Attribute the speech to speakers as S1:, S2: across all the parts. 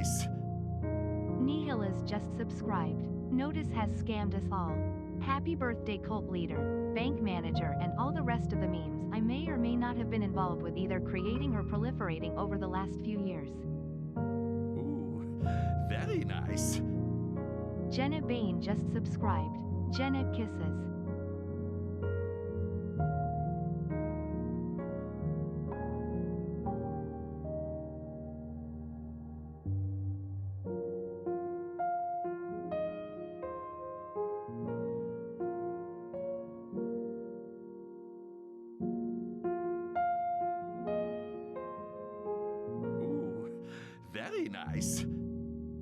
S1: nice.
S2: Nihil is just subscribed. Notice has scammed us all. Happy birthday cult leader, bank manager and all the rest of the memes I may or may not have been involved with either creating or proliferating over the last few years.
S1: Ooh, very nice.
S2: Jenna Bain just subscribed. Jenna kisses.
S1: Ooh, very nice.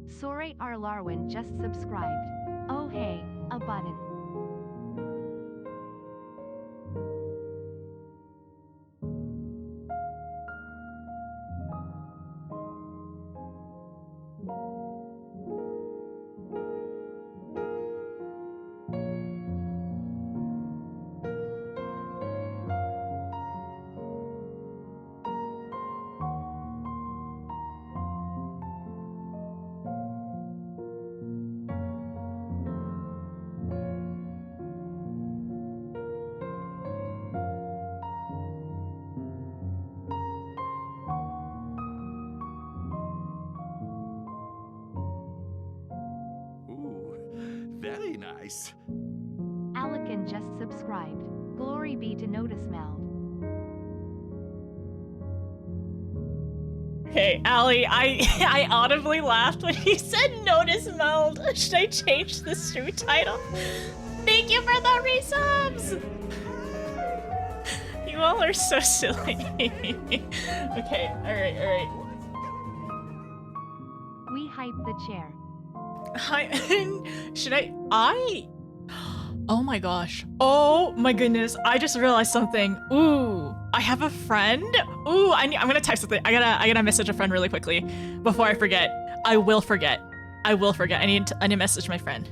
S2: Sore R. Larwin just subscribed. Oh hey, a button.
S1: Ooh, very nice.
S2: Alekin just subscribed. Glory be to Notice Meld.
S3: Okay, Allie, I audibly laughed when you said notice meld. Should I change the stream title? Thank you for the resubs! You all are so silly. Okay, alright.
S2: We hype the chair.
S3: Hi, should I? Oh my gosh. Oh my goodness. I just realized something. Ooh, I have a friend. Ooh, I'm gonna type something. I gotta message a friend really quickly before I forget. I will forget. I need to message my friend.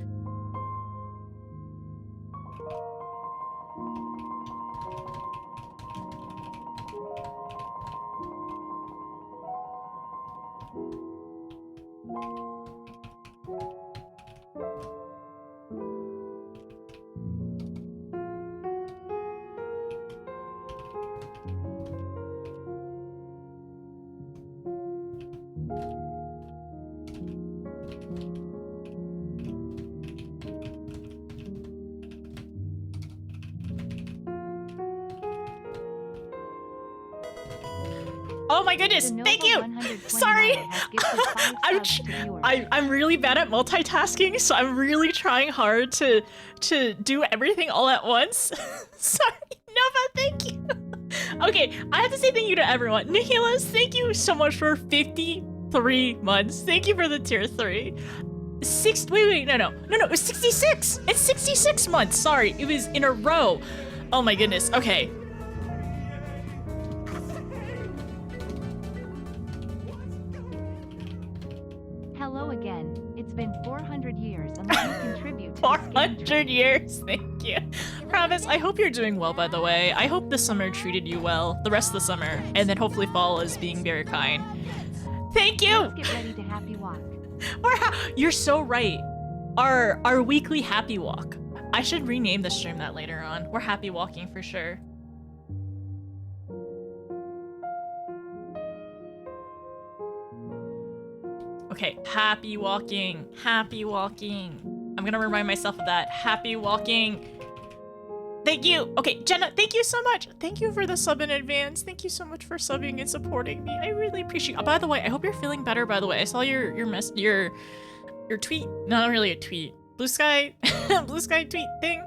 S3: Oh my goodness, thank you! Sorry! I'm really bad at multitasking, so I'm really trying hard to do everything all at once. Sorry, Nova, thank you! Okay, I have to say thank you to everyone. Nihilas, thank you so much for 53 months. Thank you for the tier 3. No, it was 66! It's 66 months, sorry, it was in a row. Oh my goodness, okay.
S2: Hello again. It's been 400 years and let me contribute to
S3: 400 years, thank you. Travis, I hope you're doing well, by the way. I hope the summer treated you well, the rest of the summer, and then hopefully fall is being very kind. Thank you!
S2: Let's get ready to happy walk.
S3: You're so right. Our weekly happy walk. I should rename the stream that later on. We're happy walking for sure. Okay, happy walking, happy walking. I'm gonna remind myself of that. Happy walking. Thank you. Okay, Jenna, thank you so much. Thank you for the sub in advance. Thank you so much for subbing and supporting me. I really appreciate it. Oh, by the way, I hope you're feeling better, by the way. I saw your tweet. No, not really a tweet. Blue sky, blue sky tweet thing.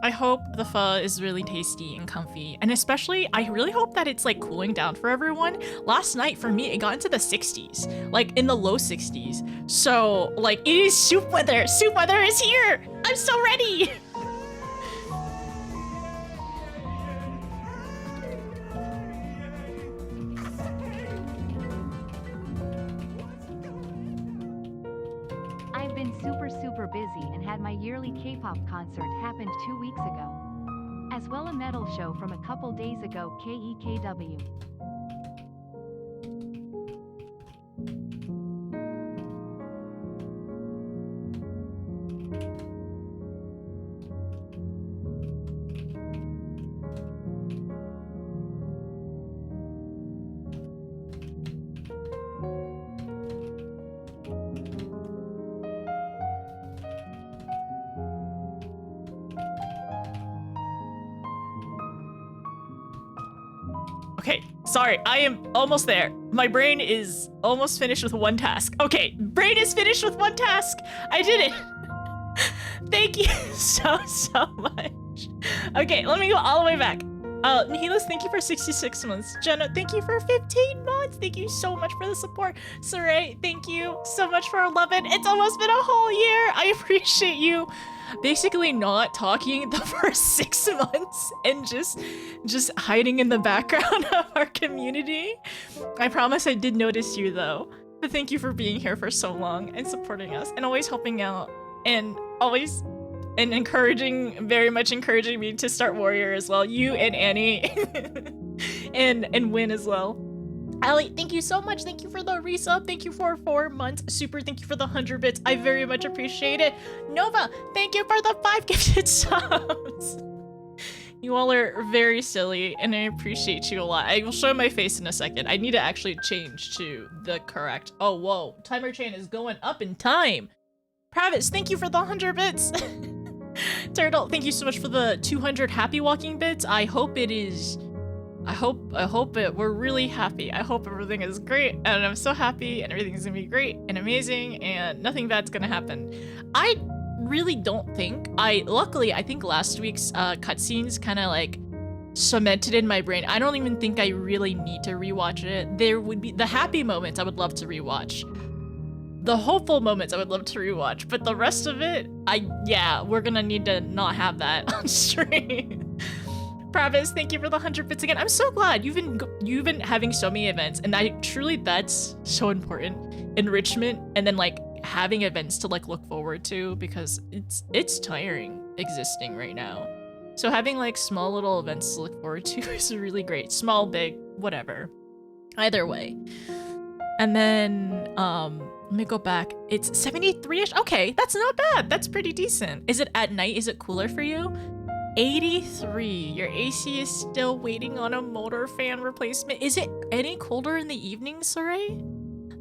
S3: I hope the pho is really tasty and comfy. And especially, I really hope that it's like cooling down for everyone. Last night, for me, it got into the 60s. Like in the low 60s. So, like, it is soup weather. Soup weather is here. I'm so ready.
S2: I've been super busy and had my yearly K-pop concert happened 2 weeks ago. As well a metal show from a couple days ago, KEKW.
S3: Okay, sorry, I am almost there. My brain is almost finished with one task. Okay, brain is finished with one task. I did it. Thank you so much. Okay, let me go all the way back. Nihilis, thank you for 66 months. Jenna, thank you for 15 months. Thank you so much for the support. Saray, thank you so much for 11. It's almost been a whole year. I appreciate you basically not talking the first 6 months and just hiding in the background of our community. I promise I did notice you though. But thank you for being here for so long and supporting us and always helping out and always very much encouraging me to start Warrior as well. You and Annie and Win as well. Ali, thank you so much. Thank you for the resub. Thank you for 4 months. Super, thank you for the 100 bits. I very much appreciate it. Nova, thank you for the 5 gifted subs. You all are very silly and I appreciate you a lot. I will show my face in a second. I need to actually change to the correct. Oh, whoa. Timer chain is going up in time. Pravis, thank you for the 100 bits. Turtle, thank you so much for the 200 happy walking bits. I hope it is. I hope we're really happy. I hope everything is great and I'm so happy and everything's gonna be great and amazing and nothing bad's gonna happen. I really don't think. Luckily, I think last week's cutscenes kind of like cemented in my brain. I don't even think I really need to rewatch it. There would be the happy moments I would love to rewatch. The hopeful moments I would love to rewatch, but the rest of it, yeah, we're gonna need to not have that on stream. Pravis, thank you for the 100 bits again. I'm so glad you've been having so many events, and that's so important. Enrichment, and then like having events to like look forward to, because it's tiring existing right now. So having like small little events to look forward to is really great. Small, big, whatever. Either way. And then let me go back. It's 73-ish. Okay, that's not bad. That's pretty decent. Is it at night? Is it cooler for you? 83. Your AC is still waiting on a motor fan replacement. Is it any colder in the evening, Saray?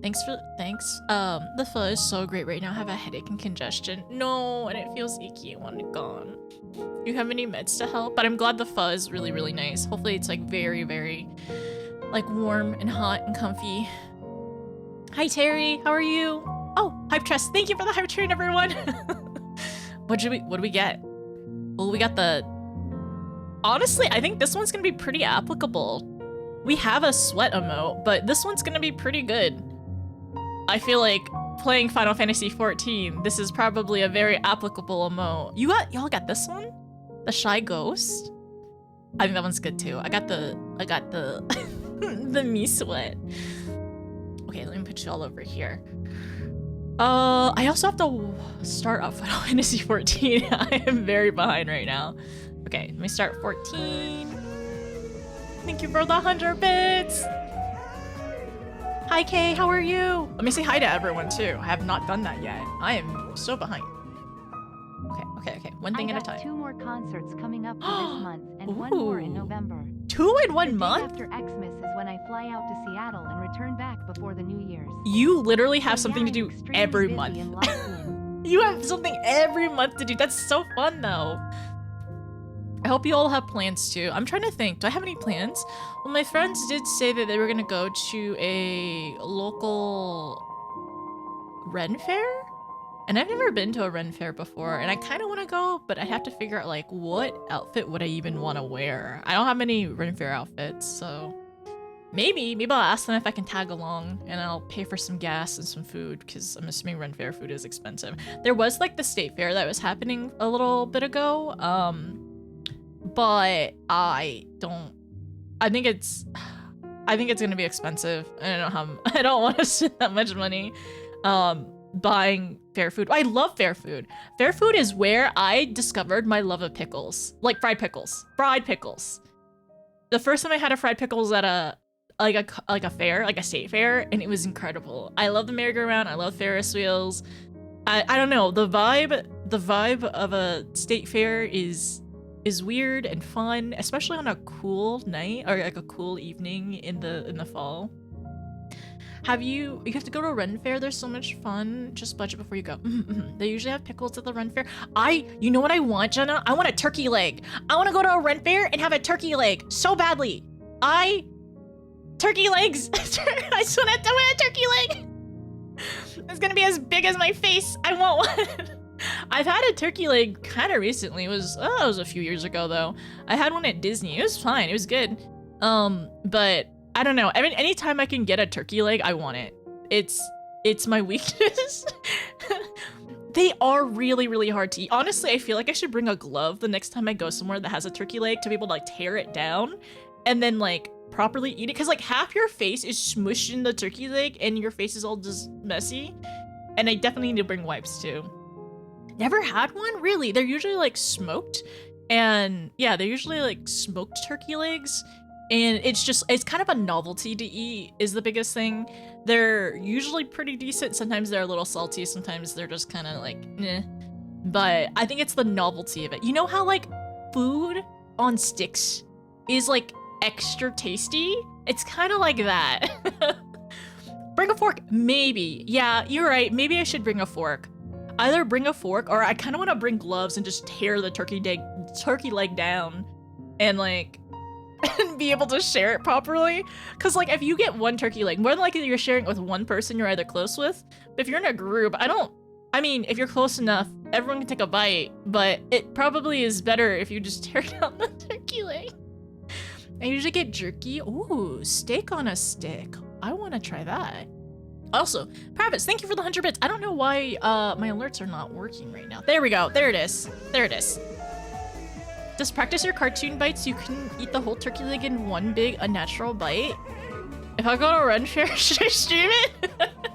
S3: Thanks. The pho is so great right now. I have a headache and congestion. No, and it feels icky. I want it gone. Do you have any meds to help? But I'm glad the pho is really, really nice. Hopefully it's like very, very like warm and hot and comfy. Hi Terry, how are you? Oh, Hype Trust, thank you for the Hype Train, everyone. What do we get? Well, we got the... Honestly, I think this one's gonna be pretty applicable. We have a sweat emote, but this one's gonna be pretty good. I feel like playing Final Fantasy XIV, this is probably a very applicable emote. Y'all got this one? The Shy Ghost? I think that one's good too. I got the the me sweat. Okay, let me put you all over here. I also have to start up Final Fantasy 14. I am very behind right now. Okay, let me start 14. Thank you for the 100 bits. Hi Kay, how are you? Let me say hi to everyone too. I have not done that yet. I am so behind. Okay. One thing at a time.
S2: 2 more concerts coming up for this month and 1 more in November.
S3: 2 in 1
S2: The day
S3: month?
S2: after Xmas is when I fly out to Seattle and return back before the New Year's.
S3: You literally have
S2: So
S3: something
S2: yeah,
S3: to
S2: I'm
S3: do
S2: extremely
S3: every
S2: busy
S3: month.
S2: and locked in.
S3: You have something every month to do. That's so fun though. I hope you all have plans too. I'm trying to think. Do I have any plans? Well, my friends did say that they were gonna go to a local Ren fair. And I've never been to a Ren fair before, and I kind of want to go, but I have to figure out like what outfit would I even want to wear. I don't have any Ren fair outfits, so maybe I'll ask them if I can tag along, and I'll pay for some gas and some food because I'm assuming Ren fair food is expensive. There was like the state fair that was happening a little bit ago, but I think it's gonna be expensive. I don't want to spend that much money buying fair food. I love fair food. Fair food is where I discovered my love of pickles, like fried pickles. The first time I had a fried pickles at a fair, like a state fair, and it was incredible. I love the merry-go-round. I love Ferris wheels. I don't know, the vibe of a state fair is weird and fun, especially on a cool night or like a cool evening in the fall. You have to go to a Ren fair. There's so much fun. Just budget before you go. They usually have pickles at the Ren fair. You know what I want, Jenna? I want a turkey leg. I want to go to a Ren fair and have a turkey leg so badly. I turkey legs. I just want a turkey leg. It's gonna be as big as my face. I want one. I've had a turkey leg kind of recently. It was a few years ago though. I had one at Disney. It was fine. It was good. But I don't know. Anytime I can get a turkey leg, I want it. It's my weakness. They are really, really hard to eat. Honestly, I feel like I should bring a glove the next time I go somewhere that has a turkey leg to be able to like tear it down and then like properly eat it. Cause like half your face is smushed in the turkey leg and your face is all just messy. And I definitely need to bring wipes too. Never had one, really. They're usually like smoked. And yeah, they're usually like smoked turkey legs. And it's kind of a novelty to eat is the biggest thing. They're usually pretty decent. Sometimes they're a little salty. Sometimes they're just kind of like, eh. But I think it's the novelty of it. You know how like food on sticks is like extra tasty? It's kind of like that. Bring a fork, maybe. Yeah, you're right. Maybe I should bring a fork. Either bring a fork or I kind of want to bring gloves and just tear the turkey leg down and like and be able to share it properly. Cause like if you get one turkey leg, more than likely you're sharing it with one person you're either close with. But if you're in a group, I mean, if you're close enough, everyone can take a bite, but it probably is better if you just tear down the turkey leg. I usually get jerky. Ooh, steak on a stick. I want to try that. Also, Pravis, thank you for the 100 bits. I don't know why my alerts are not working right now. There we go. There it is. There it is. Just practice your cartoon bites. You can eat the whole turkey leg in one big unnatural bite. If I go to Run Fair, should I stream it?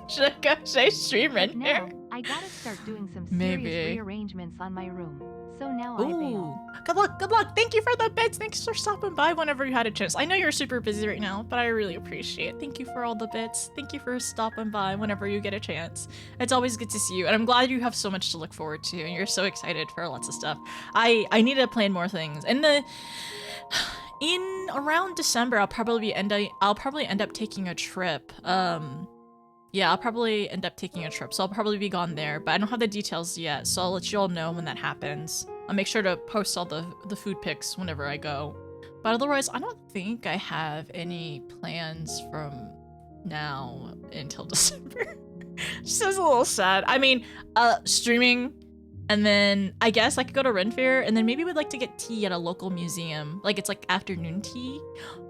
S3: Should I stream Run Fair?
S2: Now, I gotta start doing some serious
S3: Maybe.
S2: rearrangements on my room. So now I
S3: Ooh,
S2: bail.
S3: good luck, good luck. Thank you for the bits. Thanks for stopping by whenever you had a chance. I know you're super busy right now, but I really appreciate it. Thank you for all the bits. Thank you for stopping by whenever you get a chance. It's always good to see you, and I'm glad you have so much to look forward to, and you're so excited for lots of stuff. I need to plan more things. And in around December, I'll probably end up taking a trip. Yeah, I'll probably end up taking a trip, so I'll probably be gone there, but I don't have the details yet, so I'll let you all know when that happens. I'll make sure to post all the food pics whenever I go. But otherwise, I don't think I have any plans from now until December. Just is a little sad. I mean, streaming, and then I guess I could go to Ren Fair, and then maybe we'd like to get tea at a local museum. Like, it's like afternoon tea.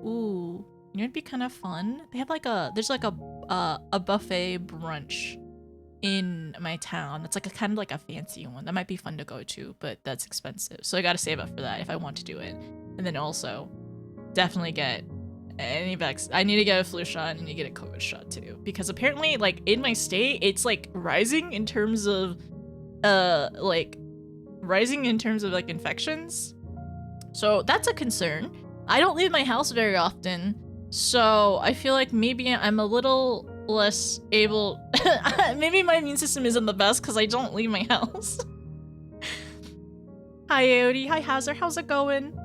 S3: Ooh. You know, it'd be kind of fun. They have like there's like a buffet brunch in my town. It's like kind of like a fancy one. That might be fun to go to, but that's expensive. So I gotta save up for that if I want to do it. And then also, definitely get any vaccine. I need to get a flu shot and I need to get a COVID shot too. Because apparently, like, in my state, it's like rising in terms of, infections. So that's a concern. I don't leave my house very often. So I feel like maybe I'm a little less able, maybe my immune system isn't the best because I don't leave my house. Hi Aody, hi Hazard, how's it going?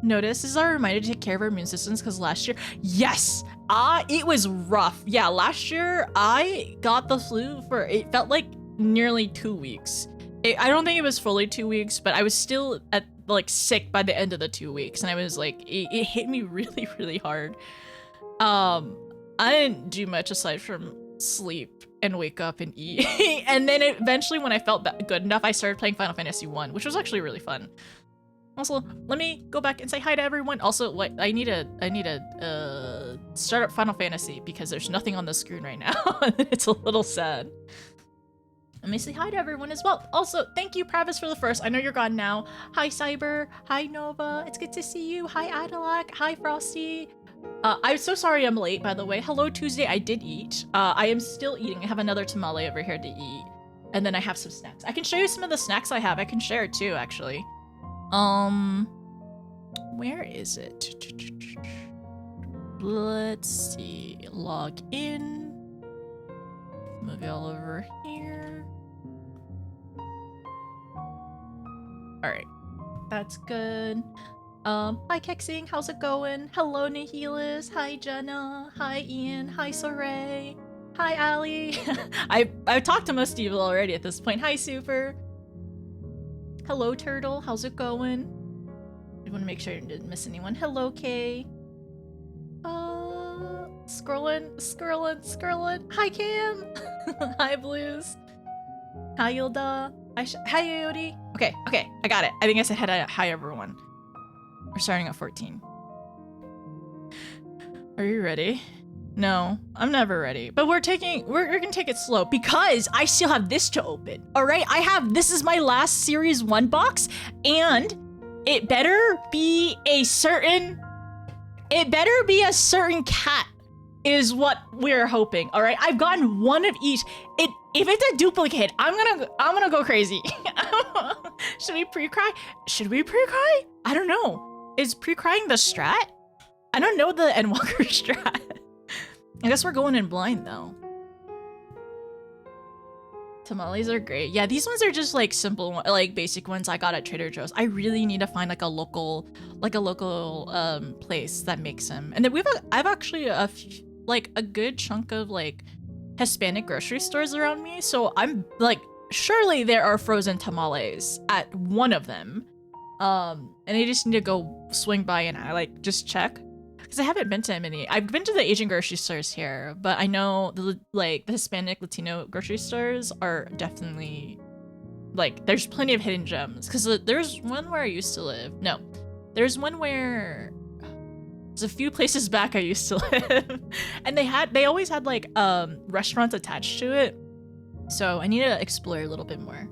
S3: Notice, this is our reminder to take care of our immune systems because last year, yes, it was rough. Yeah, last year I got the flu it felt like nearly 2 weeks. I don't think it was fully 2 weeks, but I was still sick by the end of the 2 weeks, and I was like, it hit me really, really hard. I didn't do much aside from sleep and wake up and eat. And then eventually when I felt good enough, I started playing Final Fantasy 1, which was actually really fun. Also, let me go back and say hi to everyone. Also, I need to start up Final Fantasy because there's nothing on the screen right now. It's a little sad. Let me say hi to everyone as well. Also, thank you, Pravis, for the first. I know you're gone now. Hi, Cyber. Hi, Nova. It's good to see you. Hi, Adelac. Hi, Frosty. I'm so sorry I'm late, by the way. Hello, Tuesday. I did eat. I am still eating. I have another tamale over here to eat. And then I have some snacks. I can show you some of the snacks I have. I can share it too, actually. Where is it? Let's see. Log in. Move it all over here. Alright. That's good. Hi Kexing, how's it going? Hello Nihilus, hi Jenna, hi Ian, hi Soray, hi Ali. I've talked to most of you already at this point. Hi Super. Hello Turtle, how's it going? I want to make sure I didn't miss anyone. Hello Kay. Scrolling. Hi, Cam. Hi, Blues. Hi, Yilda. Hi, Yodi. Okay, I got it. I think I said hi, everyone. We're starting at 14. Are you ready? No, I'm never ready. But we're gonna take it slow because I still have this to open. All right, this is my last series 1 box, and it better be a certain cat is what we're hoping. All right, I've gotten one of each. If it's a duplicate, I'm gonna go crazy. Should we pre-cry? I don't know. Is pre-crying the strat? I don't know the Endwalker strat. I guess we're going in blind though. Tamales are great. Yeah, these ones are just like simple, like basic ones I got at Trader Joe's. I really need to find like a local place that makes them. And then I've actually a good chunk of like Hispanic grocery stores around me. So I'm like, surely there are frozen tamales at one of them. And I just need to go swing by and I like just check. Because I haven't been to many. I've been to the Asian grocery stores here, but I know the Hispanic Latino grocery stores are definitely like there's plenty of hidden gems. Because there's one where I used to live. No, there's one where there's a few places back I used to live, and they always had like restaurants attached to it. So I need to explore a little bit more.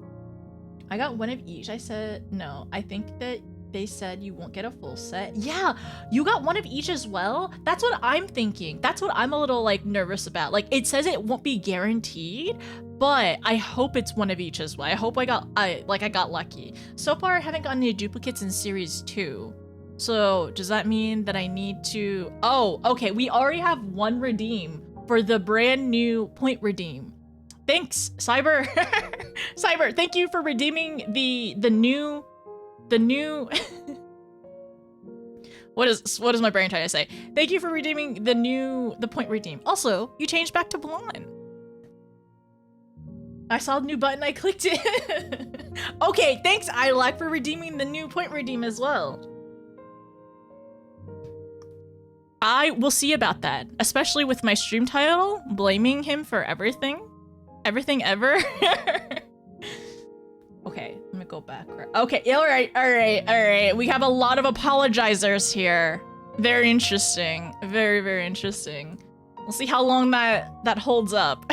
S3: I got one of each. I said no. I think that. They said you won't get a full set. Yeah, you got one of each as well? That's what I'm thinking. That's what I'm a little like nervous about. Like it says it won't be guaranteed, but I hope it's one of each as well. I hope I got lucky. So far I haven't gotten any duplicates in series 2. So does that mean that I need to, oh, okay. We already have one redeem for the brand new point redeem. Thanks, Cyber. Cyber, thank you for redeeming the new what is my brain trying to say? Thank you for redeeming the point redeem. Also, you changed back to blonde. I saw the new button, I clicked it. Okay, thanks Ilac for redeeming the new point redeem as well. I will see about that, especially with my stream title, blaming him for everything ever. Okay, let me go back. Okay, all right. We have a lot of apologizers here. Very interesting. Very, very interesting. We'll see how long that holds up.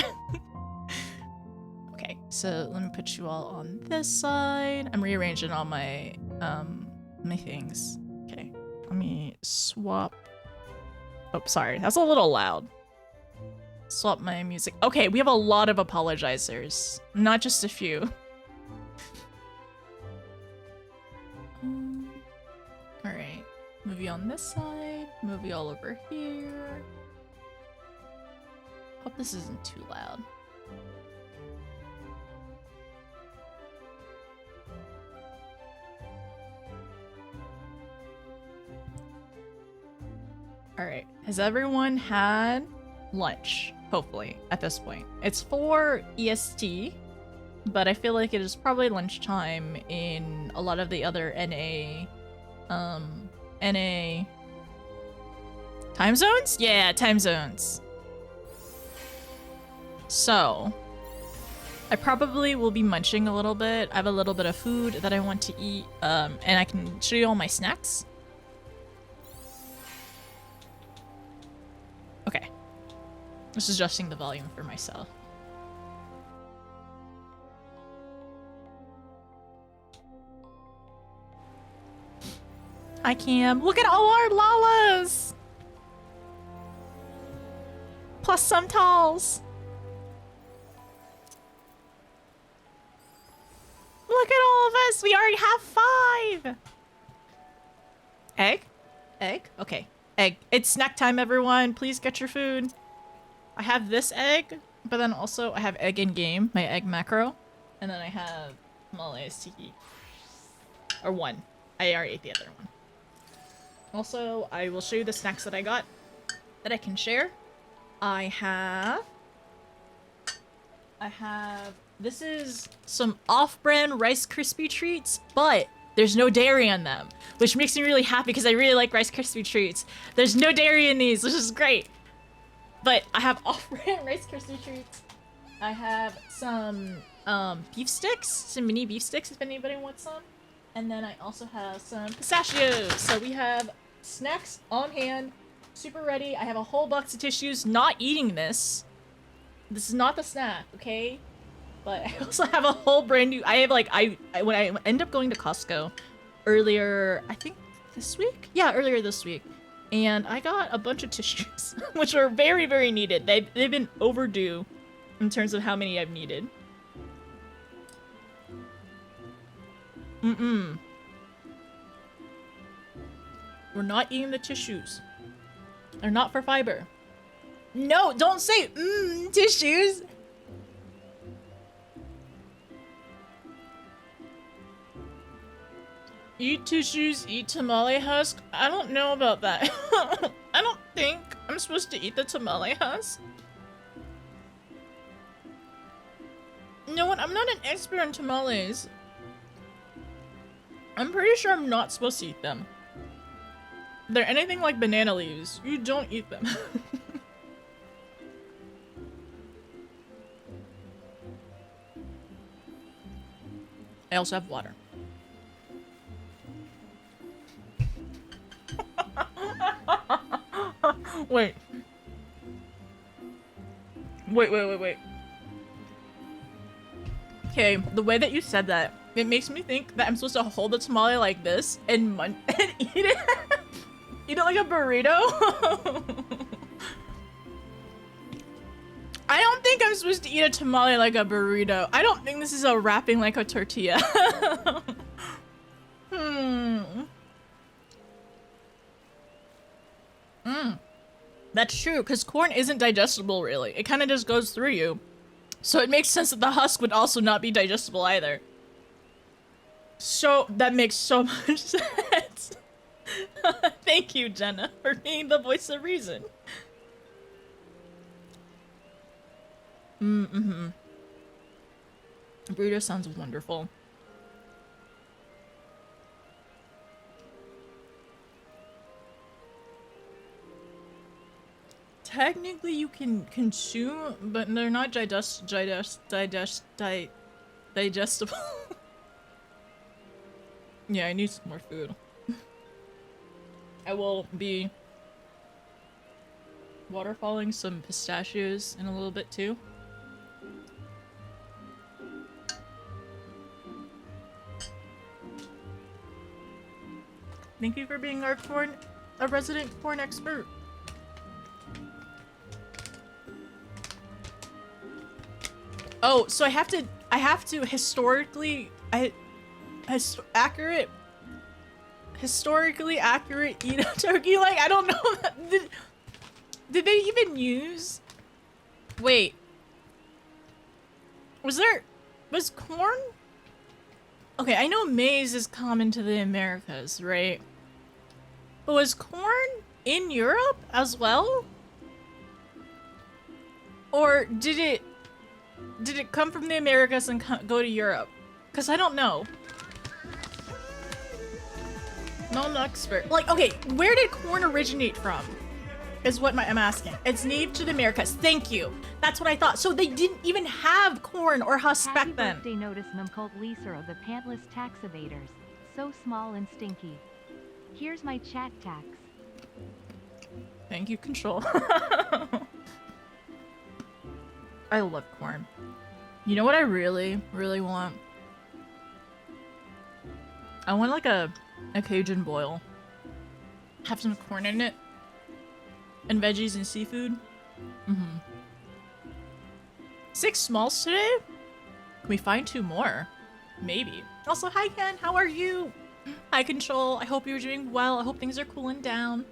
S3: Okay, so let me put you all on this side. I'm rearranging all my my things. Okay, let me swap. Oh, sorry, that's a little loud. Swap my music. Okay, we have a lot of apologizers, not just a few. Alright, movie on this side, movie all over here. Hope this isn't too loud. Alright, has everyone had lunch? Hopefully, at this point. It's 4 EST, but I feel like it is probably lunchtime in a lot of the other NA time zones? Yeah, time zones. So, I probably will be munching a little bit. I have a little bit of food that I want to eat, and I can show you all my snacks. Okay. Just adjusting the volume for myself. Hi, Cam. Look at all our Lalas! Plus some talls. Look at all of us! We already have 5! Egg? Egg? Okay. Egg. It's snack time, everyone. Please get your food. I have this egg, but then also I have egg in game, my egg macro. And then I have tamales to eat. Or one. I already ate the other one. Also, I will show you the snacks that I got that I can share. I have, this is some off-brand Rice Krispie treats, but there's no dairy on them, which makes me really happy because I really like Rice Krispie treats. There's no dairy in these, which is great. But I have off-brand Rice Krispie treats. I have some beef sticks, some mini beef sticks if anybody wants some. And then I also have some pistachios. So we have snacks on hand, super ready. I have a whole box of tissues, not eating this. This is not the snack, okay? But I also have a whole brand new, I have like, when I end up going to Costco earlier, I think this week? Yeah, earlier this week. And I got a bunch of tissues, which are very, very needed. They've been overdue in terms of how many I've needed. We're not eating the tissues. They're not for fiber. No, don't say tissues. Eat tissues, eat tamale husk? I don't know about that. I don't think I'm supposed to eat the tamale husk. You know what? I'm not an expert on tamales. I'm pretty sure I'm not supposed to eat them. If they're anything like banana leaves, you don't eat them. I also have water. Wait. Wait. Okay, the way that you said that, it makes me think that I'm supposed to hold the tamale like this and eat it. Eat it like a burrito. I don't think I'm supposed to eat a tamale like a burrito. I don't think this is a wrapping like a tortilla. That's true, because corn isn't digestible, really. It kind of just goes through you. So it makes sense that the husk would also not be digestible either. So, that makes so much sense. Thank you, Jenna, for being the voice of reason. Burrito sounds wonderful. Technically, you can consume, but they're not digestible. Yeah, I need some more food. I will be waterfalling some pistachios in a little bit too. Thank you for being a resident corn expert. Oh, so I have to historically accurate eat a turkey leg? I don't know. Did they even use? Wait. Was corn? Okay, I know maize is common to the Americas, right? But was corn in Europe as well? Or did it come from the Americas and go to Europe? Because I don't know. No, I'm not expert. Like, okay, where did corn originate from? Is what I'm asking. It's native to the Americas. Thank you. That's what I thought. So they didn't even have corn or husk back then.
S2: Happy birthday notice Mumcult Leaser of the Pantless Tax Evaders. So small and stinky. Here's my chat tax.
S3: Thank you, Control. I love corn. You know what I really, really want? I want like a Cajun boil. Have some corn in it. And veggies and seafood. 6 smalls today? Can we find 2 more? Maybe. Also, hi Ken, how are you? Hi Control, I hope you're doing well. I hope things are cooling down.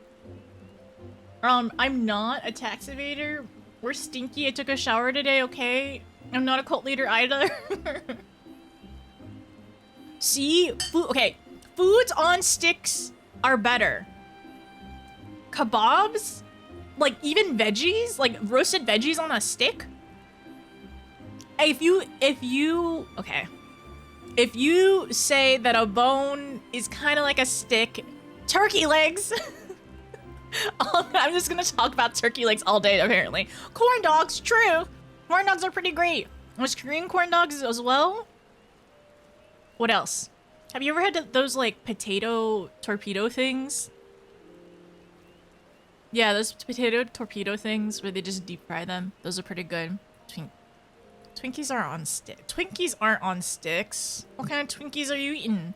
S3: I'm not a tax evader. We're stinky. I took a shower today, okay? I'm not a cult leader either. See? Okay. Foods on sticks are better. Kebabs? Like, even veggies? Like, roasted veggies on a stick? If you say that a bone is kind of like a stick, turkey legs. I'm just gonna talk about turkey legs all day, apparently. Corn dogs, true. Corn dogs are pretty great. Was Korean corn dogs as well? What else? Have you ever had those, like, potato torpedo things? Yeah, those potato torpedo things where they just deep fry them. Those are pretty good. Twinkies are on stick. Twinkies aren't on sticks. What kind of Twinkies are you eating?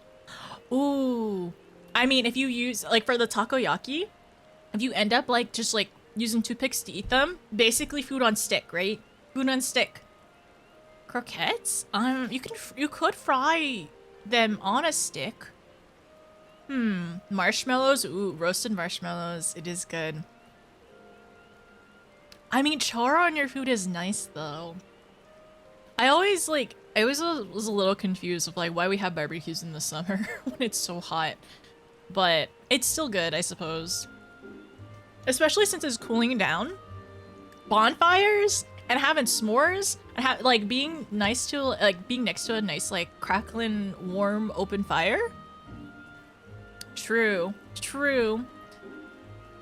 S3: Ooh. I mean, if you use, like, for the takoyaki, if you end up, like, just, like, using toothpicks to eat them, basically food on stick, right? Food on stick. Croquettes? You could fry them on a stick. Marshmallows? Ooh, roasted marshmallows. It is good. I mean, char on your food is nice, though. I always was a little confused of, like, why we have barbecues in the summer when it's so hot. But it's still good, I suppose. Especially since it's cooling down. Bonfires and having s'mores and like being next to a nice, like, crackling, warm, open fire. True.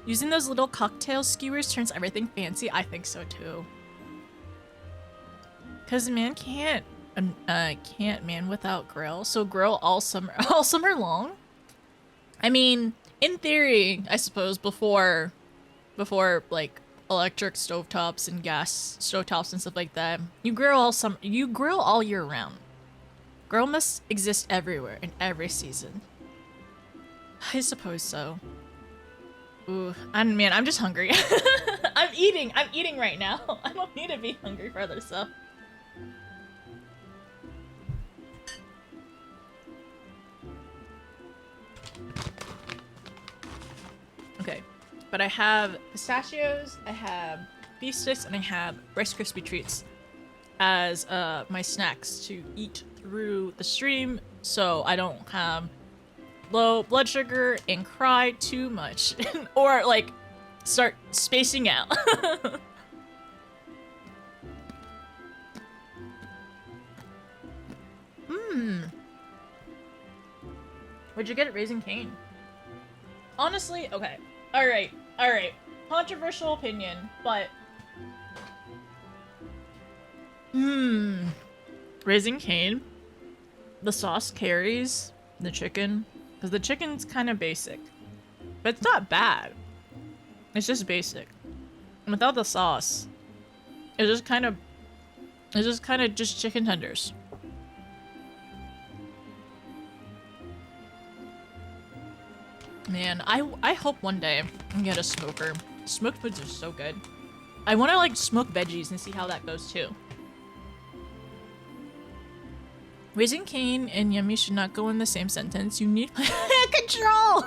S3: Using those little cocktail skewers turns everything fancy. I think so too. Cause man can't man without grill. So grill all summer long. I mean, in theory, I suppose before like electric stovetops and gas stovetops and stuff like that, you grill all year round. Grill must exist everywhere in every season. I suppose so. Ooh, I'm just hungry. I'm eating right now. I don't need to be hungry for other stuff. Okay, but I have pistachios, I have beef sticks, and I have Rice Krispie treats as my snacks to eat through the stream, so I don't have low blood sugar and cry too much or like start spacing out. Where'd you get it? Raising Cane? Honestly, okay. All right. Controversial opinion, but Raising Cane, the sauce carries the chicken. Because the chicken's kind of basic. But it's not bad. It's just basic. And without the sauce, it's just kind of just chicken tenders. Man, I hope one day I can get a smoker. Smoked foods are so good. I want to, like, smoke veggies and see how that goes too. Raising Cane and yummy should not go in the same sentence. You need control!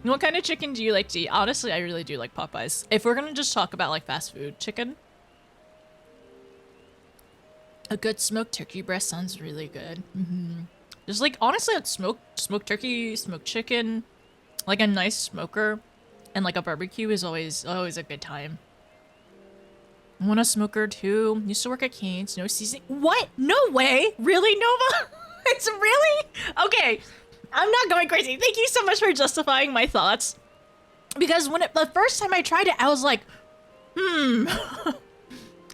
S3: What kind of chicken do you like to eat? Honestly, I really do like Popeyes. If we're gonna just talk about, like, fast food chicken, a good smoked turkey breast sounds really good. Just, like, honestly, like, smoked turkey, smoked chicken, like a nice smoker and, like, a barbecue is always a good time. I want a smoker too. Used to work at Cane's. No seasoning. What? No way. Really, Nova? It's really? Okay. I'm not going crazy. Thank you so much for justifying my thoughts. Because the first time I tried it, I was like, I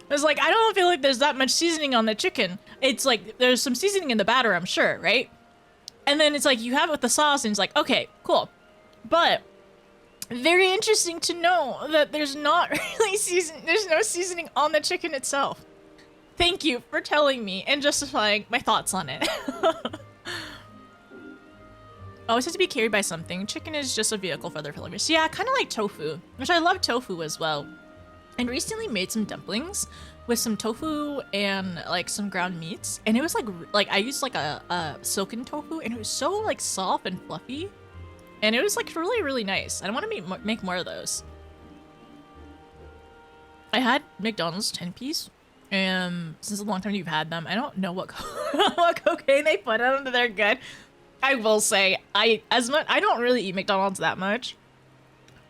S3: was like, I don't feel like there's that much seasoning on the chicken. It's like, there's some seasoning in the batter, I'm sure, right? And then it's like, you have it with the sauce, and it's like, okay, cool. But very interesting to know that there's not really there's no seasoning on the chicken itself. Thank you for telling me and justifying my thoughts on it. Always has to be carried by something. Chicken is just a vehicle for other flavors. Yeah, kind of like tofu, which I love tofu as well. And recently made some dumplings with some tofu and, like, some ground meats. And it was like I used, like, a silken tofu, and it was so, like, soft and fluffy. And it was, like, really, really nice. I want to make more of those. I had McDonald's 10-piece. Since a long time you've had them, I don't know what cocaine they put in them, but they're good. I will say, I don't really eat McDonald's that much.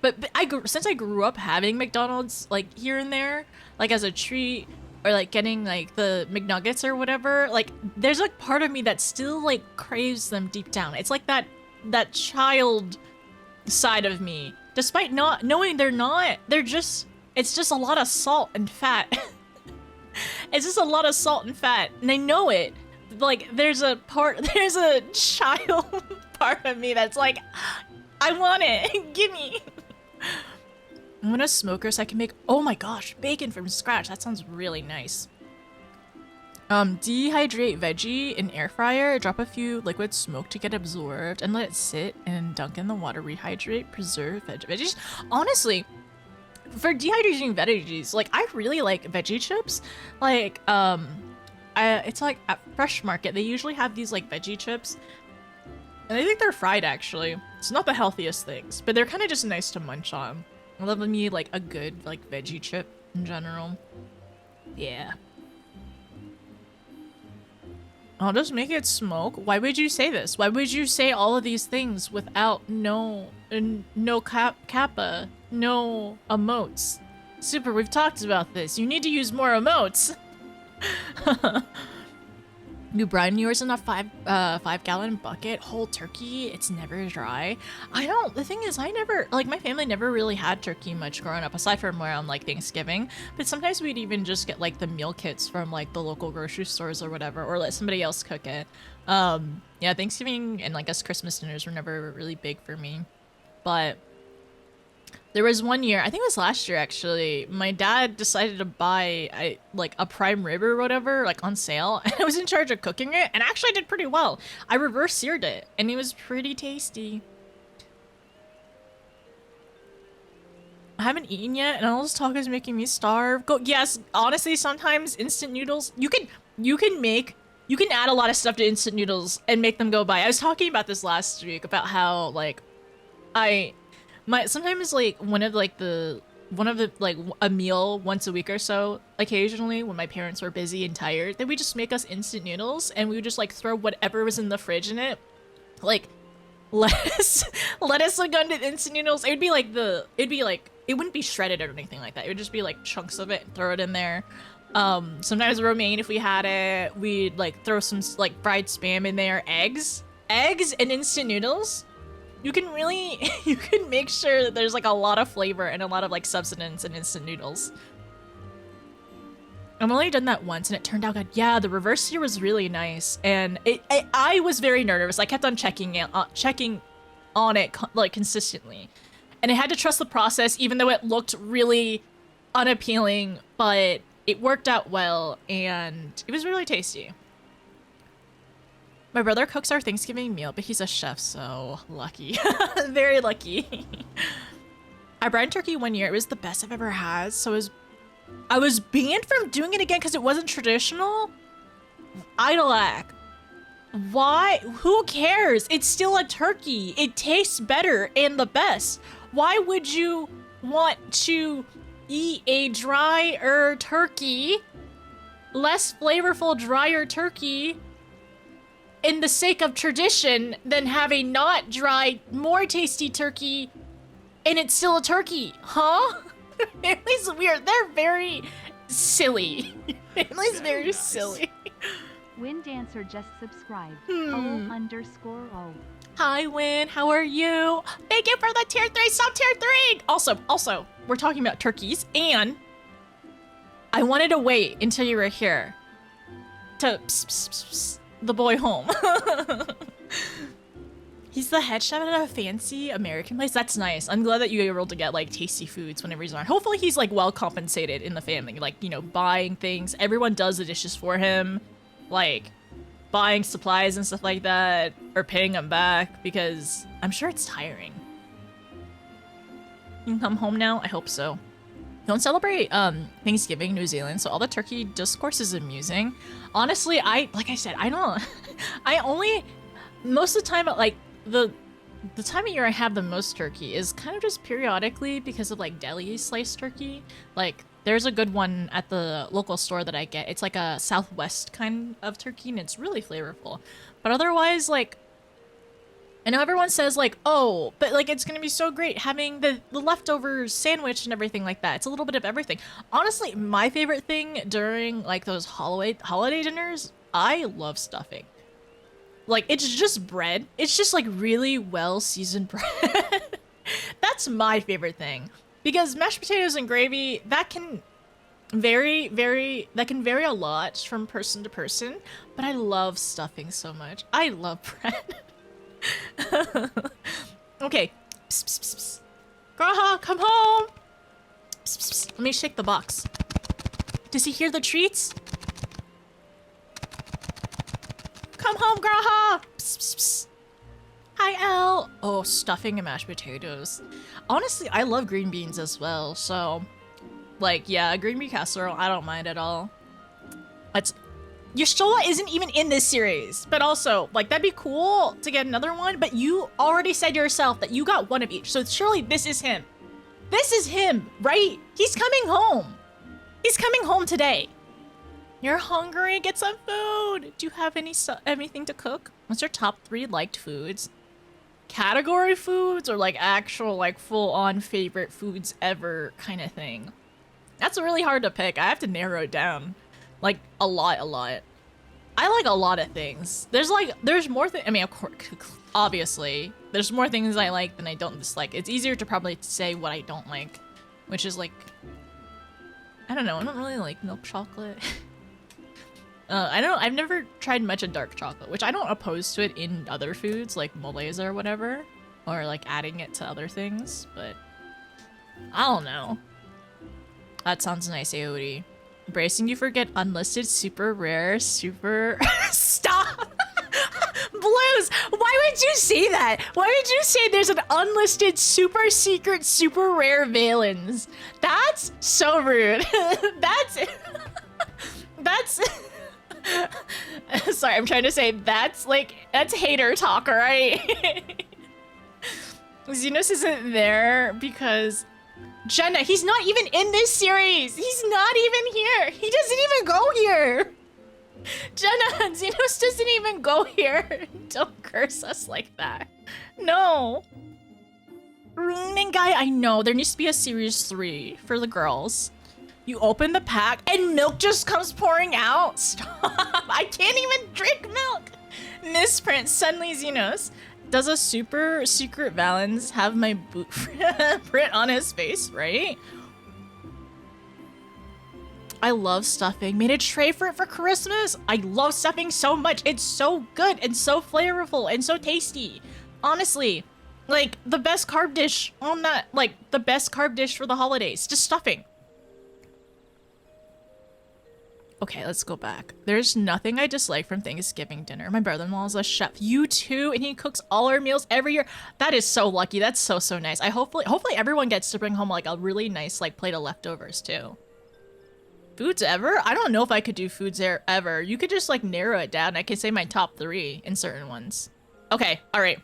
S3: But since I grew up having McDonald's, like, here and there, like, as a treat, or, like, getting, like, the McNuggets or whatever, like, there's, like, part of me that still, like, craves them deep down. It's like that child side of me, despite not knowing they're not. It's just a lot of salt and fat. It's just a lot of salt and fat, and I know it. Like, there's a child part of me that's like, I want it. Gimme. I'm gonna smoker so I can make, oh my gosh, bacon from scratch. That sounds really nice. Dehydrate veggie in air fryer, drop a few liquid smoke to get absorbed, and let it sit and dunk in the water. Rehydrate, preserve veggies. Honestly, for dehydrating veggies, like, I really like veggie chips. Like, it's like at Fresh Market, they usually have these like veggie chips, and I think they're fried actually. It's not the healthiest things, but they're kind of just nice to munch on. I love me like a good like veggie chip in general. Yeah. I'll just make it smoke. Why would you say this? Why would you say all of these things without no kappa, no emotes? Super, we've talked about this. You need to use more emotes. You brine yours in a 5-gallon bucket, whole turkey. It's never dry. The thing is, I never, like, my family never really had turkey much growing up, aside from around like Thanksgiving. But sometimes we'd even just get like the meal kits from like the local grocery stores or whatever, or let somebody else cook it. Yeah, Thanksgiving and like us Christmas dinners were never really big for me. But there was one year, I think it was last year actually, my dad decided to buy like a prime rib or whatever, like on sale, and I was in charge of cooking it, and actually I did pretty well. I reverse seared it, and it was pretty tasty. I haven't eaten yet, and all this talk is making me starve. Yes, honestly, sometimes instant noodles, you can add a lot of stuff to instant noodles and make them go by. I was talking about this last week, about how like sometimes like one of a meal once a week or so, occasionally when my parents were busy and tired, they would just make us instant noodles, and we would just like throw whatever was in the fridge in it, like lettuce like onto instant noodles. It wouldn't be shredded or anything like that. It would just be like chunks of it and throw it in there. Sometimes romaine, if we had it, we'd like throw some like fried spam in there. Eggs and instant noodles. You can make sure that there's like a lot of flavor and a lot of like substance in instant noodles. I've only done that once and it turned out good. Yeah, the reverse sear was really nice, and I was very nervous. I kept on checking on it like consistently, and I had to trust the process even though it looked really unappealing, but it worked out well and it was really tasty. My brother cooks our Thanksgiving meal, but he's a chef, so lucky. Very lucky. I brined turkey one year. It was the best I've ever had, so I was banned from doing it again because it wasn't traditional? Idolac. Why? Who cares? It's still a turkey. It tastes better and the best. Why would you want to eat a drier turkey, less flavorful, drier turkey, in the sake of tradition, than have a not dry, more tasty turkey, and it's still a turkey, huh? Family's weird. They're very silly. Family's very silly.
S2: Win Dancer just subscribed. O_O.
S3: Hi, Win. How are you? Thank you for the tier 3 sub tier 3. Also, we're talking about turkeys, and I wanted to wait until you were here to the boy home. He's the head chef at a fancy American place. That's nice. I'm glad that you were able to get like tasty foods whenever he's around. Hopefully he's like well compensated in the family, like, you know, buying things. Everyone does the dishes for him, like buying supplies and stuff like that, or paying him back, because I'm sure it's tiring. You can come home now? I hope so. Don't celebrate Thanksgiving in New Zealand, so all the turkey discourse is amusing. Honestly, like I said, most of the time, like, the time of year I have the most turkey is kind of just periodically because of like deli sliced turkey. Like, there's a good one at the local store that I get. It's like a Southwest kind of turkey, and it's really flavorful. But otherwise, like, I know everyone says like, oh, but like it's gonna be so great having the leftover sandwich and everything like that. It's a little bit of everything. Honestly, my favorite thing during like those holiday dinners, I love stuffing. Like, it's just bread. It's just like really well seasoned bread. that's my favorite thing. Because mashed potatoes and gravy, that can vary a lot from person to person, but I love stuffing so much. I love bread. Okay. Psst, psst, psst, psst. Graha, come home! Psst, psst, psst. Let me shake the box. Does he hear the treats? Come home, Graha! Psst, psst, psst. Hi, Elle. Oh, stuffing and mashed potatoes. Honestly, I love green beans as well, so... Like, yeah, green bean casserole, I don't mind at all. Yashola isn't even in this series, but also, like, that'd be cool to get another one, but you already said yourself that you got one of each, so surely this is him. This is him, right? He's coming home. He's coming home today. You're hungry? Get some food. Do you have anything to cook? What's your top 3 liked foods? Category foods or like actual like full-on favorite foods ever kind of thing? That's really hard to pick. I have to narrow it down. Like a lot. I like a lot of things. There's more I mean, of course, obviously, there's more things I like than I don't dislike. It's easier to probably say what I don't like, which is like, I don't know. I don't really like milk chocolate. I don't know. I've never tried much of dark chocolate, which I don't oppose to it in other foods like moles or whatever, or like adding it to other things, but I don't know. That sounds nice, Aodi. Bracing you for get unlisted, super rare, super... Stop! Blues! Why would you say that? Why would you say there's an unlisted, super secret, super rare Valens? That's so rude. That's... Sorry, I'm trying to say that's hater talk, alright? Xenos isn't there because... Jenna, he's not even in this series! He's not even here! He doesn't even go here! Jenna, Xenos doesn't even go here! Don't curse us like that. No! Running guy, I know, there needs to be a series 3 for the girls. You open the pack and milk just comes pouring out. Stop! I can't even drink milk! Misprint, suddenly Xenos. Does a super secret Valens have my boot print on his face, right? I love stuffing. Made a tray for it for Christmas. I love stuffing so much. It's so good and so flavorful and so tasty. Honestly, like the best carb dish on that, like the best carb dish for the holidays, just stuffing. Okay, let's go back. There's nothing I dislike from Thanksgiving dinner. My brother-in-law is a chef. You too, and he cooks all our meals every year. That is so lucky. That's so nice. Hopefully everyone gets to bring home like a really nice like plate of leftovers too. Foods ever? I don't know if I could do foods there ever. You could just like narrow it down. I could say my top 3 in certain ones. Okay, all right.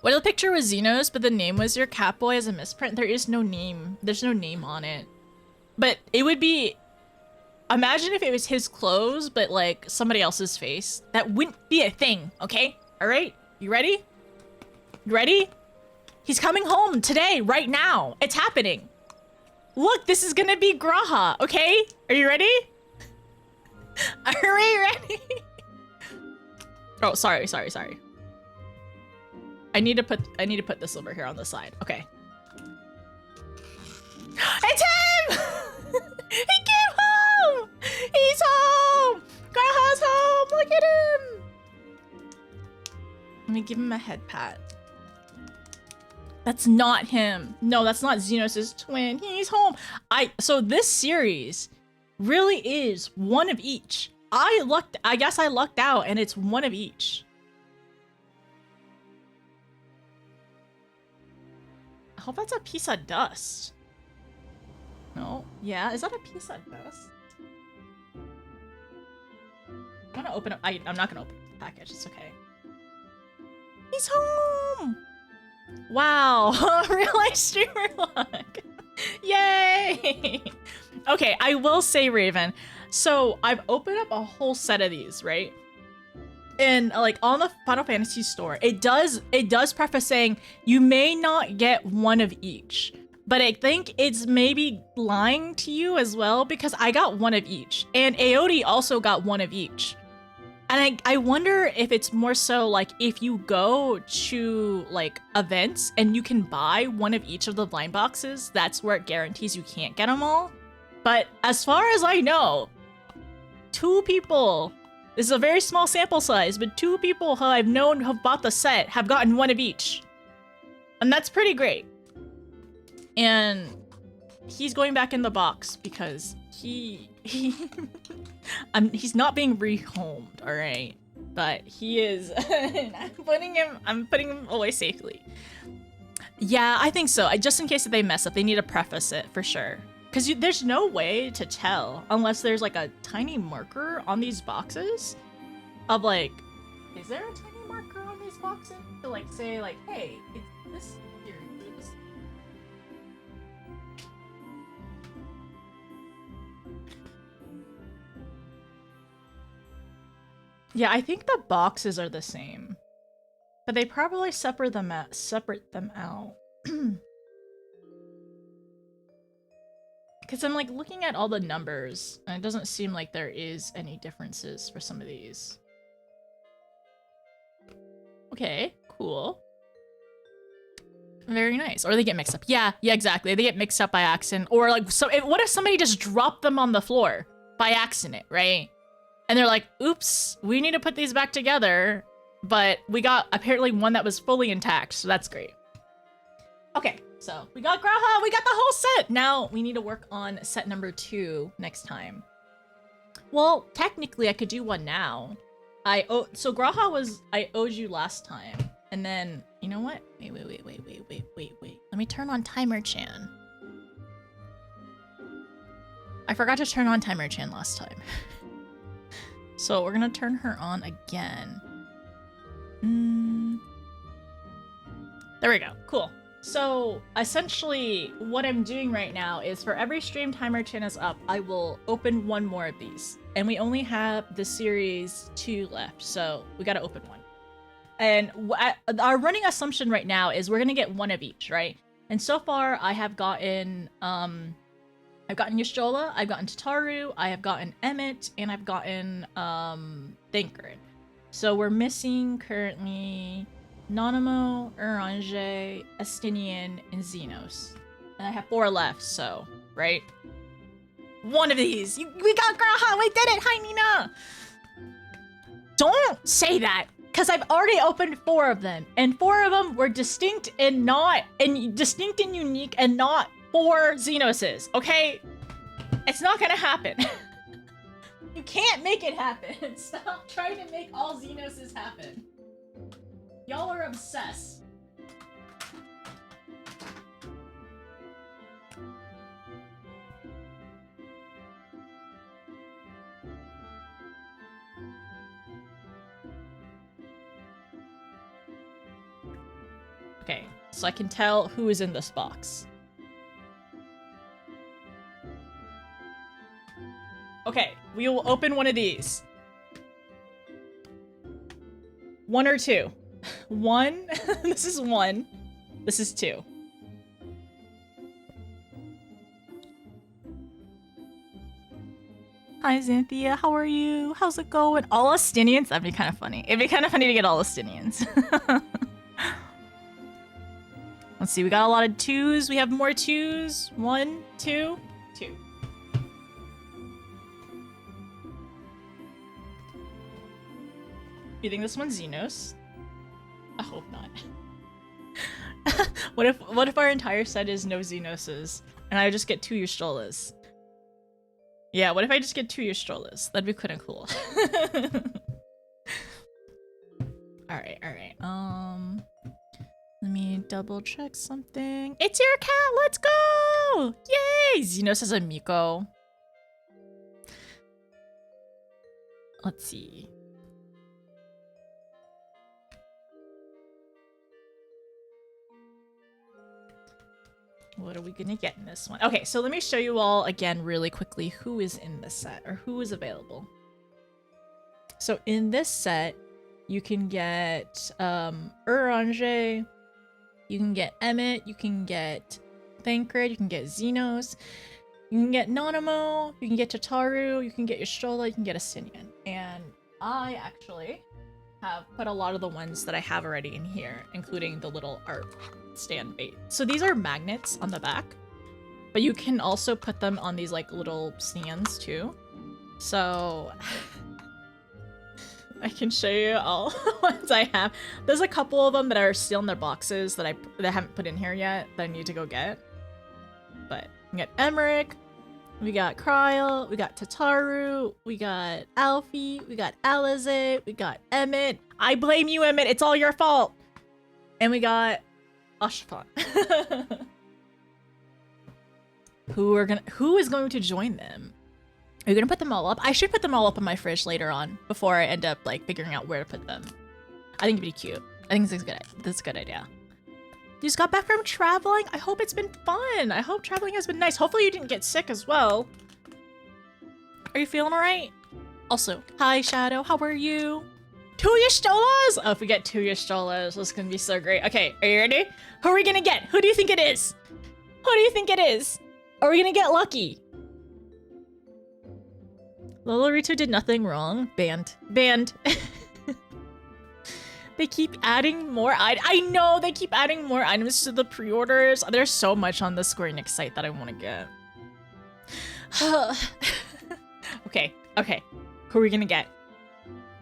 S3: What if the picture was Xenos, but the name was your Catboy as a misprint? There is no name. There's no name on it. But it would be... Imagine if it was his clothes, but like somebody else's face. That wouldn't be a thing, okay? All right, you ready? You ready? He's coming home today, right now. It's happening. Look, this is gonna be Graha, okay? Are you ready? Are we ready? Oh, sorry. I need to put this over here on the side. Okay. It's him! He came home! He's home! Graha's home! Look at him! Let me give him a head pat. That's not him. No, that's not Xenos' twin. He's home. So this series really is one of each. I guess I lucked out and it's one of each. I hope that's a piece of dust. No? Yeah, is that a piece of dust? I'm gonna open up. I'm not gonna open the package. It's okay. He's home! Wow, real life streamer luck. Yay! Okay, I will say, Raven. So I've opened up a whole set of these, right? And like on the Final Fantasy store, it does preface saying you may not get one of each. But I think it's maybe lying to you as well because I got one of each. And Aodi also got one of each. And I wonder if it's more so like if you go to like events and you can buy one of each of the blind boxes, that's where it guarantees you can't get them all. But as far as I know, 2 people, this is a very small sample size, but 2 people who I've known have bought the set have gotten one of each. And that's pretty great. And he's going back in the box because he's not being rehomed, all right? But he is. I'm putting him away safely. Yeah, I think so. Just in case if they mess up, they need to preface it for sure. Because there's no way to tell unless there's like a tiny marker on these boxes of like, is there a tiny marker on these boxes to like say like, hey, it's this series. Yeah, I think the boxes are the same, but they probably separate them out. Because I'm like looking at all the numbers, and it doesn't seem like there is any differences for some of these. Okay, cool. Very nice. Or they get mixed up. Yeah, exactly. They get mixed up by accident. Or like, what if somebody just dropped them on the floor by accident, right? And they're like, oops, we need to put these back together. But we got apparently one that was fully intact, so that's great. Okay, so we got Graha, we got the whole set. Now we need to work on set number 2 next time. Well, technically I could do one now. So Graha was, I owed you last time. And then, you know what? Wait. Let me turn on Timer Chan. I forgot to turn on Timer Chan last time. So we're gonna turn her on again. There we go, cool. So essentially what I'm doing right now is for every stream Timer Chan is up, I will open one more of these. And we only have the series 2 left, so we gotta open one. And our running assumption right now is we're gonna get one of each, right? And so far I have gotten, I've gotten Y'shtola, I've gotten Tataru, I have gotten EMET, and I've gotten, Thancred. So we're missing currently Nanamo, Uranger, Estinian, and Xenos. And I have 4 left, so, right? One of these! We got Graha! We did it! Hi, Nina! Don't say that! Because I've already opened 4 of them, and 4 of them were distinct and unique and not 4 Xenoses, okay? It's not gonna happen. You can't make it happen. Stop trying to make all Xenoses happen. Y'all are obsessed. Okay, so I can tell who is in this box. Okay, we will open one of these. 1 or 2. 1. This is 1. This is 2. Hi, Xanthia. How are you? How's it going? All Estinians? That'd be kind of funny. It'd be kind of funny to get all Estinians. Let's see. We got a lot of 2s. We have more 2s. 1, 2, 2. You think this one's Xenos? I hope not. What if our entire set is no Xenoses and I just get 2 Y'shtolas? Yeah, what if I just get 2 Y'shtolas? That'd be kind of cool. Alright. Let me double check something. It's your cat! Let's go! Yay! Xenos has a Miko. Let's see. What are we gonna get in this one? Okay, so let me show you all again really quickly who is in this set or who is available. So in this set, you can get Uranger, you can get EMET, you can get Thancred, you can get Xenos, you can get Nanamo, you can get Tataru, you can get Y'shtola, you can get Estinian. And I actually have put a lot of the ones that I have already in here, including the little art stand bait. So these are magnets on the back, but you can also put them on these like little stands too. So I can show you all the ones I have. There's a couple of them that are still in their boxes that I haven't put in here yet that I need to go get. But we got Emmerich, we got Kryl, we got Tataru, we got Alfie, we got Alize, we got Emmett. I blame you, Emmett. It's all your fault. And we got Ashfan. Who is going to join them? Are you gonna put them all up? I should put them all up in my fridge later on before I end up like figuring out where to put them. I think it'd be cute. I think this is a good idea. You just got back from traveling? I hope it's been fun. I hope traveling has been nice. Hopefully you didn't get sick as well. Are you feeling all right? Also, hi Shadow, how are you? 2 Yashtolas! Oh, if we get 2 Yashtolas, this is gonna be so great. Okay, are you ready? Who are we gonna get? Who do you think it is? Who do you think it is? Are we gonna get lucky? Lolorito did nothing wrong. Banned. Banned. They keep adding more I know, they keep adding more items to the pre-orders. There's so much on the Square Enix site that I want to get. Okay, okay. Who are we gonna get?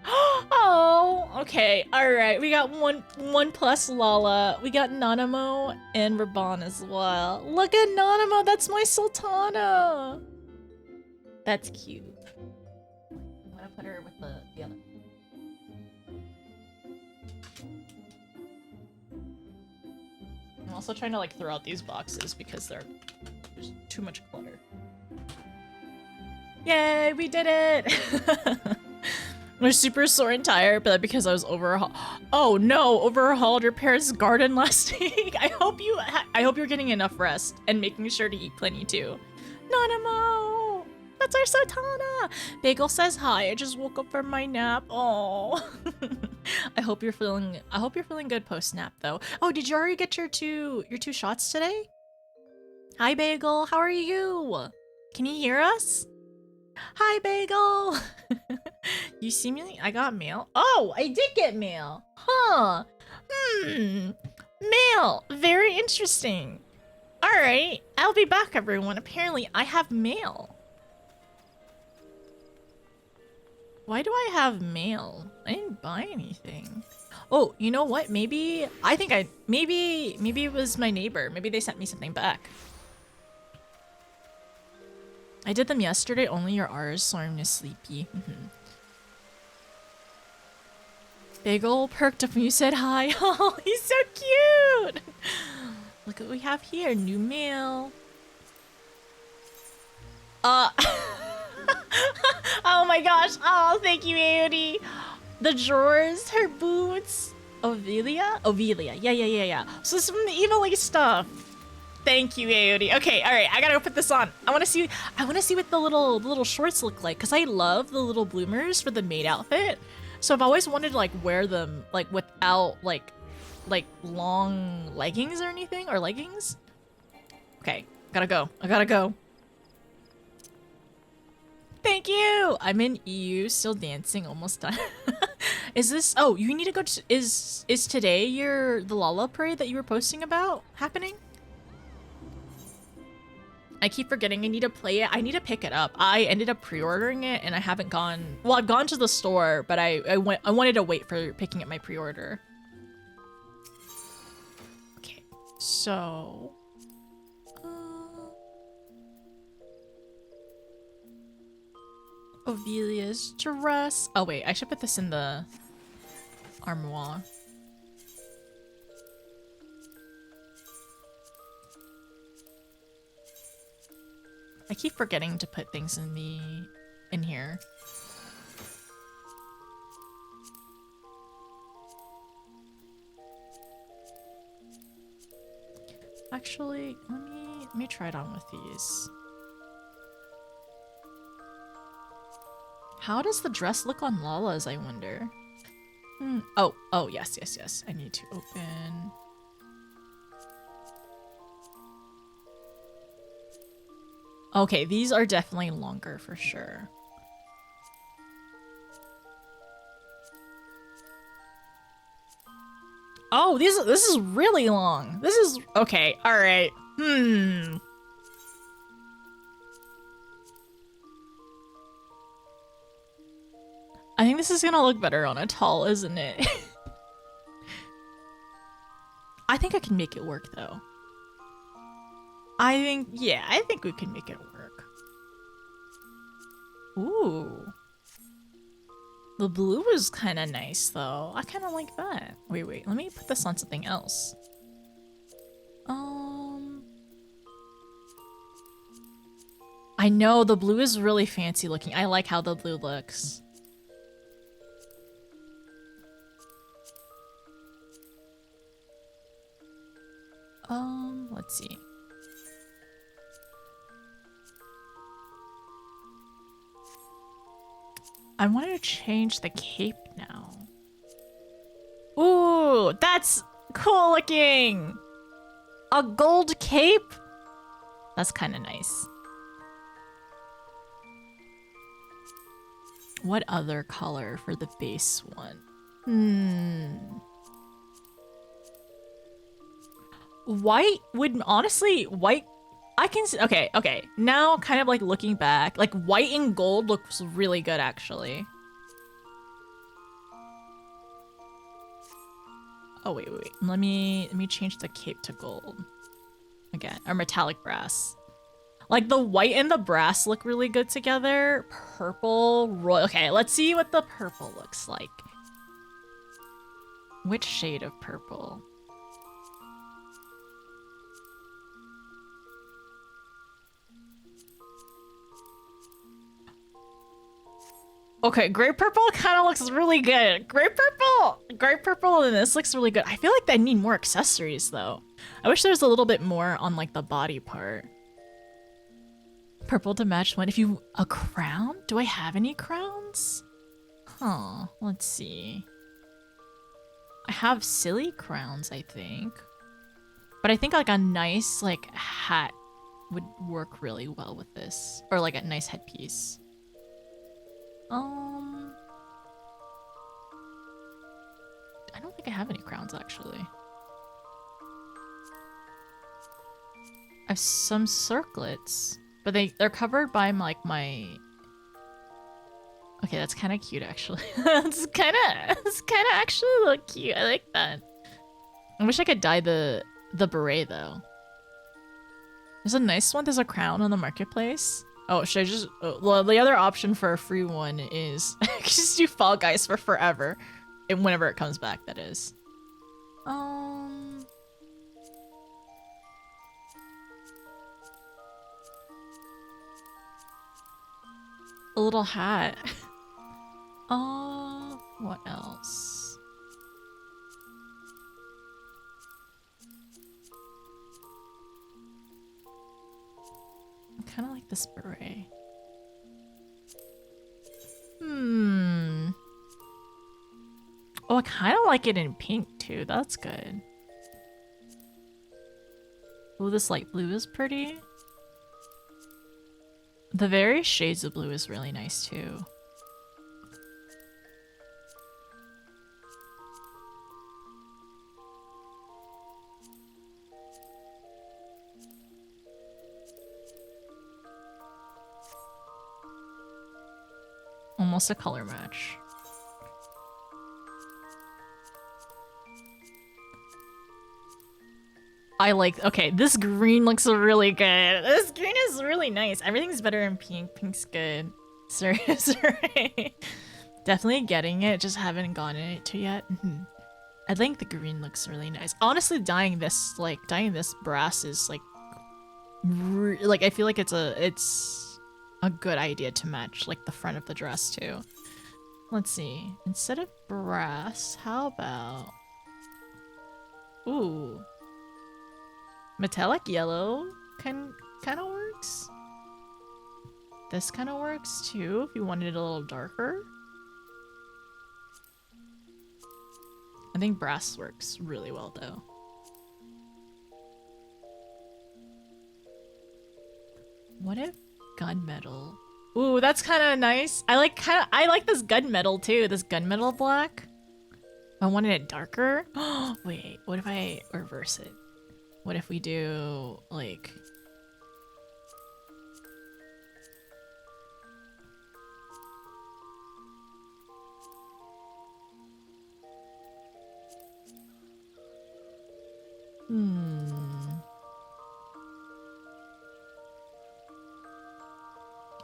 S3: Oh, okay. Alright, we got one plus Lala. We got Nanamo and Raban as well. Look at Nanamo, that's my Sultana. That's cute. I'm gonna put her with the other. I'm also trying to like throw out these boxes because there's too much clutter. Yay, we did it! I'm super sore and tired, but because I was oh no, overhauled your parents' garden last week. I hope you're getting enough rest and making sure to eat plenty too. Nanamo! That's our Sultana! Bagel says hi, I just woke up from my nap. Oh. I hope you're feeling good post nap though. Oh, did you already get your two shots today? Hi Bagel, how are you? Can you hear us? Hi Bagel. You see me? I got mail. Oh, I did get mail. Huh. Mail. Very interesting. All right, I'll be back everyone. Apparently I have mail. Why do I have mail? I didn't buy anything. Oh, you know what? Maybe it was my neighbor. Maybe they sent me something back. I did them yesterday, only your R's, so I'm just sleepy. Bagel perked up when you said hi. Oh, he's so cute! Look what we have here, new mail. Oh my gosh, oh, thank you, Aody. The drawers, her boots. Ovelia? Ovelia, yeah. So this is from the Evil stuff. Thank you, Aody. Okay, all right, I gotta go put this on. I wanna see what the little shorts look like, because I love the little bloomers for the maid outfit. So I've always wanted to like wear them like without like long leggings or anything, or leggings. Okay, I gotta go. Thank you! I'm in EU, still dancing, almost done. Is this, oh, you need to go to, is today the Lala parade that you were posting about happening? I keep forgetting I need to play it. I need to pick it up. I ended up pre-ordering it and I haven't gone, well, I've gone to the store, but I wanted to wait for picking up my pre-order. Okay, so... Ovelia's dress. Oh wait, I should put this in the armoire. I keep forgetting to put things in here. Actually, let me try it on with these. How does the dress look on Lala's, I wonder? Oh, yes. I need to open. Okay, these are definitely longer for sure. Oh, this is really long. This is okay. All right. I think this is gonna look better on a tall, isn't it? I think I can make it work though. Yeah, I think we can make it work. Ooh. The blue is kind of nice though. I kind of like that. Wait, let me put this on something else. I know the blue is really fancy looking. I like how the blue looks. Let's see. I want to change the cape now. Ooh, that's cool looking. A gold cape? That's kind of nice. What other color for the base one? White would honestly, white, I can see, okay. Now kind of like looking back, like white and gold looks really good actually. Oh wait. Let me change the cape to gold. Again, or metallic brass. Like the white and the brass look really good together. Purple, royal. Okay, let's see what the purple looks like. Which shade of purple? Okay, gray purple kind of looks really good. Gray purple and this looks really good. I feel like they need more accessories though. I wish there was a little bit more on like the body part. Purple to match one. A crown? Do I have any crowns? Huh, let's see. I have silly crowns, I think. But I think like a nice like hat would work really well with this. Or like a nice headpiece. I don't think I have any crowns actually. I have some circlets, but they're covered by like my. Okay, that's kind of cute actually. It's kind of actually look cute. I like that. I wish I could dye the beret though. There's a nice one. There's a crown on the marketplace. Oh, should I just... well, the other option for a free one is... just do Fall Guys for forever. And whenever it comes back, that is. A little hat. What else? I kind of like this beret. Oh, I kind of like it in pink too. That's good. Oh, this light blue is pretty. The various shades of blue is really nice too. Almost a color match. Okay, this green looks really good. This green is really nice. Everything's better in pink. Pink's good. Sorry. Definitely getting it, just haven't gotten it to yet. I think the green looks really nice. Honestly, dyeing this brass is like I feel like it's a good idea to match like the front of the dress too. Let's see. Instead of brass, how about... Ooh. Metallic yellow kind of works. This kind of works too if you wanted it a little darker. I think brass works really well though. What if gunmetal? Ooh, that's kind of nice. I like this gunmetal too. This gunmetal black. I wanted it darker. Wait, what if I reverse it? What if we do like...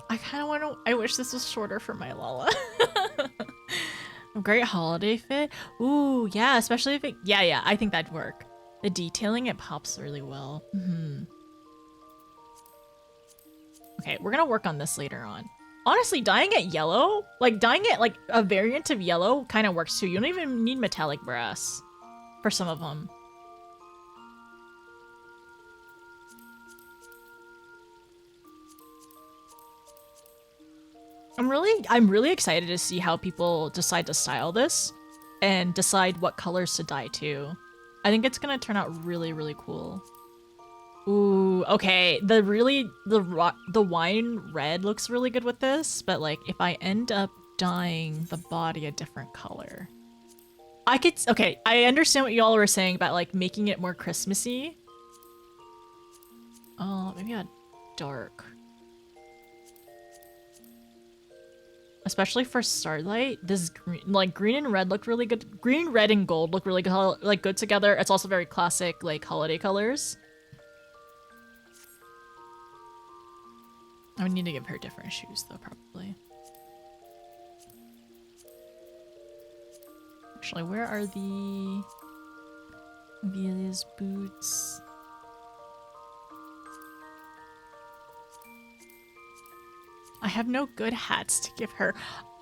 S3: I kind of want to... I wish this was shorter for my Lala. Great holiday fit. Ooh, yeah, especially if it... Yeah, I think that'd work. The detailing, it pops really well. Okay, we're gonna work on this later on. Honestly, dyeing it yellow, like dyeing it like a variant of yellow kind of works too. You don't even need metallic brass for some of them. I'm really excited to see how people decide to style this and decide what colors to dye too. I think it's gonna turn out really, really cool. Ooh, okay. The wine red looks really good with this, but like if I end up dyeing the body a different color, okay, I understand what y'all were saying about like making it more Christmassy. Oh, maybe a dark. Especially for Starlight, this green and red look really good. Green, red, and gold look really good, like good together. It's also very classic, like holiday colors. I would need to give her different shoes though, probably. Actually, where are the Velia's boots? I have no good hats to give her.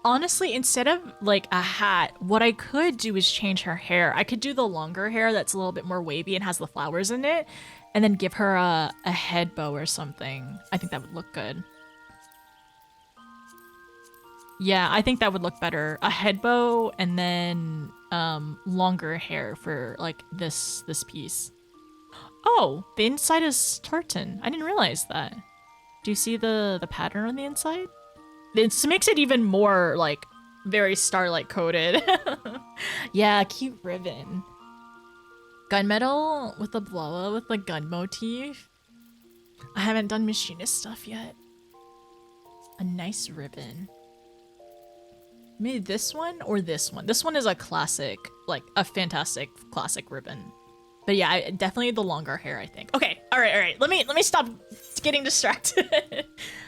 S3: Honestly, instead of like a hat, what I could do is change her hair. I could do the longer hair that's a little bit more wavy and has the flowers in it, and then give her a head bow or something. I think that would look good. Yeah, I think that would look better. A head bow and then longer hair for like this piece. Oh, the inside is tartan. I didn't realize that. Do you see the pattern on the inside? It makes it even more like very Starlight coated. Yeah, cute ribbon. Gunmetal with the blowout with the gun motif. I haven't done machinist stuff yet. A nice ribbon. Maybe this one or this one. This one is a classic, like a fantastic classic ribbon. But yeah, definitely the longer hair, I think. Okay, all right. Let me stop getting distracted.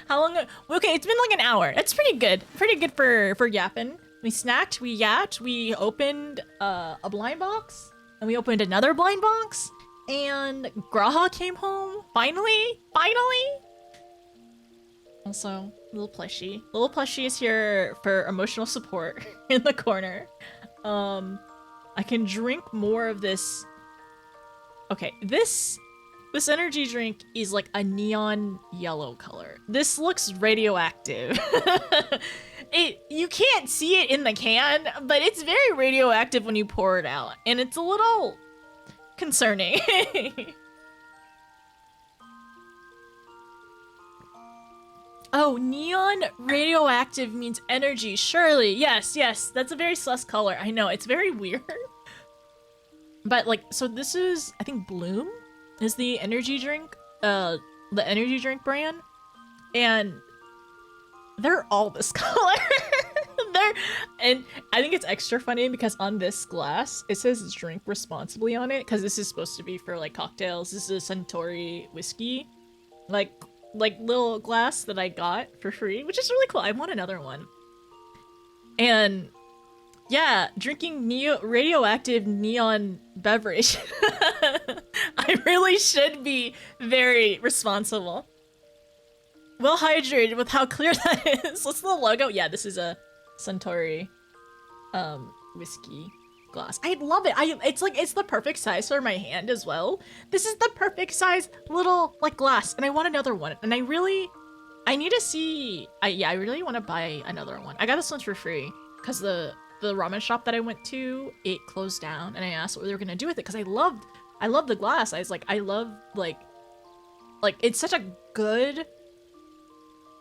S3: How long? Okay, it's been like an hour. It's pretty good. Pretty good for yapping. We snacked, we yapped, we opened a blind box, and we opened another blind box, and Graha came home. Finally. Also, little plushie. Little plushie is here for emotional support in the corner. I can drink more of this. Okay, this energy drink is like a neon yellow color. This looks radioactive. You can't see it in the can, but it's very radioactive when you pour it out, and it's a little concerning. Oh, neon radioactive means energy. Surely, yes, that's a very sus color. I know, it's very weird. But like, so this is, I think Bloom is the energy drink brand, and they're all this color. And I think it's extra funny because on this glass it says drink responsibly on it, because this is supposed to be for like cocktails. This is a Suntory whiskey, like little glass that I got for free, which is really cool. I want another one. And yeah, drinking radioactive neon beverage. I really should be very responsible. Well hydrated with how clear that is. What's the logo? Yeah, this is a Suntory whiskey glass. I love it. It's the perfect size for my hand as well. This is the perfect size little like glass, and I want another one. And I really want to buy another one. I got this one for free because the ramen shop that I went to, it closed down, and I asked what they were gonna do with it because I love the glass. I was like, I love like it's such a good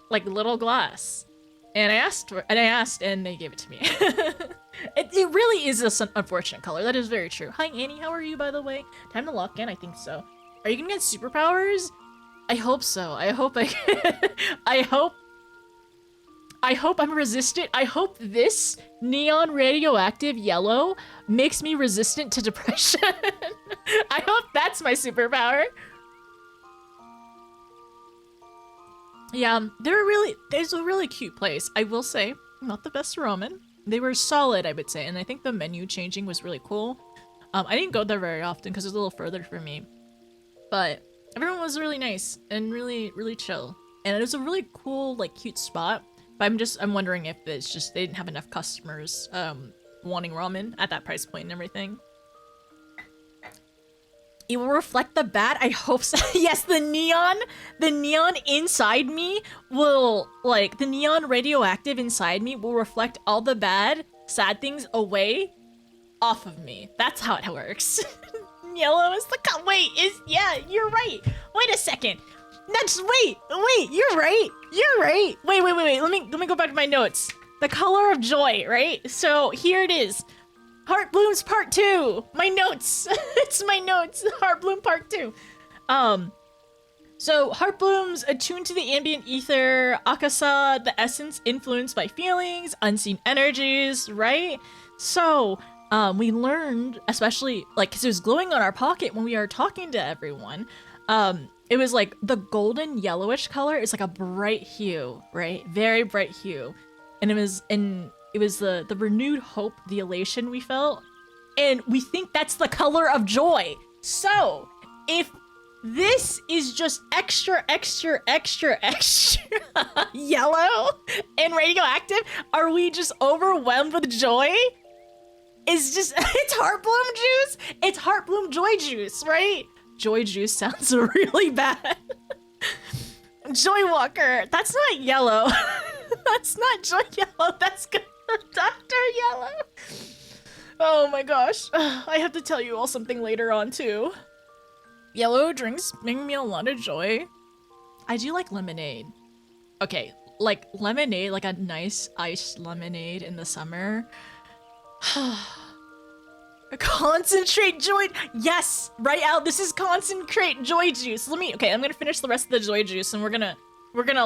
S3: like little glass. And I asked and they gave it to me. It really is a unfortunate color. That is very true. Hi, Annie. How are you, by the way? Time to lock in. I think so. Are you gonna get superpowers? I hope so. I hope I I hope I'm resistant. I hope this neon radioactive yellow makes me resistant to depression. I hope that's my superpower. Yeah, there's a really cute place. I will say, not the best ramen. They were solid, I would say, and I think the menu changing was really cool. I didn't go there very often because it was a little further for me, but everyone was really nice and really, really chill. And it was a really cool, like, cute spot. But I'm wondering if it's just they didn't have enough customers wanting ramen at that price point and everything. It will reflect the bad. I hope so. Yes, the neon inside me will, like, the neon radioactive inside me will reflect all the bad, sad things away off of me. That's how it works. Yellow is the color. Yeah, you're right. Wait a second. Wait, you're right. Wait. Let me go back to my notes. The color of joy, right? So here it is. Heart Blooms Part 2. My notes. It's my notes. Heart Bloom Part 2. So Heart Blooms attuned to the ambient ether, Akasa, the essence influenced by feelings, unseen energies, right? So we learned, especially like because it was glowing on our pocket when we were talking to everyone. It was like the golden yellowish color is like a bright hue, right? Very bright hue. And it was the renewed hope, the elation we felt. And we think that's the color of joy. So if this is just extra yellow and radioactive, are we just overwhelmed with joy? It's Heart Bloom juice. It's Heart Bloom joy juice, right? Joy juice sounds really bad. Joy Walker. That's not yellow. That's not Joy Yellow. That's Dr. Yellow. Oh my gosh. I have to tell you all something later on too. Yellow drinks bring me a lot of joy. I do like lemonade. Okay, like lemonade, like a nice iced lemonade in the summer. Concentrate joy. Yes, right out. This is concentrate joy juice. Okay, I'm gonna finish the rest of the joy juice and we're gonna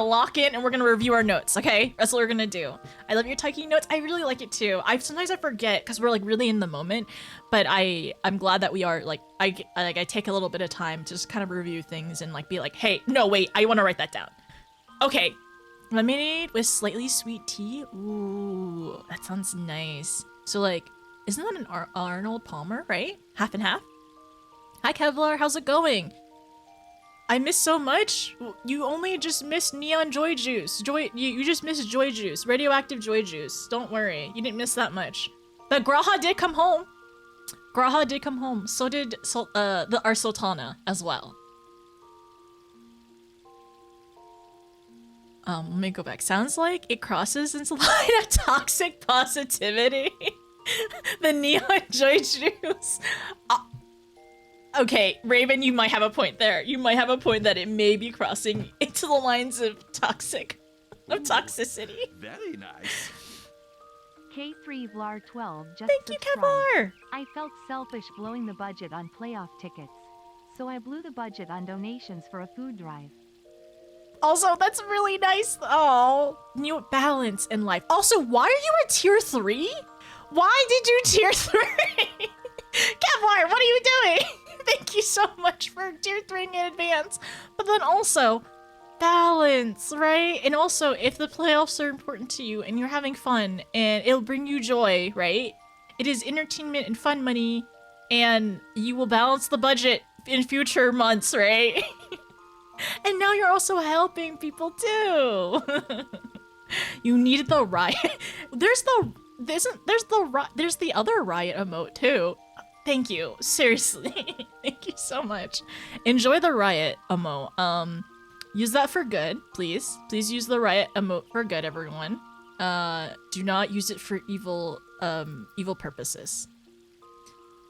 S3: lock in and we're gonna review our notes, okay? That's what we're gonna do. I love your Taiki notes. I really like it too. Sometimes I forget because we're like really in the moment, but I'm glad that we are like, I take a little bit of time to just kind of review things and like be like, hey, no, wait, I want to write that down. Okay, lemonade with slightly sweet tea. Ooh, that sounds nice. So like, isn't that an Arnold Palmer, right? Half and half? Hi Kevlar, how's it going? I missed so much. You only just missed neon joy juice. You just missed joy juice. Radioactive joy juice. Don't worry. You didn't miss that much. But Graha did come home. Graha did come home. So did our Sultana as well. Let me go back. Sounds like it crosses into the line of toxic positivity. The neon joy juice. Okay, Raven, you might have a point there. You might have a point that it may be crossing into the lines of toxicity.
S1: Very nice.
S2: K3 Vlar 12 just
S3: Thank you,
S2: subscribed.
S3: Kevlar.
S2: I felt selfish blowing the budget on playoff tickets. So I blew the budget on donations for a food drive.
S3: Also, that's really nice. Oh, new balance in life. Also, why are you at tier 3? Why did you tier 3? Kevlar, what are you doing? Thank you so much for tier 3 in advance. But then also, balance, right? And also, if the playoffs are important to you and you're having fun and it'll bring you joy, right? It is entertainment and fun money and you will balance the budget in future months, right? And now you're also helping people too. You needed the riot. There's the other riot emote too. Thank you. Seriously. Thank you so much. Enjoy the riot emote. Use that for good, please. Please use the riot emote for good, everyone. Do not use it for evil purposes.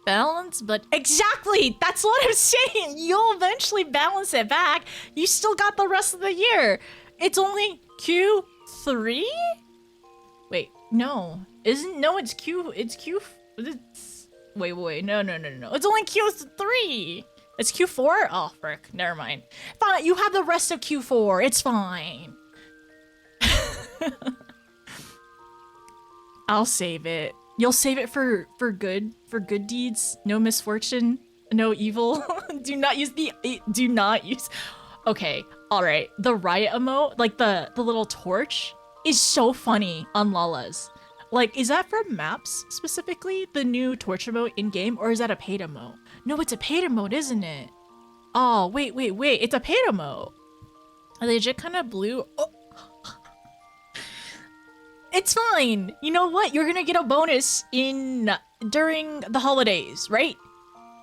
S3: Balance, but exactly! That's what I'm saying! You'll eventually balance it back. You still got the rest of the year. It's only Q3? Wait, no. Isn't no? It's Q. It's Q. It's wait. No. It's only Q3. It's Q4. Oh frick. Never mind. Fine. You have the rest of Q4. It's fine. I'll save it. You'll save it for good deeds. No misfortune. No evil. Do not use the. Do not use. Okay. All right. The riot emote, like the little torch, is so funny on Lala's. Like, is that from maps specifically? The new torch emote in game, or is that a paid emote? No, it's a paid emote, isn't it? Oh, wait. It's a paid emote. Are they legit kind of blue? Oh. It's fine. You know what? You're gonna get a bonus during the holidays, right?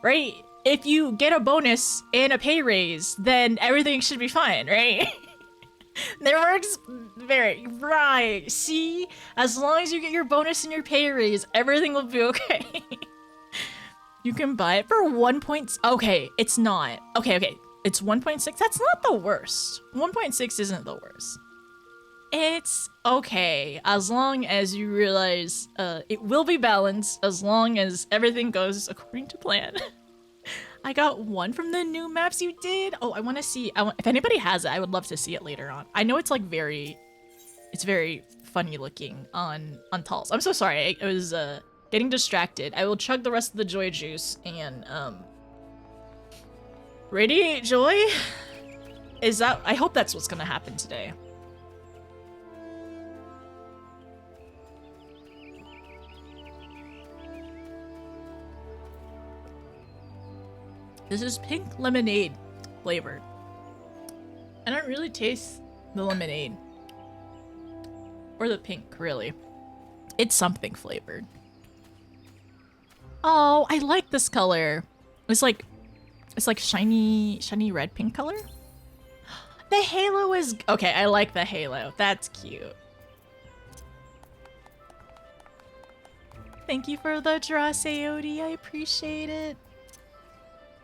S3: Right? If you get a bonus and a pay raise, then everything should be fine, right? That works very right. See, as long as you get your bonus and your pay raise, everything will be okay. You can buy it for 1. Okay, it's not. Okay. It's 1.6. That's not the worst. 1.6 isn't the worst. It's okay, as long as you realize it will be balanced, as long as everything goes according to plan. I got 1 from the new maps you did. Oh, I want to see. If anybody has it, I would love to see it later on. I know it's like it's very funny looking on Tals. I'm so sorry. I was getting distracted. I will chug the rest of the joy juice and radiate joy. Is that? I hope that's what's gonna happen today. This is pink lemonade flavored. I don't really taste the lemonade. Or the pink, really. It's something flavored. Oh, I like this color. It's like shiny red pink color. The halo is okay, I like the halo. That's cute. Thank you for the draw, Sayodi. I appreciate it.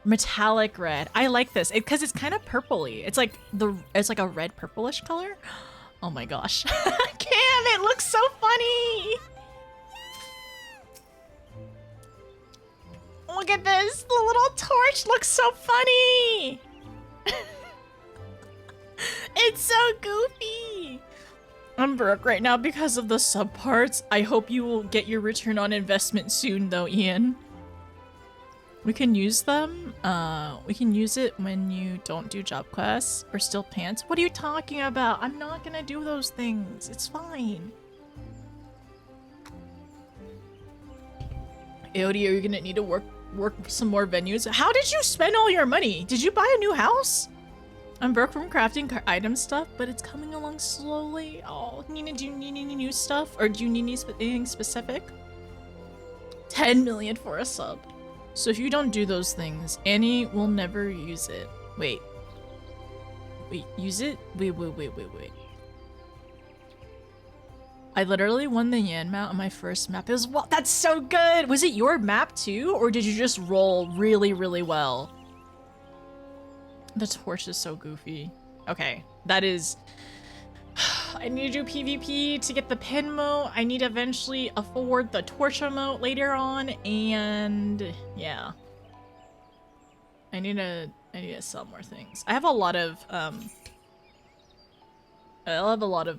S3: Metallic red. I like this because it's kind of purpley. It's like a red purplish color. Oh my gosh. Cam, it looks so funny. Look at this. The little torch looks so funny. It's so goofy. I'm broke right now because of the subparts. I hope you will get your return on investment soon though, Ian. We can use them. We can use it when you don't do job quests or steal pants. What are you talking about? I'm not gonna do those things. It's fine. Aody, are you gonna need to work some more venues? How did you spend all your money? Did you buy a new house? I'm broke from crafting item stuff, but it's coming along slowly. Oh, Nina, do you need any new stuff? Or do you need anything specific? 10 million for a sub. So if you don't do those things, Annie will never use it. Wait, use it? Wait. I literally won the Yan mount on my first map. It was, wow, that's so good! Was it your map too? Or did you just roll really, really well? The torch is so goofy. Okay, that is... I need to do PvP to get the pin mote. I need to eventually afford the torch emote later on, and yeah. I need to sell more things. I have a lot of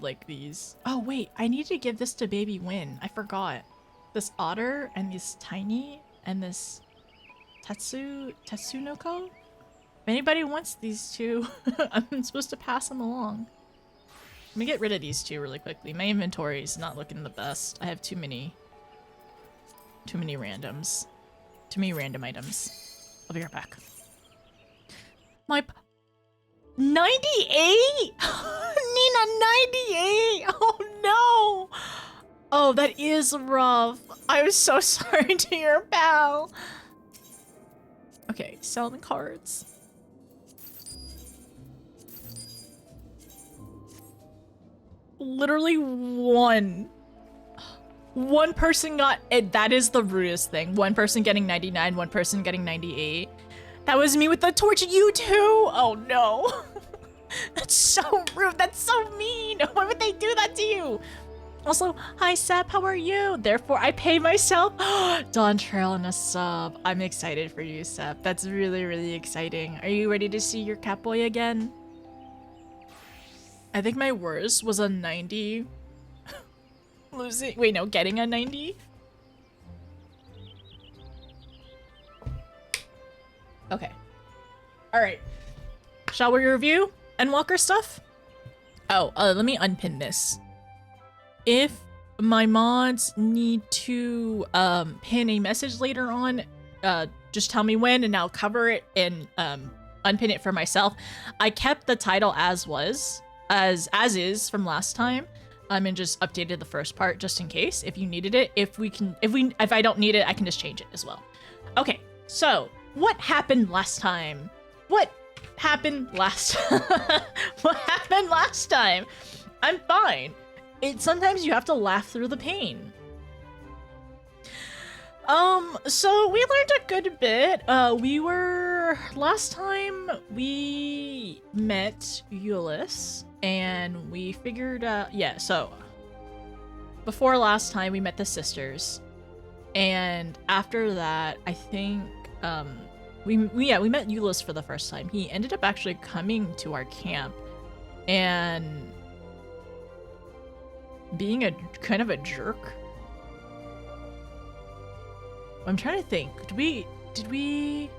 S3: like these. Oh wait, I need to give this to Baby Win. I forgot. This otter and this tiny and this Tetsunoko. If anybody wants these two, I'm supposed to pass them along. Let me get rid of these two really quickly. My inventory is not looking the best. I have too many randoms. Too many random items. I'll be right back. My 98? Nina, 98? Oh no! Oh, that is rough. I was so sorry to your pal. Okay, sell the cards. Literally one person got it. That is the rudest thing. One person getting 99, one person getting 98. That was me with the torch. You too. Oh no. That's so rude. That's so mean. Why would they do that to you? Also, hi Sep, how are you? Therefore, I pay myself. Dawn Trail and a sub. I'm excited for you, Sep. That's really, really exciting. Are you ready to see your Catboy again? I think my worst was a 90. Losing. Wait, no, getting a 90. Okay. All right. Shall we review Endwalker stuff? Oh, let me unpin this. If my mods need to pin a message later on, just tell me when and I'll cover it and unpin it for myself. I kept the title as was, as is from last time. And just updated the first part just in case if you needed it. If I don't need it, I can just change it as well. Okay, so what happened last time? What happened last What happened last time? I'm fine. Sometimes you have to laugh through the pain. So we learned a good bit. Last time we met Euless and we figured out, so before last time we met the sisters, and after that I think we met Euless for the first time. He ended up actually coming to our camp and being a kind of a jerk. I'm trying to think. Did we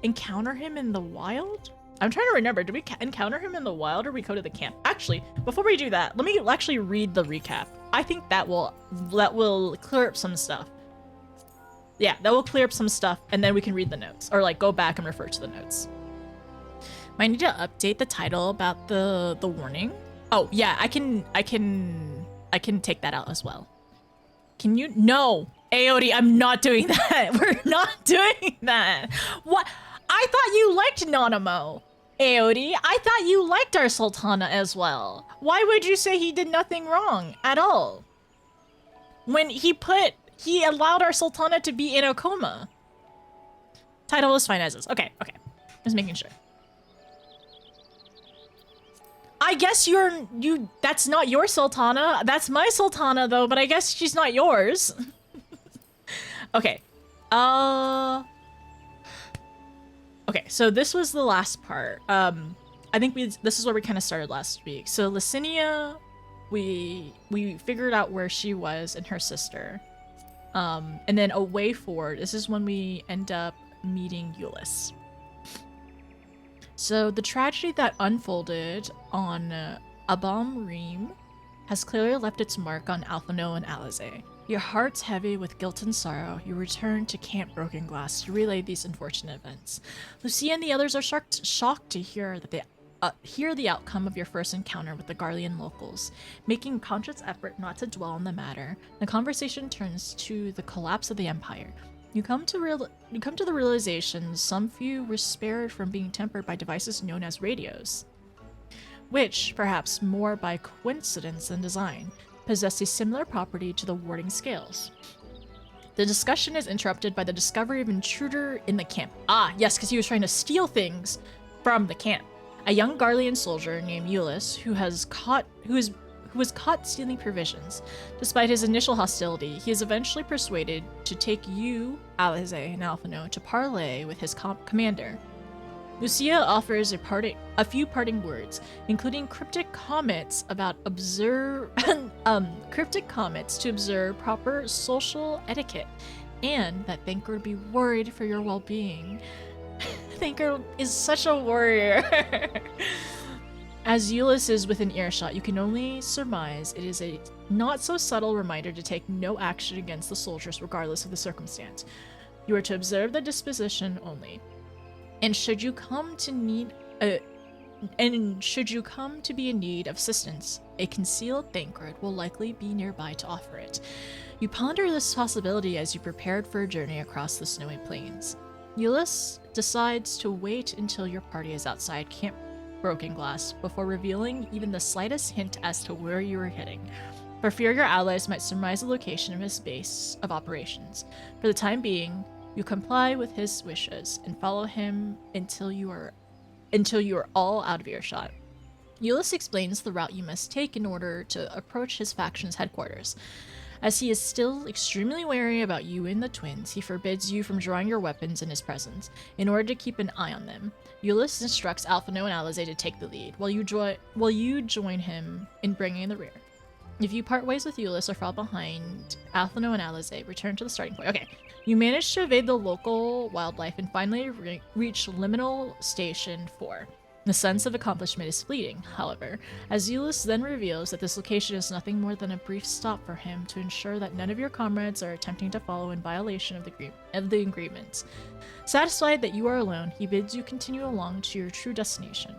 S3: encounter him in the wild? I'm trying to remember. Did we encounter him in the wild or we go to the camp? Actually, before we do that, let me actually read the recap. I think that will clear up some stuff. Yeah, that will clear up some stuff, and then we can read the notes or like go back and refer to the notes. Might need to update the title about the warning. Oh yeah, I can take that out as well. Can you? No, Aodi, I'm not doing that. We're not doing that. What? I thought you liked Nanamo. Aodi, I thought you liked our Sultana as well. Why would you say he did nothing wrong at all? When he allowed our Sultana to be in a coma. Title is fine as is. Okay. Just making sure. I guess that's not your Sultana. That's my Sultana though, but I guess she's not yours. Okay. Okay, so this was the last part. I think this is where we kind of started last week. So Licinia, we figured out where she was and her sister. And then a way forward, this is when we end up meeting Euless. So the tragedy that unfolded on Abam Reem has clearly left its mark on Alphino and Alize. Your hearts heavy with guilt and sorrow, you return to Camp Broken Glass to relay these unfortunate events. Lucia and the others are shocked to hear that the outcome of your first encounter with the Garlean locals. Making a conscious effort not to dwell on the matter, the conversation turns to the collapse of the Empire. You come to the realization some few were spared from being tempered by devices known as radios, which, perhaps more by coincidence than design, possess a similar property to the warding scales. The discussion is interrupted by the discovery of an intruder in the camp. Ah, yes, because he was trying to steal things from the camp. A young Garlean soldier named Euless, who was caught stealing provisions. Despite his initial hostility, he is eventually persuaded to take you, Alize, and Alphino to parley with his commander. Lucia offers a few parting words, including cryptic comments to observe proper social etiquette, and that Thanker would be worried for your well-being. Thanker is such a warrior. As Euless is within earshot, you can only surmise it is a not-so-subtle reminder to take no action against the soldiers regardless of the circumstance. You are to observe the disposition only. And should you come to be in need of assistance, a concealed Thancred will likely be nearby to offer it. You ponder this possibility as you prepared for a journey across the snowy plains. Euless decides to wait until your party is outside Camp Broken Glass before revealing even the slightest hint as to where you are heading, for fear your allies might surmise the location of his base of operations. For the time being, you comply with his wishes and follow him until you are all out of earshot. Euless explains the route you must take in order to approach his faction's headquarters. As he is still extremely wary about you and the twins, he forbids you from drawing your weapons in his presence, in order to keep an eye on them. Euless instructs Alphino and Alize to take the lead, while you join him in bringing the rear. If you part ways with Euless or fall behind Alphino and Alize, return to the starting point. Okay, you manage to evade the local wildlife and finally reach Liminal Station 4. The sense of accomplishment is fleeting, however, as Euless then reveals that this location is nothing more than a brief stop for him to ensure that none of your comrades are attempting to follow in violation of the agreements. Satisfied that you are alone, he bids you continue along to your true destination.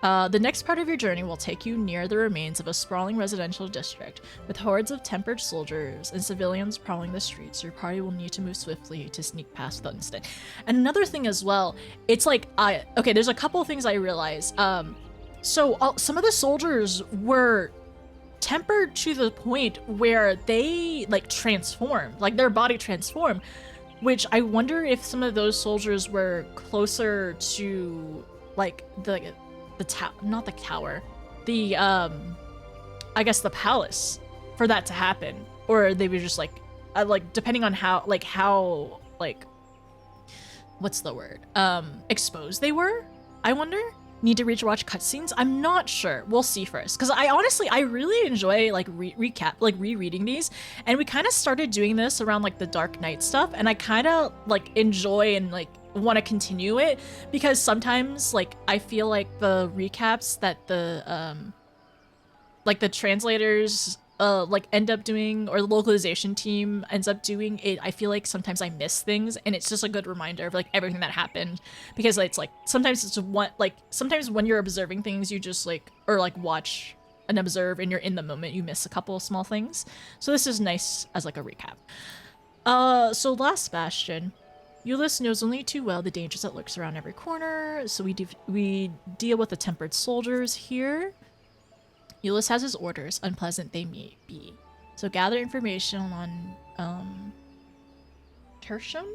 S3: The next part of your journey will take you near the remains of a sprawling residential district. With hordes of tempered soldiers and civilians prowling the streets, your party will need to move swiftly to sneak past without incident. And another thing as well, it's like, okay, there's a couple of things I realized. So some of the soldiers were tempered to the point where they, like, transformed, like their body transformed, which I wonder if some of those soldiers were closer to, like, not the tower, the I guess the palace for that to happen, or they were just like depending on how what's the word, exposed they were. I wonder. Need to watch cutscenes? I'm not sure. We'll see first, because I really enjoy like rereading these, and we kind of started doing this around like the Dark Knight stuff, and I kind of like enjoy and like want to continue it, because sometimes like I feel like the recaps that the translators like end up doing, or the localization team ends up doing it, I feel like sometimes I miss things, and it's just a good reminder of like everything that happened, because it's like sometimes sometimes when you're observing things, you just like, or like watch and observe and you're in the moment, you miss a couple of small things. So this is nice as like a recap. So last bastion. Euless knows only too well the dangers that lurks around every corner, so we deal with the tempered soldiers here. Euless has his orders, unpleasant they may be. So gather information on Tertium?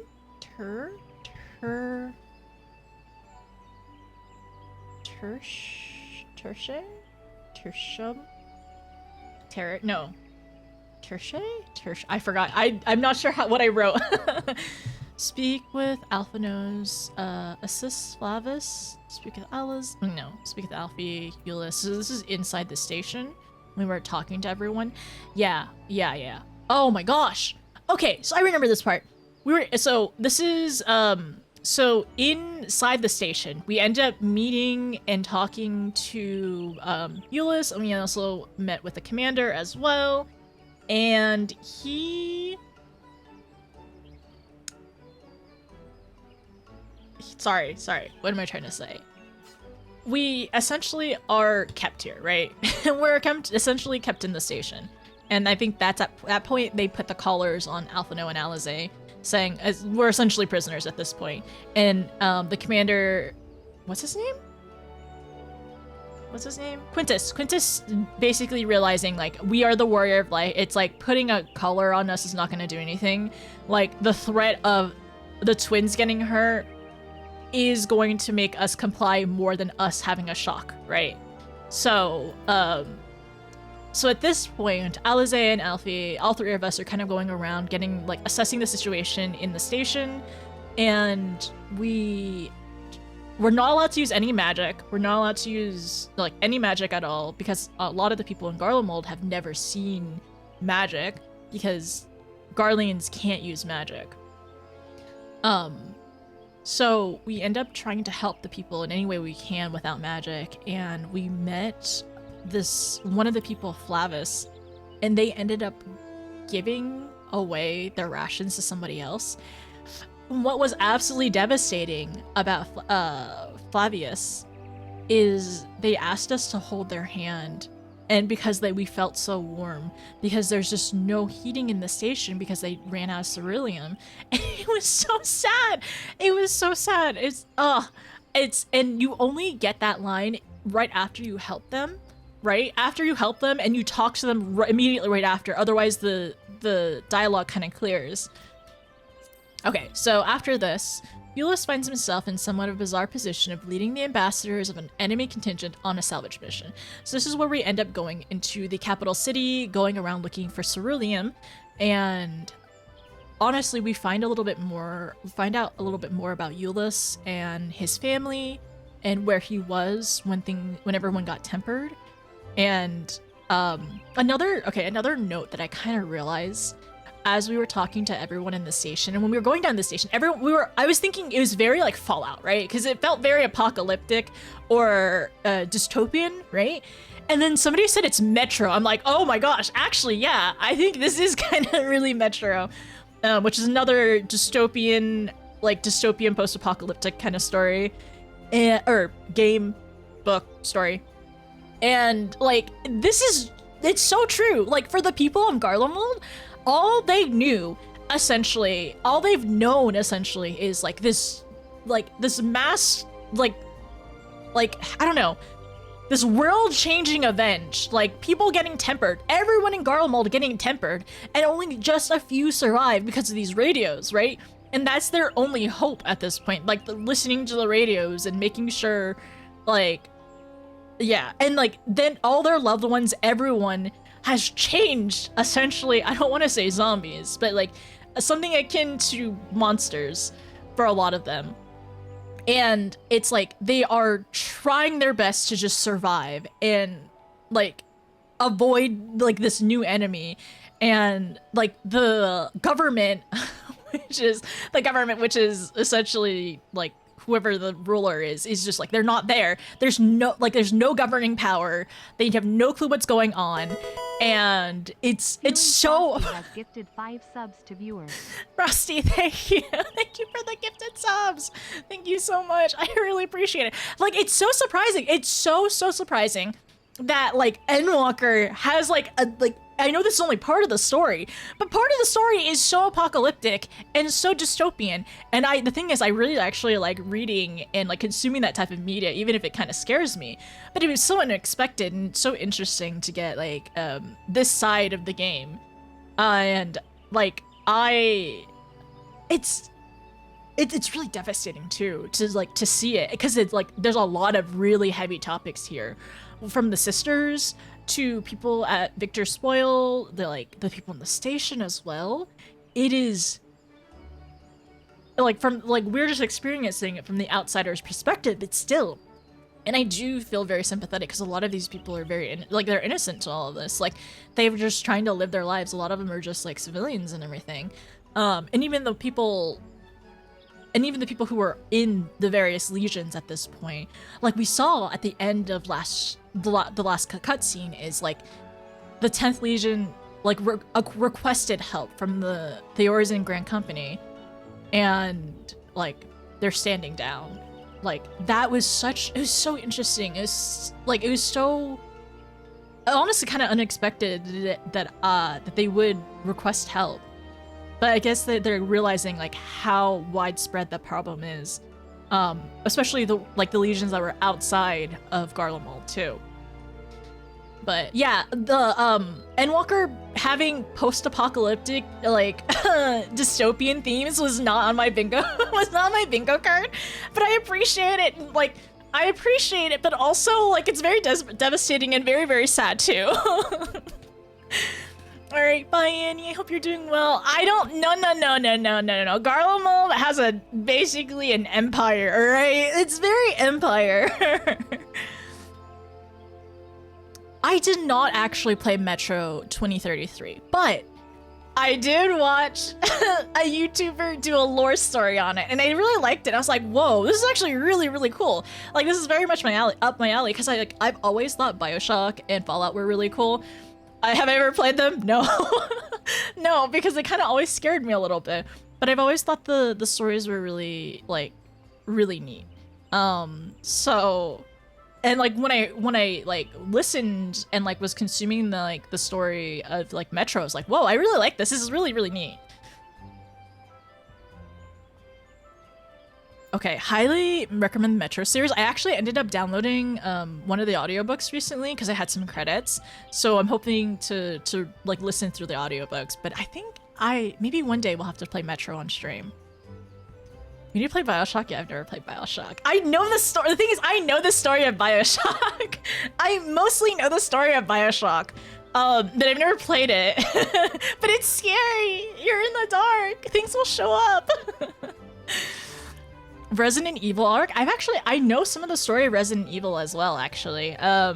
S3: I forgot. I'm not sure what I wrote. Speak with Alphino's, assist Flavis. Speak with Alice. No, speak with Alfie, Euless. So this is inside the station when we're talking to everyone. Yeah. Oh my gosh. Okay, so I remember this part. This is, so inside the station, we end up meeting and talking to, Euless, and we also met with the commander as well. And Sorry, what am I trying to say? We essentially are kept here, right? We're essentially kept in the station. And I think that's at that point they put the collars on Alphino and Alize, saying we're essentially prisoners at this point. And the commander, what's his name? Quintus basically realizing like we are the warrior of light. It's like putting a collar on us is not going to do anything. Like the threat of the twins getting hurt is going to make us comply more than us having a shock, right? So, so at this point, Alize and Alfie, all three of us are kind of going around getting, like, assessing the situation in the station, and we're not allowed to use any magic. We're not allowed to use, like, any magic at all, because a lot of the people in Garlemald have never seen magic, because Garleans can't use magic. So we end up trying to help the people in any way we can without magic, and we met one of the people, Flavis, and they ended up giving away their rations to somebody else. What was absolutely devastating about Flavius is they asked us to hold their hand, and because we felt so warm, because there's just no heating in the station because they ran out of ceruleum, and it was so sad. And you only get that line right after you help them, right? After you help them and you talk to them immediately right after, otherwise the dialogue kind of clears. Okay, so after this, Ulysses finds himself in somewhat of a bizarre position of leading the ambassadors of an enemy contingent on a salvage mission. So this is where we end up going into the capital city, going around looking for ceruleum, and honestly, we find out a little bit more about Ulysses and his family and where he was when everyone got tempered. And another note that I kind of realized as we were talking to everyone in the station, and when we were going down the station, I was thinking it was very like Fallout, right? Because it felt very apocalyptic or dystopian, right? And then somebody said it's Metro. I'm like, oh my gosh, actually, yeah, I think this is kind of really Metro, which is another dystopian post-apocalyptic kind of story, or game, book, story. And like, it's so true. Like, for the people of Garlemald, all they've known essentially is like this mass, like, I don't know, this world-changing event, like people getting tempered, everyone in Garlemald getting tempered, and only just a few survive because of these radios, right? And that's their only hope at this point, like listening to the radios and making sure, like, yeah, and like then all their loved ones, everyone has changed, essentially. I don't want to say zombies, but like something akin to monsters for a lot of them. And it's like they are trying their best to just survive and like avoid like this new enemy. And like the government, which is essentially like whoever the ruler is just like, they're not there. There's no governing power. They have no clue what's going on. And it's so
S2: has gifted 5 subs to viewers.
S3: Rusty, thank you. Thank you for the gifted subs. Thank you so much. I really appreciate it. Like, it's so surprising. It's so surprising that like Endwalker has like I know this is only part of the story, but part of the story is so apocalyptic and so dystopian. And the thing is, I really actually like reading and like consuming that type of media, even if it kind of scares me. But it was so unexpected and so interesting to get like this side of the game. And like it's really devastating too to see it, because it's like there's a lot of really heavy topics here, from the sisters to people at Victor Spoil, the people in the station as well. It is like, from like, we're just experiencing it from the outsider's perspective, but still. And I do feel very sympathetic, because a lot of these people are very they're innocent to all of this. Like, they're just trying to live their lives. A lot of them are just like civilians and everything. And even the people who are in the various legions at this point, like we saw at the end of the last cutscene, is like the 10th Legion like requested help from the Orzen Grand Company, and like they're standing down. Like, it was so interesting. It was so honestly kind of unexpected that they would request help. But I guess that they're realizing like how widespread the problem is, especially the legions that were outside of Garlemald too. But yeah, the Endwalker having post-apocalyptic like dystopian themes was not on my bingo card. But I appreciate it. Like, I appreciate it, but also like it's very devastating and very, very sad too. All right, bye, Annie. I hope you're doing well. No. Garlemald has basically an empire, all right? It's very empire. I did not actually play Metro 2033, but I did watch a YouTuber do a lore story on it, and I really liked it. I was like, whoa, this is actually really, really cool. Like, this is very much up my alley, because I've always thought BioShock and Fallout were really cool. Have I ever played them? No. No, because they kind of always scared me a little bit. But I've always thought the stories were really, like, really neat. So, and like when I like listened and like was consuming the story of like Metro, I was like, whoa, I really like this. This is really, really neat. Okay, highly recommend the Metro series. I actually ended up downloading one of the audiobooks recently because I had some credits. So I'm hoping to like listen through the audiobooks, but I think maybe one day we'll have to play Metro on stream. When you play Bioshock? Yeah, I've never played Bioshock. I know the story. The thing is, I know the story of Bioshock. I mostly know the story of Bioshock, but I've never played it. But it's scary. You're in the dark. Things will show up. Resident Evil arc. I know some of the story of Resident Evil as well, actually. I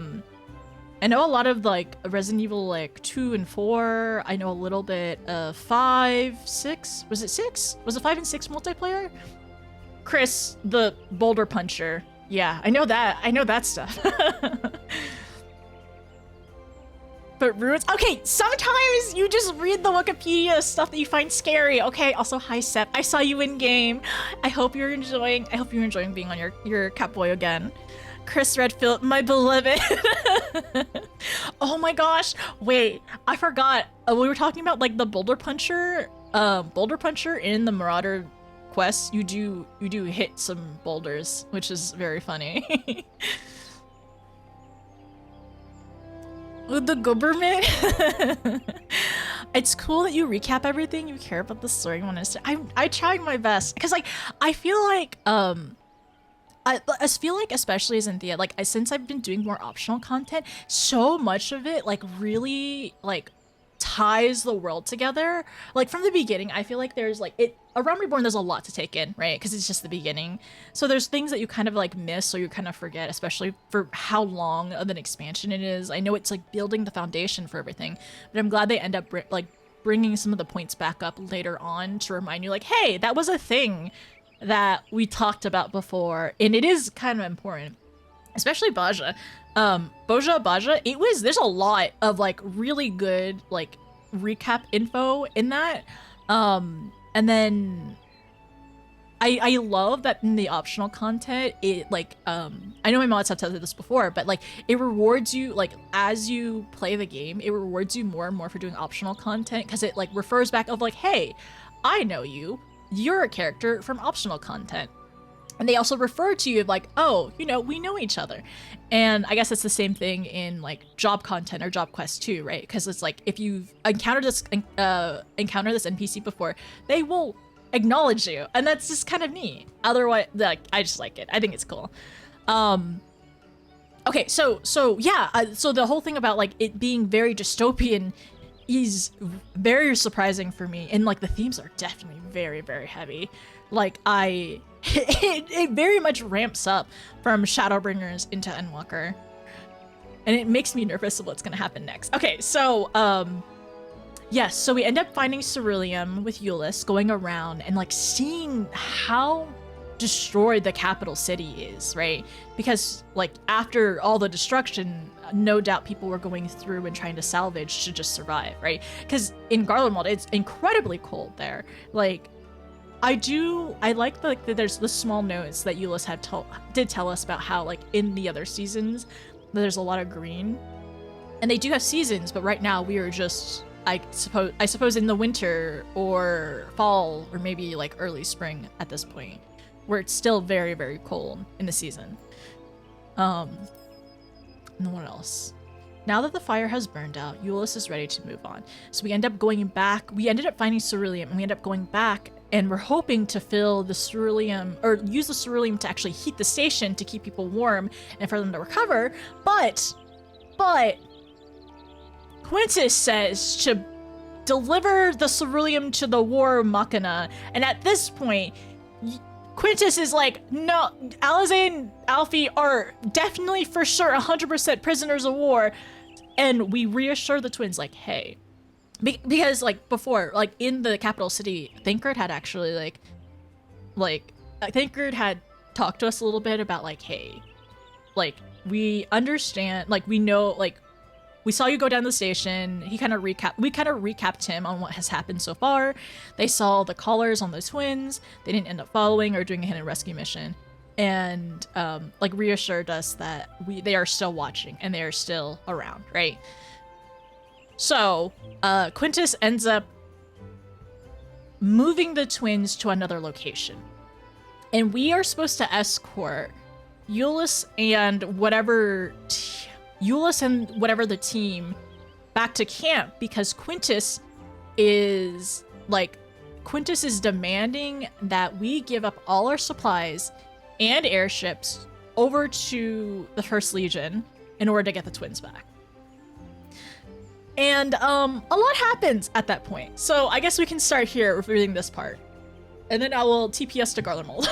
S3: know a lot of like Resident Evil like 2 and 4. I know a little bit of 5, 6. Was it 6? Was it 5 and 6 multiplayer? Chris, the boulder puncher. Yeah, I know that. I know that stuff. But ruins. Okay, sometimes you just read the Wikipedia stuff that you find scary. Okay, also hi Seth. I saw you in game. I hope you're enjoying being on your Catboy again. Chris Redfield, my beloved. Oh my gosh. Wait, I forgot. We were talking about like the boulder puncher in the Marauder quest. You do hit some boulders, which is very funny. The government. It's cool that you recap everything. You care about the story you want to. I tried my best because like I feel like especially as in Thea, like since I've been doing more optional content, so much of it like really like ties the world together. Like from the beginning, I feel like there's like around Reborn, there's a lot to take in, right? Because it's just the beginning. So there's things that you kind of like miss or you kind of forget, especially for how long of an expansion it is. I know it's like building the foundation for everything, but I'm glad they end up bringing some of the points back up later on to remind you like, hey, that was a thing that we talked about before, and it is kind of important, especially Baja. Baja, there's a lot of like really good like recap info in that. And then I love that in the optional content, it like, I know my mods have told you this before, but like it rewards you, like as you play the game, it rewards you more and more for doing optional content because it like refers back of like, hey, I know you're a character from optional content. And they also refer to you like, oh, you know, we know each other. And I guess it's the same thing in like job content or job quests too, right? Because it's like if you've encountered this NPC before, they will acknowledge you, and that's just kind of neat. Otherwise, like I just like it. I think it's cool. Okay, so yeah, so the whole thing about like it being very dystopian is very surprising for me, and like the themes are definitely very, very heavy. Like it very much ramps up from Shadowbringers into Endwalker, and it makes me nervous of what's gonna happen next. Okay, so yes, so we end up finding Ceruleum with Euless, going around and like seeing how destroyed the capital city is, right? Because like after all the destruction, no doubt people were going through and trying to salvage to just survive, right? Because in Garlemald, it's incredibly cold there. Like I like that there's the small notes that Euless did tell us about how like in the other seasons there's a lot of green, and they do have seasons, but right now we are just I suppose in the winter or fall or maybe like early spring at this point, where it's still very, very cold in the season. And what else? Now that the fire has burned out, Euless is ready to move on. So we end up going back. We ended up finding Ceruleum, and we end up going back, and we're hoping to fill the Ceruleum, or use the Ceruleum to actually heat the station to keep people warm and for them to recover. But Quintus says to deliver the Ceruleum to the War Machina, and at this point, Quintus is like, no, Alize and Alfie are definitely for sure 100% prisoners of war, and we reassure the twins like, hey, because like before, like in the capital city, Thancred had actually like Thancred had talked to us a little bit about like, hey, like we understand, like we know, like we saw you go down the station. We kind of recapped him on what has happened so far. They saw the collars on the twins. They didn't end up following or doing a hidden rescue mission, and like reassured us that they are still watching and they are still around, right? So Quintus ends up moving the twins to another location, and we are supposed to escort Euless and whatever the team back to camp, because Quintus is like Quintus is demanding that we give up all our supplies and airships over to the First Legion in order to get the twins back. And a lot happens at that point. So I guess we can start here with reading this part. And then I will TPS to Garlemald.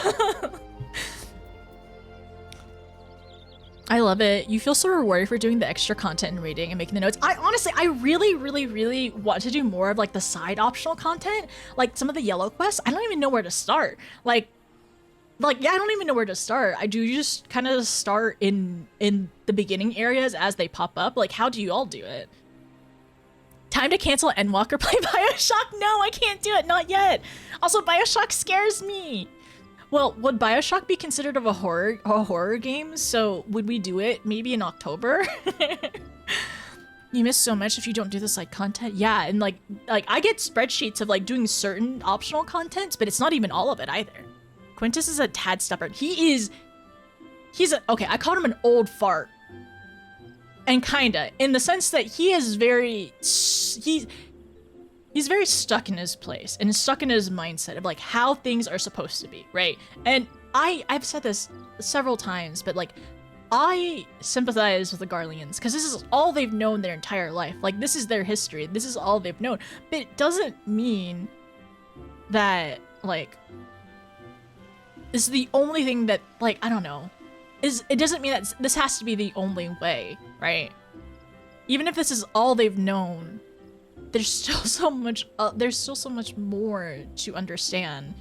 S3: I love it. You feel so rewarded for doing the extra content and reading and making the notes. I really want to do more of like the side optional content, like some of the yellow quests. I don't even know where to start. Like yeah, I don't even know where to start. I do just kind of start in the beginning areas as they pop up. Like, how do you all do it? Time to cancel Endwalker, play Bioshock? No, I can't do it, not yet. Also, Bioshock scares me. Well, would Bioshock be considered of a horror game? So would we do it maybe in October? You miss so much if you don't do this like content. Yeah, and like I get spreadsheets of like doing certain optional contents, but it's not even all of it either. Quintus is a tad stubborn. He's okay, I called him an old fart. And kinda, in the sense that he is he's very stuck in his place and stuck in his mindset of like how things are supposed to be, right? And I've said this several times, but like I sympathize with the Garleans because this is all they've known their entire life. Like this is their history. This is all they've known. But it doesn't mean that like this is the only thing that like, I don't know. It doesn't mean that this has to be the only way, right? Even if this is all they've known, there's still so much more to understand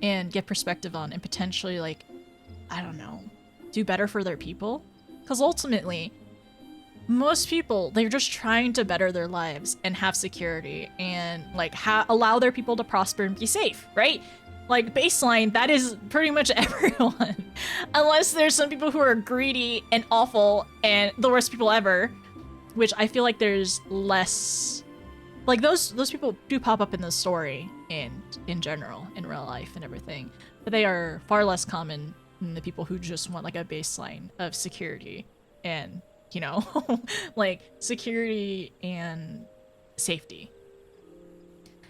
S3: and get perspective on and potentially like, I don't know, do better for their people. Because ultimately, most people, they're just trying to better their lives and have security and like allow their people to prosper and be safe, right? Like, baseline, that is pretty much everyone. Unless there's some people who are greedy and awful and the worst people ever, which I feel like there's less... Like, those people do pop up in the story and in general, in real life and everything. But they are far less common than the people who just want, like, a baseline of security and, you know, like, security and safety.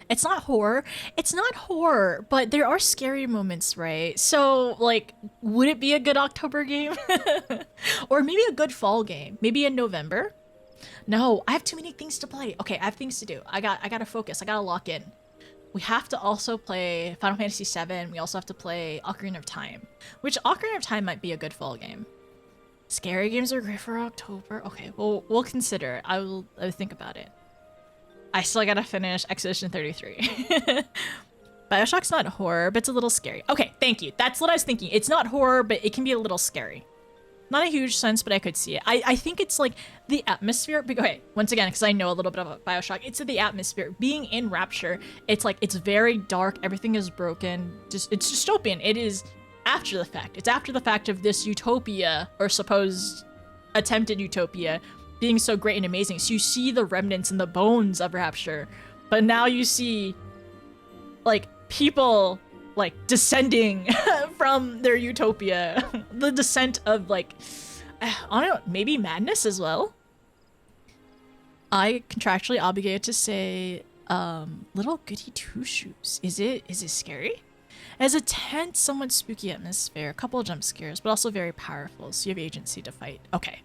S3: It's not horror. It's not horror, but there are scary moments, right? So, like, would it be a good October game? Or maybe a good fall game? Maybe in November? No, I have too many things to play. Okay, I have things to do. I gotta focus. I gotta lock in. We have to also play Final Fantasy VII. We also have to play Ocarina of Time, which Ocarina of Time might be a good fall game. Scary games are great for October. Okay, well, we'll consider it. I will think about it. I still gotta finish Expedition 33. Bioshock's not horror, but it's a little scary. Okay, thank you. That's what I was thinking. It's not horror, but it can be a little scary. Not a huge sense, but I could see it. I think it's like the atmosphere. Okay, once again, because I know a little bit about Bioshock, it's the atmosphere. Being in Rapture, it's like, it's very dark. Everything is broken. It's dystopian. It is after the fact. It's after the fact of this utopia, or supposed attempted utopia, being so great and amazing. So you see the remnants and the bones of Rapture, but now you see like people like descending from their utopia. The descent of like, I don't know, maybe madness as well. I contractually obligated to say, little goody two shoes. Is it scary? It has a tense, somewhat spooky atmosphere, a couple of jump scares, but also very powerful, so you have agency to fight. Okay.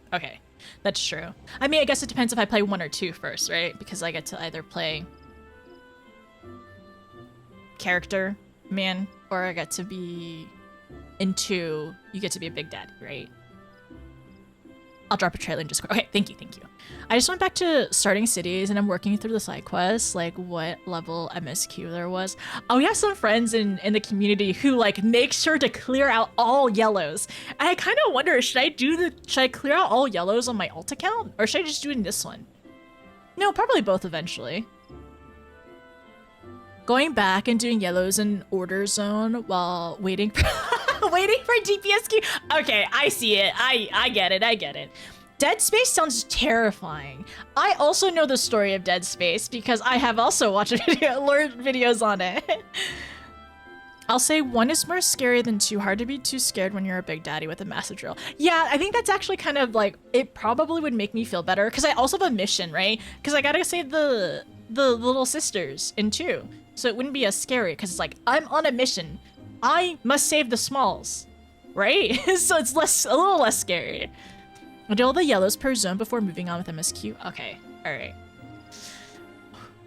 S3: That's true. I mean, I guess it depends if I play 1 or 2 first, right? Because I get to either play character, man, or I get to be in 2, you get to be a big daddy, right? I'll drop a trailer in Discord. Okay, thank you. I just went back to starting cities and I'm working through the side quests, like what level MSQ there was. Oh, we have some friends in the community who like make sure to clear out all yellows. And I kind of wonder, should I clear out all yellows on my alt account? Or should I just do it in this one? No, probably both eventually. Going back and doing yellows in order zone while waiting for waiting for DPS queue. Okay, I see it. I get it. Dead Space sounds terrifying. I also know the story of Dead Space because I have also watched learned videos on it. I'll say 1 is more scary than 2. Hard to be too scared when you're a big daddy with a massive drill. Yeah, I think that's actually kind of like, it probably would make me feel better because I also have a mission, right? Because I gotta save the little sisters in 2. So it wouldn't be as scary because it's like, I'm on a mission. I must save the smalls, right? So it's a little less scary. Do all the yellows per zone before moving on with MSQ. Okay, all right.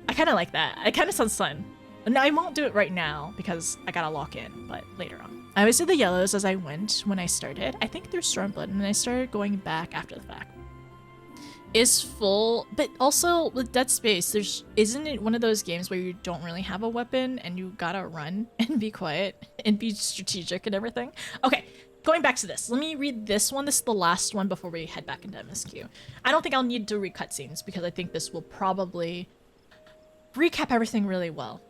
S3: I kind of like that. It kind of sounds fun. No, I won't do it right now because I gotta lock in, but later on. I always did the yellows as I went when I started. I think through Stormblood, and then I started going back after the fact. Is full, but also with Dead Space, isn't it one of those games where you don't really have a weapon and you gotta run and be quiet and be strategic and everything? Okay, going back to this, let me read this one. This is the last one before we head back into MSQ. I don't think I'll need to read cutscenes because I think this will probably recap everything really well.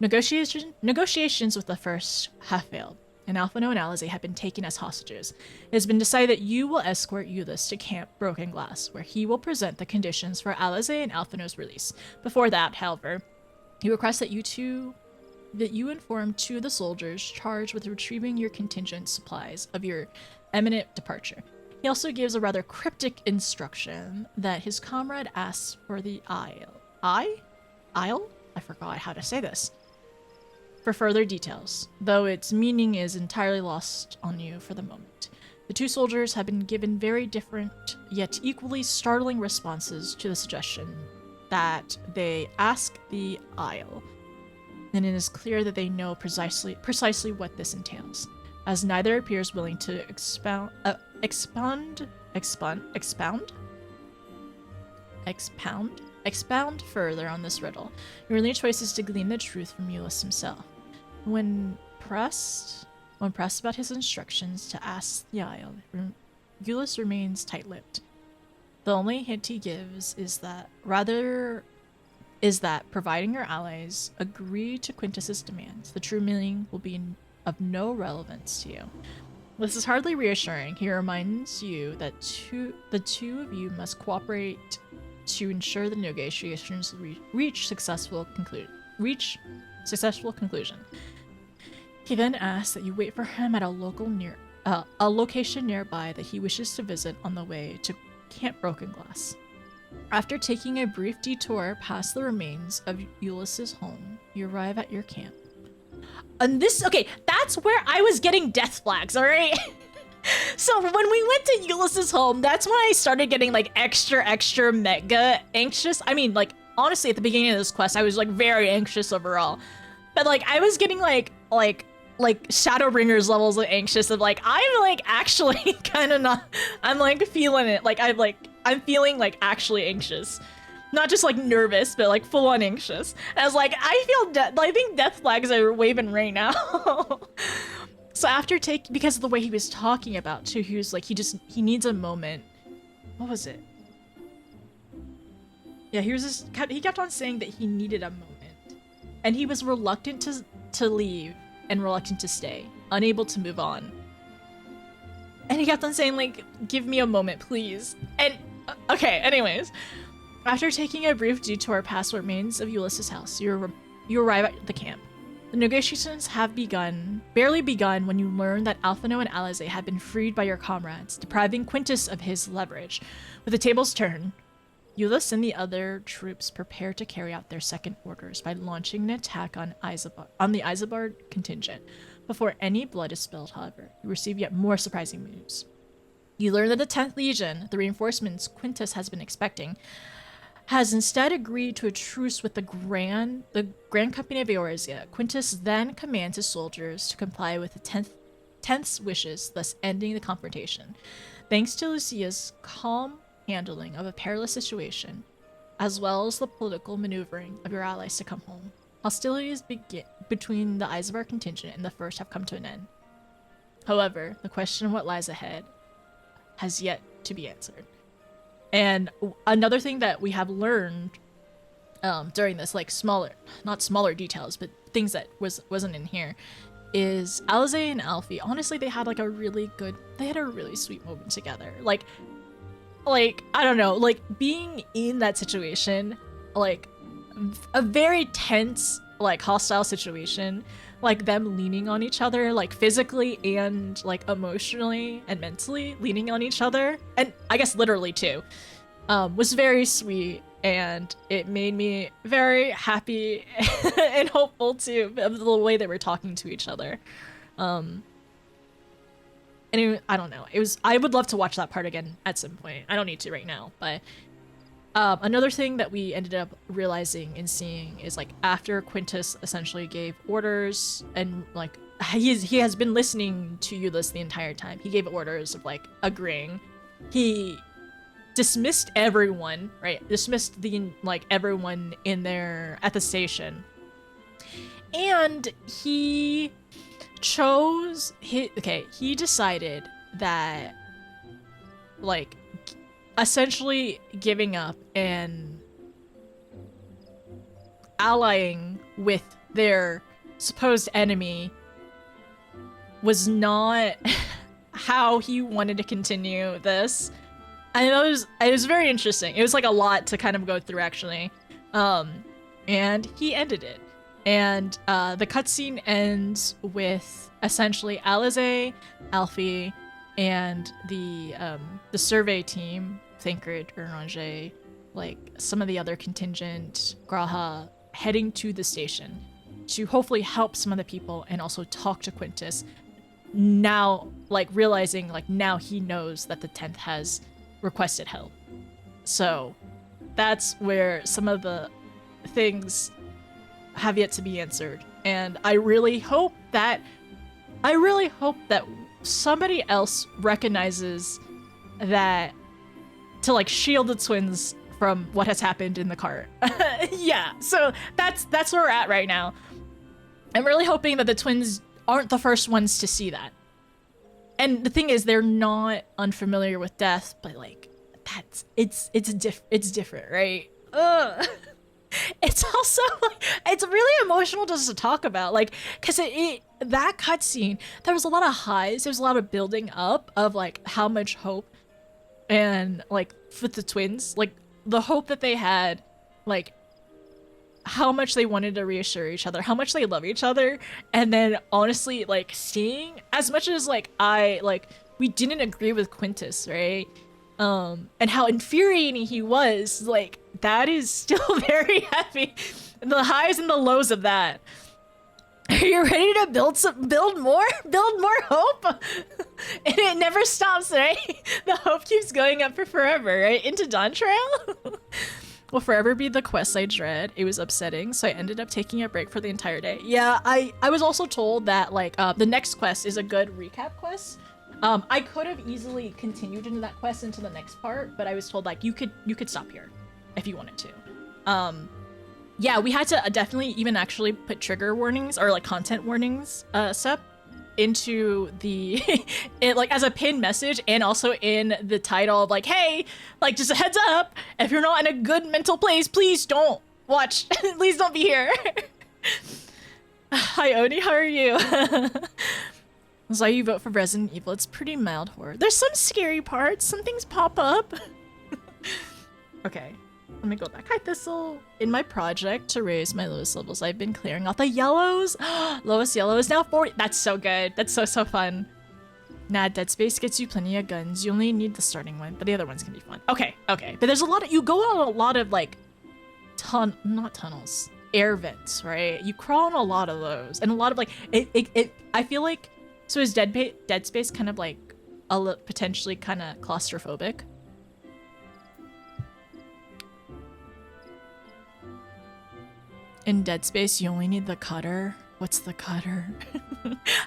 S3: Negotiations with the first have failed, and Alphino and Alizé have been taken as hostages. It has been decided that you will escort Ulyss to Camp Broken Glass, where he will present the conditions for Alizé and Alphino's release. Before that, however, he requests that you inform 2 of the soldiers charged with retrieving your contingent supplies of your imminent departure. He also gives a rather cryptic instruction that his comrade asks for the Isle? I forgot how to say this. For further details, though its meaning is entirely lost on you for the moment. The 2 soldiers have been given very different, yet equally startling responses to the suggestion that they ask the Isle, and it is clear that they know precisely what this entails, as neither appears willing to expound further on this riddle. Your only choice is to glean the truth from Ulyss himself. When pressed about his instructions to ask the Isle, Ulyss remains tight-lipped. The only hint he gives is that providing your allies agree to Quintus's demands, the true meaning will be of no relevance to you. This is hardly reassuring. He reminds you that the two of you must cooperate to ensure the negotiations reach successful conclusion. He then asks that you wait for him at a location nearby that he wishes to visit on the way to Camp Broken Glass. After taking a brief detour past the remains of Ulyss's home, you arrive at your camp. And that's where I was getting death flags, alright? So when we went to Ulyss's home, that's when I started getting like extra mega anxious. I mean, like, honestly, at the beginning of this quest, I was like very anxious overall. But like, I was getting like Shadowbringers levels of anxious of like, I'm like actually kind of not, I'm like feeling it. Like, I'm feeling like actually anxious. Not just like nervous, but like full on anxious. And I was like, I think death flags are waving right now. So after because of the way he was talking about too, he was like, he needs a moment. What was it? Yeah, he kept on saying that he needed a moment. And he was reluctant to leave and reluctant to stay, unable to move on. And he kept on saying like, give me a moment, please. And okay, anyways. After taking a brief detour past the remains of Ulyss's house, you arrive at the camp. The negotiations have barely begun when you learn that Alphino and Alizé have been freed by your comrades, depriving Quintus of his leverage. With the tables turned, Ulyss and the other troops prepare to carry out their second orders by launching an attack on the Isambard contingent. Before any blood is spilled, however, you receive yet more surprising news. You learn that the 10th Legion, the reinforcements Quintus has been expecting, has instead agreed to a truce with the Grand Company of Eorzea. Quintus then commands his soldiers to comply with the 10th's wishes, thus ending the confrontation. Thanks to Lucia's calm handling of a perilous situation, as well as the political maneuvering of your allies to come home, hostilities between the Isambard contingent and the First have come to an end. However, the question of what lies ahead has yet to be answered. And another thing that we have learned during this, like not smaller details, but things that wasn't in here, is Alizé and Alfie, honestly, they had a really sweet moment together. Like, I don't know, like being in that situation, like a very tense, like hostile situation, like them leaning on each other, like physically and like emotionally and mentally leaning on each other, and I guess literally too, was very sweet and it made me very happy and hopeful too of the way that we're talking to each other. And I don't know. I would love to watch that part again at some point. I don't need to right now, but another thing that we ended up realizing and seeing is like after Quintus essentially gave orders and like he has been listening to Euless the entire time. He gave orders of like agreeing. He dismissed everyone, right? Dismissed the like everyone in there at the station. And he decided that like essentially giving up and allying with their supposed enemy was not how he wanted to continue this. And it was very interesting. It was like a lot to kind of go through actually. And he ended it. And the cutscene ends with essentially Alize, Alfie, and the survey team, Thancred, Uranger, like some of the other contingent, Graha, heading to the station to hopefully help some of the people and also talk to Quintus. Now, like realizing like now he knows that the 10th has requested help. So that's where some of the things have yet to be answered. And I really hope that somebody else recognizes that to like shield the twins from what has happened in the cart. Yeah, so that's where we're at right now. I'm really hoping that the twins aren't the first ones to see that. And the thing is, they're not unfamiliar with death, but like it's different, right? Ugh. It's also like, it's really emotional just to talk about, like, because that cutscene, there was a lot of highs, there was a lot of building up of like how much hope and like with the twins, like the hope that they had, like how much they wanted to reassure each other, how much they love each other, and then honestly like seeing as much as like we didn't agree with Quintus, right? And how infuriating he was, like that is still very heavy. The highs and the lows of that. Are you ready to build more hope? And it never stops, right? The hope keeps going up for forever, right? Into Dawn Trail will forever be the quest I dread. It was upsetting, so I ended up taking a break for the entire day. Yeah, I was also told that like the next quest is a good recap quest. I could have easily continued into that quest into the next part, but I was told like you could stop here if you wanted to. Yeah, we had to definitely even actually put trigger warnings or like content warnings, Sep, into the like as a pinned message and also in the title of like, hey, like just a heads up, if you're not in a good mental place, please don't watch. Please don't be here. Hi Oni, how are you? That's why you vote for Resident Evil. It's pretty mild horror. There's some scary parts. Some things pop up. Okay, let me go back. Hi Thistle. In my project to raise my lowest levels, I've been clearing out the yellows. Lowest yellow is now 40. That's so good. That's so fun. Nah, Dead Space gets you plenty of guns. You only need the starting one, but the other ones can be fun. Okay. But there's a lot of, you go on a lot of like, not tunnels, air vents, right? You crawl on a lot of those, and a lot of like, I feel like, so is Dead Space kind of like potentially kind of claustrophobic? In Dead Space, you only need the cutter. What's the cutter?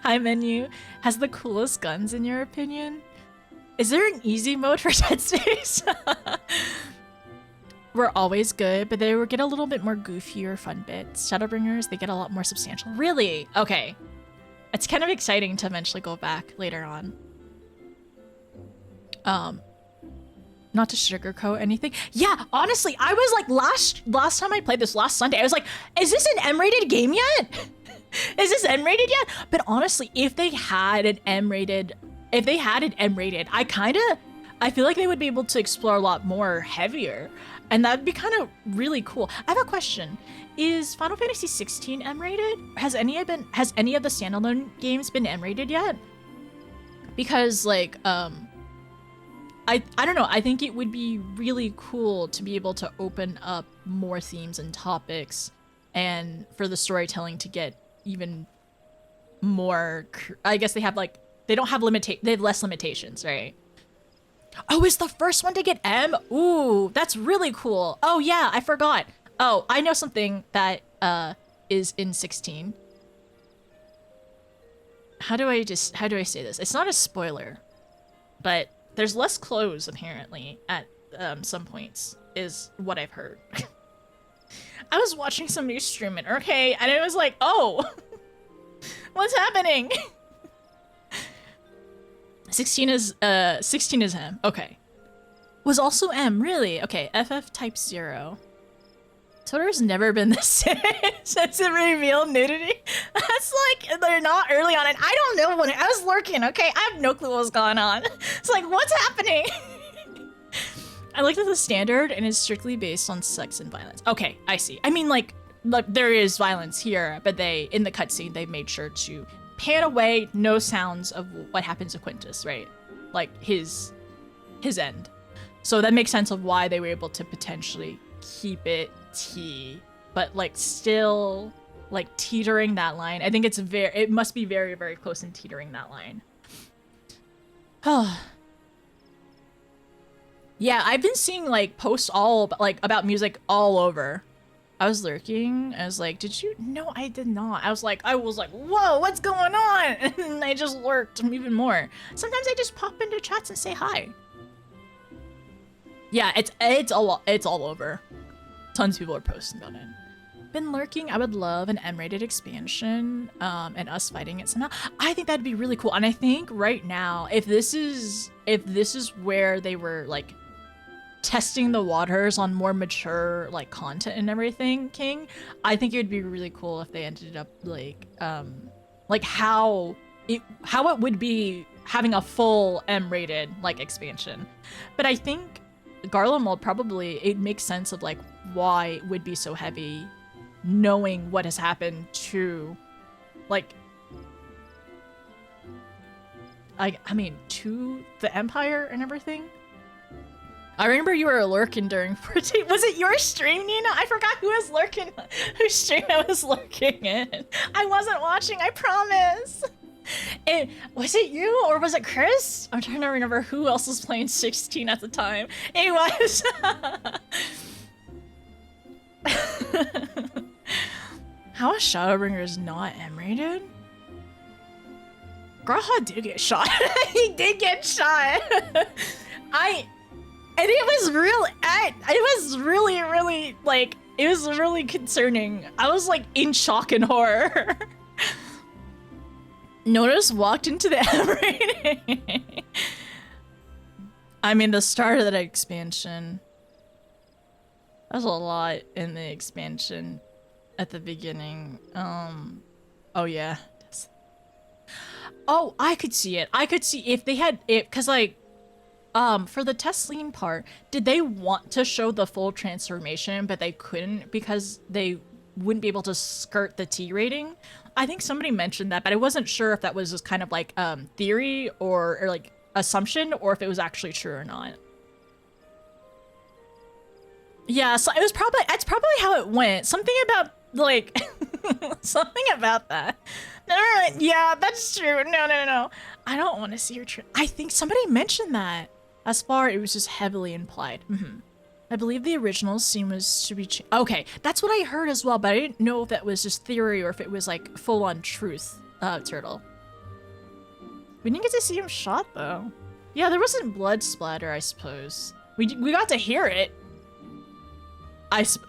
S3: Hi Menu. Has the coolest guns in your opinion? Is there an easy mode for Dead Space? We're always good, but they will get a little bit more goofier fun bits. Shadowbringers, they get a lot more substantial. Really? Okay. It's kind of exciting to eventually go back later on. Not to sugarcoat anything. Yeah, honestly, I was like last time I played this last Sunday, I was like, is this an M-rated game yet? Is this M-rated yet? But honestly, if they had an M-rated, I feel like they would be able to explore a lot more heavier, and that'd be kind of really cool. I have a question. Is Final Fantasy 16 M-rated? Has any of the standalone games been M-rated yet? Because like, I don't know. I think it would be really cool to be able to open up more themes and topics, and for the storytelling to get even more. I guess they have like they don't have they have less limitations, right? Oh, is the first one to get M? Ooh, that's really cool. Oh yeah, I forgot. Oh, I know something that is in 16. How do I say this? It's not a spoiler, but there's less clothes apparently at some points, is what I've heard. I was watching somebody stream it, okay, and it was like, oh, what's happening? 16 is M. Okay. Was also M, really? Okay, FF type 0. Twitter's never been the same since it revealed nudity. That's like, they're not early on, and I don't know when I was lurking, okay? I have no clue what was going on. It's like, what's happening? I looked at the standard, and it's strictly based on sex and violence. Okay, I see. I mean, like, look, there is violence here, but in the cutscene, they made sure to pan away, no sounds of what happens to Quintus, right? Like, his end. So that makes sense of why they were able to potentially keep it T, but like still like teetering that line. I think it must be very, very close in teetering that line. Yeah, I've been seeing like posts about music all over. I was lurking. I was like, did you? No, I did not. I was like, whoa, what's going on? And I just lurked even more. Sometimes I just pop into chats and say hi. Yeah, it's all over. Tons of people are posting about it. Been lurking. I would love an M-rated expansion, and us fighting it somehow. I think that'd be really cool. And I think right now, if this is where they were like testing the waters on more mature like content and everything, King, I think it would be really cool if they ended up like how it would be having a full M-rated like expansion. But I think Garlemald probably, it makes sense of like why it would be so heavy, knowing what has happened to like I mean to the Empire and everything. I remember you were lurking during 14. Was it your stream, Nina? I forgot who was lurking, whose stream I was lurking in. I wasn't watching, I promise. And was it you or was it Chris? I'm trying to remember who else was playing 16 at the time. It was. How is Shadowbringers not M-rated? Graha did get shot. He did get shot. And it was really like, it was really concerning. I was like in shock and horror. Notice walked into the M-rating. I mean, the start of that expansion. There's a lot in the expansion at the beginning. Oh yeah. Oh, I could see it. I could see if they had it, cause like, for the Tesleen part, did they want to show the full transformation, but they couldn't because they wouldn't be able to skirt the T rating? I think somebody mentioned that, but I wasn't sure if that was just kind of like theory or like assumption, or if it was actually true or not. Yeah, so that's probably how it went. Something about like something about that. Never mind. Yeah, that's true. No. I don't want to see your I think somebody mentioned that. As far, it was just heavily implied. I believe the original scene was to be okay, that's what I heard as well, but I didn't know if that was just theory or if it was like full-on truth, Turtle. We didn't get to see him shot though. Yeah, there wasn't blood splatter, I suppose. We got to hear it.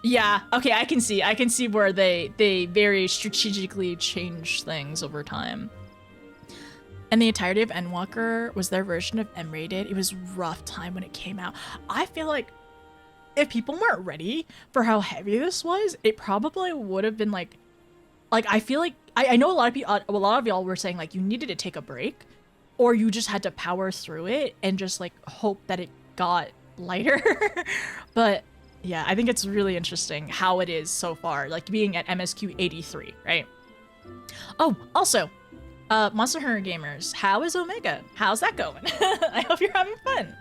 S3: Yeah, okay, I can see where they very strategically change things over time. And the entirety of Endwalker was their version of M-rated. It was rough time when it came out. I feel like if people weren't ready for how heavy this was, it probably would have been like I feel like I know a lot of y'all were saying like you needed to take a break, or you just had to power through it and just like hope that it got lighter. But yeah, I think it's really interesting how it is so far, like being at MSQ83, right? Oh, also, Monster Hunter gamers, how is Omega? How's that going? I hope you're having fun.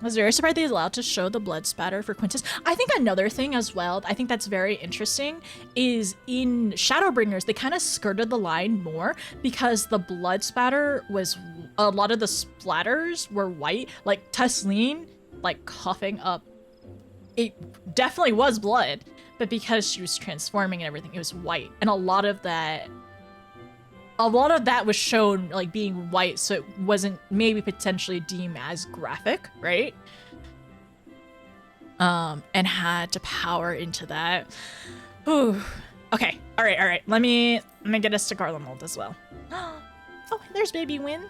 S3: I was very surprised they allowed to show the blood spatter for Quintus. I think another thing as well, I think that's very interesting, is in Shadowbringers, they kind of skirted the line more because the blood spatter was, a lot of the splatters were white. Like Tesleen, like coughing up, it definitely was blood, but because she was transforming and everything, it was white. And a lot of that was shown like being white, so it wasn't maybe potentially deemed as graphic, right? And had to power into that. Ooh. Okay, all right. Let me get us to Garlemald as well. Oh, there's baby Win.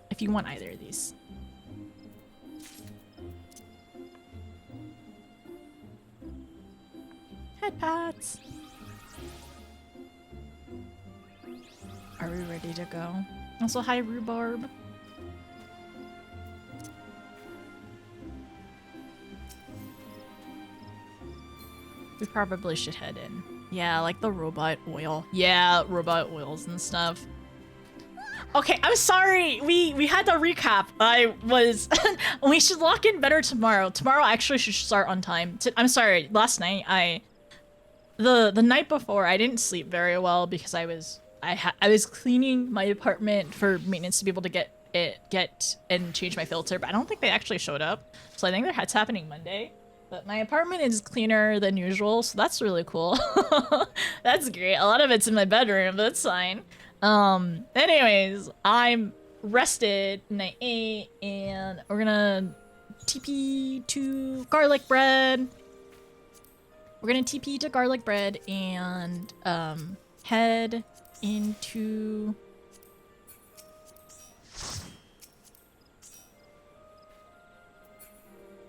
S3: If you want either of these. Head pats. Are we ready to go? Also, hi, Rhubarb. We probably should head in. Yeah, like the robot oil. Yeah, robot oils and stuff. Okay, I'm sorry. We had to recap. We should lock in better tomorrow. Tomorrow actually should start on time. I'm sorry. Last night the night before I didn't sleep very well because I was cleaning my apartment for maintenance to be able to get and change my filter, but I don't think they actually showed up. So I think that's happening Monday. But my apartment is cleaner than usual, so that's really cool. That's great. A lot of it's in my bedroom, but that's fine. Anyways, I'm rested and I ate, and we're gonna TP to garlic bread. We're gonna TP to garlic bread and head into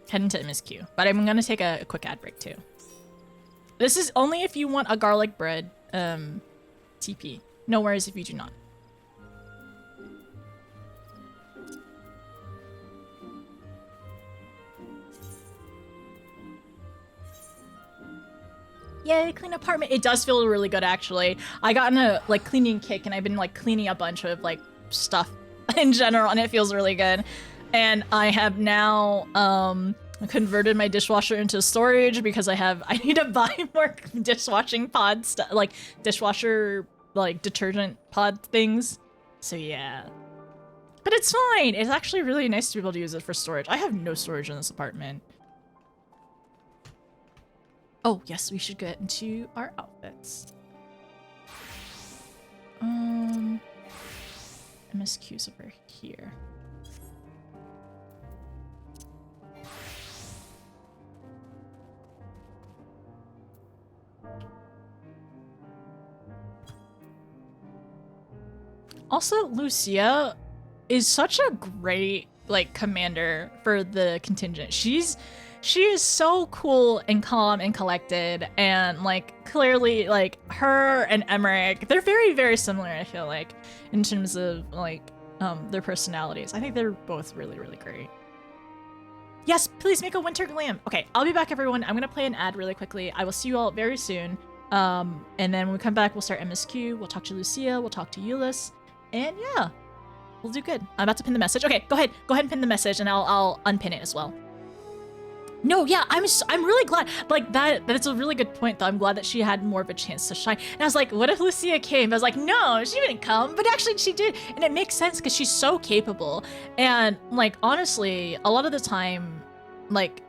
S3: MSQ. But I'm gonna take a quick ad break too. This is only if you want a garlic bread TP. No worries if you do not. Yay, clean apartment. It does feel really good, actually. I got in a like cleaning kick, and I've been like cleaning a bunch of like stuff in general, and it feels really good. And I have now converted my dishwasher into storage because I need to buy more dishwashing pod stuff, like dishwasher like detergent pod things. So yeah. But it's fine. It's actually really nice to be able to use it for storage. I have no storage in this apartment. Oh, yes, we should get into our outfits. MSQ's over here. Also, Lucia is such a great like commander for the contingent. She is so cool and calm and collected, and like clearly like her and Emmerich, they're very, very similar, I feel like, in terms of like their personalities. I think they're both really, really great. Yes, please make a winter glam. Okay, I'll be back, everyone. I'm gonna play an ad really quickly. I will see you all very soon. And then when we come back, we'll start MSQ, we'll talk to Lucia, we'll talk to Euless, and yeah, we'll do good. I'm about to pin the message. Okay, go ahead and pin the message, and I'll unpin it as well. No, yeah, I'm really glad. Like that's a really good point, though. I'm glad that she had more of a chance to shine. And I was like, what if Lucia came? I was like, no, she didn't come, but actually she did, and it makes sense because she's so capable. And like honestly, a lot of the time, like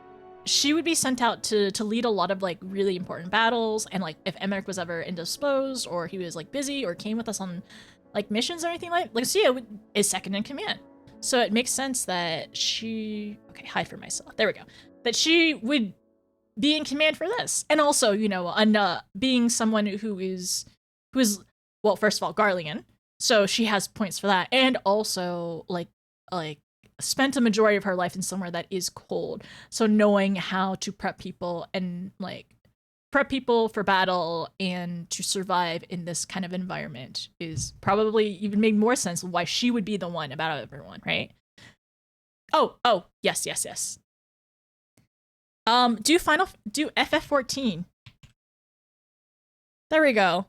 S3: she would be sent out to lead a lot of like really important battles. And like if Emmerich was ever indisposed or he was like busy or came with us on like missions or anything like Lucia is second in command. So it makes sense that she, okay, hide for myself. There we go. That she would be in command for this. And also, you know, being someone who is, well, first of all, Garlean. So she has points for that. And also like spent a majority of her life in somewhere that is cold. So knowing how to prep people and like prep people for battle and to survive in this kind of environment is probably even made more sense why she would be the one about everyone, right? Oh, yes. Do FF14. There we go.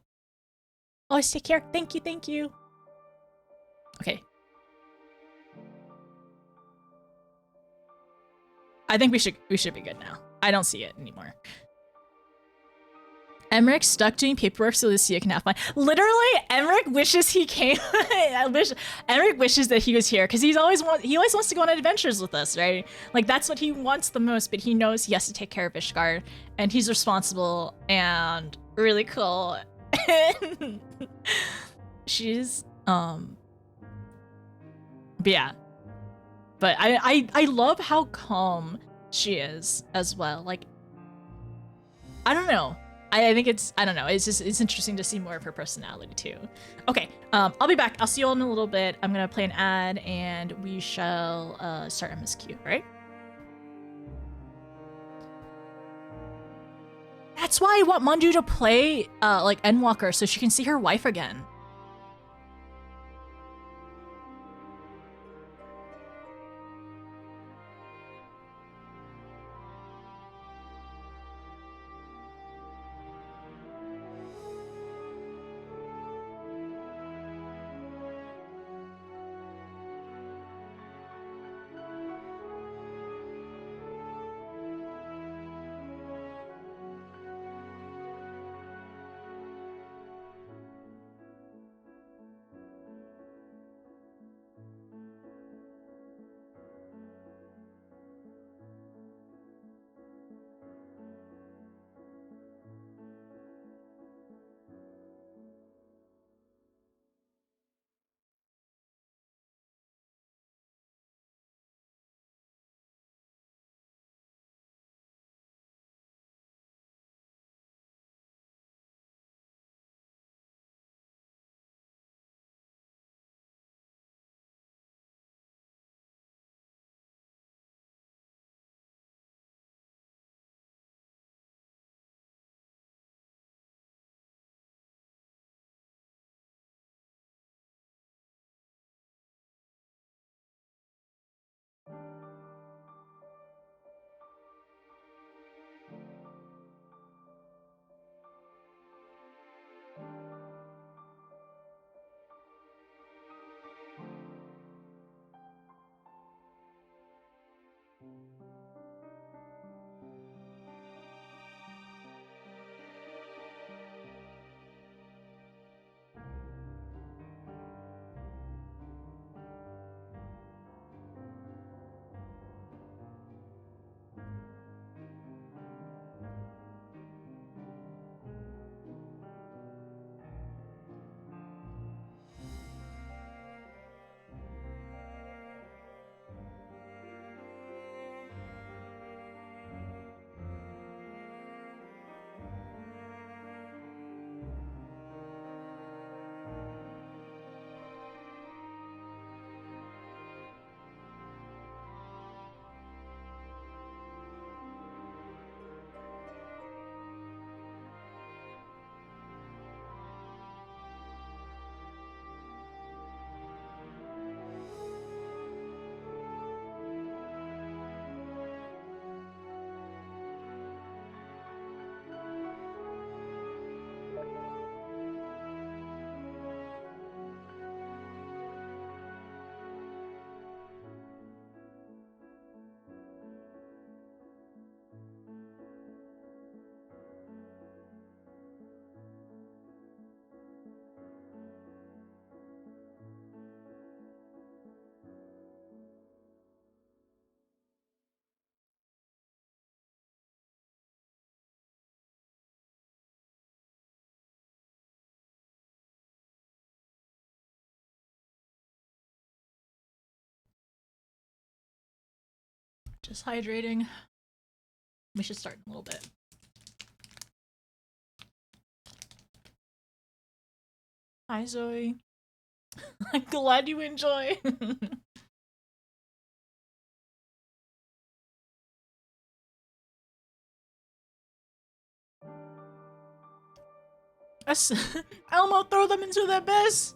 S3: Always take care. Thank you, thank you. Okay. I think we should be good now. I don't see it anymore. Emmerich stuck doing paperwork so Lucia can have fun. Literally, Emmerich wishes he came. Emmerich wishes that he was here because he always wants to go on adventures with us, right? Like that's what he wants the most. But he knows he has to take care of Ishgard, and he's responsible and really cool. She's but yeah. But I love how calm she is as well. Like I don't know. I think I don't know. It's interesting to see more of her personality too. Okay, I'll be back. I'll see you all in a little bit. I'm gonna play an ad and we shall start MSQ, right? That's why I want Mandu to play like Endwalker so she can see her wife again. Just hydrating. We should start in a little bit. Hi, Zoe. I'm glad you enjoy. Elmo, throw them into the abyss!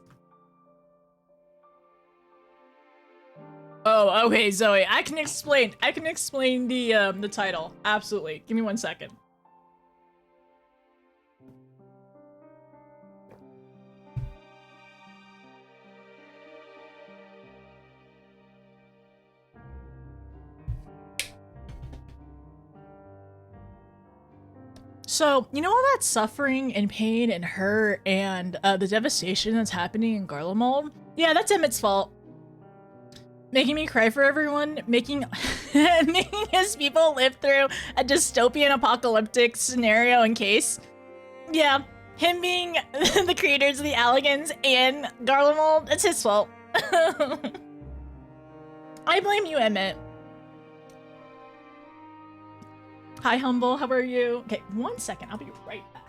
S3: Oh, okay, Zoe. I can explain the title. Absolutely. Give me 1 second. So, you know all that suffering and pain and hurt and the devastation that's happening in Garlemald? Yeah, that's Emmett's fault. Making me cry for everyone, making his people live through a dystopian apocalyptic scenario in case. Yeah, him being the creators of the Alligans and Garlemald, it's his fault. I blame you, Emmett. Hi, Humble, how are you? Okay, 1 second, I'll be right back.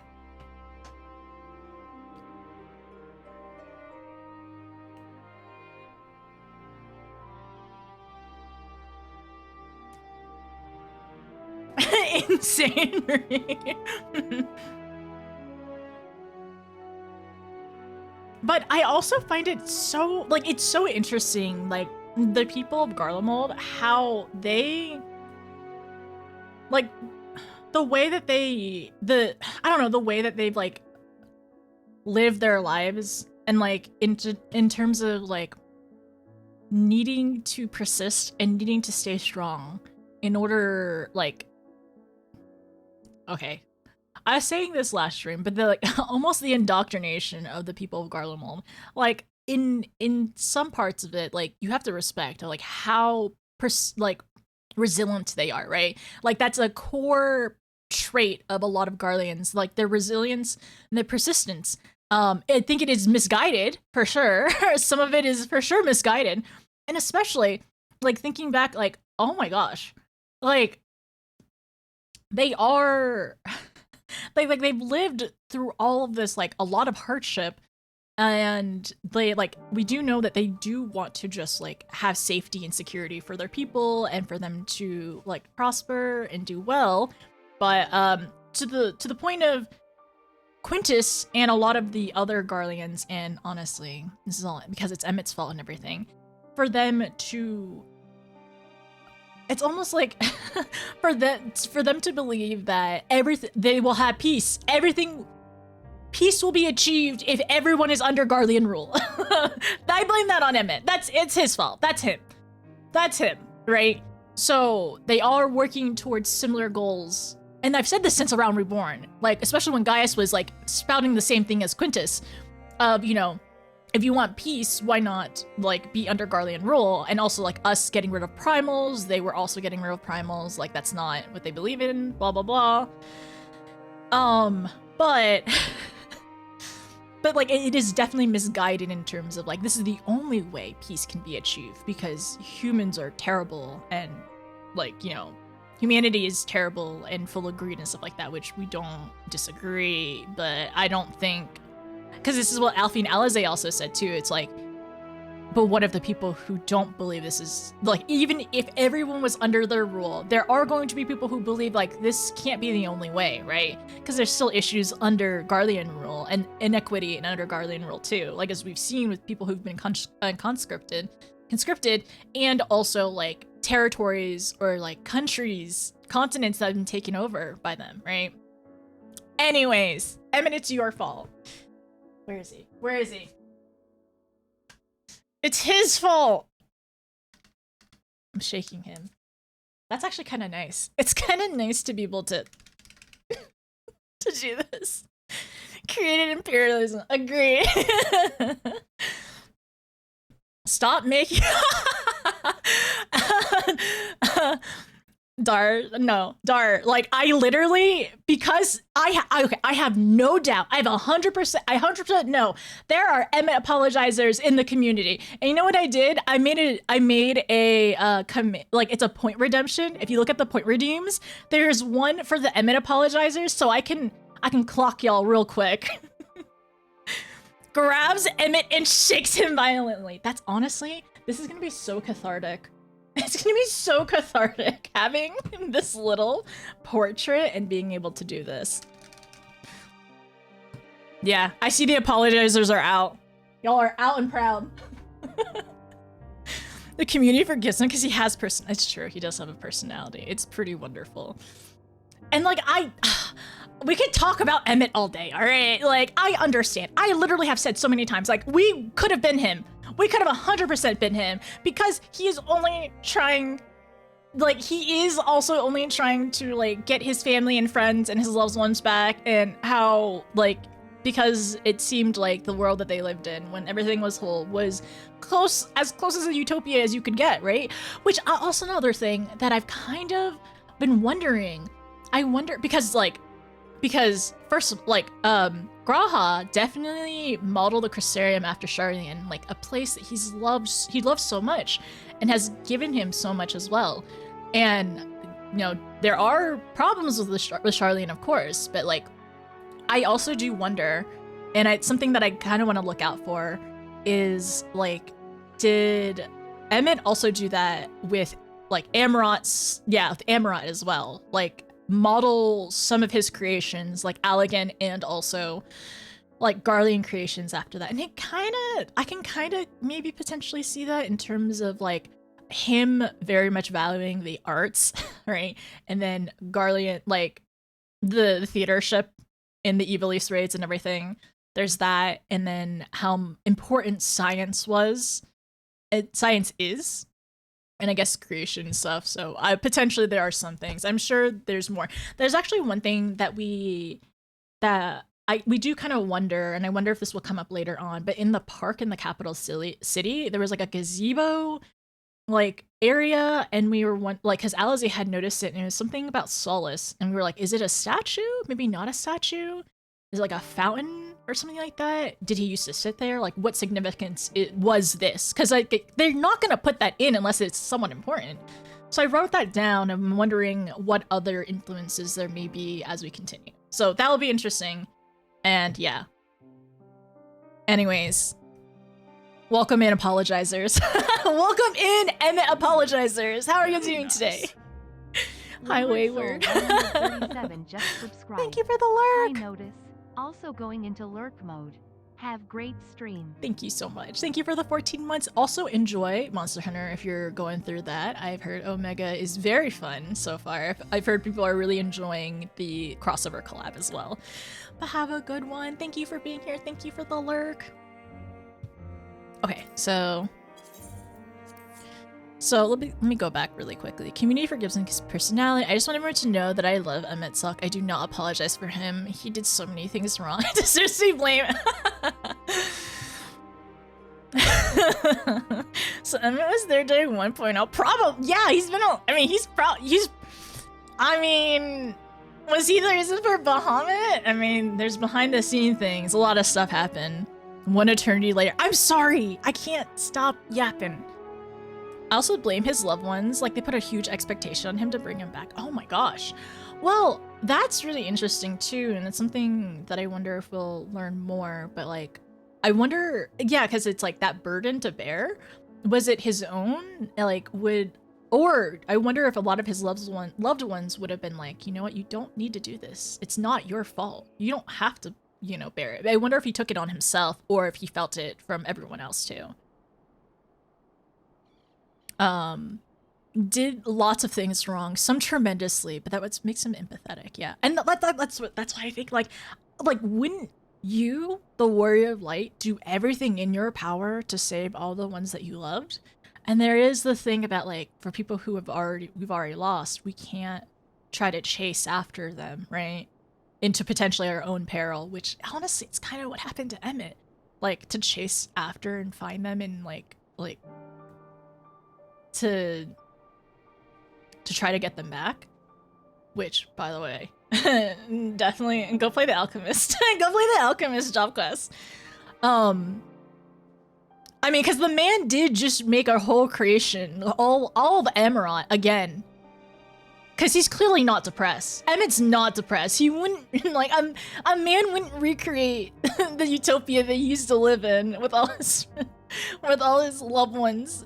S3: Insane. But I also find it so, like, it's so interesting, like, the people of Garlemald, how they, like, the way that they, I don't know, the way that they've, like, lived their lives, and, like, in terms of, like, needing to persist and needing to stay strong in order, like, okay, I was saying this last stream, but like almost the indoctrination of the people of Garlemald, like in some parts of it, like you have to respect like how like resilient they are, right? Like that's a core trait of a lot of Garleans, like their resilience and their persistence. I think it is misguided for sure. Some of it is for sure misguided, and especially like thinking back, like oh my gosh, like they are. They've lived through all of this, like a lot of hardship, and they like we do know that they do want to just like have safety and security for their people and for them to like prosper and do well. But to the point of Quintus and a lot of the other Garleans, and honestly, this is all because it's Emmett's fault and everything, for them to. It's almost like for them to believe that they will have peace. Peace will be achieved if everyone is under Garlean rule. I blame that on Emmett. It's his fault. That's him, right? So they are working towards similar goals. And I've said this since Around Reborn, like especially when Gaius was like spouting the same thing as Quintus, of you know, if you want peace, why not like be under Garlean rule? And also like us getting rid of primals, they were also getting rid of primals. Like that's not what they believe in. Blah blah blah. But like it is definitely misguided in terms of like this is the only way peace can be achieved because humans are terrible and like you know humanity is terrible and full of greed and stuff like that, which we don't disagree. But I don't think. Because this is what Alfie and Alizé also said too. It's like, but what if the people who don't believe this is like, even if everyone was under their rule, there are going to be people who believe like this can't be the only way, right? Because there's still issues under Garlean rule and inequity and under Garlean rule too. Like as we've seen with people who've been conscripted, and also like territories or like countries, continents that have been taken over by them, right? Anyways, Emmett, it's your fault. Where is he? Where is he? It's his fault! I'm shaking him. That's actually kind of nice. It's kind of nice to be able to to do this. Created imperialism. Agreed. Stop making Dar, like I literally, because I have no doubt, I have 100% no, there are Emmet apologizers in the community. And you know what I did? I made a like it's a point redemption. If you look at the point redeems, there's one for the Emmet apologizers, so I can clock y'all real quick. Grabs Emmet and shakes him violently. That's honestly, this is gonna be so cathartic. It's gonna be so cathartic having this little portrait and being able to do this. Yeah, I see the apologizers are out. Y'all are out and proud. The community forgives him because he has it's true, he does have a personality. It's pretty wonderful. And like we could talk about Emmet all day, all right? Like, I understand. I literally have said so many times, like, we could have been him. We could have 100% been him because he is only trying like, he is also only trying to, like, get his family and friends and his loved ones back, and how, like, because it seemed like the world that they lived in when everything was whole was close as a utopia as you could get, right? Which also another thing that I've kind of been wondering. I wonder because first, like, Graha definitely modeled the Crystarium after Charlian, like a place that he loves so much and has given him so much as well. And, you know, there are problems with Charlian, of course, but, like, I also do wonder, and something that I kind of want to look out for is, like, did EMET also do that with, like, Amarot's, yeah, with Amarot as well, like, model some of his creations, like Allegan, and also like Garlean creations after that. And I can kind of maybe potentially see that in terms of like him very much valuing the arts, right? And then Garlean, like the theater ship in the Evil East raids and everything. There's that, and then how important science is, and I guess creation stuff. So potentially there are some things. I'm sure there's more. There's actually one thing that we do kind of wonder, and I wonder if this will come up later on, but in the park in the capital city, there was like a gazebo like area, and we were because Alize had noticed it, and it was something about Solace, and we were like, is it a statue? Maybe not a statue? Is it like a fountain or something like that? Did he used to sit there? Like, what significance was this? Because like they're not gonna put that in unless it's somewhat important. So I wrote that down. I'm wondering what other influences there may be as we continue. So that will be interesting. And yeah. Anyways, welcome in, apologizers. Welcome in, EMET apologizers. How are you doing today? Hi, Wayward.
S2: Just subscribed.
S3: Thank you for the lurk.
S2: Hi, Notice. Also going into lurk mode. Have great stream.
S3: Thank you so much. Thank you for the 14 months. Also enjoy Monster Hunter if you're going through that. I've heard Omega is very fun so far. I've heard people are really enjoying the crossover collab as well. But have a good one. Thank you for being here. Thank you for the lurk. Okay, so let me go back really quickly. Community forgives his personality. I just want everyone to know that I love Emmett Suck. I do not apologize for him. He did so many things wrong. I deserve to be blamed. So Emmett was there during 1.0. Probably, yeah. He's been. Was he the reason for Bahamut? I mean, there's behind the scene things. A lot of stuff happened. One eternity later. I'm sorry. I can't stop yapping. I also blame his loved ones. Like, they put a huge expectation on him to bring him back. Oh my gosh. Well, that's really interesting too, and it's something that I wonder if we'll learn more. But like, I wonder, yeah, because it's like that burden to bear. Was it his own? Like, or I wonder if a lot of his loved ones would have been like, you know what, you don't need to do this. It's not your fault. You don't have to, you know, bear it. I wonder if he took it on himself or if he felt it from everyone else too. Did lots of things wrong, some tremendously, but that makes him empathetic, yeah. And that's why I think, like wouldn't you, the Warrior of Light, do everything in your power to save all the ones that you loved? And there is the thing about, like, for people who we've already lost, we can't try to chase after them, right? Into potentially our own peril, which honestly, it's kind of what happened to Emmet. Like, to chase after and find them and like to try to get them back, which, by the way, definitely go play the Alchemist. Go play the Alchemist job quest. I mean, because the man did just make our whole creation, all of Amarot again. Because he's clearly not depressed. Emmett's not depressed. He wouldn't, like, a man wouldn't recreate the utopia that he used to live in with all his loved ones.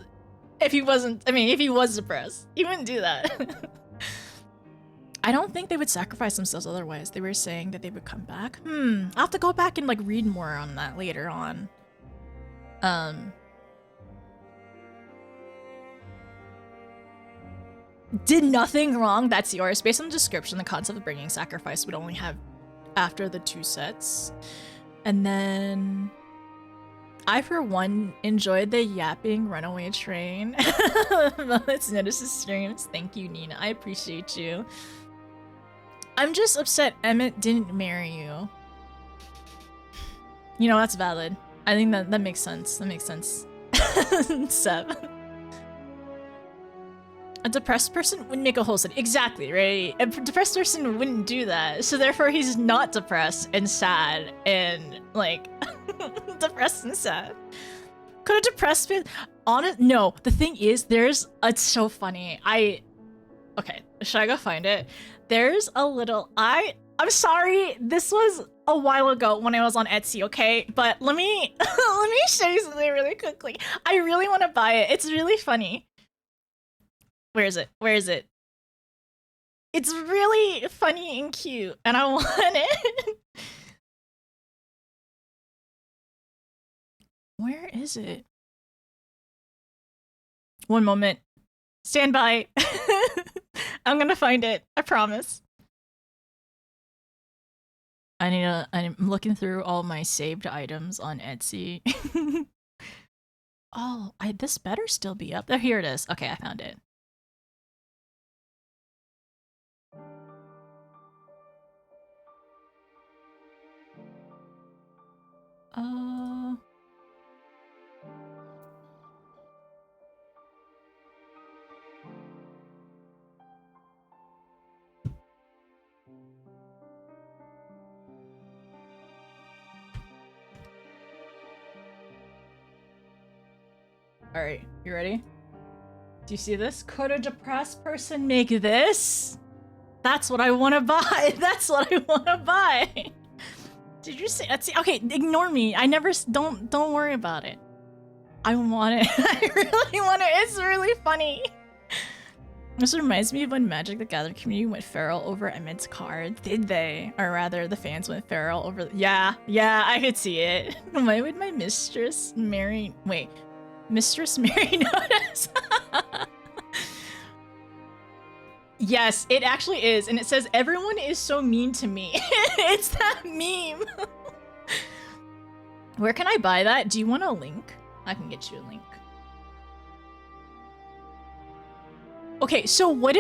S3: If he wasn't, I mean, if he was depressed, he wouldn't do that. I don't think they would sacrifice themselves otherwise. They were saying that they would come back. I'll have to go back and, like, read more on that later on. Did nothing wrong. That's yours. Based on the description, the concept of bringing sacrifice would only have after the 2 sets. And then I, for one, enjoyed the yapping runaway train. Let's notice the streams. Thank you, Nina. I appreciate you. I'm just upset Emmett didn't marry you. You know, that's valid. I think that makes sense. That makes sense. Seb. A depressed person wouldn't make a whole city. Exactly, right? A depressed person wouldn't do that. So therefore he's not depressed and sad and like depressed and sad. Could a depressed be honest? No, the thing is it's so funny. Okay, should I go find it? There's a little I'm sorry, this was a while ago when I was on Etsy, okay? But let me let me show you something really quickly. I really want to buy it. It's really funny. Where is it? Where is it? It's really funny and cute, and I want it. Where is it? One moment. Stand by. I'm gonna find it. I promise. I'm looking through all my saved items on Etsy. Oh, this better still be up there. Here it is. Okay, I found it. Alright, you ready? Do you see this? Could a depressed person make this? That's what I want to buy. That's what I want to buy. Did you say Etsy? Okay, ignore me. I never don't worry about it. I want it. I really want it. It's really funny. This reminds me of when Magic the Gathering community went feral over Emmett's card. Did they? Or rather, the fans went feral over. Yeah, I could see it. Why would my mistress marry? Wait, Mistress Mary notice? Yes, it actually is, and it says everyone is so mean to me. It's that meme. Where can I buy that? Do you want a link? I can get you a link. Okay, so what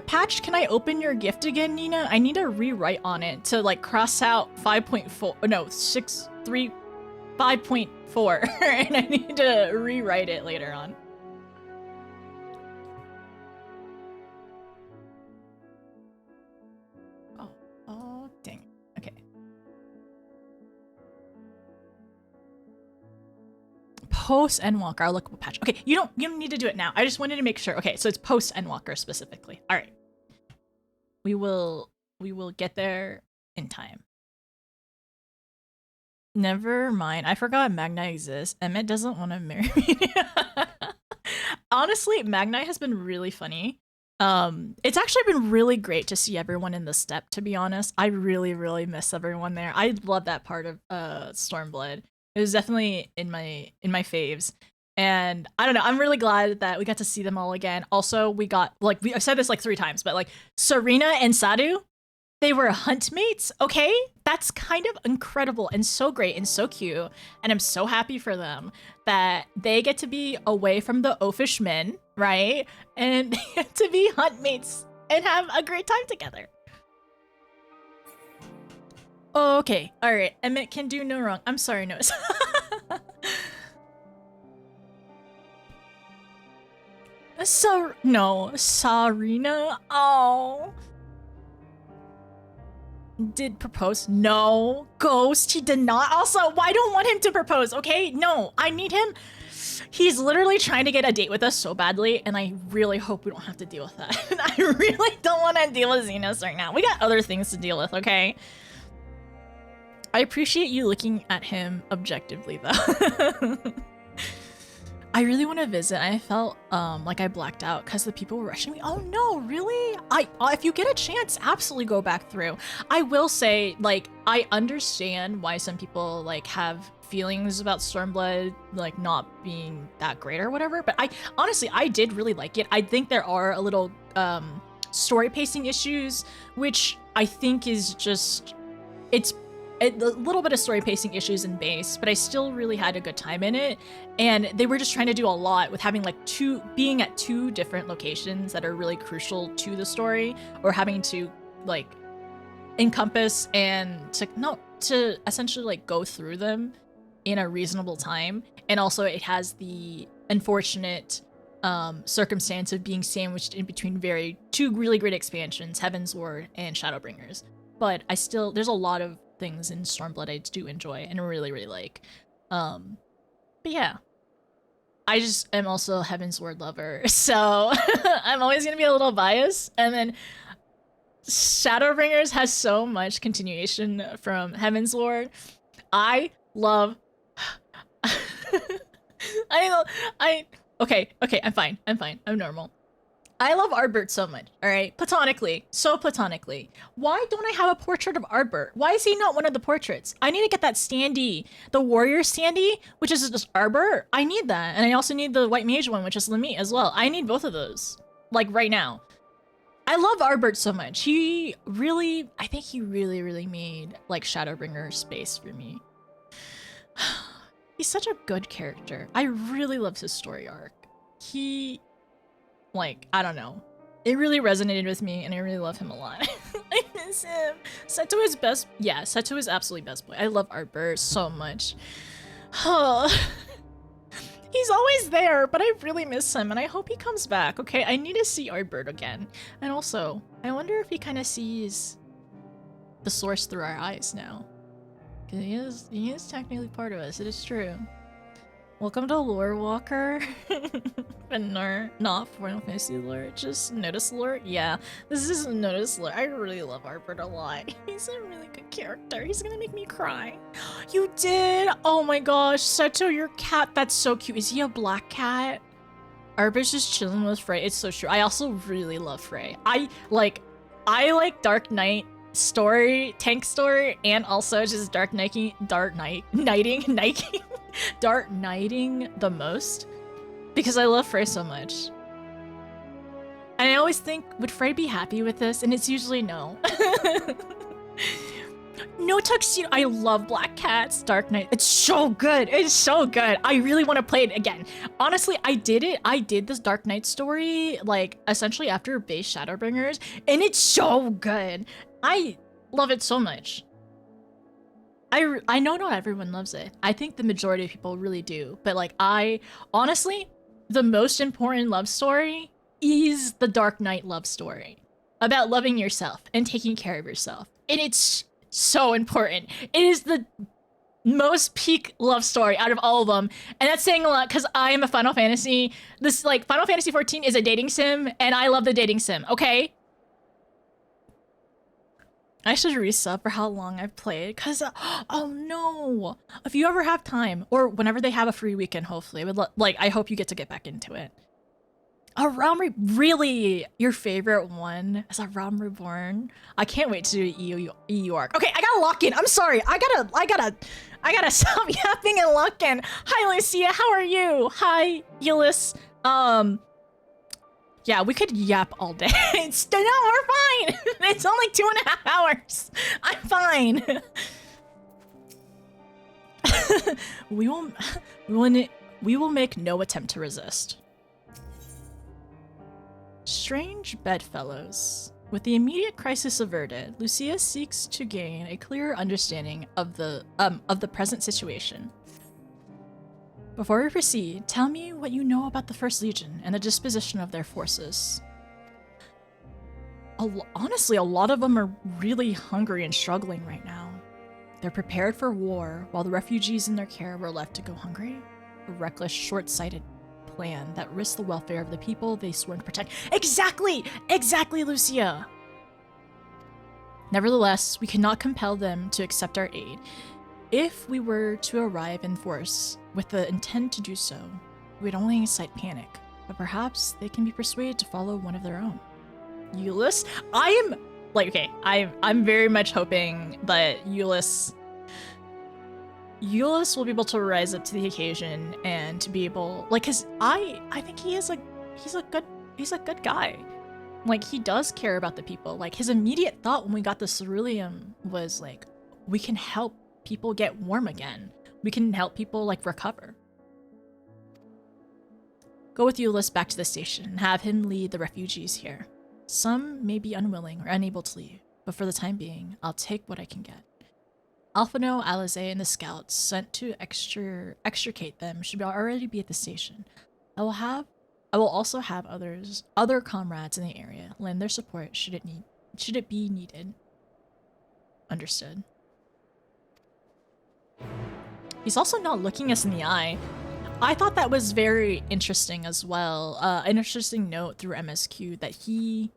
S3: patch can I open your gift again, Nina? I need to rewrite on it to like cross out 5.4. No, 6.3, 5.4, and I need to rewrite it later on. Oh, dang. Okay. Post Endwalker. I'll look up a patch. Okay, you don't need to do it now. I just wanted to make sure. Okay, so it's post Endwalker specifically. All right. We will get there in time. Never mind. I forgot Magni exists. Emmet doesn't want to marry me. Honestly, Magni has been really funny. It's actually been really great to see everyone in the steppe, to be honest. I really miss everyone there. I love that part of Stormblood. It was definitely in my faves. And I don't know, I'm really glad that we got to see them all again. Also, we got I've said this like 3 times, but like Serena and Sadu, they were hunt mates, okay? That's kind of incredible and so great and so cute. And I'm so happy for them that they get to be away from the oafish men, right? And they get to be hunt mates and have a great time together. Okay, all right. Emmet can do no wrong. I'm sorry, no. Sarina. Oh. Did propose? No. Ghost, he did not. Also, I don't want him to propose, okay? No, I need him. He's literally trying to get a date with us so badly, and I really hope we don't have to deal with that. I really don't want to deal with Xenos right now. We got other things to deal with, okay? I appreciate you looking at him objectively, though. I really want to visit. I felt like I blacked out because the people were rushing me. Oh no, really? If you get a chance, absolutely go back through. I will say, like, I understand why some people like have feelings about Stormblood like not being that great or whatever, but I did really like it. I think there are a little story pacing issues, which I think is just, it's a little bit of story pacing issues in base, but I still really had a good time in it. And they were just trying to do a lot with having like being at two different locations that are really crucial to the story, or having to like encompass and to essentially like go through them in a reasonable time. And also it has the unfortunate circumstance of being sandwiched in between two really great expansions, Heaven's Ward and Shadowbringers. But there's a lot of things in Stormblood I do enjoy and really, really like. But yeah. I just am also a Heaven's Ward lover, so I'm always gonna be a little biased. And then Shadowbringers has so much continuation from Heaven's Ward. I love Okay, I'm fine. I'm normal. I love Ardbert so much, alright? Platonically. So platonically. Why don't I have a portrait of Ardbert? Why is he not one of the portraits? I need to get that standee. The warrior standee, which is just Ardbert. I need that. And I also need the white mage one, which is Lamit as well. I need both of those. Like, right now. I love Ardbert so much. I think he really, really made, like, Shadowbringer space for me. He's such a good character. I really love his story arc. Like, I don't know. It really resonated with me, and I really love him a lot. I miss him. Seto is absolutely best boy. I love Ardbert so much. He's always there, but I really miss him, and I hope he comes back, okay? I need to see Ardbert again. And also, I wonder if he kind of sees the source through our eyes now. Because he is technically part of us, it is true. Welcome to Lore Walker. But not Final Fantasy lore, just Notice lore. Yeah, this is Notice lore. I really love Ardbert a lot. He's a really good character. He's gonna make me cry. You did? Oh my gosh, Seto, your cat, that's so cute. Is he a black cat? Ardbert's just chilling with Frey. It's so true. I also really love Frey. I like Dark Knight story, tank story, and also just Dark Knighting the most, because I love Frey so much. And I always think, would Frey be happy with this? And it's usually no. No tuxedo. I love Black Cats, Dark Knight. It's so good. It's so good. I really want to play it again. Honestly, I did this Dark Knight story, like, essentially after base Shadowbringers, and it's so good. I love it so much. I know not everyone loves it. I think the majority of people really do. But like, honestly, the most important love story is the Dark Knight love story. About loving yourself and taking care of yourself. And it's so important. It is the most peak love story out of all of them. And that's saying a lot because I am a Final Fantasy. Final Fantasy 14 is a dating sim and I love the dating sim, okay? I should resub for how long I've played, because, oh no! If you ever have time, or whenever they have a free weekend, hopefully, I hope you get back into it. A Realm really? Your favorite one is A Realm Reborn? I can't wait to do EU arc. Okay, I gotta lock in. I'm sorry. I gotta stop yapping and lock in. Hi, Lucia. How are you? Hi, Euless. Yeah, we could yap all day. No, we're fine. It's only 2.5 hours. I'm fine. We will make no attempt to resist. Strange bedfellows. With the immediate crisis averted, Lucia seeks to gain a clearer understanding of the present situation. Before we proceed, tell me what you know about the First Legion and the disposition of their forces. Honestly, a lot of them are really hungry and struggling right now. They're prepared for war, while the refugees in their care were left to go hungry. A reckless, short-sighted plan that risks the welfare of the people they sworn to protect. Exactly! Exactly, Lucia! Nevertheless, we cannot compel them to accept our aid. If we were to arrive in force with the intent to do so, we would only incite panic, but perhaps they can be persuaded to follow one of their own. Euless? I'm very much hoping that Euless will be able to rise up to the occasion and to be able, cause I think he's a good guy. Like, he does care about the people. Like, his immediate thought when we got the ceruleum was like, we can help people get warm again. We can help people like recover. Go with Ulysses back to the station and have him lead the refugees here. Some may be unwilling or unable to leave, but for the time being, I'll take what I can get. Alphano, Alize, and the scouts sent to extricate them should already be at the station. I will also have other comrades in the area lend their support should it be needed. Understood. He's also not looking us in the eye. I thought that was very interesting as well. An interesting note through MSQ that he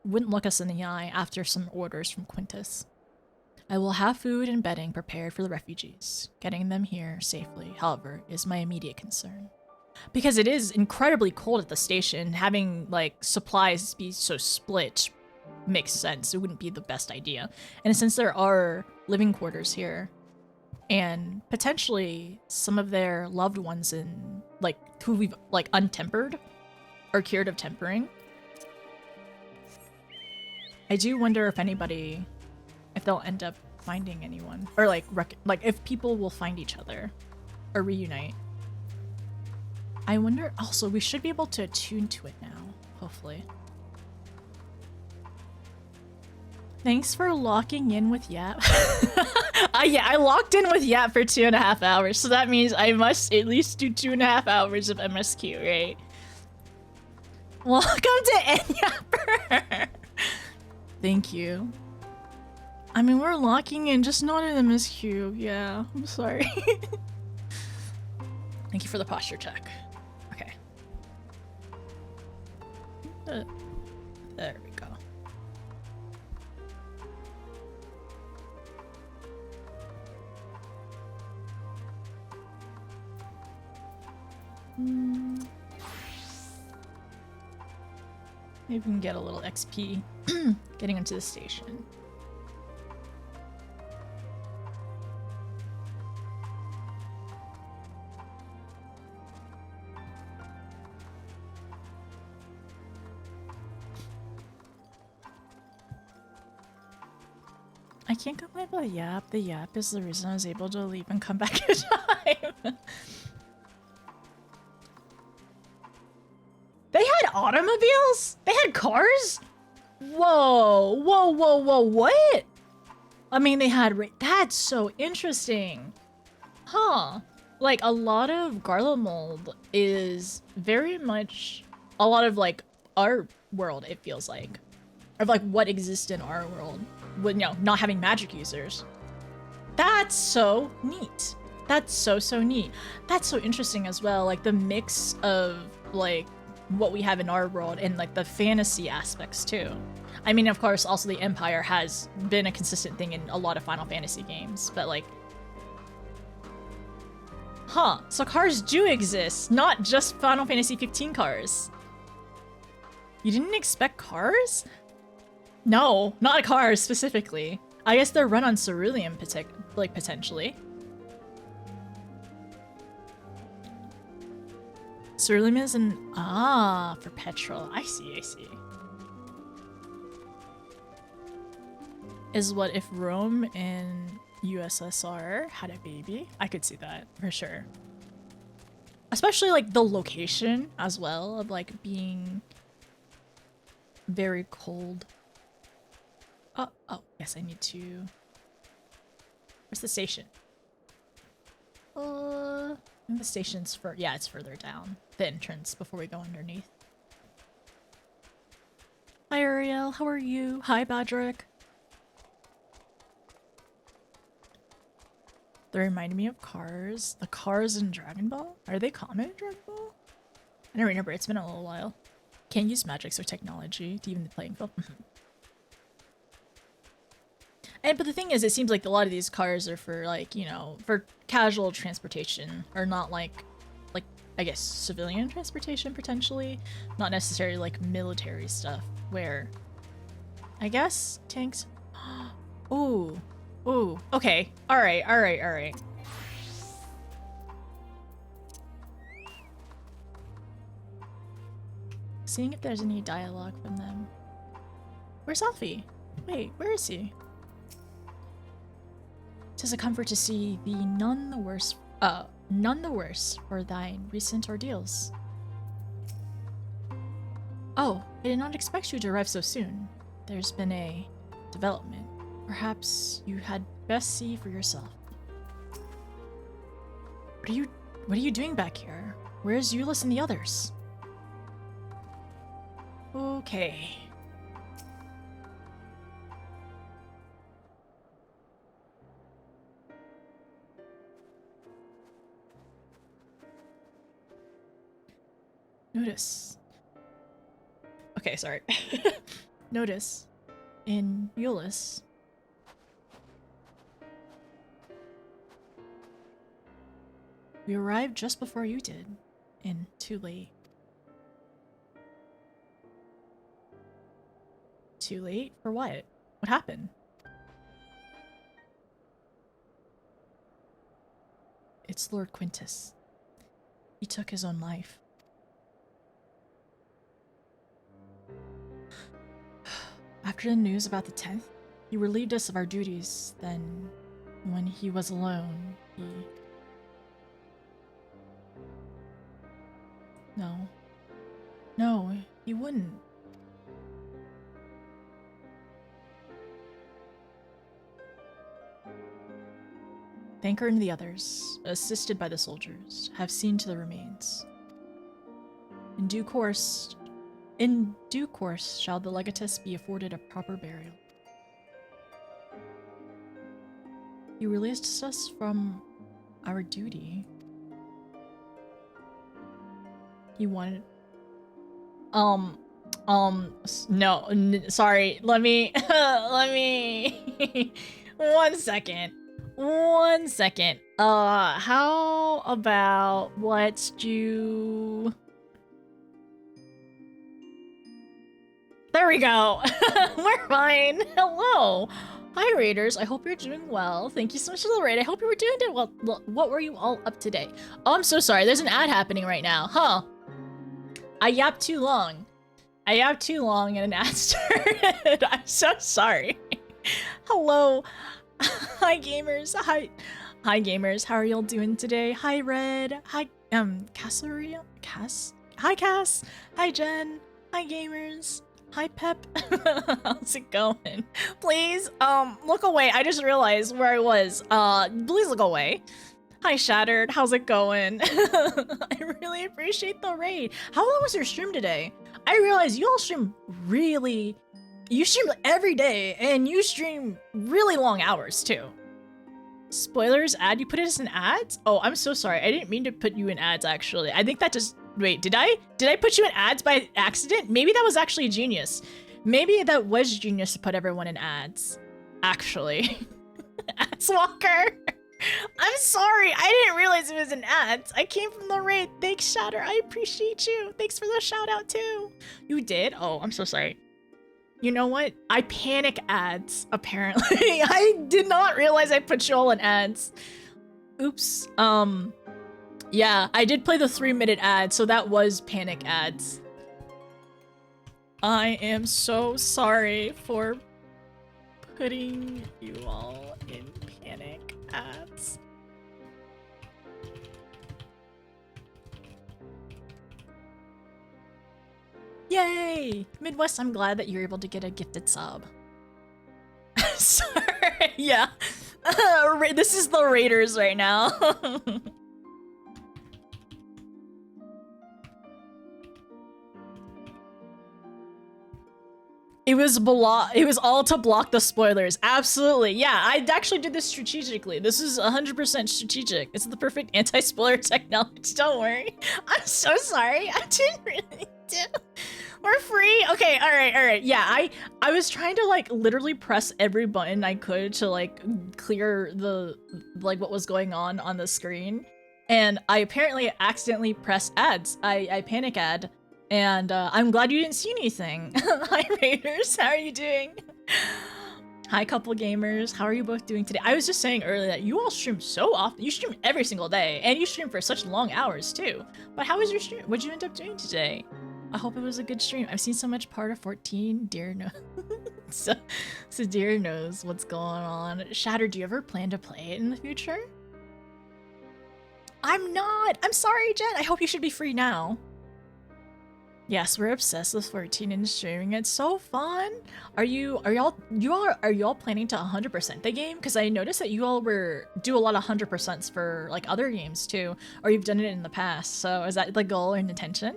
S3: wouldn't look us in the eye after some orders from Quintus. I will have food and bedding prepared for the refugees. Getting them here safely, however, is my immediate concern. Because it is incredibly cold at the station, having like supplies be so split makes sense. It wouldn't be the best idea. And since there are living quarters here, and potentially some of their loved ones in like who we've like untempered or cured of tempering, I do wonder if they'll end up finding anyone or like if people will find each other or reunite. I wonder also, we should be able to attune to it now, hopefully. Thanks for locking in with Yap. Yeah, I locked in with Yap for 2.5 hours, so that means I must at least do 2.5 hours of MSQ, right? Welcome to Endwalker. Thank you. I mean, we're locking in, just not in MSQ. Yeah, I'm sorry. Thank you for the posture check. Okay. There we go. Maybe we can get a little XP getting into the station. I can't complain about Yap. The Yap is the reason I was able to leave and come back in time. They had automobiles? They had cars? Whoa, whoa, whoa, whoa, what? I mean, they had, that's so interesting. Huh. Like, a lot of Garlemald is very much a lot of, like, our world, it feels like. Of, like, what exists in our world. With, you know, not having magic users. That's so neat. That's so neat. That's so interesting as well. Like, the mix of, like, what we have in our world and like the fantasy aspects too. I mean, of course, also the Empire has been a consistent thing in a lot of Final Fantasy games, but like, huh, so cars do exist, not just Final Fantasy 15 cars. You didn't expect cars? No, not cars specifically. I guess they're run on cerulean, potentially. Cerulean is an for petrol. I see. Is what if Rome and USSR had a baby? I could see that for sure. Especially like the location as well of like being very cold. Oh, yes, I need to. Where's the station? I think the station's it's further down the entrance before we go underneath. Hi Ariel, how are you? Hi Badrick. They reminded me of cars. The cars in Dragon Ball? Are they common in Dragon Ball? I don't remember, it's been a little while. Can't use magics or technology to even the playing field. But the thing is, it seems like a lot of these cars are for like, you know, for casual transportation, or not like, I guess, civilian transportation potentially. Not necessarily like military stuff, where, I guess, tanks. Ooh, okay, alright. Seeing if there's any dialogue from them. Where's Alfie? Wait, where is he? 'Tis a comfort to see thee none the worse for thine recent ordeals. Oh, I did not expect you to arrive so soon. There's been a development. Perhaps you had best see for yourself. What are you doing back here? Where's Euless and the others? Okay. Notice. Okay, sorry. Notice in Euless. We arrived just before you did, and too late. Too late? For what? What happened? It's Lord Quintus. He took his own life. After the news about the 10th, he relieved us of our duties. Then, when he was alone, he... No, he wouldn't. Banker and the others, assisted by the soldiers, have seen to the remains. In due course shall the legatus be afforded a proper burial. He released us from our duty. He wanted... no, sorry, let me, one second. How about let's do... There we go. We're fine. Hello. Hi, Raiders. I hope you're doing well. Thank you so much for the raid. I hope you were doing it well. What were you all up today? Oh, I'm so sorry. There's an ad happening right now. Huh. I yapped too long. And an ad started. I'm so sorry. Hello. Hi, gamers. Hi, gamers. How are y'all doing today? Hi, Red. Hi, Cass. Hi, Cass. Hi, Jen. Hi, gamers. Hi, Pep. How's it going? Please, look away. I just realized where I was. Please look away. Hi, Shattered. How's it going? I really appreciate the raid. How long was your stream today? I realized you all stream you stream every day, and you stream really long hours, too. Spoilers ad? You put it as an ads? Oh, I'm so sorry. I didn't mean to put you in ads, actually. I think that just... Wait, did I put you in ads by accident? Maybe that was actually genius. Maybe that was genius to put everyone in ads. Actually. Adswalker! I'm sorry, I didn't realize it was an ads. I came from the raid. Thanks, Shatter. I appreciate you. Thanks for the shout out, too. You did? Oh, I'm so sorry. You know what? I panic ads, apparently. I did not realize I put you all in ads. Oops. Yeah, I did play the 3-minute ad, so that was panic ads. I am so sorry for putting you all in panic ads. Yay! Midwest, I'm glad that you're able to get a gifted sub. Sorry, yeah. This is the Raiders right now. It was all to block the spoilers. Absolutely. Yeah, I actually did this strategically. This is 100% strategic. It's the perfect anti-spoiler technology. Don't worry. I'm so sorry. I didn't really do. We're free. Okay, all right. Yeah, I was trying to like literally press every button I could to like clear the what was going on the screen. And I apparently accidentally pressed ads. I panic ad. And I'm glad you didn't see anything. Hi, Raiders. How are you doing? Hi, couple gamers. How are you both doing today? I was just saying earlier that you all stream so often. You stream every single day, and you stream for such long hours, too. But how was your stream? What'd you end up doing today? I hope it was a good stream. I've seen so much part of 14. Dear no. so Sadir knows what's going on. Shatter, do you ever plan to play it in the future? I'm not. I'm sorry, Jen. I hope you should be free now. Yes, we're obsessed with 14 and streaming. It's so fun. Are y'all planning to 100% the game? Because I noticed that you all do a lot of 100%s for like other games too, or you've done it in the past. So is that the goal or intention?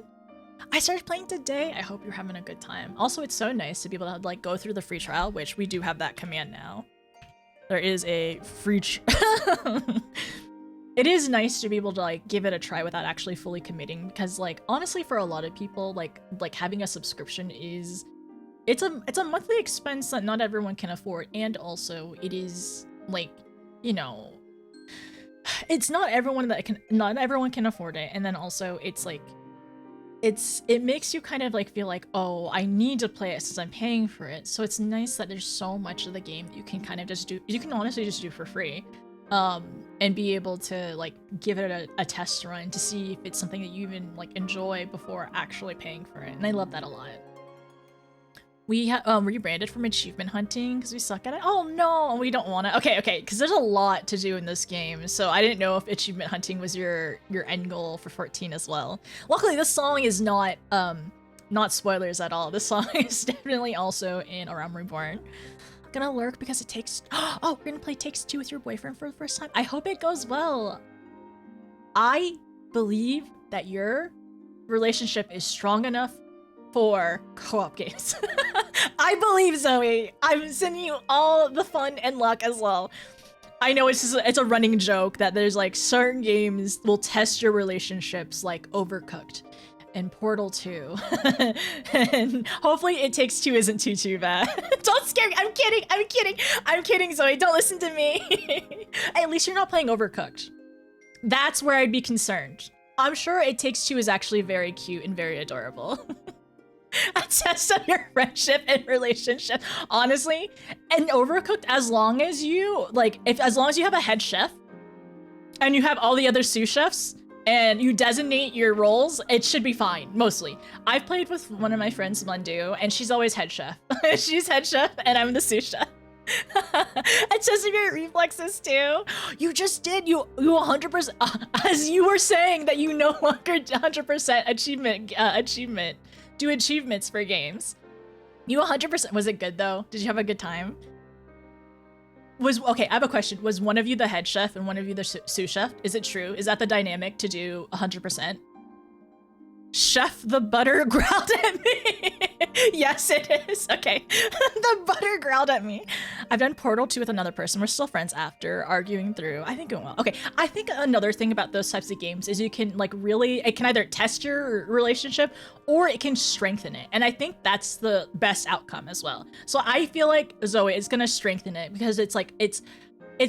S3: I started playing today. I hope you're having a good time. Also, it's so nice to be able to like go through the free trial, which we do have that command now. There is a free It is nice to be able to like give it a try without actually fully committing, because like honestly for a lot of people like having a subscription it's a monthly expense that not everyone can afford, and also it is like, you know, it's not everyone can afford it, and then also it's like it makes you kind of like feel like, oh, I need to play it since I'm paying for it. So it's nice that there's so much of the game that you can kind of just do, you can honestly just do for free. And be able to like give it a test run to see if it's something that you even like enjoy before actually paying for it. And I love that a lot. We rebranded from achievement hunting because we suck at it. Oh no, we don't want to. Okay, because there's a lot to do in this game, so I didn't know if achievement hunting was your end goal for 14 as well. Luckily, this song is not spoilers at all. This song is definitely also in A Realm Reborn. Gonna lurk because it takes. Oh, we're gonna play Takes Two with your boyfriend for the first time. I hope it goes well. I believe that your relationship is strong enough for co-op games. I believe, Zoe. I'm sending you all the fun and luck as well. I know it's a running joke that there's like certain games will test your relationships, like Overcooked and Portal 2. And hopefully It Takes Two isn't too bad. Don't scare me. I'm kidding, Zoe. Don't listen to me. At least you're not playing Overcooked. That's where I'd be concerned. I'm sure It Takes Two is actually very cute and very adorable. A test of your friendship and relationship, honestly. And Overcooked, as long as you have a head chef and you have all the other sous chefs and you designate your roles, it should be fine, mostly. I've played with one of my friends, Mundu, and she's always head chef. She's head chef and I'm the sous chef. A test of your reflexes too. You just did. You 100%. As you were saying that you no longer 100% achievement. Do achievements for games. You 100%. Was it good though? Did you have a good time? Okay, I have a question. Was one of you the head chef and one of you the sous chef? Is it true? Is that the dynamic to do 100%? Chef the butter growled at me. Yes, it is. Okay. The butter growled at me. I've done Portal 2 with another person. We're still friends after arguing through. I think it went well. Okay. I think another thing about those types of games is you can like really, it can either test your relationship or it can strengthen it. And I think that's the best outcome as well. So I feel like Zoe is going to strengthen it because it's like, it's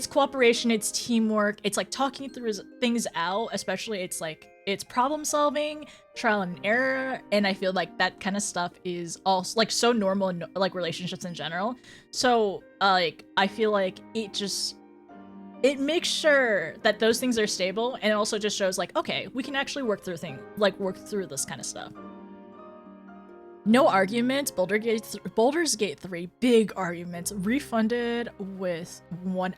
S3: cooperation, it's teamwork, it's like talking through things out, especially it's problem solving, trial and error, and I feel like that kind of stuff is also like so normal in like relationships in general. So like I feel like it makes sure that those things are stable, and it also just shows like, okay, we can actually work through this kind of stuff. No arguments. Baldur's Gate 3, big arguments. Refunded with one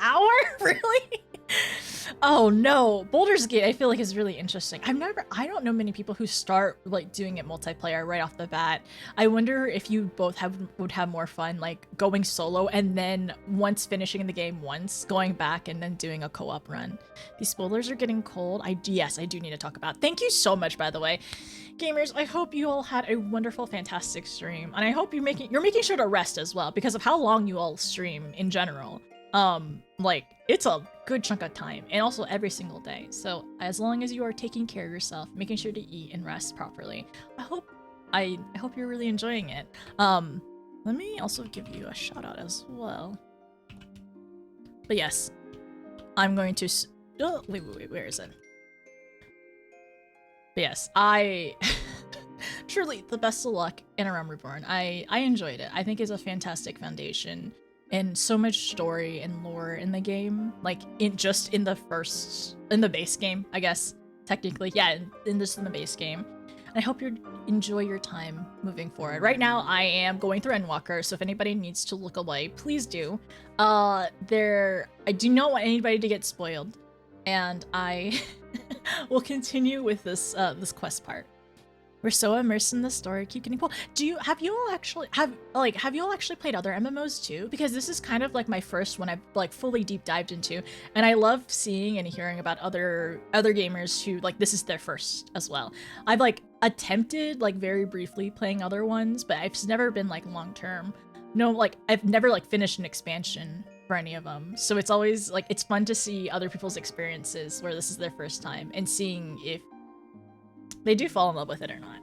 S3: hour? Really? Oh no. Baldur's Gate I feel like is really interesting. I don't know many people who start like doing it multiplayer right off the bat. I wonder if you both would have more fun like going solo and then once finishing the game once, going back and then doing a co-op run. These spoilers are getting cold. Yes, I do need to talk about. Thank you so much, by the way. Gamers, I hope you all had a wonderful, fantastic stream, and I hope you're making sure to rest as well because of how long you all stream in general. Like it's a good chunk of time, and also every single day. So as long as you are taking care of yourself, making sure to eat and rest properly, I hope you're really enjoying it. Let me also give you a shout out as well. But yes, I'm going to. Oh, wait, where is it? But yes, truly the best of luck in A Realm Reborn. I enjoyed it. I think it's a fantastic foundation and so much story and lore in the game. Like in the base game, I guess technically, yeah, in the base game. and I hope you enjoy your time moving forward. Right now, I am going through Endwalker, so if anybody needs to look away, please do. I do not want anybody to get spoiled, and I will continue with this this quest part. We're so immersed in the story, keep getting pulled. Have you all actually played other MMOs too? Because this is kind of like my first one I've like fully deep dived into, and I love seeing and hearing about other gamers who like this is their first as well. I've like attempted like very briefly playing other ones, but I've never been like long term. No, like I've never like finished an expansion for any of them. So it's always like it's fun to see other people's experiences where this is their first time and seeing if they do fall in love with it or not.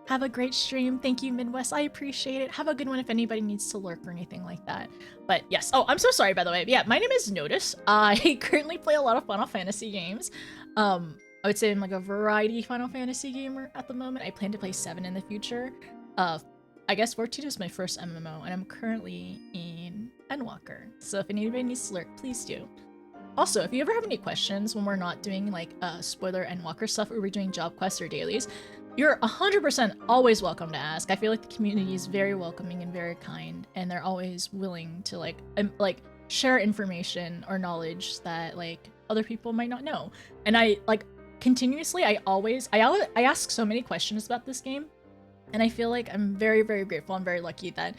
S3: Have a great stream. Thank you, Midwest. I appreciate it. Have a good one if anybody needs to lurk or anything like that. But yes. Oh, I'm so sorry, by the way. Yeah, my name is Notice. I currently play a lot of Final Fantasy games. I would say I'm like a variety Final Fantasy gamer at the moment. I plan to play 7 in the future. I guess 14 is my first MMO, and I'm currently in Endwalker. So if anybody needs to lurk, please do. Also, if you ever have any questions when we're not doing like spoiler Endwalker stuff or we're doing job quests or dailies, you're 100% always welcome to ask. I feel like the community is very welcoming and very kind, and they're always willing to like share information or knowledge that like other people might not know. And I like continuously, I ask so many questions about this game, and I feel like I'm very, very grateful and very lucky that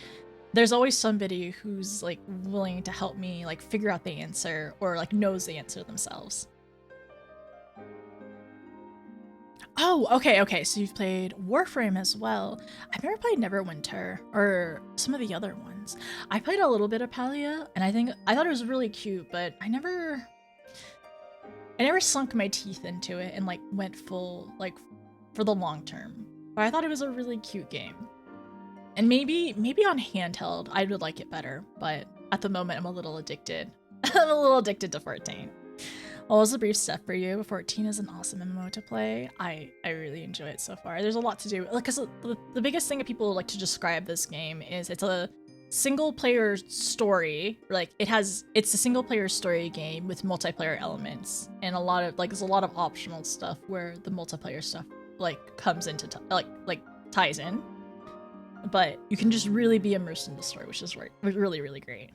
S3: there's always somebody who's like willing to help me like figure out the answer or like knows the answer themselves. Oh, okay, so you've played Warframe as well. I've never played Neverwinter or some of the other ones. I played a little bit of Palia, and I thought it was really cute, but I never sunk my teeth into it and like went full like for the long term. But I thought it was a really cute game. And maybe on handheld, I would like it better, but at the moment I'm a little addicted. I'm a little addicted to 14. What was a brief step for you? 14 is an awesome MMO to play. I really enjoy it so far. There's a lot to do. Like, cause the biggest thing that people like to describe this game is it's a single player story. Like it's a single player story game with multiplayer elements and a lot of like there's a lot of optional stuff where the multiplayer stuff like comes into like ties in. But you can just really be immersed in the story, which is really, really great.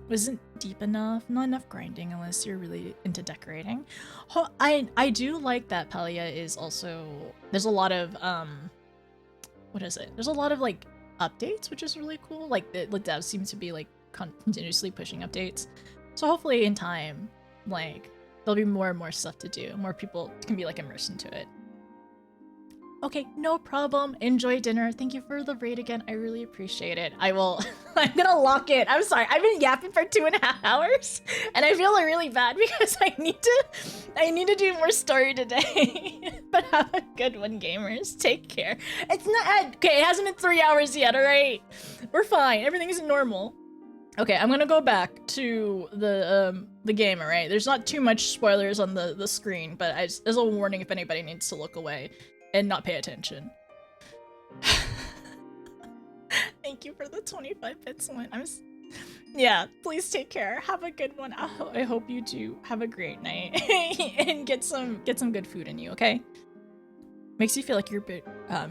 S3: Wasn't deep enough, not enough grinding unless you're really into decorating. Oh, I do like that Palia is also, there's a lot of, what is it? There's a lot of like updates, which is really cool. Like the devs seem to be like continuously pushing updates. So hopefully in time, like there'll be more and more stuff to do. More people can be like immersed into it. Okay, no problem. Enjoy dinner. Thank you for the raid again. I really appreciate it. I'm gonna lock it. I'm sorry. I've been yapping for 2.5 hours, and I feel really bad because I need to do more story today. But have a good one, gamers. Take care. It's not okay. It hasn't been 3 hours yet. All right, we're fine. Everything is normal. Okay, I'm gonna go back to the game. All right. There's not too much spoilers on the screen, but there's a warning if anybody needs to look away and not pay attention. Thank you for the 25 bits one. Yeah, please take care. Have a good one. I hope you do have a great night and get some good food in you, okay? Makes you feel like you're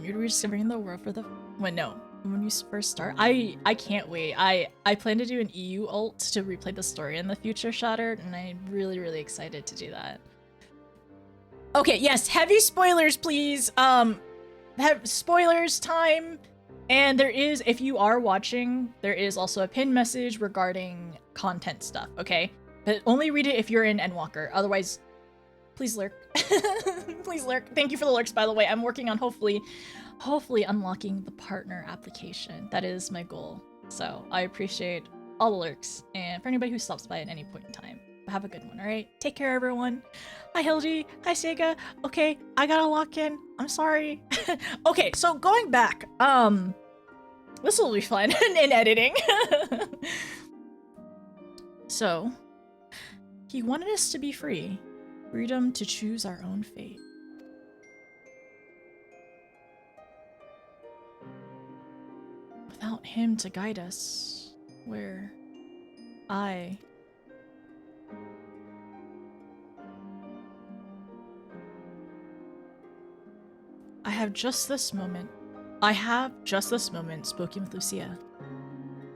S3: rediscovering the world for the when you first start. I can't wait. I plan to do an EU ult to replay the story in the future, Shattered, and I'm really, really excited to do that. Okay, yes, heavy spoilers, please. Have spoilers time. And there is, if you are watching, there is also a pinned message regarding content stuff, okay? But only read it if you're in Endwalker. Otherwise, please lurk. Please lurk. Thank you for the lurks, by the way. I'm working on hopefully unlocking the partner application. That is my goal. So I appreciate all the lurks. And for anybody who stops by at any point in time. Have a good one, alright? Take care, everyone. Hi, Hildy. Hi, Sega. Okay, I gotta lock in. I'm sorry. Okay, so going back, this will be fun in editing. So, he wanted us to be free. Freedom to choose our own fate. Without him to guide us, I have have just this moment spoken with Lucia.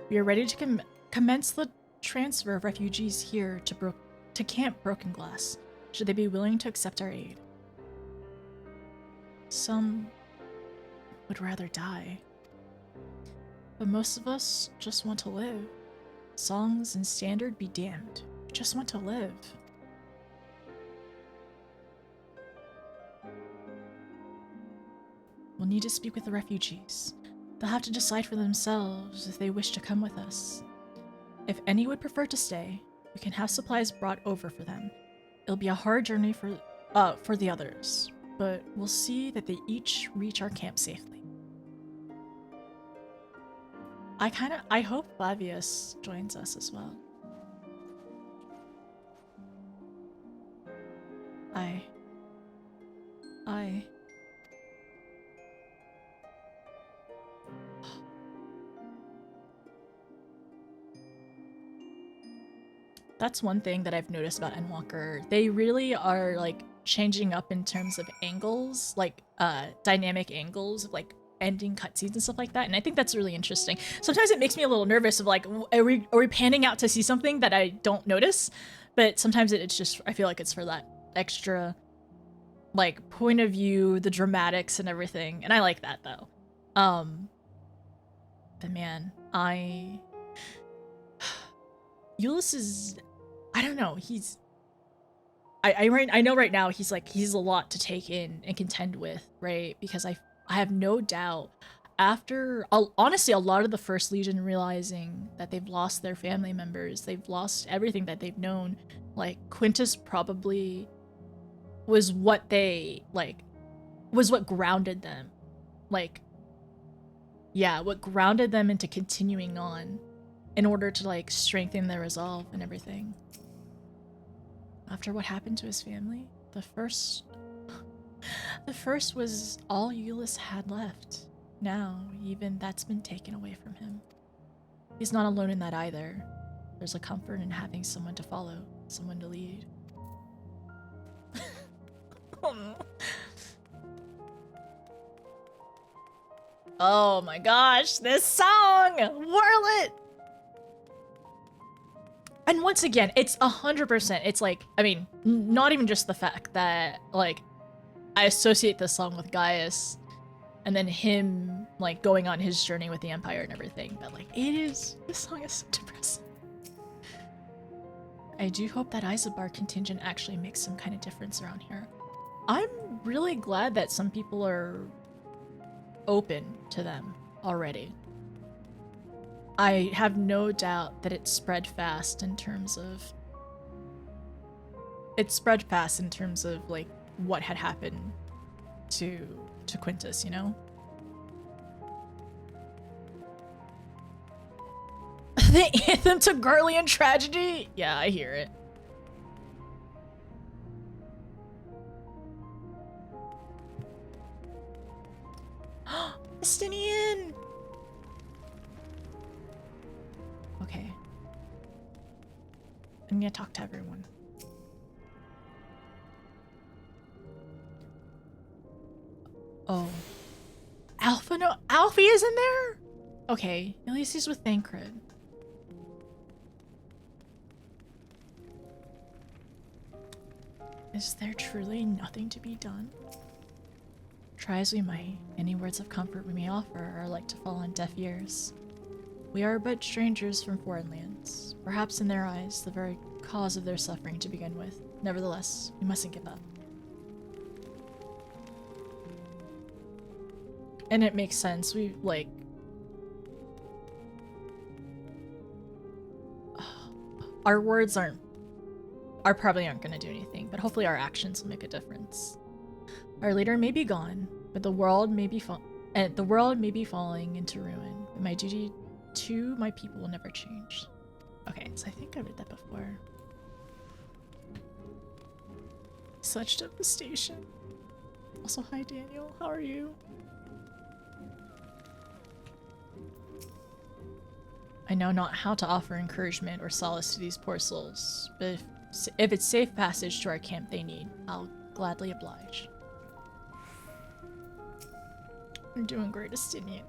S3: We are ready to commence the transfer of refugees here to Camp Broken Glass, should they be willing to accept our aid. Some would rather die, but most of us just want to live. Songs and standard be damned. We just want to live. We'll need to speak with the refugees. They'll have to decide for themselves if they wish to come with us. If any would prefer to stay, we can have supplies brought over for them. It'll be a hard journey for the others, but we'll see that they each reach our camp safely. I hope Flavius joins us as well. That's one thing that I've noticed about Endwalker. They really are like changing up in terms of angles, like dynamic angles of like ending cutscenes and stuff like that, and I think that's really interesting. Sometimes it makes me a little nervous of like, are we panning out to see something that I don't notice? But sometimes it's just, I feel like it's for that extra like point of view, the dramatics and everything, and I like that though. But man, Euless is, I don't know, he's, I know right now he's a lot to take in and contend with, right? Because I have no doubt after, honestly, a lot of the First Legion realizing that they've lost their family members, they've lost everything that they've known, like Quintus probably was what grounded them. Like, yeah, what grounded them into continuing on in order to like strengthen their resolve and everything. After what happened to his family, the first was all Euless had left. Now, even that's been taken away from him. He's not alone in that either. There's a comfort in having someone to follow, someone to lead. Oh my gosh, this song! Whirl it! And once again, it's 100%. It's like, I mean, not even just the fact that, like, I associate this song with Gaius, and then him, like, going on his journey with the Empire and everything, but, like, this song is so depressing. I do hope that Isobar contingent actually makes some kind of difference around here. I'm really glad that some people are open to them already. I have no doubt that it spread fast in terms of like what had happened to Quintus, you know? The anthem to Garlean tragedy? Yeah, I hear it. Estinian! Okay. I'm gonna talk to everyone. Oh. Alpha, no, Alfie is in there? Okay, at least he's with Thancred. Is there truly nothing to be done? Try as we might, any words of comfort we may offer are like to fall on deaf ears. We are but strangers from foreign lands, perhaps in their eyes the very cause of their suffering to begin with. Nevertheless, we mustn't give up. And it makes sense, we, like... Our words probably aren't gonna do anything, but hopefully our actions will make a difference. Our leader may be gone, but the world may be falling into ruin. But my duty to my people will never change. Okay, so I think I read that before. Such devastation. Also, hi Daniel, how are you? I know not how to offer encouragement or solace to these poor souls, but if it's safe passage to our camp they need, I'll gladly oblige. I'm doing great, Estinian.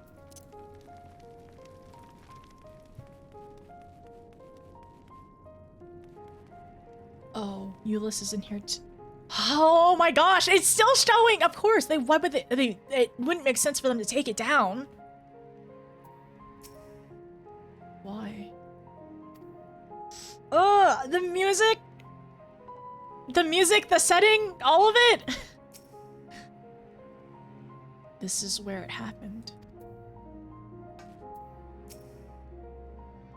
S3: Oh, Ulysses in here too. Oh my gosh, it's still showing! Of course, why would they, it wouldn't make sense for them to take it down. Why? Ugh, the music, the setting, all of it. This is where it happened.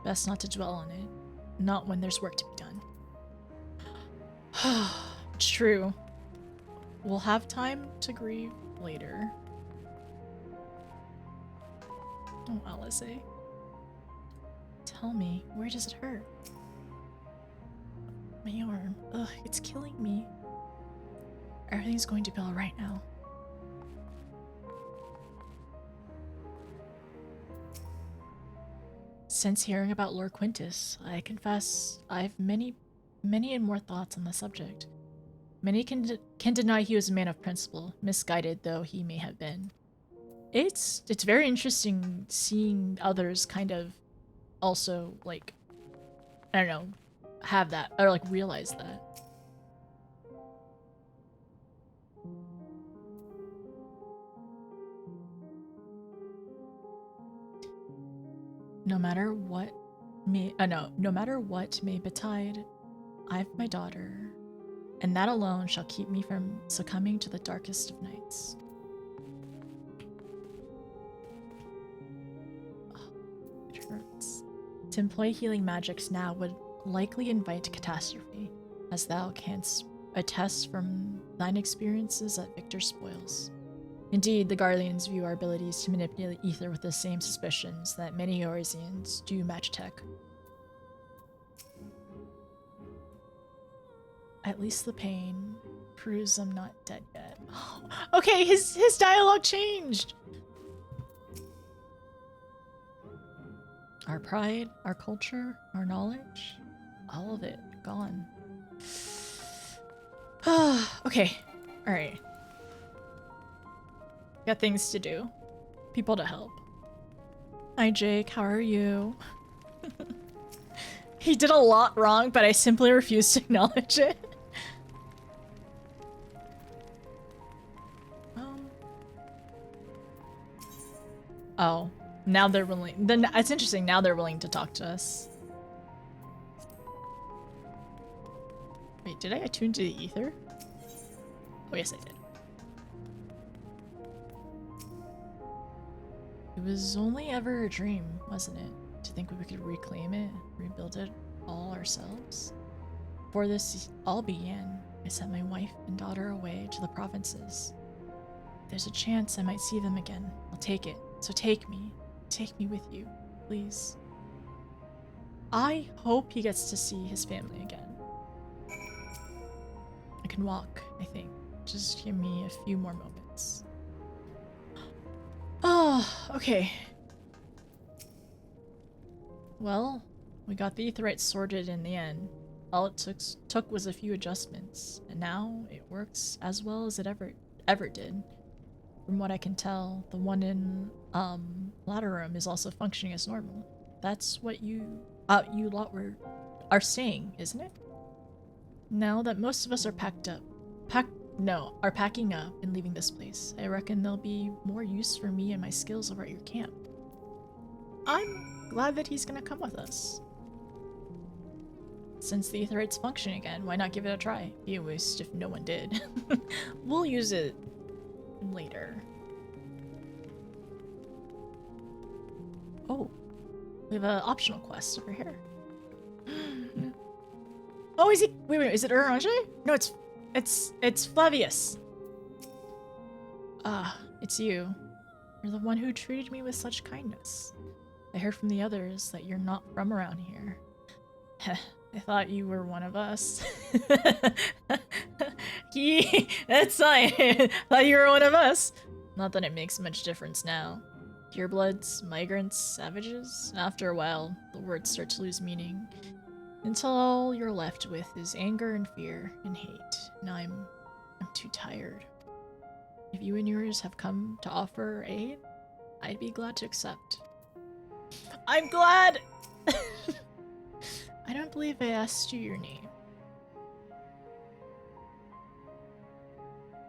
S3: Best not to dwell on it. Not when there's work to be done. It's true. We'll have time to grieve later. Oh, Alice. Tell me, where does it hurt? My arm. Ugh, it's killing me. Everything's going to be alright now. Since hearing about Lord Quintus, I confess I've many and more thoughts on the subject. Many can deny he was a man of principle, misguided though he may have been. It's very interesting seeing others kind of also, like, I don't know, have that, or like realize that. No matter what may betide, I've my daughter, and that alone shall keep me from succumbing to the darkest of nights. Oh, it hurts. To employ healing magics now would likely invite catastrophe, as thou canst attest from thine experiences at Victor's spoils. Indeed, the Guardians view our abilities to manipulate ether with the same suspicions that many Orisians do magitech. At least the pain proves I'm not dead yet. Okay, his dialogue changed! Our pride, our culture, our knowledge, all of it gone. Okay, alright. Got things to do. People to help. Hi Jake, how are you? He did a lot wrong, but I simply refuse to acknowledge it. Oh, now they're willing. Then it's interesting. Now they're willing to talk to us. Wait, did I attune to the ether? Oh yes, I did. It was only ever a dream, wasn't it? To think we could reclaim it, rebuild it all ourselves. Before this all began, I sent my wife and daughter away to the provinces. If there's a chance I might see them again, I'll take it. So take me with you, please. I hope he gets to see his family again. I can walk, I think. Just give me a few more moments. Oh, okay. Well, we got the aetheryte sorted in the end. All it took was a few adjustments, and now it works as well as it ever did. From what I can tell, the one in ladder room is also functioning as normal. That's what you lot are saying, isn't it? Now that most of us are packing up and leaving this place, I reckon there'll be more use for me and my skills over at your camp. I'm glad that he's gonna come with us. Since the aetheryte's functioning again, why not give it a try? Be a waste if no one did. We'll use it later. Oh, we have an optional quest over here. Oh, is he? Wait, is it Orange? No, it's Flavius. Ah, it's you. You're the one who treated me with such kindness. I heard from the others that you're not from around here. I thought you were one of us. That's fine. Thought you were one of us. Not that it makes much difference now. Purebloods, migrants, savages. After a while, the words start to lose meaning. Until all you're left with is anger and fear and hate. And I'm too tired. If you and yours have come to offer aid, I'd be glad to accept. I'm glad! I don't believe I asked you your name.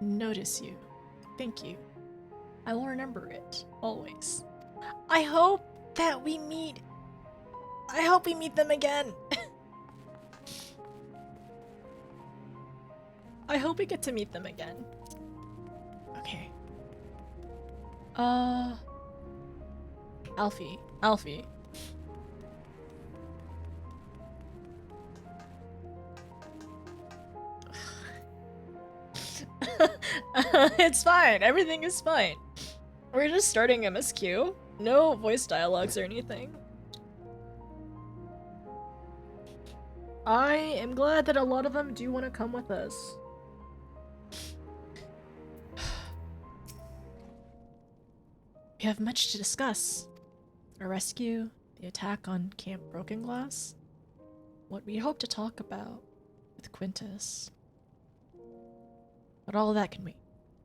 S3: Notice you. Thank you. I will remember it, always. I hope that we meet. I hope we meet them again. I hope we get to meet them again. Okay. Alfie. It's fine. Everything is fine. We're just starting MSQ. No voice dialogues or anything. I am glad that a lot of them do want to come with us. We have much to discuss. Our rescue, the attack on Camp Broken Glass, what we hope to talk about with Quintus. But all of that can wait.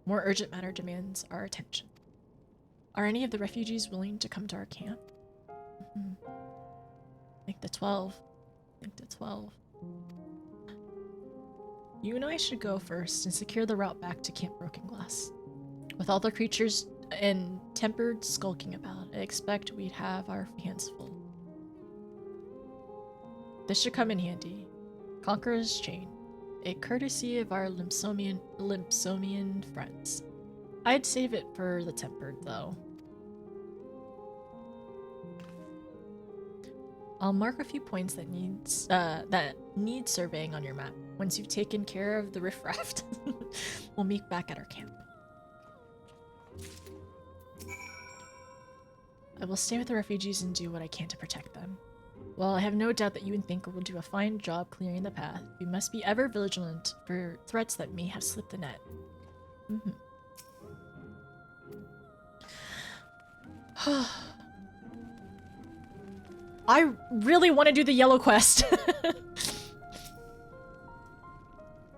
S3: More urgent matter demands our attention. Are any of the refugees willing to come to our camp? I think the 12. You and I should go first and secure the route back to Camp Broken Glass. With all the creatures and tempered skulking about, I expect we'd have our hands full. This should come in handy. Conqueror's Chain, a courtesy of our Limpsomian friends. I'd save it for the tempered, though. I'll mark a few points that need surveying on your map. Once you've taken care of the riffraff, we'll meet back at our camp. I will stay with the refugees and do what I can to protect them. While I have no doubt that you and Thinker will do a fine job clearing the path, we must be ever vigilant for threats that may have slipped the net. I really want to do the yellow quest.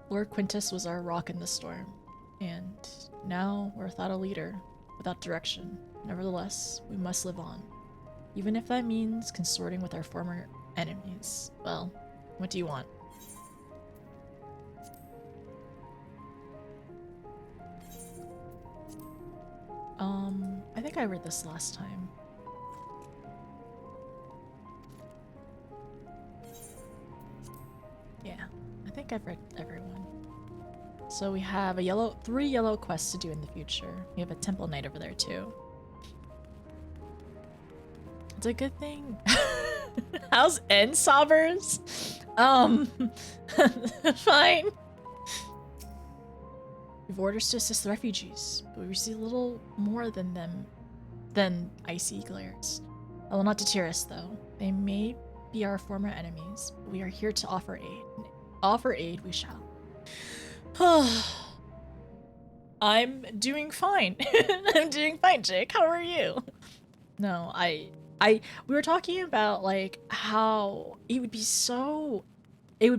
S3: Lord Quintus was our rock in the storm, and now we're without a leader, without direction. Nevertheless, we must live on. Even if that means consorting with our former enemies. Well, what do you want? I think I read this last time. Yeah, I think I've read everyone. So we have three yellow quests to do in the future. We have a Temple Knight over there too. It's a good thing. How's Ensobbers? Fine. We have orders to assist the refugees, but we receive little more than icy glares. That will not deter us, though. They may be our former enemies, but we are here to offer aid. And offer aid we shall. I'm doing fine. I'm doing fine, Jake. How are you? No, we were talking about like how it would be so, oh,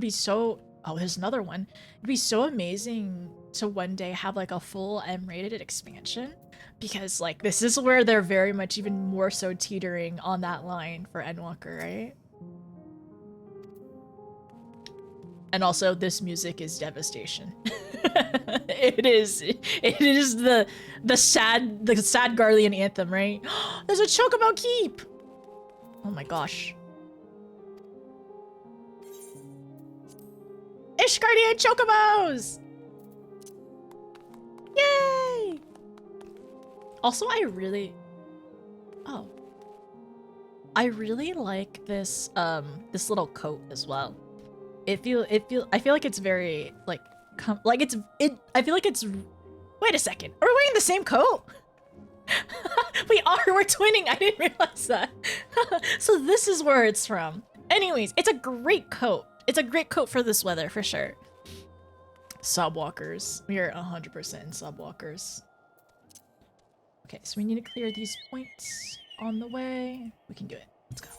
S3: there's another one. It'd be so amazing to one day have like a full M-rated expansion, because like this is where they're very much even more so teetering on that line for Endwalker, right? And also this music is devastation. It is the sad Garlean anthem, right? There's a Chocobo Keep! Oh my gosh. Ishgardian Chocobos! Yay! Also, I really like this little coat as well. I feel like it's very like I feel like it's. Wait a second, are we wearing the same coat? We're twinning. I didn't realize that. So this is where it's from. Anyways, it's a great coat. It's a great coat for this weather for sure. Subwalkers. We are 100% in subwalkers. Okay, so we need to clear these points on the way. We can do it. Let's go.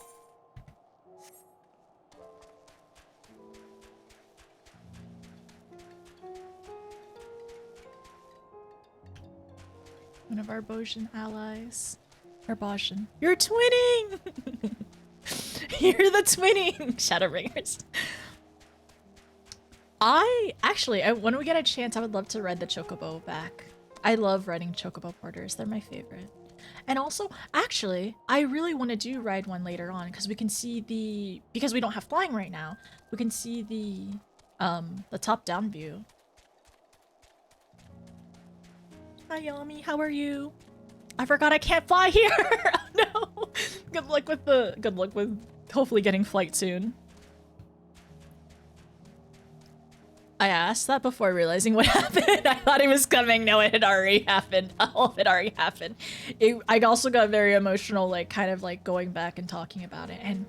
S3: one of our Boshan allies. Or Boshan. You're twinning! You're the twinning! Shadowbringers. When we get a chance, I would love to ride the Chocobo back. I love riding Chocobo Porters. They're my favorite. And also, actually, I really want to ride one later on because we can see because we don't have flying right now, we can see the top-down view. Hi, Yami. How are you? I forgot I can't fly here. Oh, no. Good luck with hopefully getting flight soon. I asked that before realizing what happened. I thought it was coming. No, it had already happened. All of it already happened. I also got very emotional, like kind of like going back and talking about it, and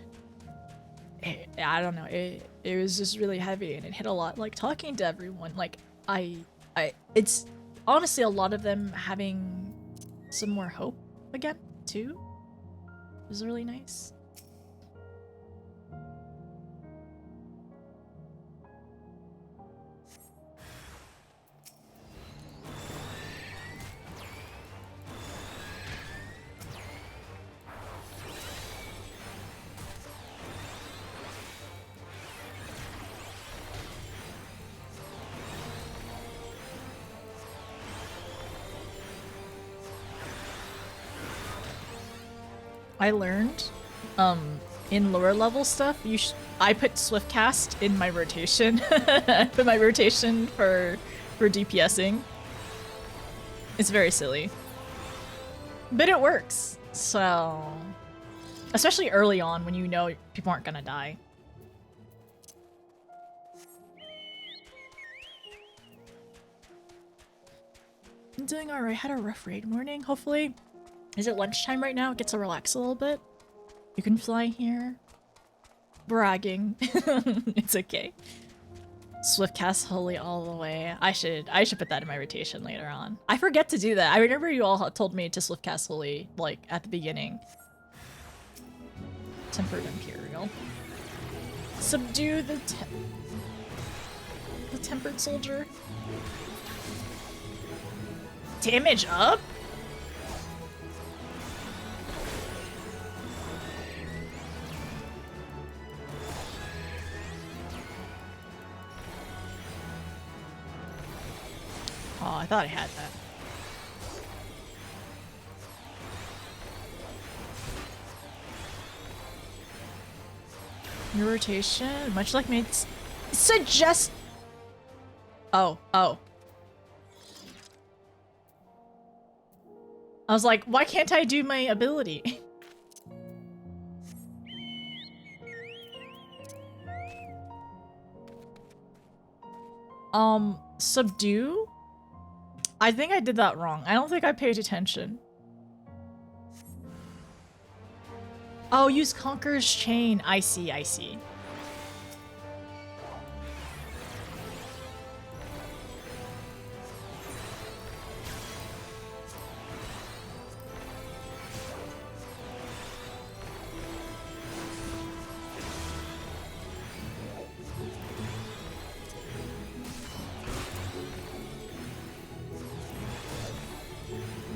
S3: I don't know. It was just really heavy, and it hit a lot. Like talking to everyone, like it's honestly a lot of them having some more hope again too. It was really nice. I learned, in lower level stuff, I put Swift Cast in my rotation. I put my rotation for DPSing. It's very silly. But it works, so... Especially early on when you know people aren't gonna die. I'm doing alright. Had a rough raid morning, hopefully. Is it lunchtime right now? Get to relax a little bit. You can fly here. Bragging. It's okay. Swiftcast Holy all the way. I should put that in my rotation later on. I forget to do that. I remember you all told me to Swiftcast Holy, like, at the beginning. Tempered Imperial. Subdue the Tempered Soldier. Damage up? Oh, I thought I had that. Your rotation, much like mates suggest. Oh. I was like, why can't I do my ability? Subdue? I think I did that wrong. I don't think I paid attention. Oh, use Conqueror's Chain. I see.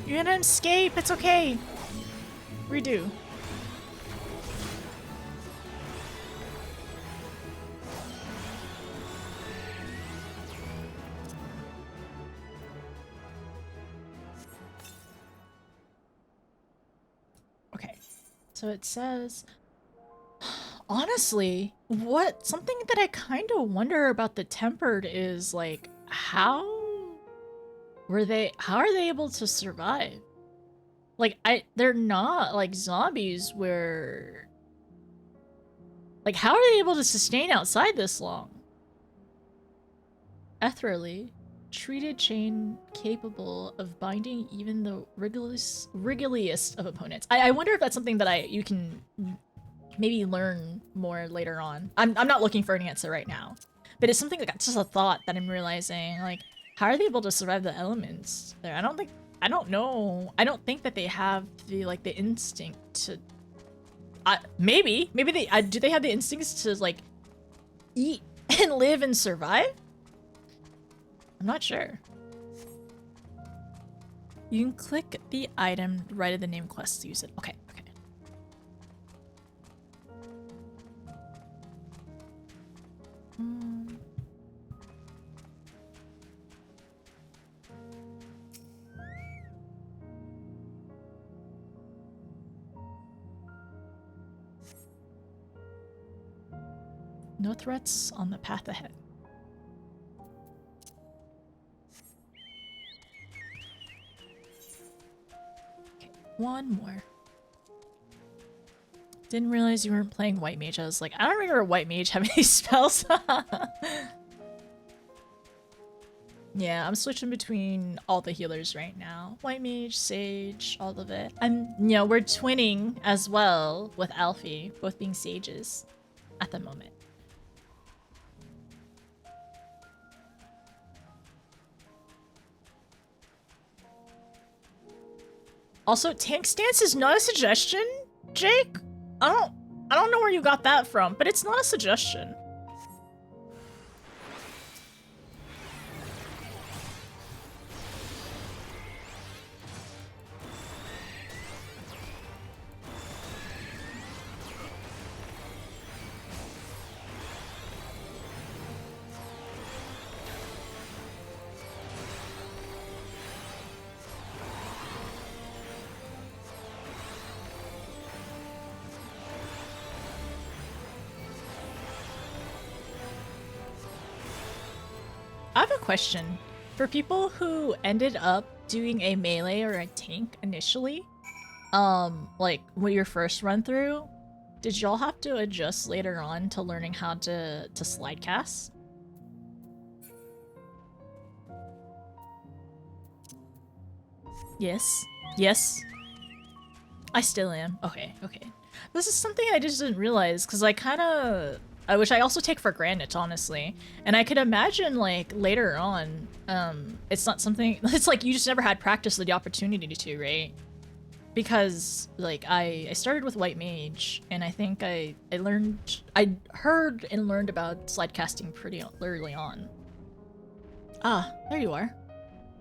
S3: You're gonna escape. It's okay. Redo. Okay. So it says, honestly, something that I kind of wonder about the Tempered is like, how are they able to survive? Like, they're not like zombies where, like, how are they able to sustain outside this long? Ethereally, treated chain capable of binding even the wriggliest of opponents. I wonder if that's something that you can maybe learn more later on. I'm not looking for an answer right now, but it's something that's just a thought that I'm realizing, like, how are they able to survive the elements there? I don't know. I don't think that they have the instinct to. Maybe they do. They have the instincts to like eat and live and survive. I'm not sure. You can click the item right at the name quest to use it. Okay, okay. No threats on the path ahead. Okay, one more. Didn't realize you weren't playing White Mage. I was like, I don't remember White Mage having these spells. Yeah, I'm switching between all the healers right now. White Mage, Sage, all of it. And, you know, we're twinning as well with Alfie, both being Sages at the moment. Also, tank stance is not a suggestion, Jake? I don't know where you got that from, but it's not a suggestion. I have a question. For people who ended up doing a melee or a tank initially, like when your first run through, did y'all have to adjust later on to learning how to slide cast? Yes. Yes. I still am. Okay, okay. This is something I just didn't realize, because which I also take for granted, honestly. And I could imagine, like, later on, it's not something... It's like you just never had practice or the opportunity to, right? Because, like, I started with White Mage, and I think I heard and learned about slide casting pretty early on. Ah, there you are.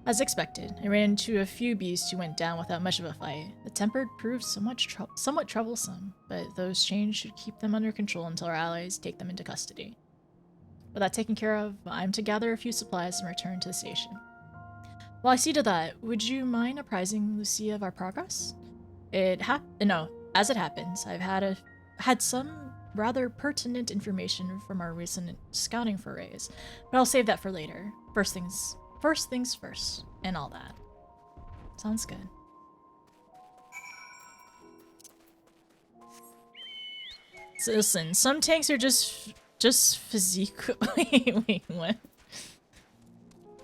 S3: As expected, I ran into a few beasts who went down without much of a fight. The Tempered proved somewhat troublesome, but those chains should keep them under control until our allies take them into custody. With that taken care of, I'm to gather a few supplies and return to the station. While I see to that, would you mind apprising Lucia of our progress? As it happens, I've had some rather pertinent information from our recent scouting forays, but I'll save that for later. First things first, and all that. Sounds good. So listen, some tanks are just physique. Wait, what?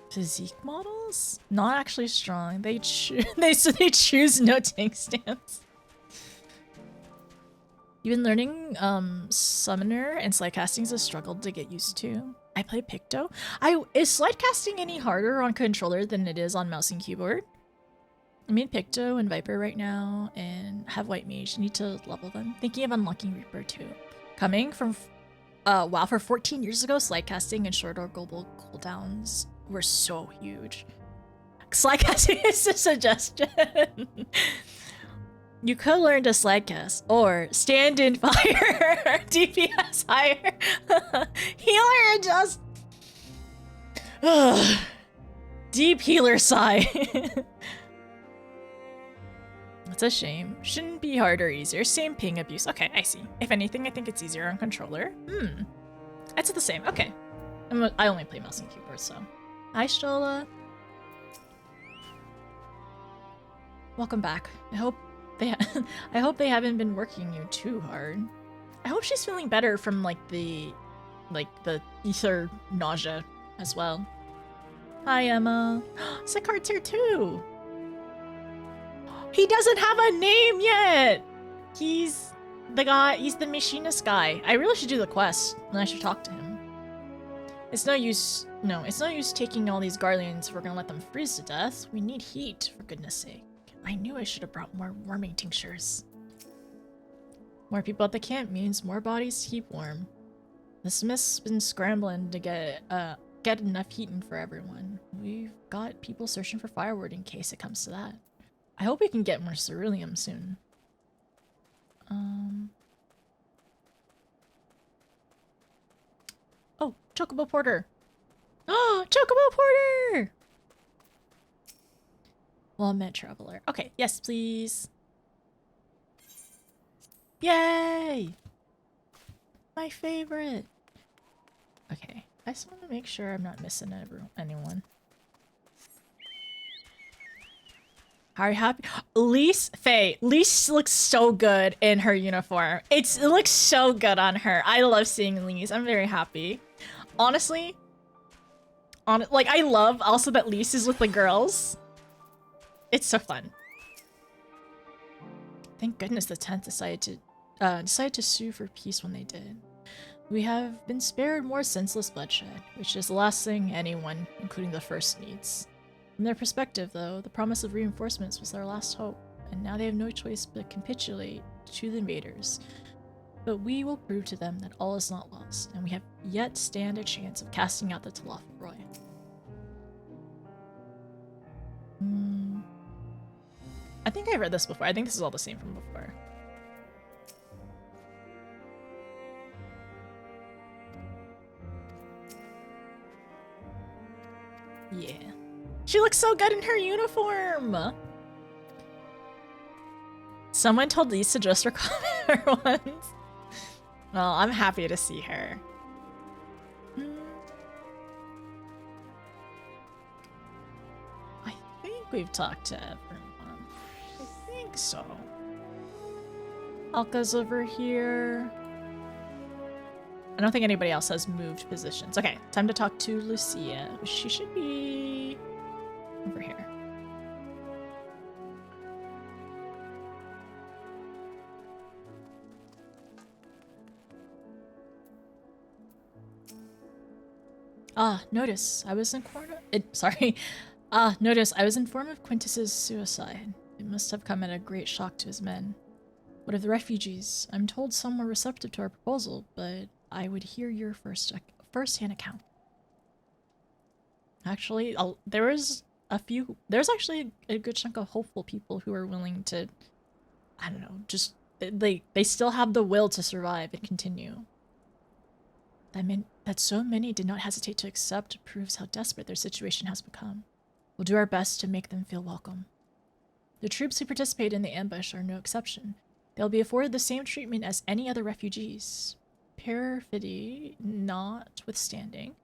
S3: Physique models? Not actually strong. They choose no tank stance. You've been learning Summoner and slide casting is a struggle to get used to. I play Picto. Is slide casting any harder on controller than it is on mouse and keyboard? I mean Picto and Viper right now, and have White Mage. Need to level them. Thinking of unlocking Reaper too. Coming from WoW for 14 years ago, slide casting and shorter global cooldowns were so huge. Slide casting is a suggestion. You could learn to slide cast or stand in fire. DPS higher. Healer just deep healer sigh. It's a shame. Shouldn't be harder or easier. Same ping abuse. Okay, I see. If anything, I think it's easier on controller. It's the same. Okay. I only play mouse and keyboard, so. Hi, Shola. Welcome back. I hope they haven't been working you too hard. I hope she's feeling better from the ether nausea as well. Hi, Emma. Sickhart's here too. He doesn't have a name yet. He's the guy. He's the machinist guy. I really should do the quest, and I should talk to him. It's no use. No, it's no use taking all these Guardians if we're gonna let them freeze to death. We need heat, for goodness sake. I knew I should have brought more warming tinctures. More people at the camp means more bodies to keep warm. The Smith's been scrambling to get get enough heat in for everyone. We've got people searching for firewood in case it comes to that. I hope we can get more ceruleum soon. Oh, Chocobo Porter. Oh, Chocobo Porter! Well-met traveler. Okay, yes, please. Yay! My favorite. Okay, I just want to make sure I'm not missing anyone. Are you happy? Lise, Faye. Lise looks so good in her uniform. It looks so good on her. I love seeing Lise. I'm very happy. Honestly, like I love also that Lise is with the girls. It's so fun. Thank goodness the 10th decided to sue for peace when they did. We have been spared more senseless bloodshed, which is the last thing anyone, including the First, needs. From their perspective, though, the promise of reinforcements was their last hope, and now they have no choice but capitulate to the invaders. But we will prove to them that all is not lost, and we have yet stand a chance of casting out the Talafroy. I think I read this before. I think this is all the same from before. Yeah. She looks so good in her uniform! Someone told Lise to just recall her once. Well, I'm happy to see her. I think we've talked to everyone. I think so. Alka's over here. I don't think anybody else has moved positions. Okay, time to talk to Lucia. She should be over here. Notice I was informed of Quintus's suicide. It must have come at a great shock to his men. What of the refugees? I'm told some were receptive to our proposal, but I would hear your first-hand account. Actually, there's actually a good chunk of hopeful people who are willing to, I don't know, just, they still have the will to survive and continue. That so many did not hesitate to accept proves how desperate their situation has become. We'll do our best to make them feel welcome. The troops who participate in the ambush are no exception. They'll be afforded the same treatment as any other refugees. Perfidy notwithstanding.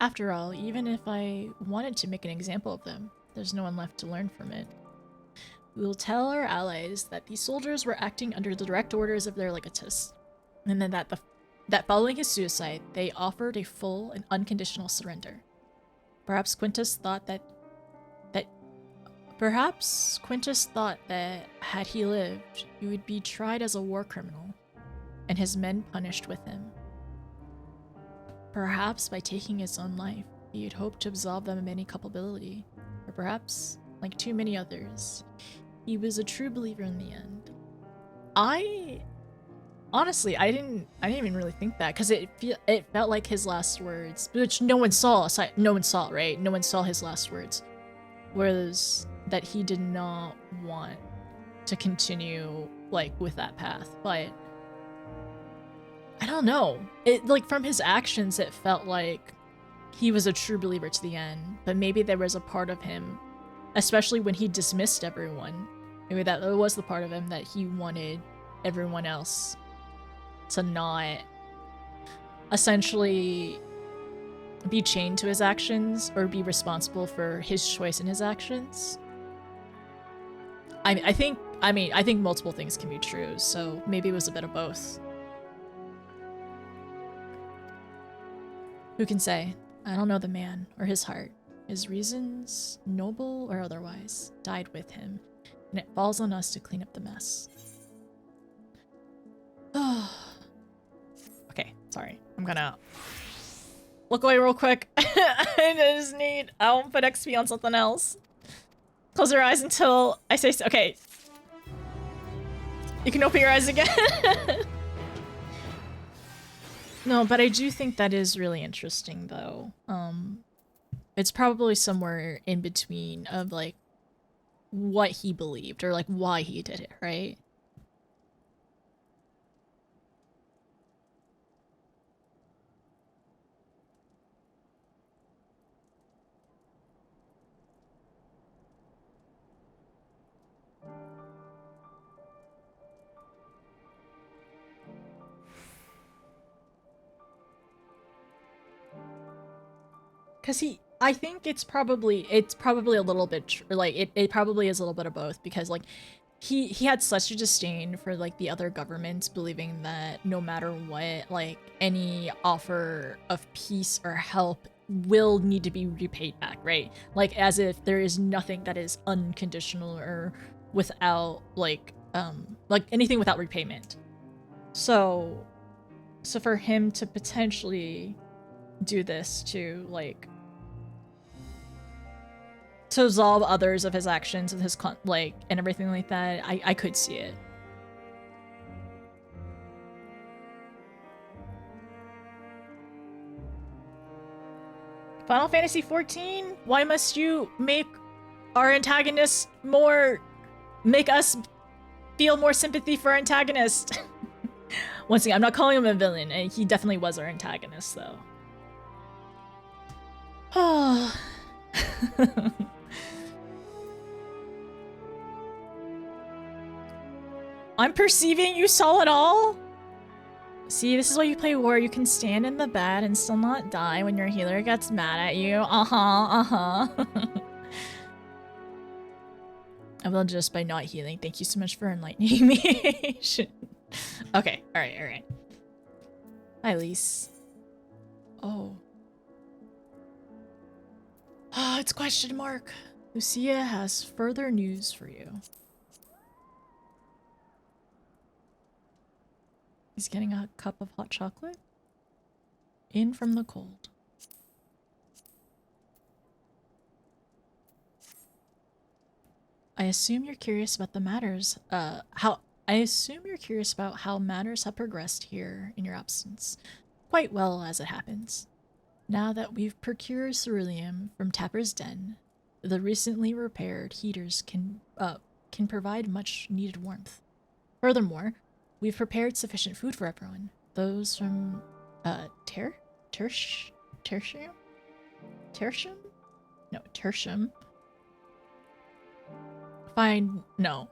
S3: After all, even if I wanted to make an example of them, there's no one left to learn from it. We will tell our allies that these soldiers were acting under the direct orders of their legatus, and then that following his suicide, they offered a full and unconditional surrender. Perhaps Quintus thought that had he lived, he would be tried as a war criminal, and his men punished with him. Perhaps by taking his own life, he had hoped to absolve them of any culpability, or perhaps, like too many others, he was a true believer in the end. Honestly, I didn't even really think that, because it felt like his last words, which no one saw, right? No one saw his last words, was that he did not want to continue, like, with that path, but I don't know. Like, from his actions, it felt like he was a true believer to the end, but maybe there was a part of him, especially when he dismissed everyone, maybe that was the part of him that he wanted everyone else to not essentially be chained to his actions or be responsible for his choice in his actions. I think multiple things can be true, so maybe it was a bit of both. Who can say? I don't know the man or his heart. His reasons, noble or otherwise, died with him, and it falls on us to clean up the mess. Okay, sorry. I'm gonna look away real quick. I won't put XP on something else. Close your eyes until I say so. Okay. You can open your eyes again. No, but I do think that is really interesting, though. It's probably somewhere in between of, like, what he believed or, like, why he did it, right? Because I think it's probably a little bit, like, it probably is a little bit of both, because, like, he had such a disdain for, like, the other governments, believing that no matter what, like, any offer of peace or help will need to be repaid back, right? Like, as if there is nothing that is unconditional or without, like anything without repayment. So for him to potentially do this to, like, to absolve others of his actions and his and everything like that, I could see it. Final Fantasy XIV? Why must you make our antagonists make us feel more sympathy for our antagonist? Once again, I'm not calling him a villain, and he definitely was our antagonist, though. Oh. I'm perceiving you saw it all? See, this is why you play war. You can stand in the bad and still not die when your healer gets mad at you. I will just by not healing. Thank you so much for enlightening me. Okay, alright. Hi, Lise. Oh. Ah, it's question mark. Lucia has further news for you. He's getting a cup of hot chocolate. In from the cold. I assume you're curious about the matters. I assume you're curious about how matters have progressed here in your absence. Quite well, as it happens. Now that we've procured ceruleum from Tapper's Den, the recently repaired heaters can provide much needed warmth. Furthermore, we've prepared sufficient food for everyone. Those from Tertium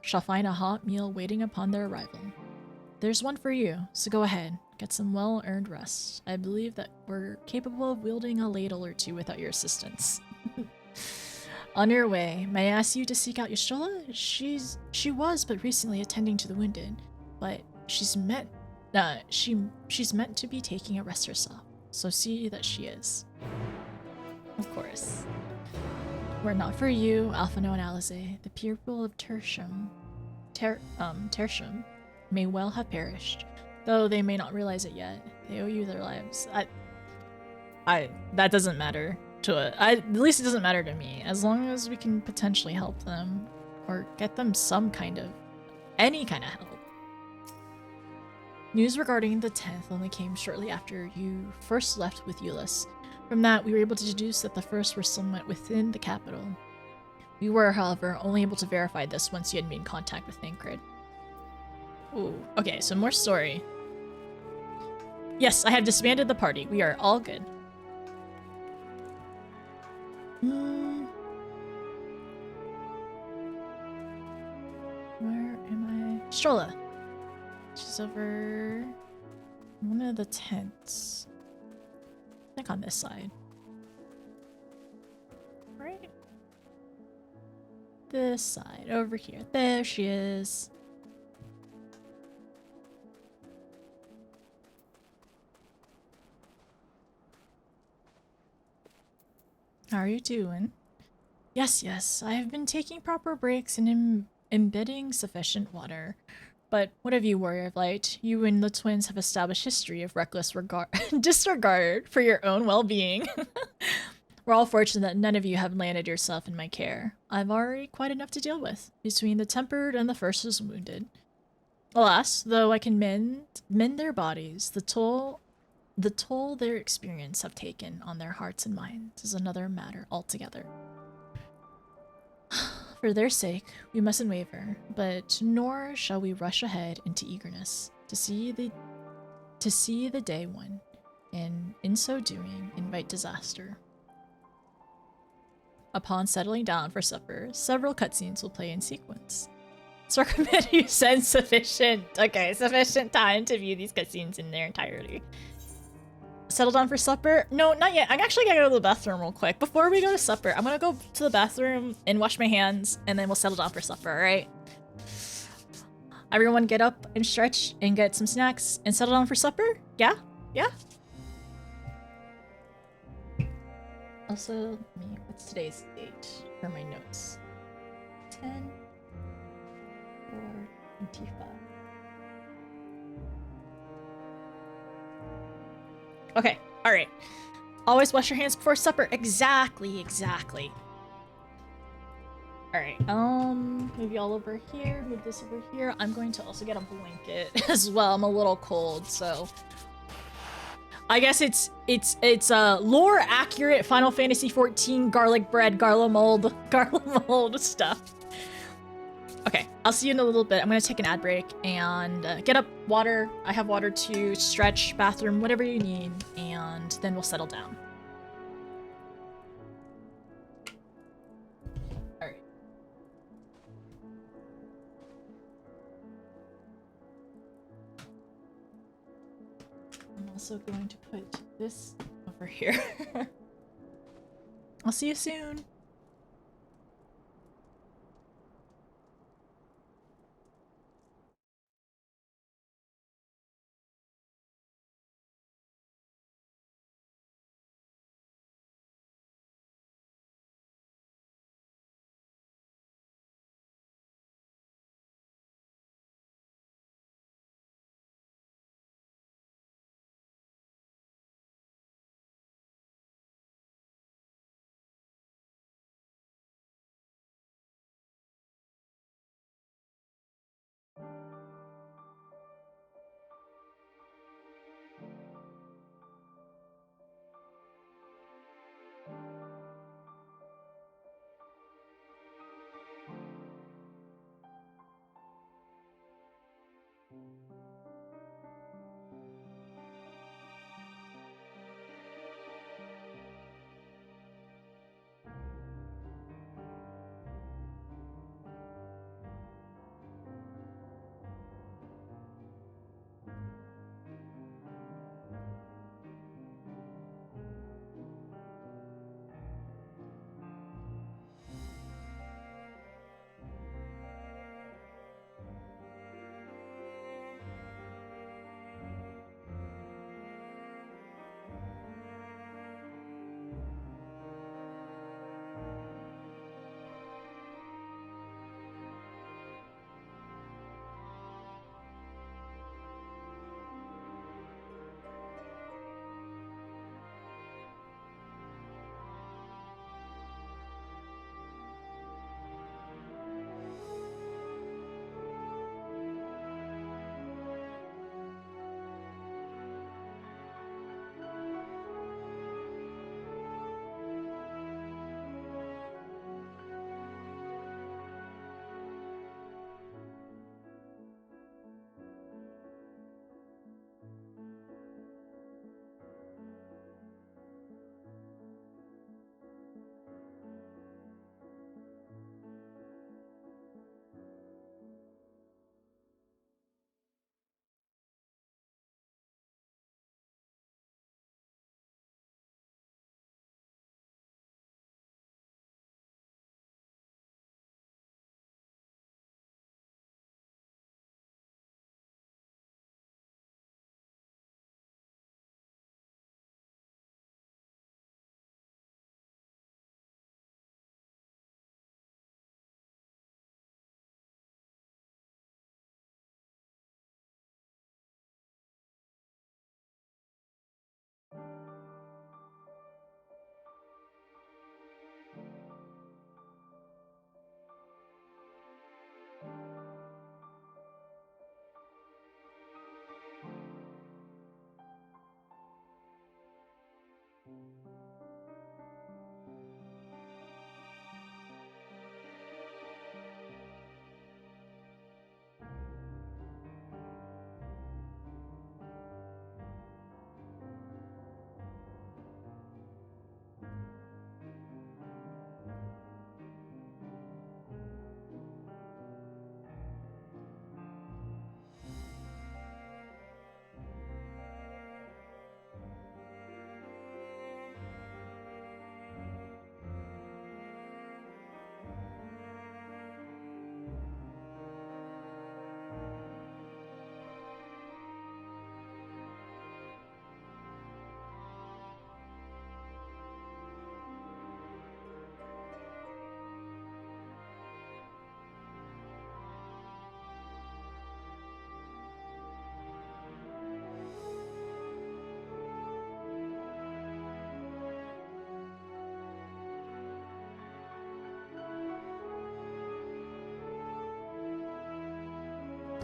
S3: shall find a hot meal waiting upon their arrival. There's one for you, so go ahead, get some well-earned rest. I believe that we're capable of wielding a ladle or two without your assistance. On your way, may I ask you to seek out Y'shtola? She was but recently attending to the wounded, but she's meant to be taking a rest herself, so see that she is. Of course. Were it not for you, Alphino and Alize, the people of Tertium may well have perished, though they may not realize it yet. They owe you their lives. That doesn't matter to it. At least it doesn't matter to me. As long as we can potentially help them, or get them any kind of help. News regarding the 10th only came shortly after you first left with Euless. From that, we were able to deduce that the first were somewhat within the capital. We were, however, only able to verify this once you had made contact with Thancred. Ooh, okay, so more story. Yes, I have disbanded the party. We are all good. Where am I? Strolla. She's over one of the tents. I think on this side. Right? This side, over here. There she is. How are you doing? Yes, I have been taking proper breaks and embedding sufficient water. But what have you, Warrior of Light? You and the twins have established history of reckless disregard for your own well-being. We're all fortunate that none of you have landed yourself in my care. I've already quite enough to deal with, between the tempered and the first is wounded. Alas, though I can mend their bodies, the toll The toll their experience have taken on their hearts and minds is another matter altogether. For their sake, we mustn't waver, but nor shall we rush ahead into eagerness to see the day one, and in so doing, invite disaster. Upon settling down for supper, several cutscenes will play in sequence. So recommend you send sufficient time to view these cutscenes in their entirety. Settle down for supper? No, not yet. I'm actually gonna go to the bathroom real quick. Before we go to supper, I'm gonna go to the bathroom and wash my hands, and then we'll settle down for supper, alright? Everyone get up and stretch and get some snacks and settle down for supper? Yeah? Yeah? Also, what's today's date for my notes? 10/4/25. Okay, alright. Always wash your hands before supper. Exactly. Alright, move y'all over here, move this over here. I'm going to also get a blanket as well. I'm a little cold, so I guess it's lore accurate Final Fantasy 14 garlic bread, garlic mold stuff. Okay, I'll see you in a little bit. I'm gonna take an ad break and get up, water. I have water to stretch, bathroom, whatever you need, and then we'll settle down. All right. I'm also going to put this over here. I'll see you soon.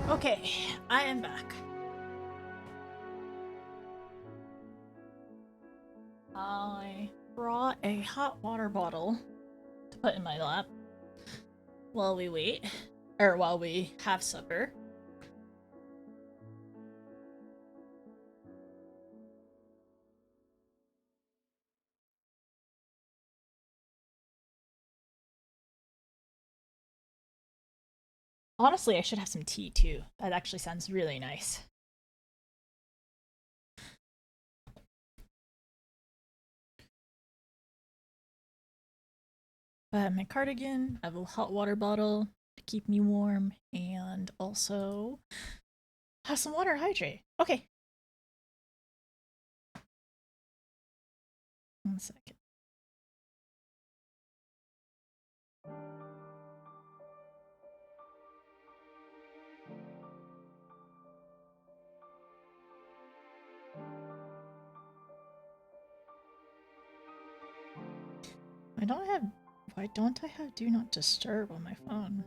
S3: Okay, I am back. I brought a hot water bottle to put in my lap while we wait, or while we have supper. Honestly, I should have some tea too. That actually sounds really nice. I have my cardigan, I have a hot water bottle to keep me warm, and also have some water to hydrate. Okay. 1 second. Why don't I have Do Not Disturb on my phone?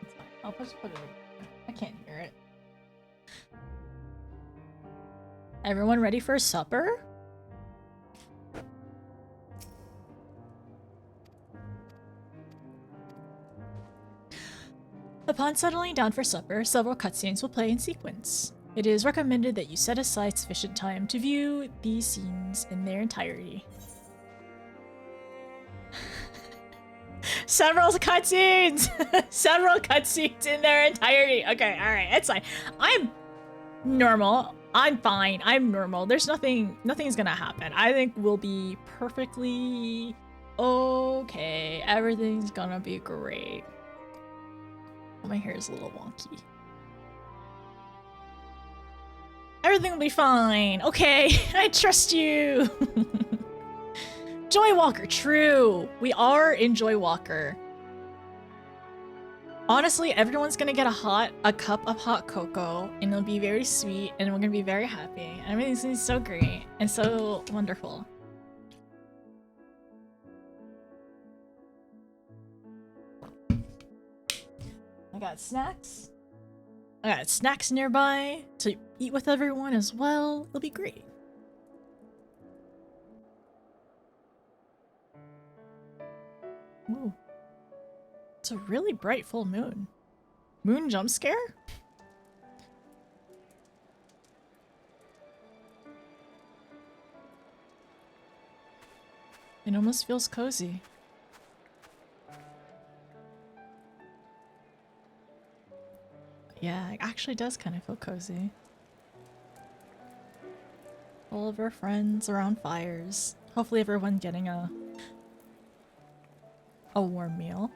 S3: It's fine. I'll just put it over. I can't hear it. Everyone ready for supper? Upon settling down for supper, several cutscenes will play in sequence. It is recommended that you set aside sufficient time to view these scenes in their entirety. Several cutscenes! Several cutscenes in their entirety! Okay, alright, it's fine. I'm normal. I'm fine. I'm normal. There's nothing's gonna happen. I think we'll be perfectly okay. Everything's gonna be great. My hair is a little wonky. Everything will be fine. Okay, I trust you. Joywalker, true. We are in Joywalker. Honestly, everyone's gonna get a cup of hot cocoa, and it'll be very sweet, and we're gonna be very happy. And everything's gonna be so great and so wonderful. I got snacks. I got snacks nearby to eat with everyone as well. It'll be great. Ooh. It's a really bright full moon. Moon jump scare? It almost feels cozy. Yeah, it actually does kind of feel cozy. All of our friends around fires. Hopefully everyone getting a warm meal.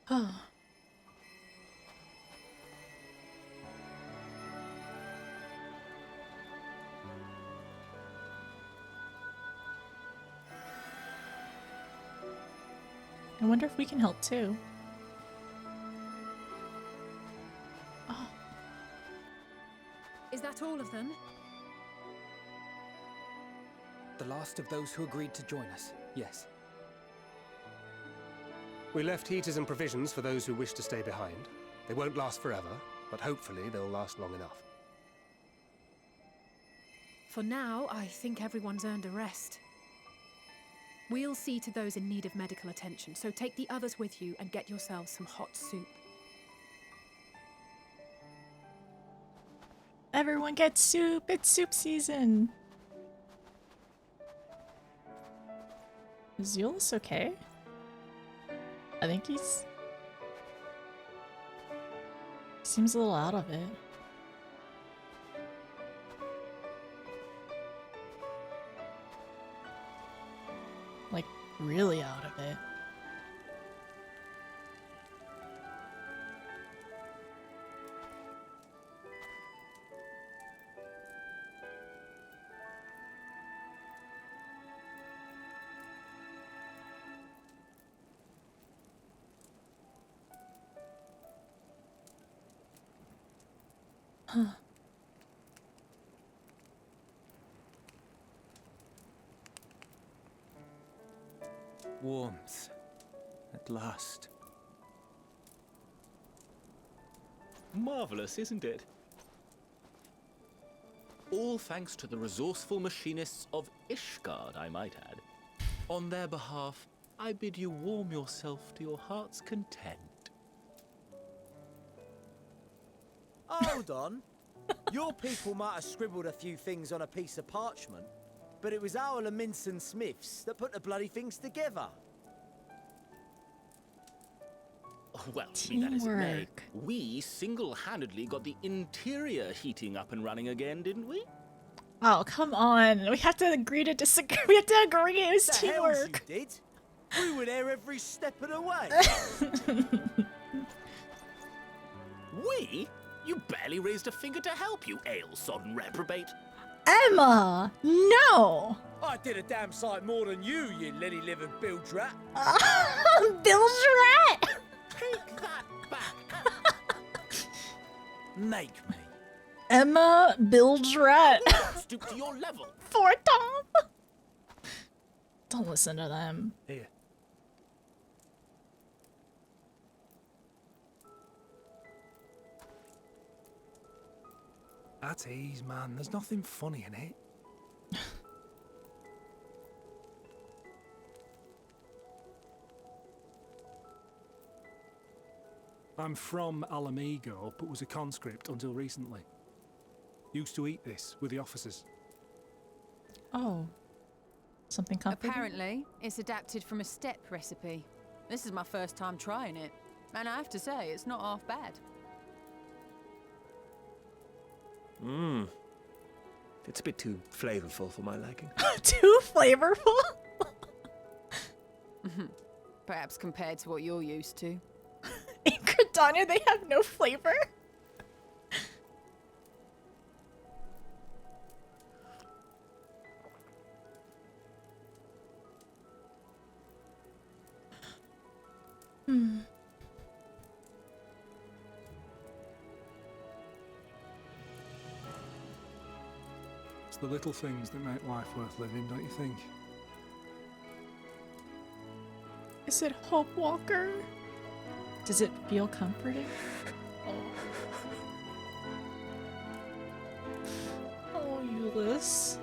S3: Oh. I wonder if we can help too. Oh.
S4: Is that all of them?
S5: The last of those who agreed to join us, yes. We left heaters and provisions for those who wish to stay behind. They won't last forever, but hopefully they'll last long enough.
S4: For now, I think everyone's earned a rest. We'll see to those in need of medical attention, so take the others with you and get yourselves some hot soup.
S3: Everyone gets soup! It's soup season! Is Euless okay? I think he seems a little out of it. Like, really out of it.
S6: Warmth. At last.
S7: Marvelous, isn't it? All thanks to the resourceful machinists of Ishgard, I might add. On their behalf, I bid you warm yourself to your heart's content.
S8: Hold on. Your people might have scribbled a few things on a piece of parchment, but it was our Leminson Smiths that put the bloody things together.
S7: Well, be that as it may,
S3: Teamwork.
S7: we single-handedly got the interior heating up and running again, didn't we?
S3: Oh, come on. We have to agree to disagree. We have to agree. It was
S8: The hells you
S3: teamwork.
S8: did. We were there every step of the way.
S7: We? You barely raised a finger to help, you ale-sodden reprobate.
S3: Emma, no.
S8: I did a damn sight more than you, you lily-livered bilge rat.
S3: Bill's rat.
S7: Take that back.
S8: Make me.
S3: Emma, Bill's rat.
S7: Stoop to your level.
S3: For Tom. Don't listen to them.
S5: Here. At ease, man. There's nothing funny in it. I'm from Alamigo, but was a conscript until recently. Used to eat this with the officers.
S3: Oh. Something comforting?
S9: Apparently, it's adapted from a steppe recipe. This is my first time trying it, and I have to say, it's not half bad.
S6: Mmm. It's a bit too flavorful for my liking.
S3: Too flavorful?
S9: Perhaps compared to what you're used to.
S3: In Gridania, they have no flavor?
S5: It's the little things that make life worth living, don't you think?
S3: Is it Hope Walker? Does it feel comforting? Oh. Oh, Euless.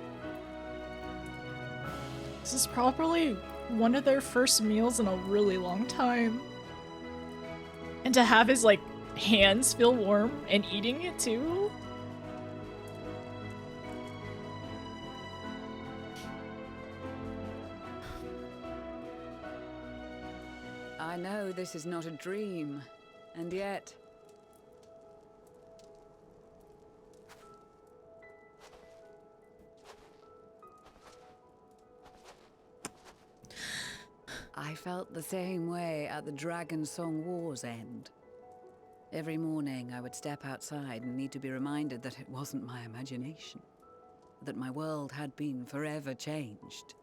S3: This is probably one of their first meals in a really long time. And to have his, like, hands feel warm and eating it too?
S9: I know this is not a dream, and yet... I felt the same way at the Dragon Song War's end. Every morning I would step outside and need to be reminded that it wasn't my imagination, that my world had been forever changed.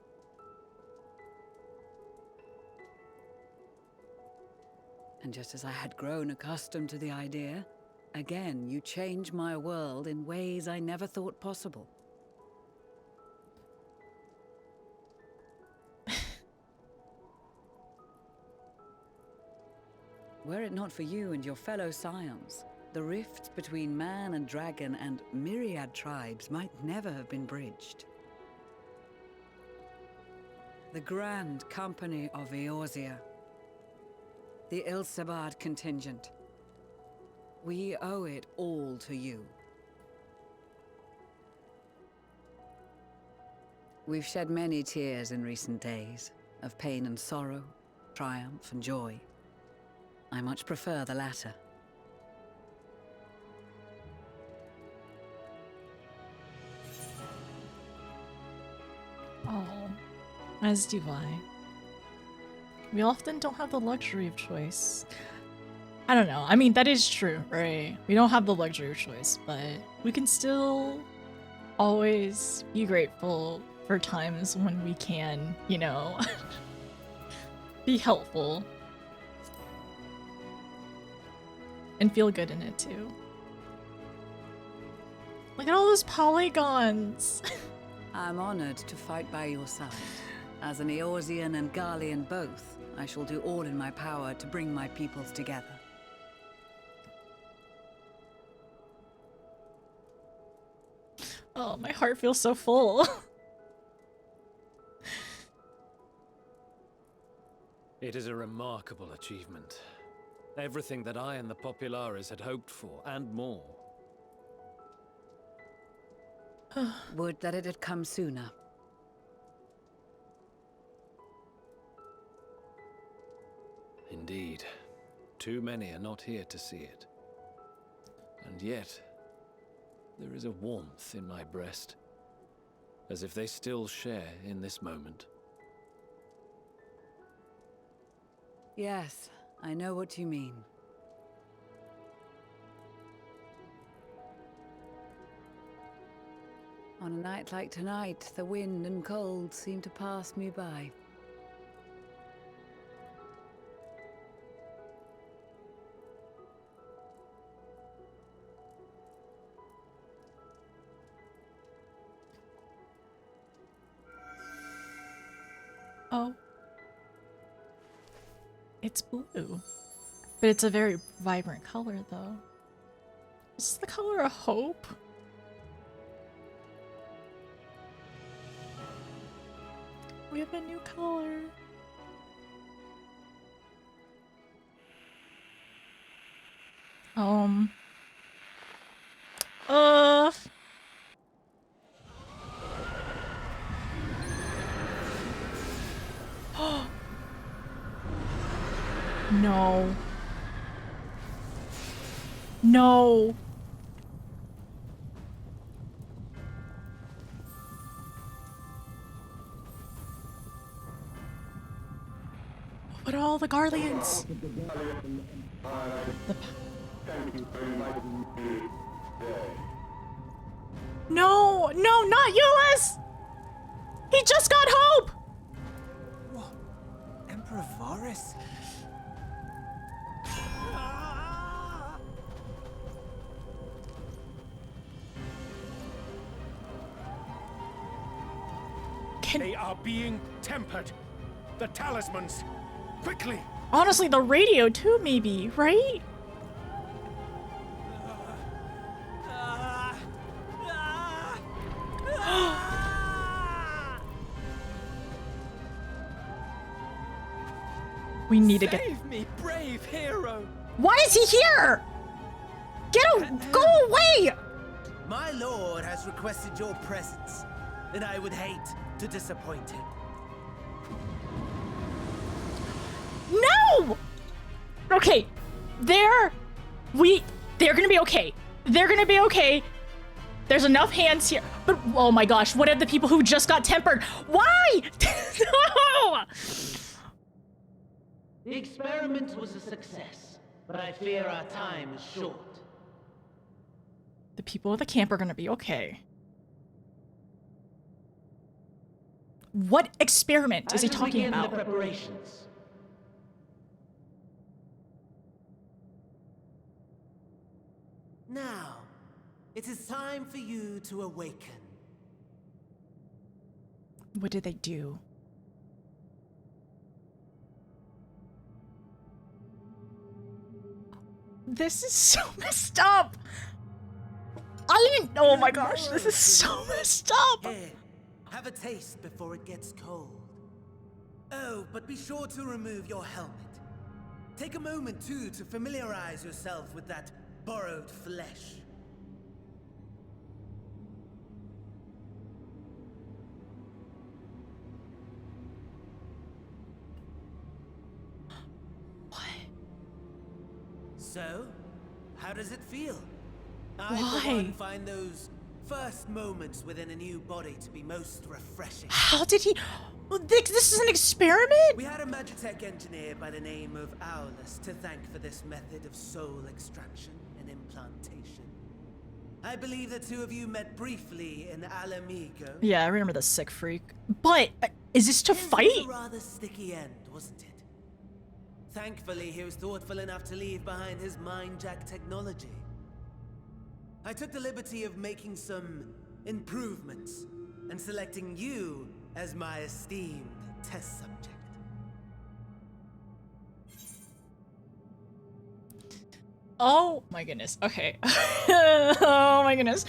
S9: And just as I had grown accustomed to the idea, again you change my world in ways I never thought possible. Were it not for you and your fellow scions, the rift between man and dragon and myriad tribes might never have been bridged. The Grand Company of Eorzea, the Ilsabard contingent, we owe it all to you. We've shed many tears in recent days, of pain and sorrow, triumph and joy. I much prefer the latter.
S3: Oh, as do I. We often don't have the luxury of choice. I don't know. I mean, that is true, right? We don't have the luxury of choice, but we can still always be grateful for times when we can, you know, be helpful. And feel good in it too. Look at all those polygons.
S9: I'm honored to fight by your side. As an Eorzean and Garlean both, I shall do all in my power to bring my peoples together.
S3: Oh, my heart feels so full.
S10: It is a remarkable achievement. Everything that I and the Populares had hoped for, and more.
S9: Would that it had come sooner.
S10: Indeed. Too many are not here to see it. And yet, there is a warmth in my breast, as if they still share in this moment.
S9: Yes, I know what you mean. On a night like tonight, the wind and cold seem to pass me by.
S3: Oh. It's blue. But it's a very vibrant color, though. Is this the color of hope? We have a new color. Uh. No. No. What are all the Garleans? No, no, not Euless! He just got hope!
S8: What? Emperor Varus?
S6: They are being tempered. The talismans. Quickly!
S3: Honestly, the radio too, maybe, right? We need to get.
S8: Save me, brave hero!
S3: Why is he here? Go away!
S8: My lord has requested your presence, and I would hate to disappoint him.
S3: No! Okay, they're gonna be okay. They're gonna be okay. There's enough hands here. But oh my gosh, what are the people who just got tempered? Why? No!
S11: The experiment was a success, but I fear our time is short.
S3: The people at the camp are gonna be okay. What experiment is he talking about?
S11: The preparations.
S8: Now, it is time for you to awaken.
S3: What did they do? This is so messed up. I didn't. Oh my gosh, this is so messed up.
S8: Here, have a taste before it gets cold. Oh, but be sure to remove your helmet. Take a moment too to familiarize yourself with that borrowed flesh.
S3: What?
S8: So, how does it feel? I,
S3: Why?
S8: for one, find those first moments within a new body to be most refreshing.
S3: How did he? This is an experiment?
S8: We had a Magitech engineer by the name of Aulus to thank for this method of soul extraction and implantation. I believe the two of you met briefly in Alamigo.
S3: Yeah, I remember the sick freak. But is this to fight?
S8: It was a rather sticky end, wasn't it? Thankfully, he was thoughtful enough to leave behind his mind jack technology. I took the liberty of making some improvements and selecting you as my esteemed test subject.
S3: Oh my goodness. Okay. Oh my goodness.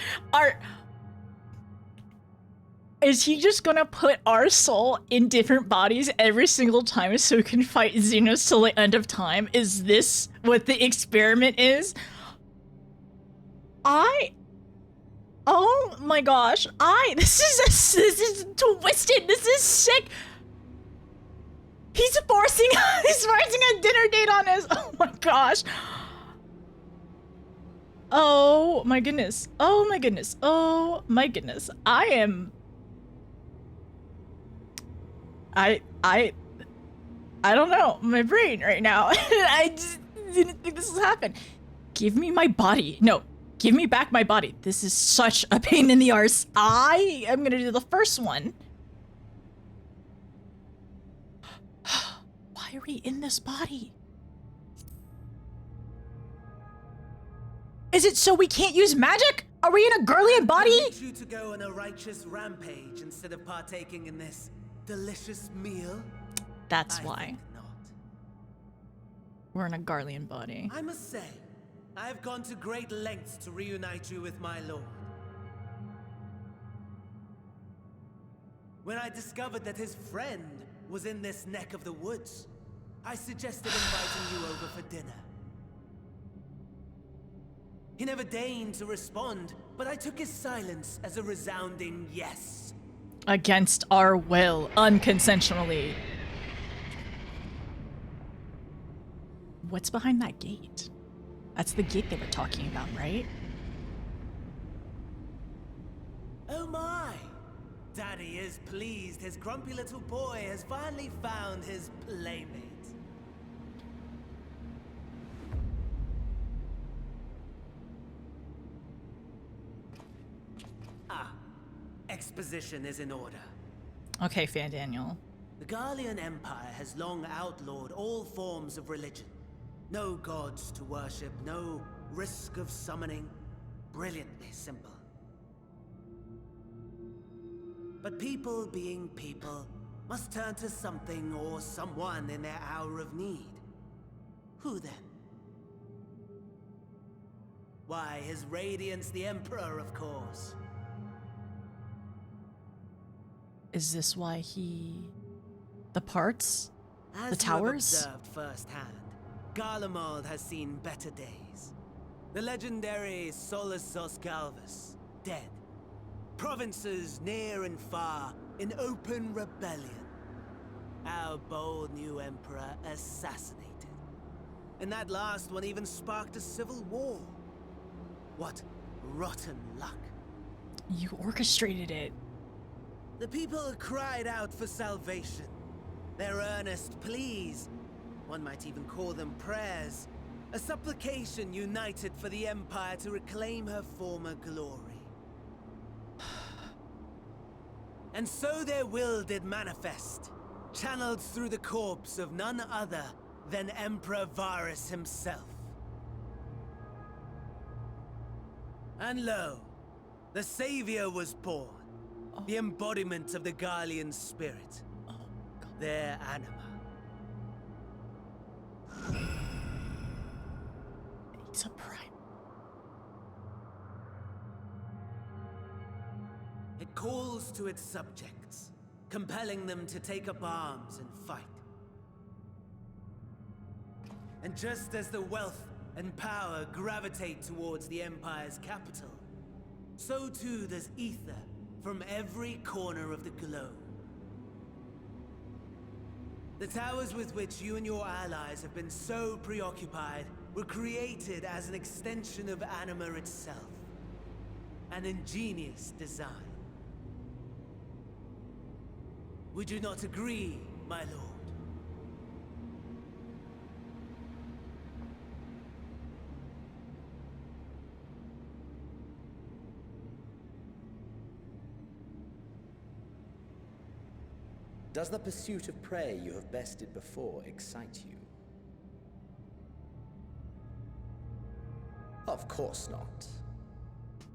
S3: Is he just gonna put our soul in different bodies every single time so we can fight Xenos till the end of time? Is this what the experiment is? Oh my gosh. This is twisted. This is sick. He's forcing a dinner date on us. Oh my gosh. Oh my goodness. Oh my goodness. Oh my goodness. I don't know. My brain right now. I just didn't think this would happen. Give me my body. No. Give me back my body. This is such a pain in the arse. I am gonna do the first one. Why are we in this body? Is it so we can't use magic? Are we in a Garlean body?
S8: I need you to go on a righteous rampage instead of partaking in this delicious meal.
S3: That's
S8: I
S3: why.
S8: think not.
S3: We're in a Garlean body.
S8: I must say, I have gone to great lengths to reunite you with my lord. When I discovered that his friend was in this neck of the woods, I suggested inviting you over for dinner. He never deigned to respond, but I took his silence as a resounding yes.
S3: Against our will, unconsensually. What's behind that gate? That's the gate they were talking about, right?
S8: Oh my! Daddy is pleased his grumpy little boy has finally found his playmate. Exposition is in order.
S3: Okay, Fan Daniel.
S8: The Garlean Empire has long outlawed all forms of religion. No gods to worship, no risk of summoning. Brilliantly simple. But people being people must turn to something or someone in their hour of need. Who then? Why, His Radiance the Emperor, of course.
S3: Is this why the parts?
S8: As
S3: the towers?
S8: You have observed firsthand, Garlemald has seen better days. The legendary Solus Galvus, dead. Provinces near and far in open rebellion. Our bold new emperor assassinated. And that last one even sparked a civil war. What rotten luck.
S3: You orchestrated it.
S8: The people cried out for salvation. Their earnest pleas, one might even call them prayers, a supplication united for the Empire to reclaim her former glory. And so their will did manifest, channeled through the corpse of none other than Emperor Varus himself. And lo, the Savior was born. The embodiment of the Garlean spirit. Their anima.
S3: It's a prime.
S8: It calls to its subjects, compelling them to take up arms and fight. And just as the wealth and power gravitate towards the Empire's capital, so too does ether from every corner of the globe. The towers with which you and your allies have been so preoccupied were created as an extension of Anima itself. An ingenious design. Would you not agree, my lord?
S12: Does the pursuit of prey you have bested before excite you? Of course not.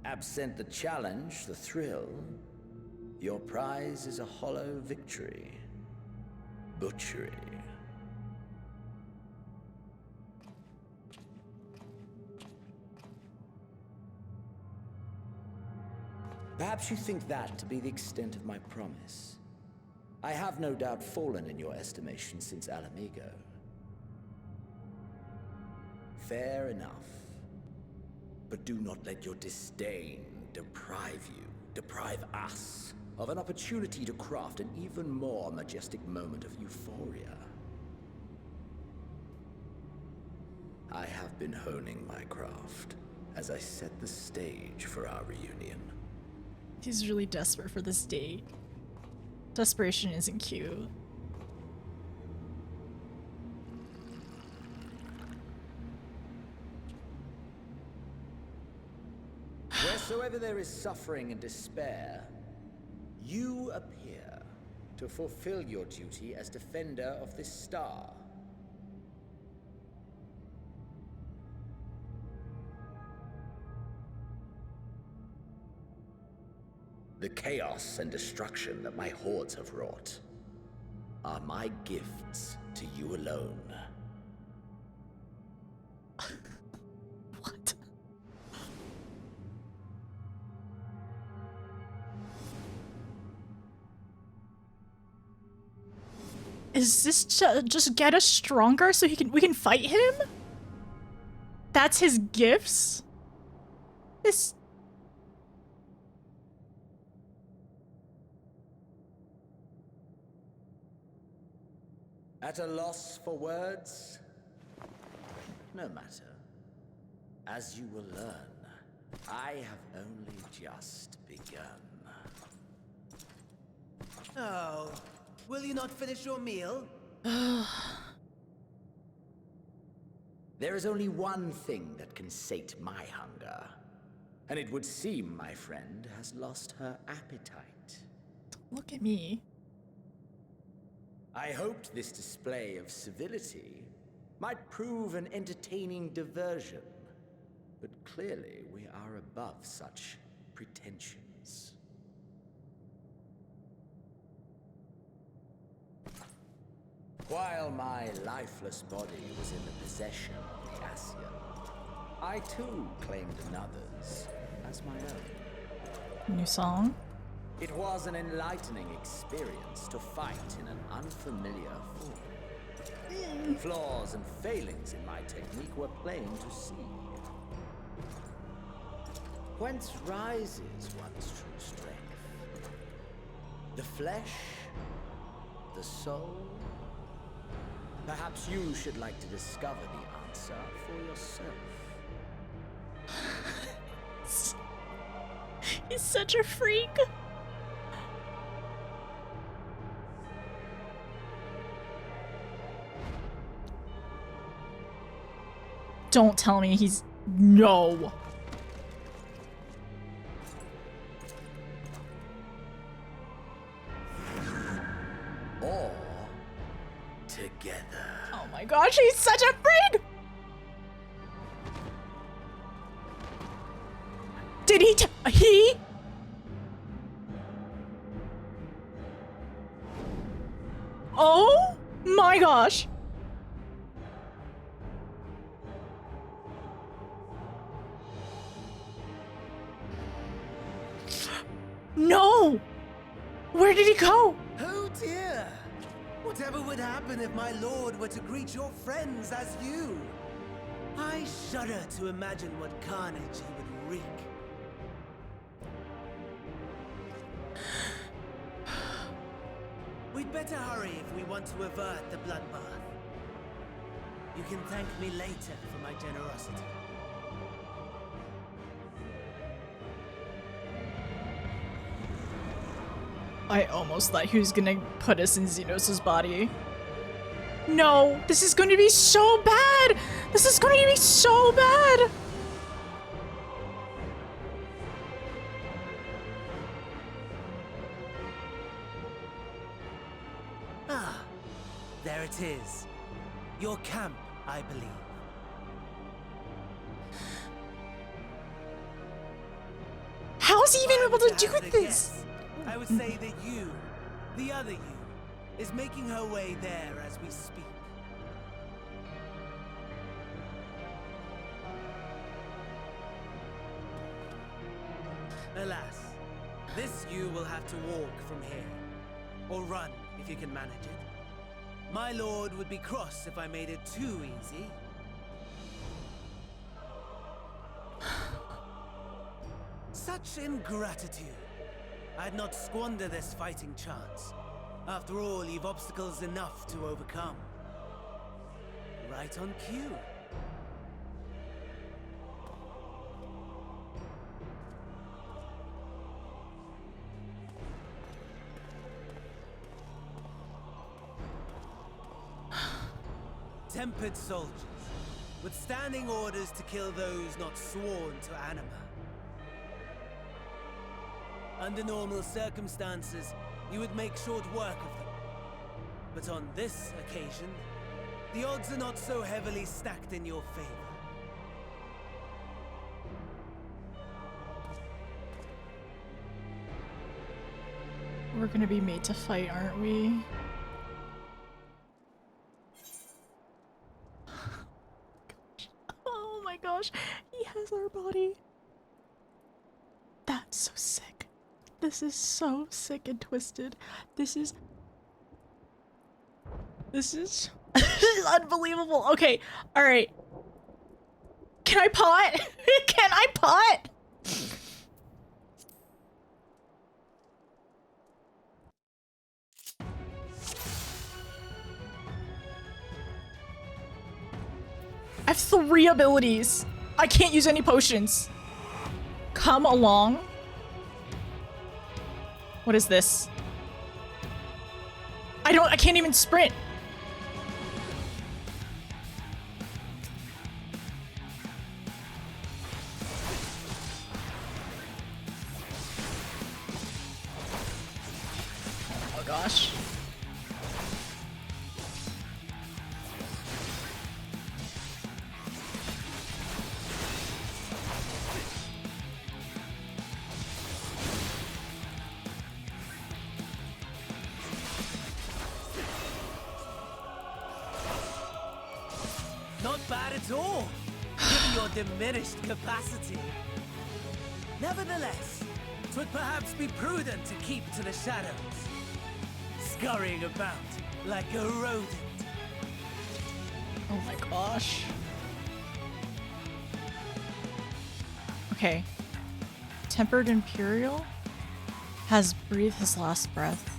S12: Absent the challenge, the thrill, your prize is a hollow victory. Butchery. Perhaps you think that to be the extent of my promise. I have no doubt fallen in your estimation since Alamigo. Fair enough. But do not let your disdain deprive us, of an opportunity to craft an even more majestic moment of euphoria. I have been honing my craft as I set the stage for our reunion.
S3: He's really desperate for this date. Desperation isn't cute.
S12: Wheresoever there is suffering and despair, you appear to fulfill your duty as defender of this star. The chaos and destruction that my hordes have wrought are my gifts to you alone.
S3: What? Is this just get us stronger so we can fight him? That's his gifts? This...
S12: At a loss for words? No matter. As you will learn, I have only just begun.
S8: Oh, will you not finish your meal?
S12: There is only one thing that can sate my hunger. And it would seem my friend has lost her appetite.
S3: Look at me.
S12: I hoped this display of civility might prove an entertaining diversion, but clearly we are above such pretensions. While my lifeless body was in the possession of the Ascian, I too claimed another's as my own.
S3: New song?
S12: It was an enlightening experience to fight in an unfamiliar form. Flaws and failings in my technique were plain to see. Whence rises one's true strength? The flesh? The soul? Perhaps you should like to discover the answer for yourself.
S3: He's such a freak. Don't tell me he's... No.
S12: Or together.
S3: Oh my gosh, he's such a freak! Did he Oh my gosh. No! Where did he go?
S8: Oh dear! Whatever would happen if my lord were to greet your friends as you? I shudder to imagine what carnage he would wreak. We'd better hurry if we want to avert the bloodbath. You can thank me later for my generosity.
S3: I almost thought he was gonna put us in Xenos' body. No, this is going to be so bad! This is going to be so bad!
S8: Ah, there it is. Your camp, I believe.
S3: is he even able to do
S8: Hazard a
S3: this?
S8: guess, I would say that you, the other you, is making her way there as we speak. Alas, this you will have to walk from here. Or run, if you can manage it. My lord would be cross if I made it too easy. Such ingratitude. I'd not squander this fighting chance. After all, you've obstacles enough to overcome. Right on cue. Tempered soldiers, with standing orders to kill those not sworn to anima. Under normal circumstances, you would make short work of them. But on this occasion, the odds are not so heavily stacked in your favor.
S3: We're gonna be made to fight, aren't we? Oh my gosh, he has our body. That's so sick. This is so sick and twisted. This is unbelievable. Okay, all right. Can I pot? Can I pot? I have 3 abilities. I can't use any potions. Come along. What is this? I can't even sprint. Oh gosh.
S8: Not bad at all, given your diminished capacity. Nevertheless, 'twould perhaps be prudent to keep to the shadows, scurrying about like a rodent.
S3: Oh my gosh. Okay. Tempered Imperial has breathed his last breath.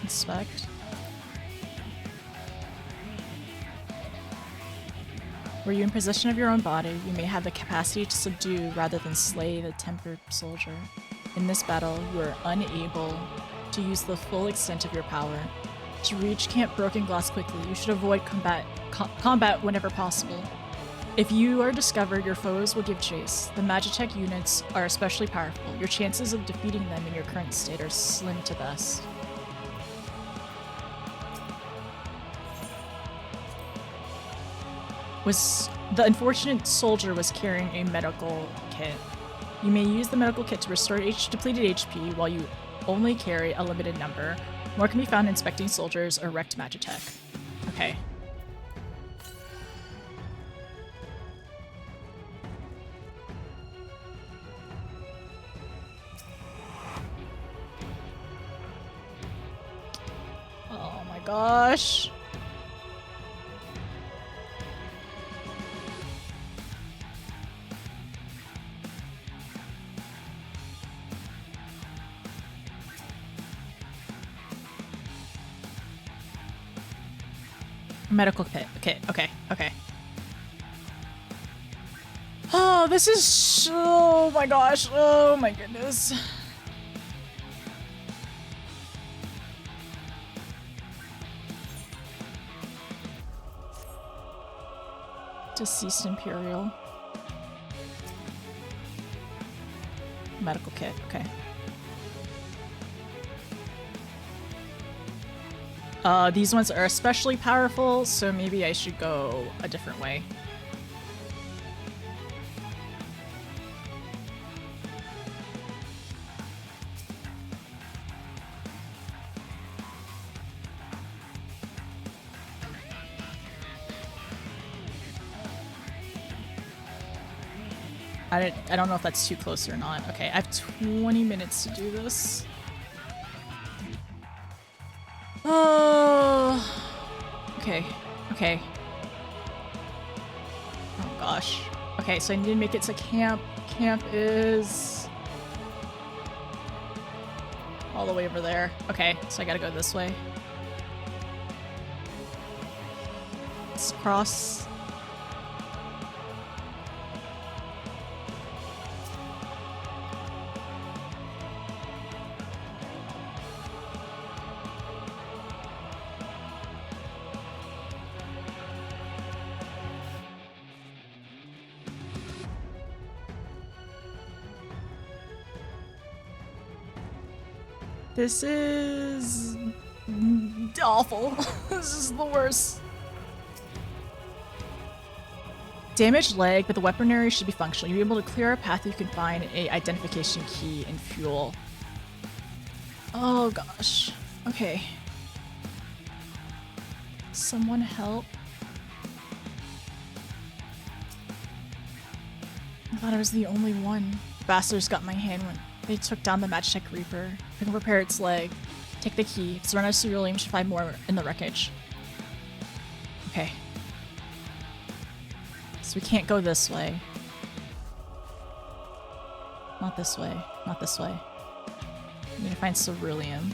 S3: Inspect. Were you in possession of your own body, you may have the capacity to subdue rather than slay the tempered soldier. In this battle, you are unable to use the full extent of your power. To reach Camp Broken Glass quickly, you should avoid combat whenever possible. If you are discovered, your foes will give chase. The Magitech units are especially powerful. Your chances of defeating them in your current state are slim to best. The unfortunate soldier was carrying a medical kit. You may use the medical kit to restore depleted HP while you only carry a limited number. More can be found inspecting soldiers or wrecked Magitech. Okay. Oh my gosh. Medical kit. Okay. Oh, this is... Oh my gosh. Oh my goodness. Deceased Imperial. Medical kit. Okay. These ones are especially powerful, so maybe I should go a different way. I don't know if that's too close or not. Okay, I have 20 minutes to do this. Oh. Okay. Okay. Oh gosh. Okay, so I need to make it to camp. Camp is all the way over there. Okay, so I gotta go this way. Let's cross. This is awful. This is the worst. Damaged leg, but the weaponry should be functional. You'll be able to clear a path if you can find a identification key and fuel. Oh gosh. Okay. Someone help. I thought I was the only one. Bastards got my hand when they took down the Magitech Reaper. I can repair its leg. Take the key. If it's run out of ceruleum, should find more in the wreckage. Okay. So we can't go this way. Not this way. Not this way. We need to find ceruleum.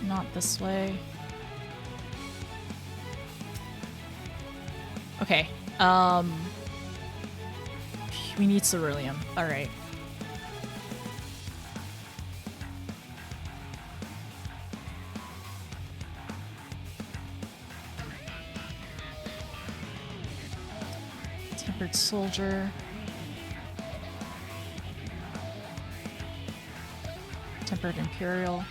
S3: Not this way. Okay. We need ceruleum. All right. Tempered soldier. Tempered imperial.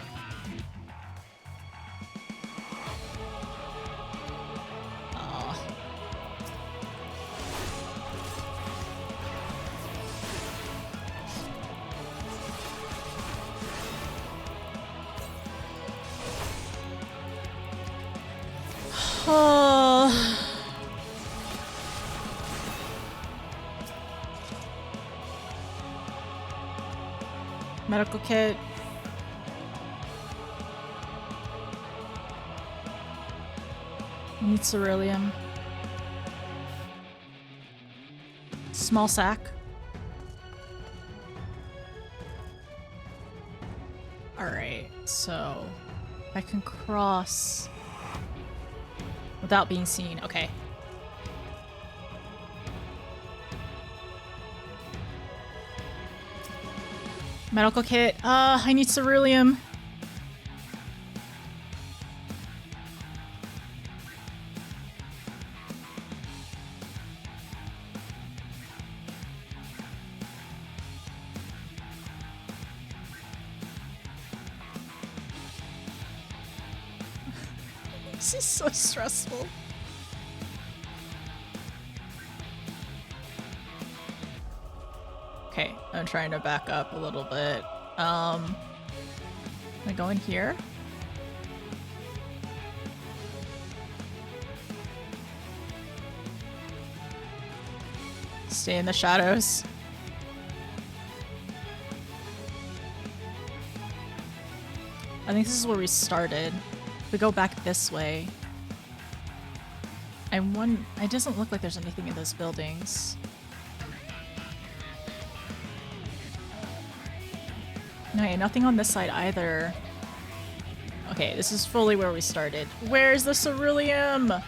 S3: Medical kit. We need ceruleum. Small sack. Alright, so I can cross without being seen. Okay. Medical kit. I need ceruleum. This is so stressful. Okay, I'm trying to back up a little bit. Can I go in here? Stay in the shadows. I think this is where we started. We go back this way. It doesn't look like there's anything in those buildings. No, yeah, nothing on this side either. Okay, this is fully where we started. Where's the ceruleum?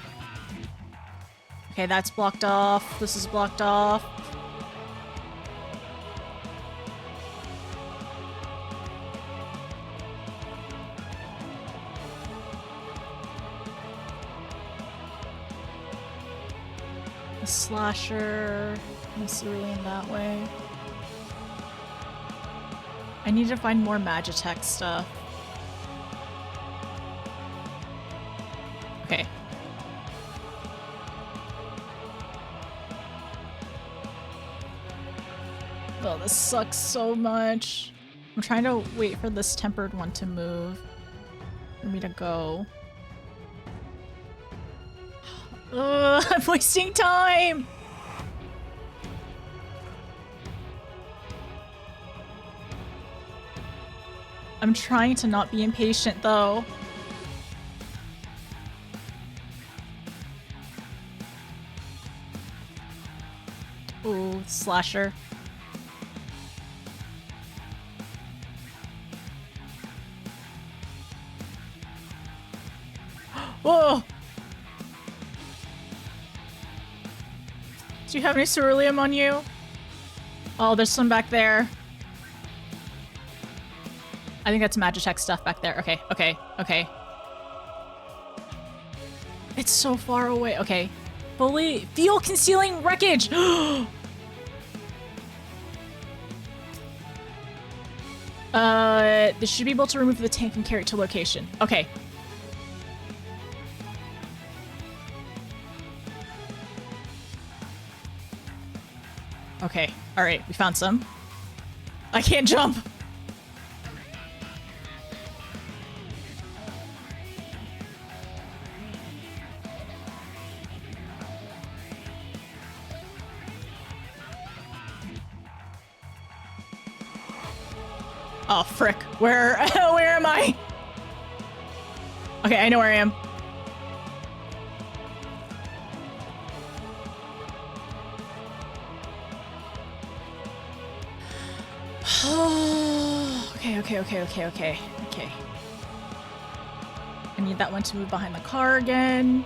S3: Okay, that's blocked off. This is blocked off. The slasher. The ceruleum that way. I need to find more Magitech stuff. Okay. Oh, this sucks so much. I'm trying to wait for this tempered one to move. For me to go. I'm wasting time! I'm trying to not be impatient, though. Ooh, slasher. Whoa! Do you have any ceruleum on you? Oh, there's some back there. I think that's Magitech stuff back there. Okay, okay, okay. It's so far away. Okay. Fully fuel concealing wreckage! This should be able to remove the tank and carry it to location. Okay. Okay, alright, we found some. I can't jump! Oh, frick. Where am I? Okay, I know where I am. Okay. I need that one to move behind the car again.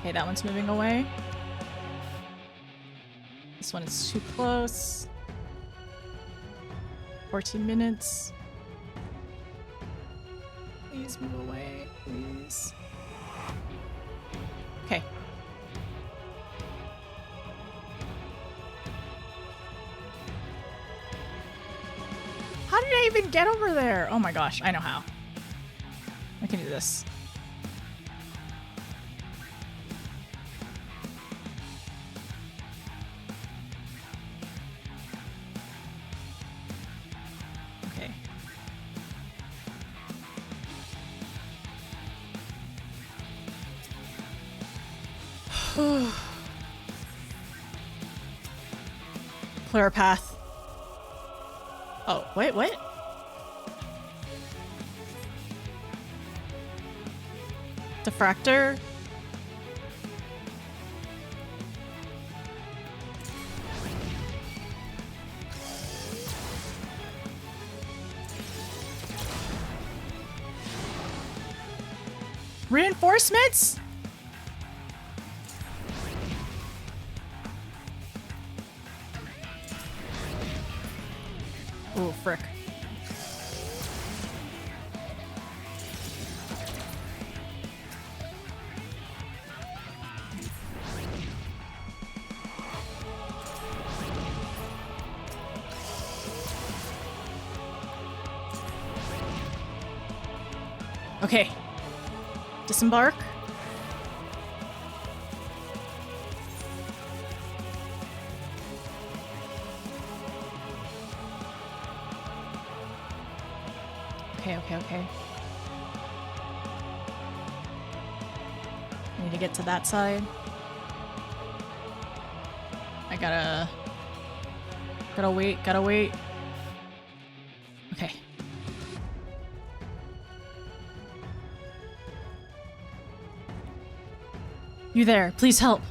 S3: Okay, that one's moving away. This one is too close. 14 minutes. Please move away, please. Okay. How did I even get over there? Oh my gosh, I know how. I can do this. Okay. Clear a path. Oh, wait, what? Diffractor? Reinforcements? Oh, frick. Okay. Disembark. Okay. I need to get to that side. I gotta wait. Okay. You there, please help.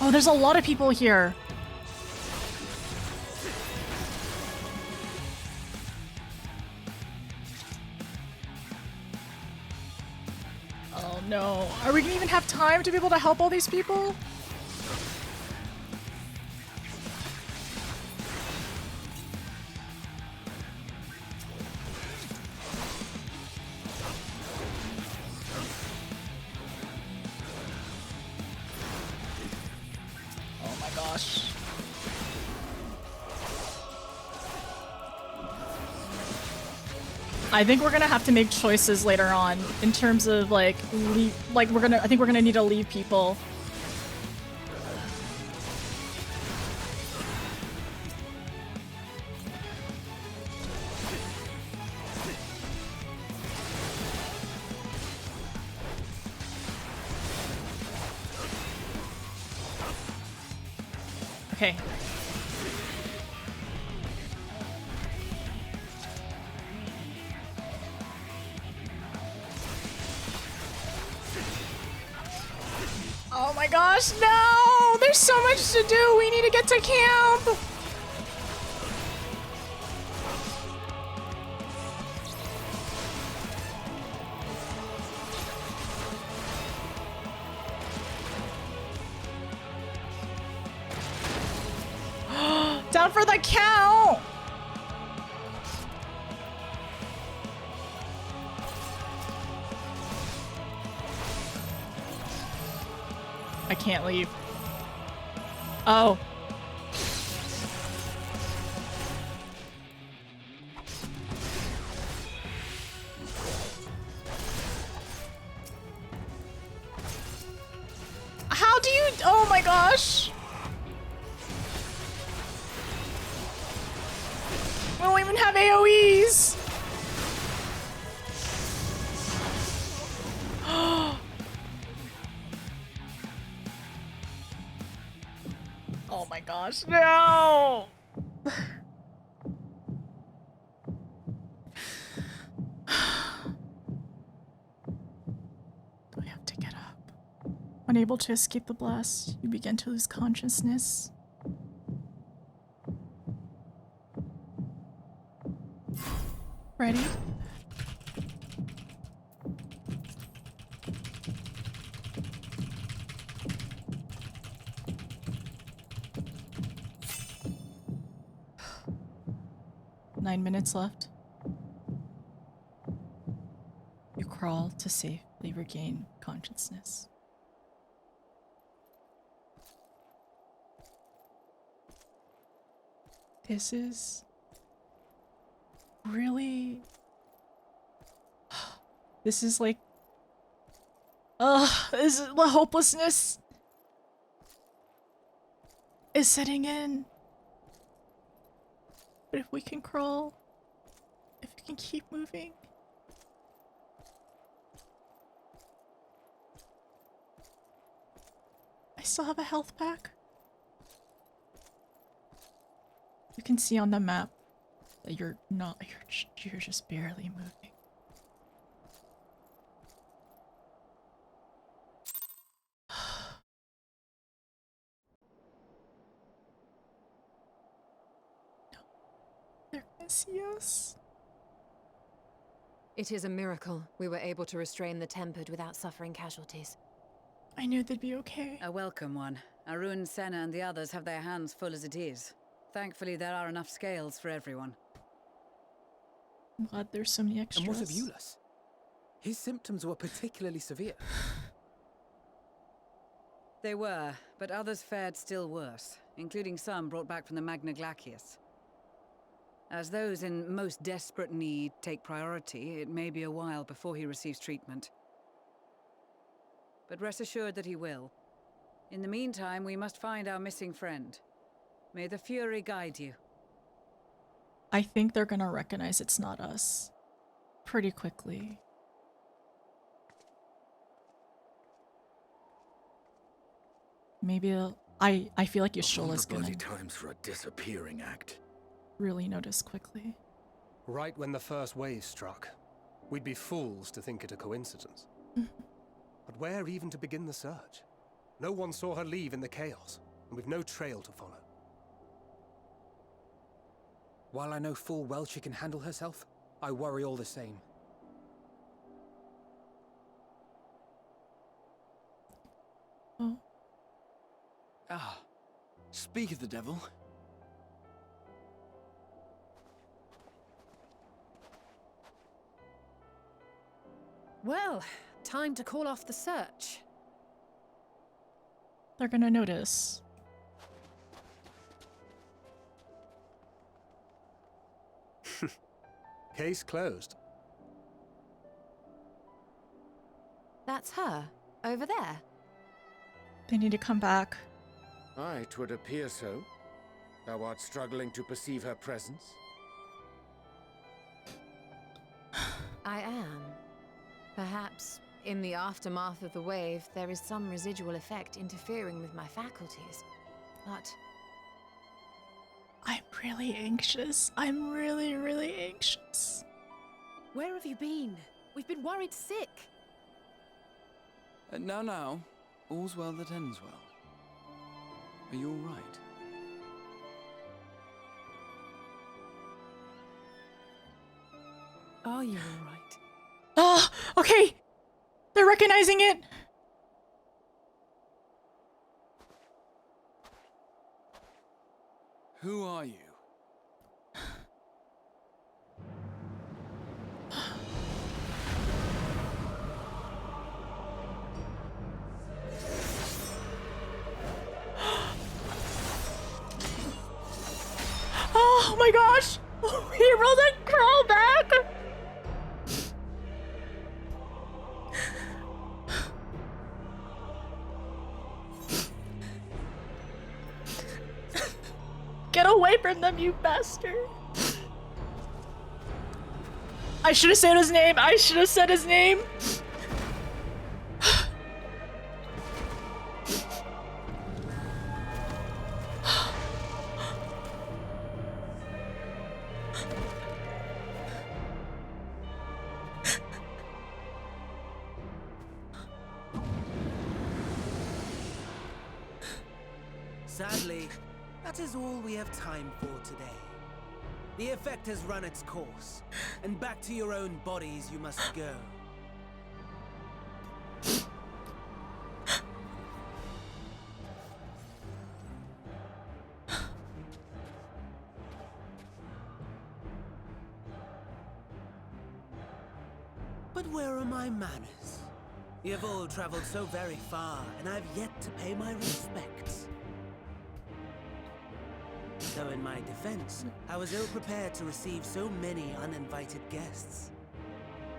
S3: Oh, there's a lot of people here. Oh no. Are we gonna even have time to be able to help all these people? Oh my gosh. I think we're gonna have to make choices later on in terms of like I think we're gonna need to leave people. Okay. Oh my gosh, no! There's so much to do! We need to get to camp! Down for the count! I can't leave. Oh. How do you... Oh my gosh. We don't even have AoEs. Oh my gosh, no! Do I have to get up? Unable to escape the blast, you begin to lose consciousness. Ready? Nine minutes left. You crawl to safely regain consciousness. This is really... This is like... this is the hopelessness is setting in. But if we can crawl, if we can keep moving. I still have a health pack. You can see on the map that you're just barely moving. No, they're gonna see us.
S13: It is a miracle we were able to restrain the Tempered without suffering casualties.
S3: I knew they'd be okay.
S9: A welcome one. Arun, Senna, and the others have their hands full as it is. Thankfully, there are enough scales for everyone.
S3: I'm glad there's so many extras.
S6: And what of Euless? His symptoms were particularly severe.
S9: They were, but others fared still worse, including some brought back from the Magna Glacius. As those in most desperate need take priority, it may be a while before he receives treatment. But rest assured that he will. In the meantime, we must find our missing friend. May the Fury guide you.
S3: I think they're gonna recognize it's not us pretty quickly. Maybe I feel like Yasholah's gonna
S12: bloody times for a disappearing act.
S3: really notice quickly.
S5: Right when the first wave struck, we'd be fools to think it a coincidence. But where even to begin the search? No one saw her leave in the chaos, and we've no trail to follow.
S6: While I know full well she can handle herself, I worry all the same.
S3: Oh.
S10: Ah, speak of the devil.
S4: Well, time to call off the search.
S3: They're gonna notice.
S5: Case closed.
S13: That's her, over there.
S3: They need to come back.
S12: Aye, 'twould appear so. Thou art struggling to perceive her presence?
S13: I am. Perhaps, in the aftermath of the wave, there is some residual effect interfering with my faculties. But
S3: I'm really anxious. I'm really, really anxious.
S4: Where have you been? We've been worried sick.
S14: Now. All's well that ends well. Are you all right?
S4: Are you all right?
S3: Oh, okay. They're recognizing it.
S14: Who are you?
S3: Oh my gosh! He rolled a crawl back! Get away from them, you bastard! I should have said his name! I should have said his name!
S8: Sadly, that is all we have time for today. The effect has run its course, and back to your own bodies you must go. But where are my manners? You have all traveled so very far, and I have yet to pay my respects. Though in my defense, I was ill-prepared to receive so many uninvited guests.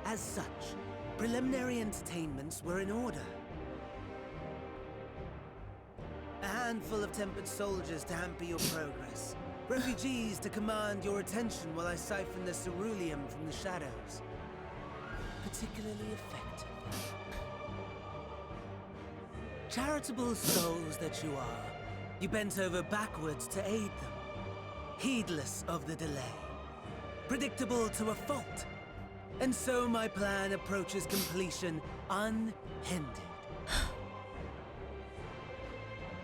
S8: As such, preliminary entertainments were in order. A handful of tempered soldiers to hamper your progress. Refugees to command your attention while I siphon the ceruleum from the shadows. Particularly effective. Charitable souls that you are, you bent over backwards to aid them. Heedless of the delay. Predictable to a fault. And so my plan approaches completion unhindered.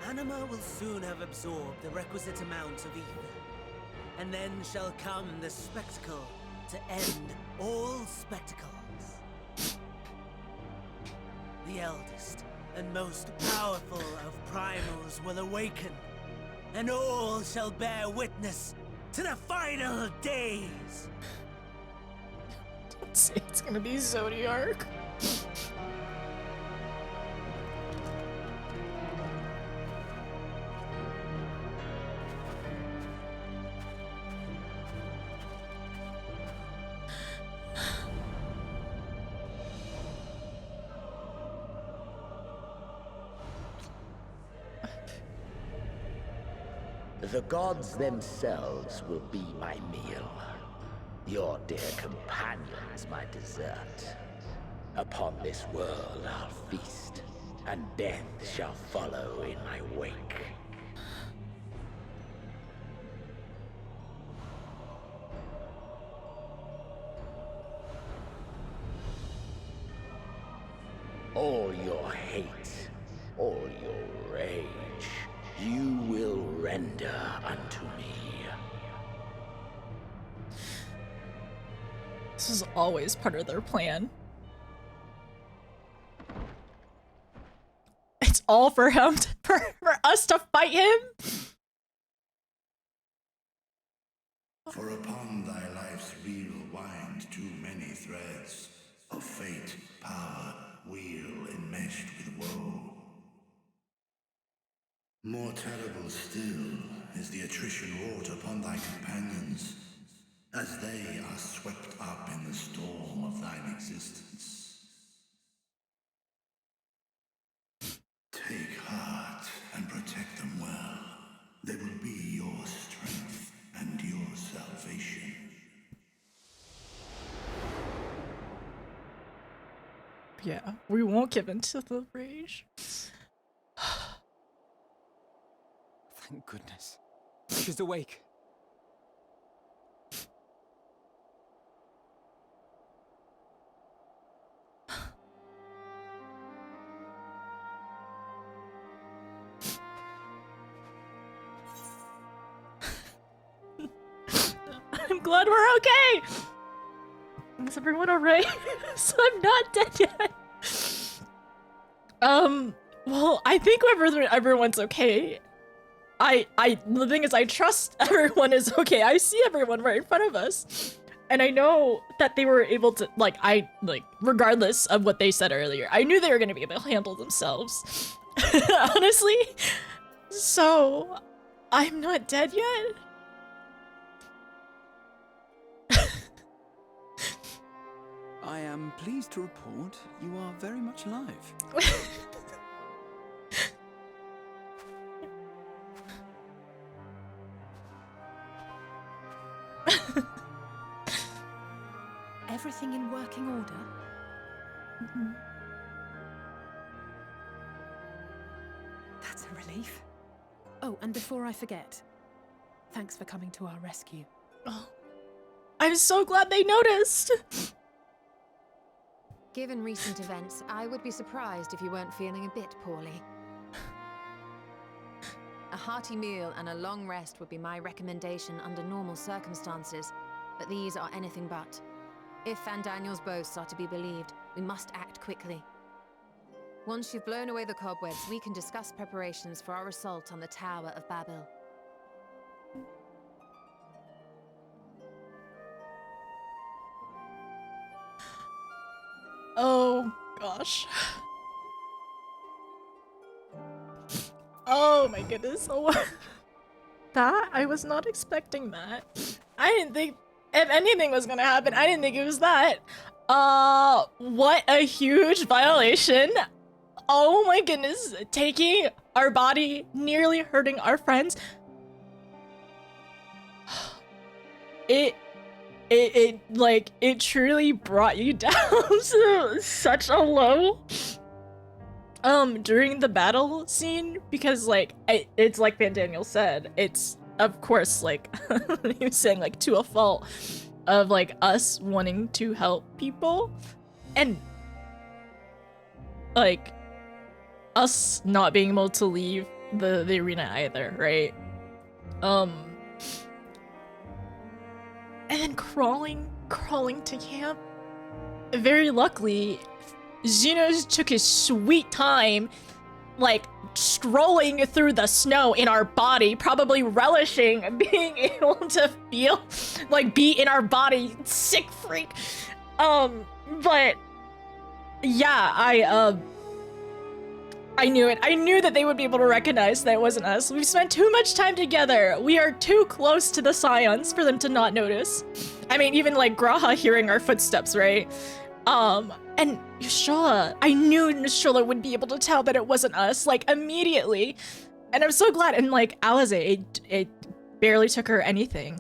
S8: Anima will soon have absorbed the requisite amount of ether. And then shall come the spectacle to end all spectacles. The eldest and most powerful of primals will awaken. And all shall bear witness to the final days.
S3: Don't say it's gonna be Zodiark.
S12: The gods themselves will be my meal. Your dear companions my dessert. Upon this world I'll feast, and death shall follow in my wake. All your hate, all your rage, you will render unto me.
S3: This is always part of their plan. It's all for him, for us to fight him.
S15: For upon thy life's reel wind too many threads of fate, power, wheel enmeshed with woe. More terrible still is the attrition wrought upon thy companions, as they are swept up in the storm of thine existence. Take heart and protect them well. They will be your strength and your salvation.
S3: Yeah, we won't give in to the rage.
S14: Thank goodness. She's awake.
S3: glad we're okay. Is everyone alright? So I'm not dead yet. Well, I think everyone's okay. The thing is, I trust everyone is okay. I see everyone right in front of us. And I know that they were able to, regardless of what they said earlier, I knew they were gonna be able to handle themselves. Honestly. So, I'm not dead yet?
S14: I am pleased to report you are very much alive.
S4: Everything in working order?
S3: Mm-hmm.
S4: That's a relief. Oh, and before I forget, thanks for coming to our rescue.
S3: Oh, I'm so glad they noticed.
S13: Given recent events, I would be surprised if you weren't feeling a bit poorly. A hearty meal and a long rest would be my recommendation under normal circumstances, but these are anything but. If Van Daniel's boasts are to be believed, we must act quickly. Once you've blown away the cobwebs, we can discuss preparations for our assault on the Tower of Babel.
S3: Oh, gosh. Oh my goodness. Oh, that? I was not expecting that. I didn't think, if anything was gonna happen, I didn't think it was that. What a huge violation. Oh my goodness. Taking our body, nearly hurting our friends. It truly brought you down to such a low during the battle scene, because it's like Van Daniel said, it's of course he was saying to a fault of us wanting to help people and us not being able to leave the arena either, right? And then crawling to camp. Very luckily, Xenos took his sweet time, strolling through the snow in our body, probably relishing being able to feel, be in our body, sick freak. But yeah, I knew it. I knew that they would be able to recognize that it wasn't us. We've spent too much time together. We are too close to the Scions for them to not notice. I mean, even Graha hearing our footsteps, right? And Y'shtola, I knew Y'shtola would be able to tell that it wasn't us, immediately. And I'm so glad. And Alize, it barely took her anything.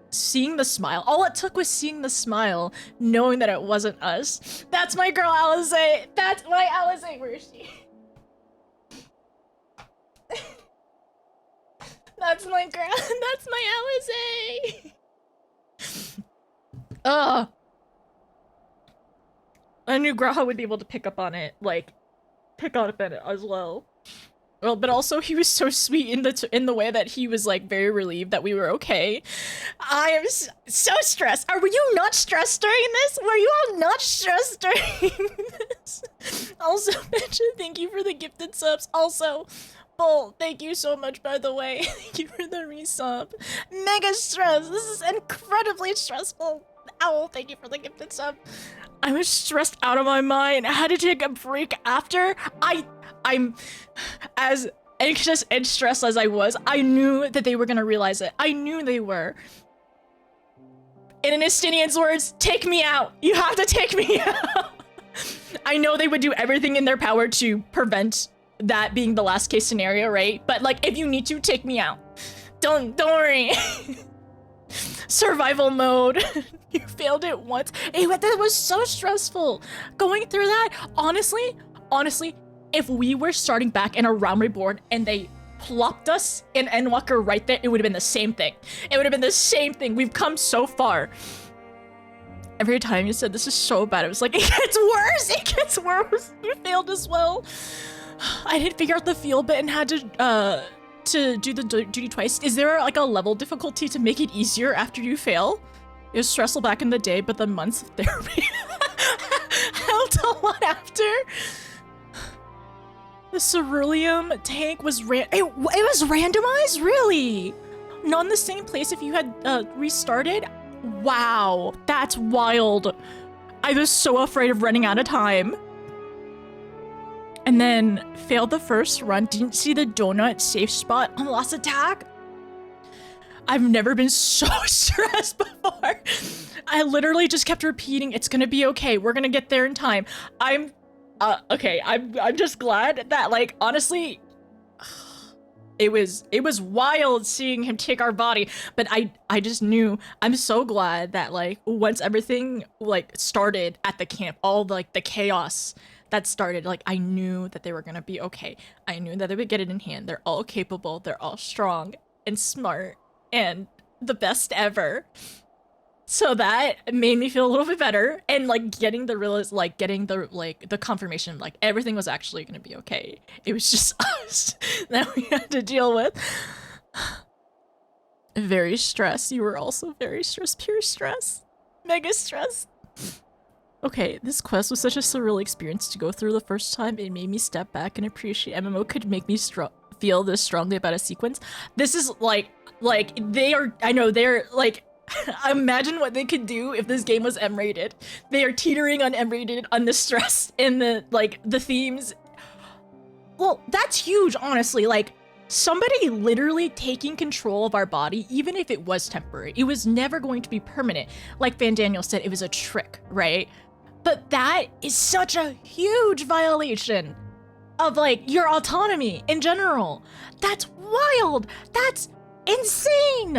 S3: Seeing the smile. All it took was seeing the smile, knowing that it wasn't us. That's my girl, Alize. That's my Alize. Where is she? That's my girl. That's my Alize. I knew Graha would be able to pick up on it, pick up on it as well. Well, but also he was so sweet in the way that he was very relieved that we were okay. I am so stressed. Are you not stressed during this? Were you all not stressed during this? Also, mention thank you for the gifted subs. Also, Bull, thank you so much, by the way. Thank you for the resub. Mega stress. This is incredibly stressful. Owl, thank you for the gifted sub. I was stressed out of my mind. I had to take a break after. I'm as anxious and stressed as I was. I knew that they were gonna realize it. I knew they were. In Estinian's words, take me out. You have to take me out. I know they would do everything in their power to prevent that being the last case scenario, right? But if you need to, take me out. Don't worry. Survival mode. You failed it once. Hey, that was so stressful. Going through that, honestly, if we were starting back in a Realm Reborn and they plopped us in Endwalker right there, it would have been the same thing. It would have been the same thing. We've come so far. Every time you said this is so bad, it was it gets worse. It gets worse. You failed as well. I didn't figure out the feel bit and had to to do the duty twice. Is there like a level difficulty to make it easier after you fail? It was stressful back in the day, but the months of therapy helped a lot after. The ceruleum tank was it was randomized? Really? Not in the same place if you had restarted? Wow, that's wild. I was so afraid of running out of time. And then failed the first run, didn't see the donut safe spot on the last attack. I've never been so stressed before. I literally just kept repeating, it's gonna be okay, we're gonna get there in time. I'm just glad that, like, honestly, it was wild seeing him take our body, but I just knew, I'm so glad that, like, once everything, like, started at the camp, all, like, the chaos that started, like, I knew that they were gonna be okay. I knew that they would get it in hand. They're all capable, they're all strong and smart and the best ever. So that made me feel a little bit better, and like getting the confirmation, like everything was actually gonna be okay. It was just us that we had to deal with. Very stressed. You were also very stressed. Pure stress. Mega stress. Okay, this quest was such a surreal experience to go through the first time. It made me step back and appreciate MMO could make me feel this strongly about a sequence. This is like I know they're like, imagine what they could do if this game was M-rated. They are teetering on M-rated on the stress and the themes. Well, that's huge, honestly. Like, somebody literally taking control of our body, even if it was temporary. It was never going to be permanent. Like Van Daniel said, it was a trick, right? But that is such a huge violation of, like, your autonomy in general. That's wild. That's insane.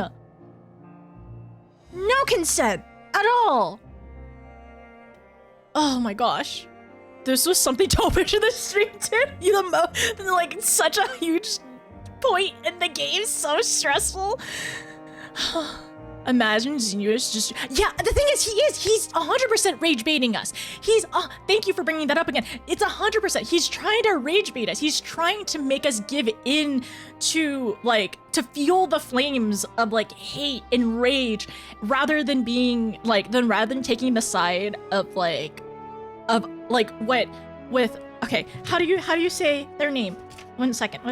S3: No consent at all. Oh my gosh. This was something to open to the stream, dude. Like, such a huge point in the game. So stressful. Imagine Xenius just... Yeah, the thing is, he's 100% rage baiting us. Thank you for bringing that up again. It's 100%. He's trying to rage bait us. He's trying to make us give in to, like, to feel the flames of, like, hate and rage rather than being, like, rather than taking the side of, like, what, with, okay, how do you say their name? One second.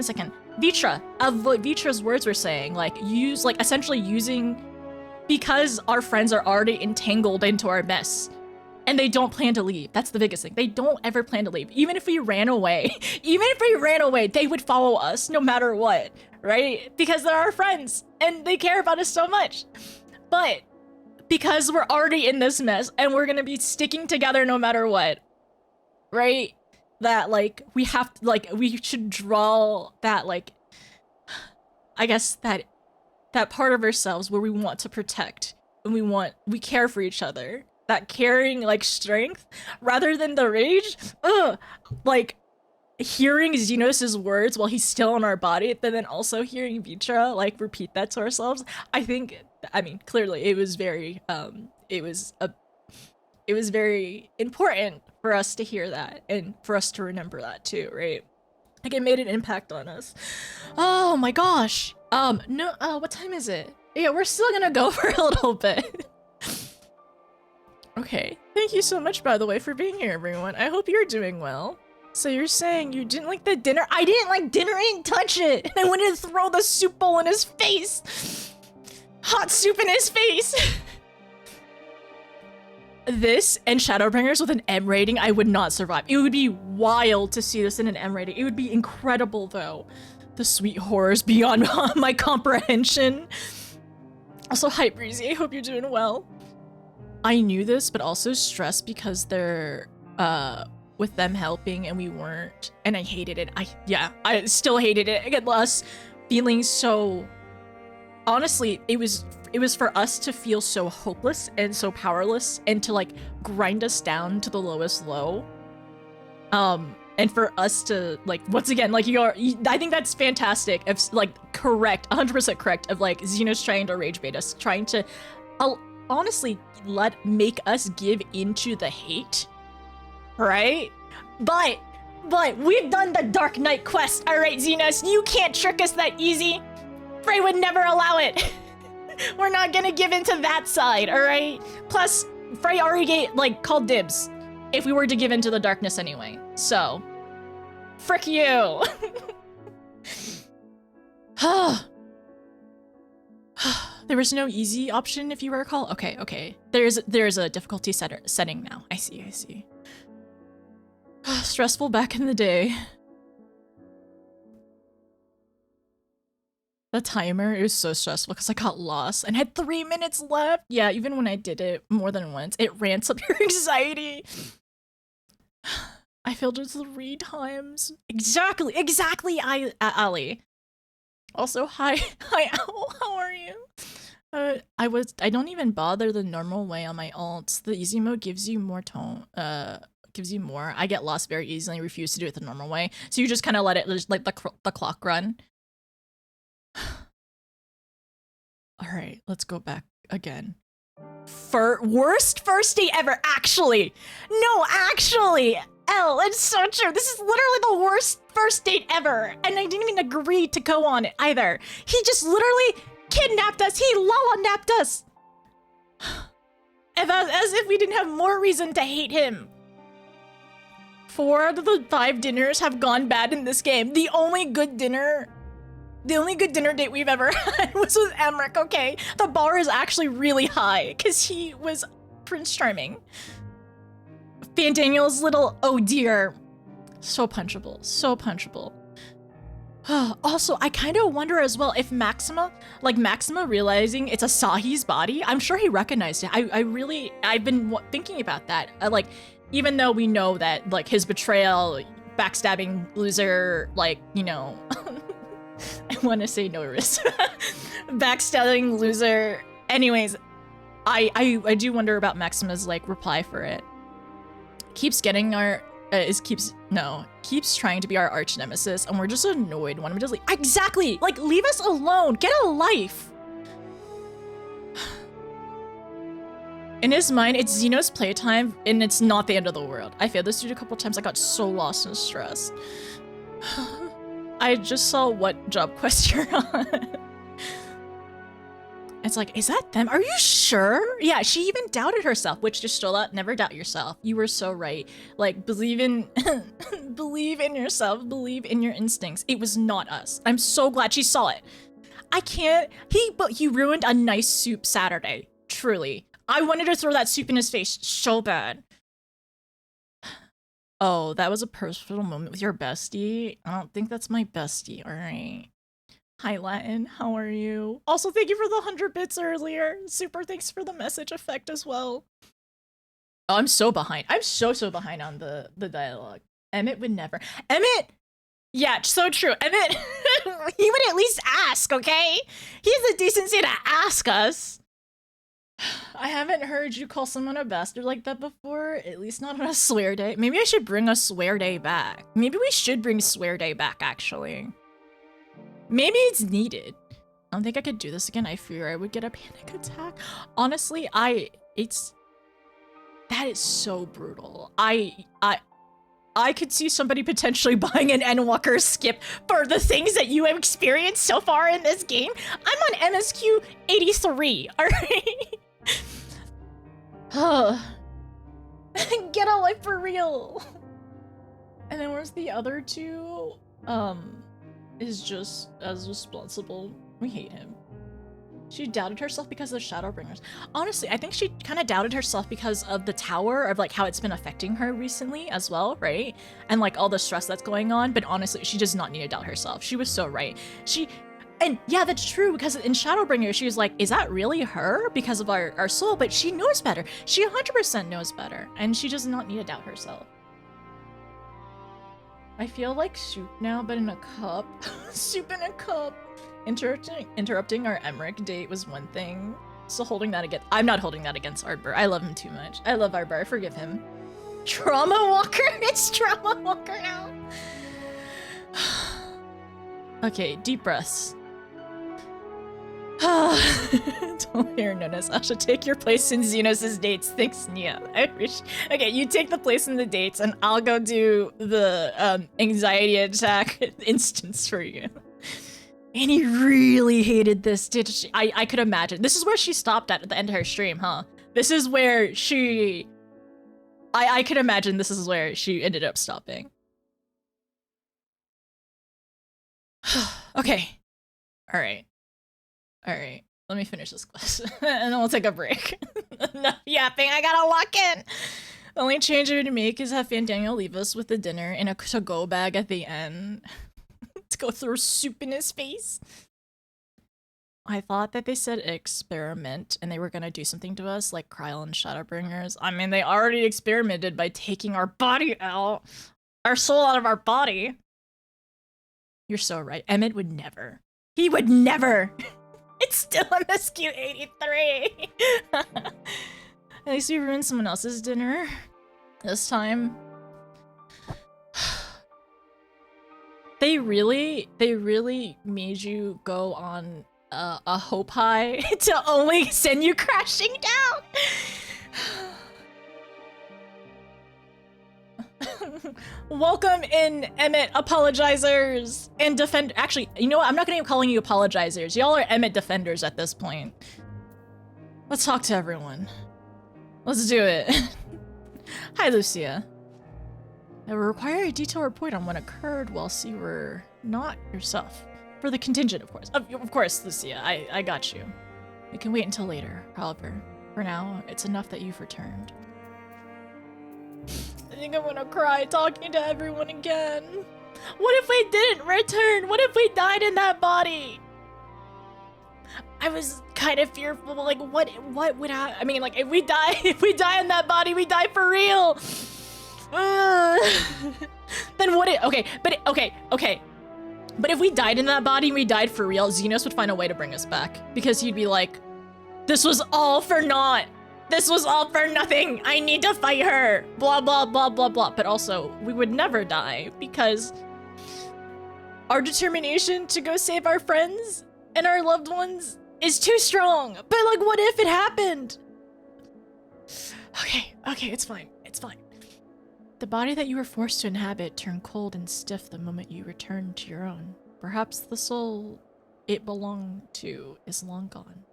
S3: Vitra, of what Vitra's words were saying, like, essentially using... Because our friends are already entangled into our mess. And they don't plan to leave. That's the biggest thing. They don't ever plan to leave. Even if we ran away, they would follow us no matter what, right? Because they're our friends and they care about us so much. But because we're already in this mess and we're gonna be sticking together no matter what, right? That, like, we have to, like, we should draw that, like, I guess that part of ourselves where we want to protect and we care for each other. That caring, like, strength rather than the rage. Like, hearing Xenos' words while he's still in our body, but then also hearing Vitra, like, repeat that to ourselves. I mean, clearly it was very, it was very important for us to hear that and for us to remember that too, right? Like, it made an impact on us. Oh my gosh. No, what time is it? Yeah, we're still gonna go for a little bit. Okay, thank you so much, by the way, for being here, everyone. I hope you're doing well. So you're saying you didn't like the dinner? I didn't like dinner, I didn't touch it! And I wanted to throw the soup bowl in his face! Hot soup in his face! This and Shadowbringers with an M rating, I would not survive. It would be wild to see this in an M rating. It would be incredible, though. The sweet horrors beyond my comprehension. Also, hi Breezy, I hope you're doing well. I knew this, but also stressed because they're, with them helping and we weren't, and I hated it. I still hated it. I get us feeling so, honestly, it was for us to feel so hopeless and so powerless and to, like, grind us down to the lowest low. And for us to, like, once again, like, I think that's fantastic. If, like, correct, 100% correct, of, like, Xenos trying to rage bait us, trying to, honestly, make us give into the hate, right? But But we've done the Dark Knight quest, alright, Xenos? You can't trick us that easy. Frey would never allow it. We're not gonna give in to that side, alright? Plus, Frey already called dibs if we were to give in to the darkness anyway. So, frick you. There was no easy option, if you recall. Okay. There's a difficulty setting now. I see. Stressful back in the day. The timer, it was so stressful because I got lost and had 3 minutes left. Yeah, even when I did it more than once, it ramps up your anxiety. I failed it 3 times. Exactly, Ali. Also, hi, Owl, how are you? I don't even bother the normal way on my alts. The easy mode gives you more gives you more. I get lost very easily and refuse to do it the normal way. So you just kind of let it, just like the clock run. Alright, let's go back again. Worst first date ever, actually! No, actually! Elle, it's so true. This is literally the worst first date ever. And I didn't even agree to go on it either. He just literally kidnapped us. He lala-napped us. As if we didn't have more reason to hate him. 4 out of the 5 dinners have gone bad in this game. The only good dinner date we've ever had was with Emmerich, okay? The bar is actually really high, because he was Prince Charming. Fandaniel's little, oh dear. So punchable, so punchable. Also, I kind of wonder as well if Maxima realizing it's Asahi's body, I'm sure he recognized it. I've been thinking about that. Even though we know that, his betrayal, backstabbing loser, I want to say no risk. Backstabbing loser. Anyways, I do wonder about Maxima's, reply for it. Keeps trying to be our arch nemesis, and we're just annoyed. Want him to leave. Exactly! Leave us alone! Get a life! In his mind, it's Xeno's playtime, and it's not the end of the world. I failed this dude a couple times. I got so lost and stressed. I just saw what job quest you're on. It's is that them? Are you sure? Yeah, she even doubted herself, which Jistola, never doubt yourself. You were so right. Believe in yourself, believe in your instincts. It was not us. I'm so glad she saw it. But he ruined a nice soup Saturday. Truly. I wanted to throw that soup in his face so bad. Oh, that was a personal moment with your bestie? I don't think that's my bestie, alright. Hi Latin, how are you? Also, thank you for the 100 bits earlier. Super thanks for the message effect as well. Oh, I'm so behind. I'm so behind on the dialogue. Emmett would never. Emmett! Yeah, so true. Emmett, he would at least ask, okay? He has the decency to ask us. I haven't heard you call someone a bastard like that before, at least not on a swear day. Maybe I should bring a swear day back. Maybe we should bring swear day back, actually. Maybe it's needed. I don't think I could do this again. I fear I would get a panic attack. Honestly, that is so brutal. I could see somebody potentially buying an Endwalker skip for the things that you have experienced so far in this game. I'm on MSQ83, alright? Get a life for real. And then where's the other two? Is just as responsible. We hate him. She doubted herself because of the Shadowbringers. Honestly, I think she kind of doubted herself because of the tower, of how it's been affecting her recently as well, right? And all the stress that's going on, but honestly, she does not need to doubt herself. She was so right. And yeah, that's true, because in Shadowbringer, she was like, is that really her? Because of our soul, but she knows better. She 100% knows better, and she does not need to doubt herself. I feel like soup now, but in a cup. Soup in a cup. Interrupting our Emmerich date was one thing. So holding that against— I'm not holding that against Arbor. I love him too much. I love Arbor. I forgive him. Trauma Walker? It's Trauma Walker now. Okay, deep breaths. Don't hear notice. I should take your place in Xenos' dates. Thanks, Nia. I wish. Okay, you take the place in the dates, and I'll go do the anxiety attack instance for you. And he really hated this, did she? I could imagine. This is where she stopped at the end of her stream, huh? This is where she... I could imagine this is where she ended up stopping. Okay. Alright. Alright. Let me finish this quest. And then we'll take a break. Enough yapping, I gotta lock in! The only change I would make is have Fandaniel leave us with the dinner in a to-go bag at the end. To go throw soup in his face. I thought that they said experiment and they were gonna do something to us like Kryl and Shadowbringers. I mean, they already experimented by taking our body out. Our soul out of our body. You're so right. EMET would never. He would never. It's still MSQ83. At least we ruined someone else's dinner. This time. They really made you go on a hope high to only send you crashing down. Welcome in, EMET apologizers and defend. Actually, you know what? I'm not gonna be calling you apologizers. Y'all are EMET defenders at this point. Let's talk to everyone. Let's do it. Hi, Lucia. I will require a detailed report on what occurred whilst you were not yourself. For the contingent, of course. Of course, Lucia. I got you. We can wait until later, however. For now, it's enough that you've returned. I think I'm gonna cry talking to everyone again. What if we didn't return? What if we died in that body? I was kind of fearful, like what would happen? I mean, like if we die in that body, we die for real. Then what it, okay. But if we died in that body and we died for real, Xenos would find a way to bring us back. Because he'd be like, this was all for naught. This was all for nothing. I need to fight her. Blah, blah, blah, blah, blah. But also, we would never die because our determination to go save our friends and our loved ones is too strong. But like, what if it happened? Okay, it's fine. It's fine. The body that you were forced to inhabit turned cold and stiff the moment you returned to your own. Perhaps the soul it belonged to is long gone.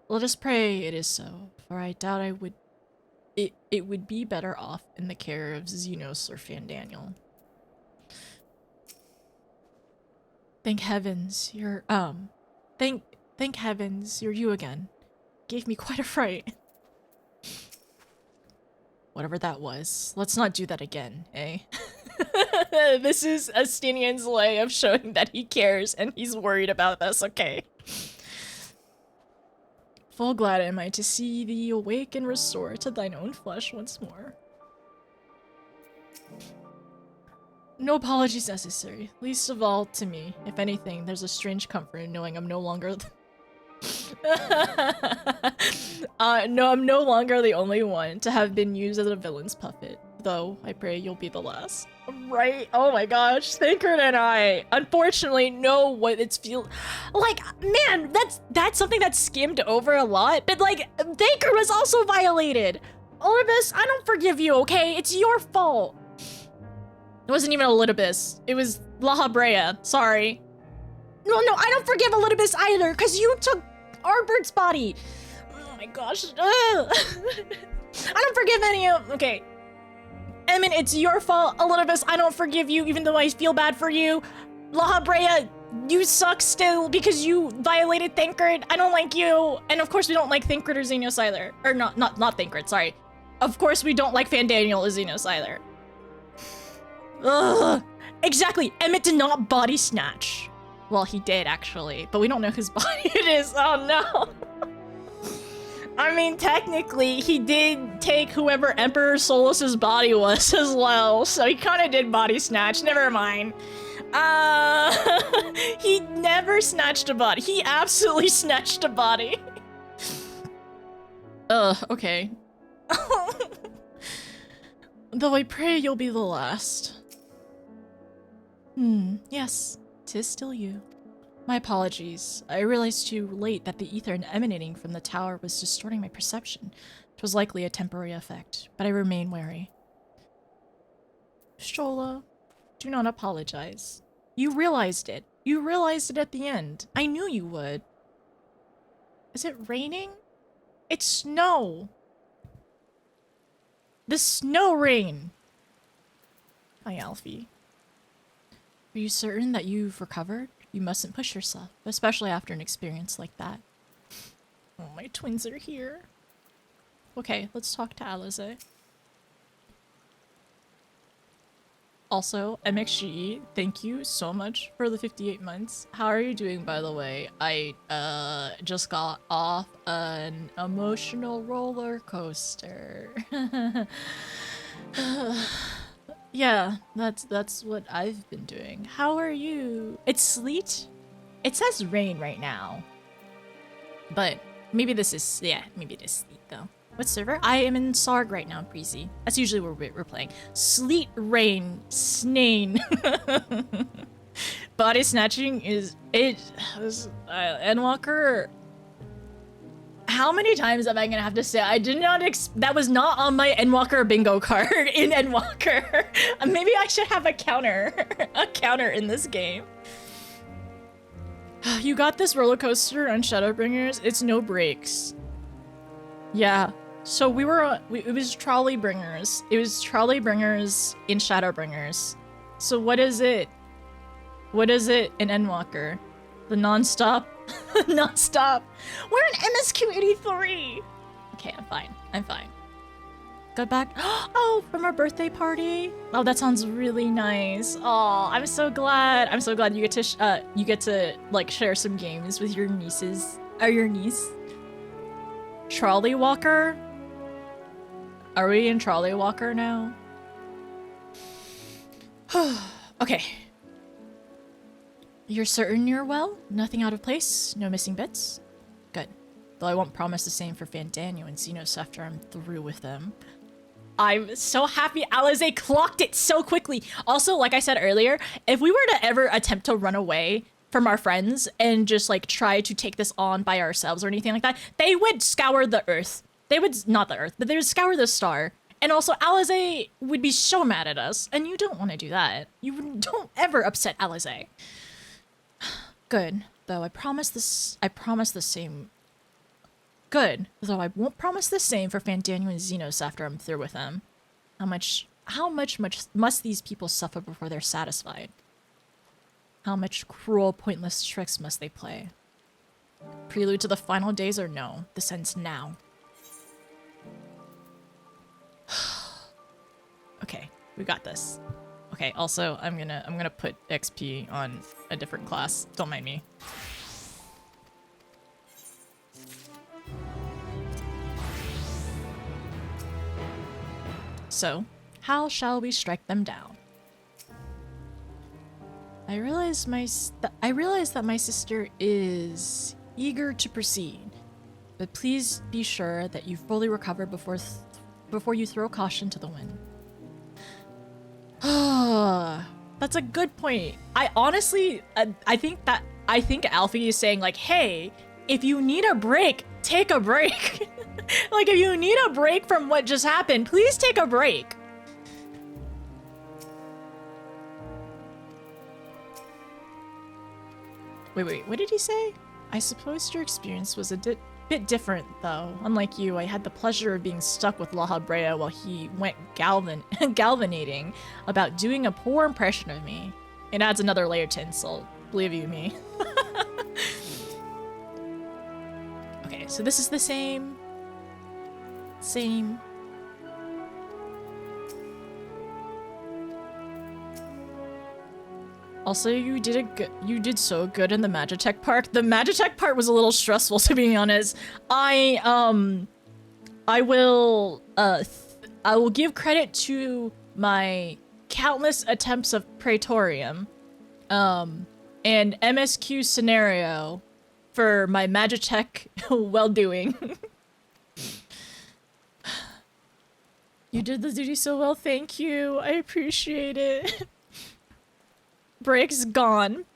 S3: Let us pray it is so, for I doubt it would be better off in the care of Xenos or Fandaniel. Thank heavens, thank heavens, you're you again. Gave me quite a fright. Whatever that was, let's not do that again, eh? This is Astinian's way of showing that he cares and he's worried about us, okay? Full glad am I to see thee awake and restore to thine own flesh once more. No apologies necessary, least of all to me. If anything, there's a strange comfort in knowing I'm no longer no, I'm no longer the only one to have been used as a villain's puppet. Though, I pray you'll be the last. Right? Oh my gosh, Thankard and I, unfortunately, know what it's feel like. Man, that's something that's skimmed over a lot. But like, Thankard was also violated. Olympus, I don't forgive you, okay? It's your fault. It wasn't even Olympus. It was La Brea. Sorry. No, I don't forgive Olympus either, because you took Arbert's body. Oh my gosh. I don't forgive any of... Okay. Emin, it's your fault. Olympus, I don't forgive you, even though I feel bad for you. La Brea, you suck still because you violated Thankard. I don't like you. And of course we don't like Thankard or Xenos either. Or not Thankard, sorry. Of course we don't like Fandaniel or Xenos either. Ugh. Exactly. Emmett did not body snatch. Well, he did actually, but we don't know whose body it is. Oh no. I mean, technically, he did take whoever Emperor Solus's body was as well, so he kind of did body snatch. Never mind. He never snatched a body. He absolutely snatched a body. Okay. Though I pray you'll be the last. Yes, 'tis still you. My apologies. I realized too late that the ether emanating from the tower was distorting my perception. It was likely a temporary effect, but I remain wary. Shola, do not apologize. You realized it. You realized it at the end. I knew you would. Is it raining? It's snow. The snow rain. Hi, Alfie. Are you certain that you've recovered? You mustn't push yourself, especially after an experience like that. Oh, my twins are here. Okay, let's talk to Alize. Also, MXGE, thank you so much for the 58 months. How are you doing, by the way? I just got off an emotional roller coaster. Yeah, that's what I've been doing. How are you? It's sleet? It says rain right now. But maybe this is, yeah, maybe it is sleet though. What server? I am in Sarg right now, Breezy. That's usually where we're playing. Sleet, rain, snane. Body snatching is, Endwalker. How many times am I gonna have to say I did not that was not on my Endwalker bingo card in Endwalker. Maybe I should have a counter in this game. You got this roller coaster on Shadowbringers. It's no brakes. Yeah. So we were it was trolley bringers. It was trolley bringers in Shadowbringers. So what is it? What is it in Endwalker? The non-stop? Non-stop. We're in MSQ83. Okay, I'm fine. I'm fine. Got back. Oh, from our birthday party. Oh, that sounds really nice. Oh, I'm so glad. I'm so glad you get to like share some games with your nieces or your niece. Trolley Walker. Are we in Trolley Walker now? Okay. You're certain you're well? Nothing out of place? No missing bits? Good. Though I won't promise the same for Fandaniel and Xenos after I'm through with them. I'm so happy Alize clocked it so quickly. Also, like I said earlier, if we were to ever attempt to run away from our friends and just like try to take this on by ourselves or anything like that, they would scour the earth. They would, not the earth, but they would scour the star. And also Alize would be so mad at us. And you don't want to do that. You don't ever upset Alize. Good, though I promise the same. Good, though I won't promise the same for Fandaniel and Xenos after I'm through with them. How much must these people suffer before they're satisfied? How much cruel, pointless tricks must they play? Prelude to the final days or no? This ends now. Okay, we got this. Okay, also, I'm gonna put XP on a different class. Don't mind me. So, how shall we strike them down? I realize that my sister is eager to proceed, but please be sure that you fully recover before you throw caution to the wind. That's a good point. I honestly, I think Alfie is saying like, hey, if you need a break, take a break. Like, if you need a break from what just happened, please take a break. Wait, what did he say? I suppose your experience was a bit different, though. Unlike you, I had the pleasure of being stuck with La Habrea while he went galvanating about doing a poor impression of me. It adds another layer to insult, believe you me. Okay, so this is the same. Also, you did so good in the Magitech part. The Magitech part was a little stressful, to be honest. I will give credit to my countless attempts of Praetorium, and MSQ scenario for my Magitech well-doing. You did the duty so well, thank you. I appreciate it. Break's gone.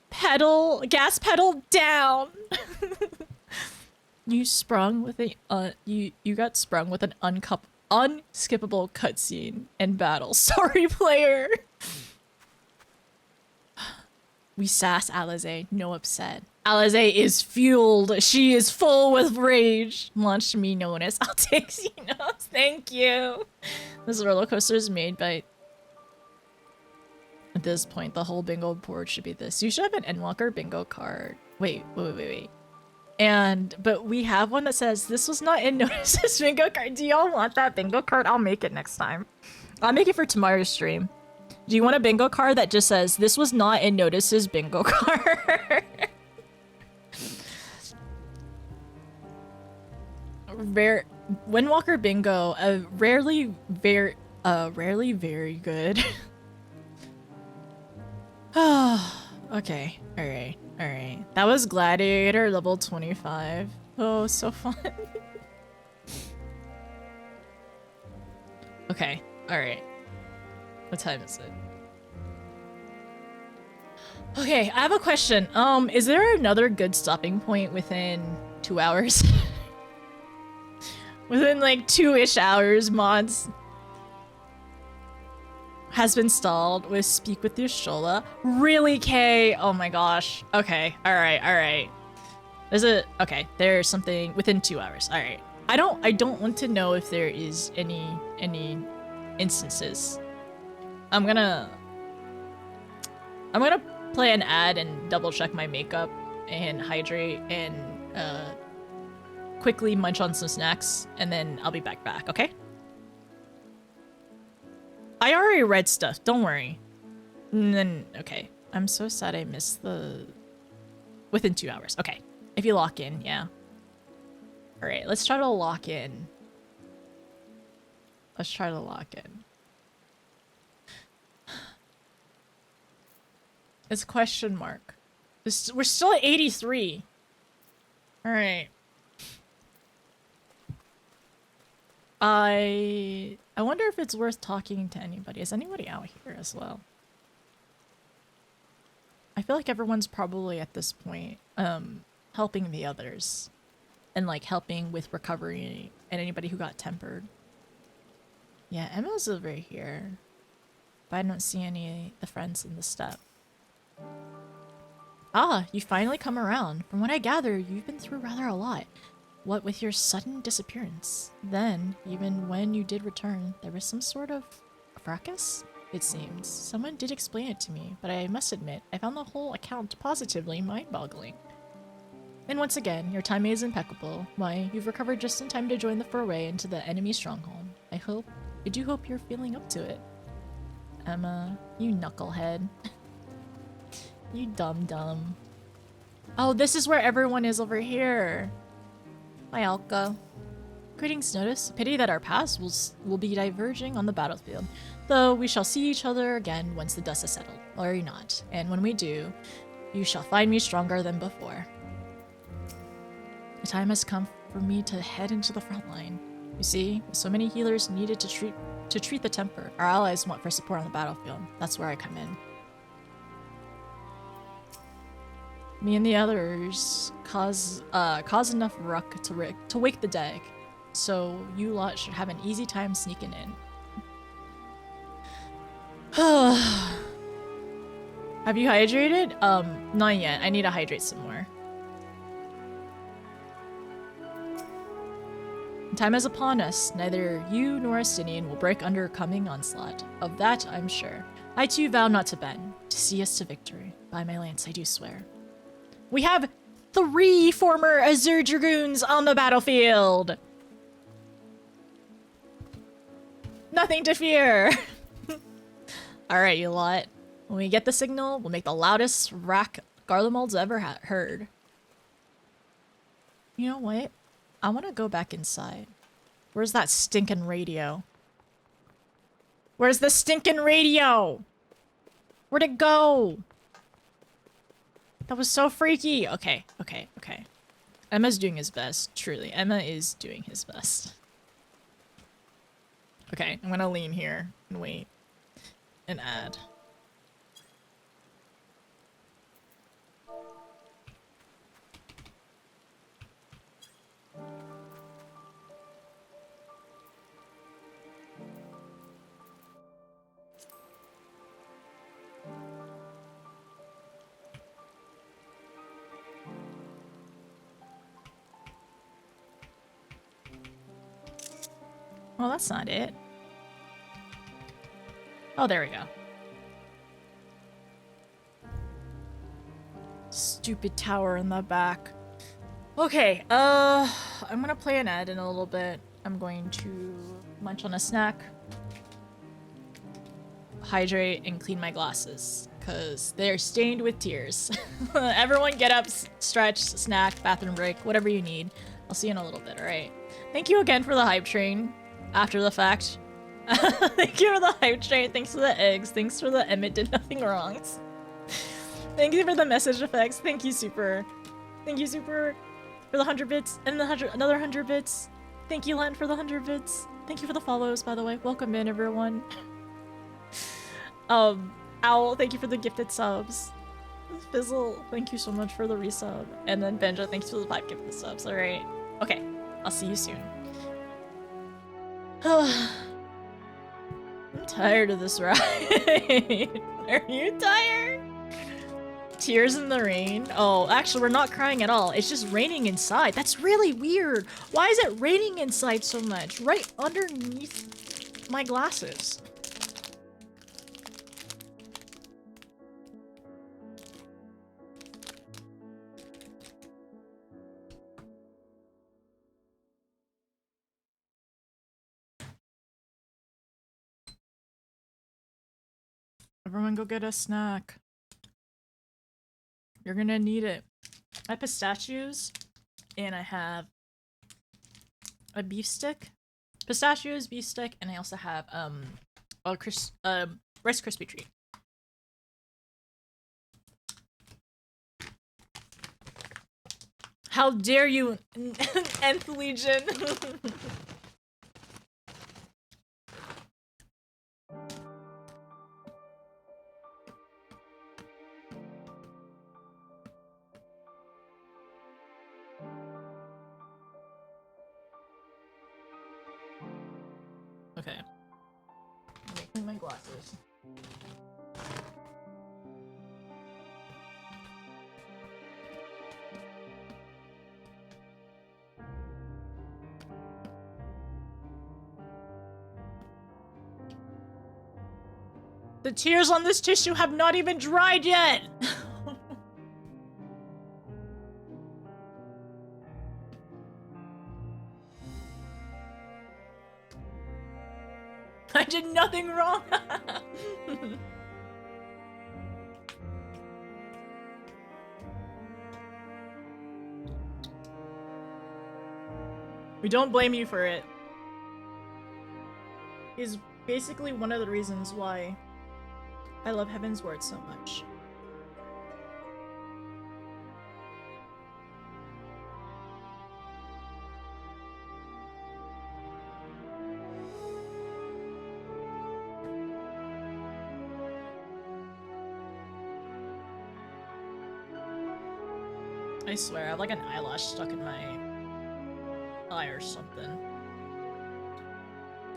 S3: gas pedal down. You sprung with a you got sprung with an unskippable cutscene and battle. Sorry, player. We sass Alize, no upset. Alize is fueled. She is full with rage. Launch me notice. I'll take Xenos. Thank you. This roller coaster is made by... At this point, the whole bingo board should be this. You should have an Endwalker bingo card. Wait. But we have one that says, this was not in Notice's bingo card. Do y'all want that bingo card? I'll make it next time. I'll make it for tomorrow's stream. Do you want a bingo card that just says, this was not in Notice's bingo card? Windwalker bingo, rarely very good. Okay, alright. That was Gladiator level 25. Oh, so fun. Okay, alright. What time is it? Okay, I have a question. Is there another good stopping point within 2 hours? Within like 2-ish hours, mods has been stalled with Speak with your Shola. Really, Kay? Oh my gosh. Okay, alright. Okay, there's something within 2 hours. Alright. I don't want to know if there is any instances. I'm gonna play an ad and double check my makeup and hydrate and quickly munch on some snacks and then I'll be back, okay? I already read stuff, don't worry. And then, okay. I'm so sad I missed the... Within 2 hours, okay. If you lock in, yeah. Alright, let's try to lock in. It's question mark. We're still at 83. Alright. I wonder if it's worth talking to anybody. Is anybody out here as well? I feel like everyone's probably at this point helping the others and like helping with recovery and anybody who got tempered. Yeah, Emma's over here, but I don't see any of the friends in the step. Ah, you finally come around. From what I gather, you've been through rather a lot. What with your sudden disappearance? Then, even when you did return, there was some sort of fracas? It seems. Someone did explain it to me, but I must admit, I found the whole account positively mind-boggling. And once again, your timing is impeccable. Why, you've recovered just in time to join the foray into the enemy stronghold. I do hope you're feeling up to it. Emma, you knucklehead. You dumb. Oh, this is where everyone is over here. Hi, Alka. Greetings, Notice. Pity that our paths will be diverging on the battlefield. Though we shall see each other again once the dust has settled. Worry not. And when we do, you shall find me stronger than before. The time has come for me to head into the front line. You see, with so many healers needed to treat the temper, our allies want for support on the battlefield. That's where I come in. Me and the others cause enough ruck to wake the dead, so you lot should have an easy time sneaking in. Have you hydrated? Not yet. I need to hydrate some more. Time is upon us. Neither you nor Astinian will break under a coming onslaught. Of that, I'm sure. I too vow not to bend, to see us to victory. By my lance, I do swear. We have 3 former Azure Dragoons on the battlefield! Nothing to fear! Alright, you lot. When we get the signal, we'll make the loudest rack Garlemald's ever heard. You know what? I want to go back inside. Where's that stinking radio? Where's the stinking radio? Where'd it go? That was so freaky. Okay. Emma's doing his best. Truly, Emma is doing his best. Okay, I'm gonna lean here and wait. And add. Well, that's not it. Oh, there we go. Stupid tower in the back. Okay, I'm gonna play an ad in a little bit. I'm going to munch on a snack, hydrate, and clean my glasses, because they're stained with tears. Everyone get up, stretch, snack, bathroom break, whatever you need. I'll see you in a little bit, alright? Thank you again for the hype train, after the fact. Thank you for the hype train, thanks for the eggs, thanks for the EMET did nothing wrong. Thank you for the message effects, thank you Super. Thank you Super for the 100 bits, and another 100 bits. Thank you Len for the 100 bits. Thank you for the follows, by the way. Welcome in, everyone. Owl, thank you for the gifted subs. Fizzle, thank you so much for the resub. And then Benja, thanks for the 5 gifted subs, alright? Okay, I'll see you soon. I'm tired of this ride. Are you tired? Tears in the rain? Oh, actually, we're not crying at all. It's just raining inside. That's really weird. Why is it raining inside so much? Right underneath my glasses. Everyone go get a snack. You're gonna need it. I have pistachios, and I have a beef stick. Pistachios, beef stick, and I also have a Rice Krispie treat. How dare you, Nth Legion! Okay. I'm making my glasses. The tears on this tissue have not even dried yet! I did nothing wrong! We don't blame you for it. Is basically one of the reasons why I love Heaven's Word so much. I swear, I have like an eyelash stuck in my eye or something.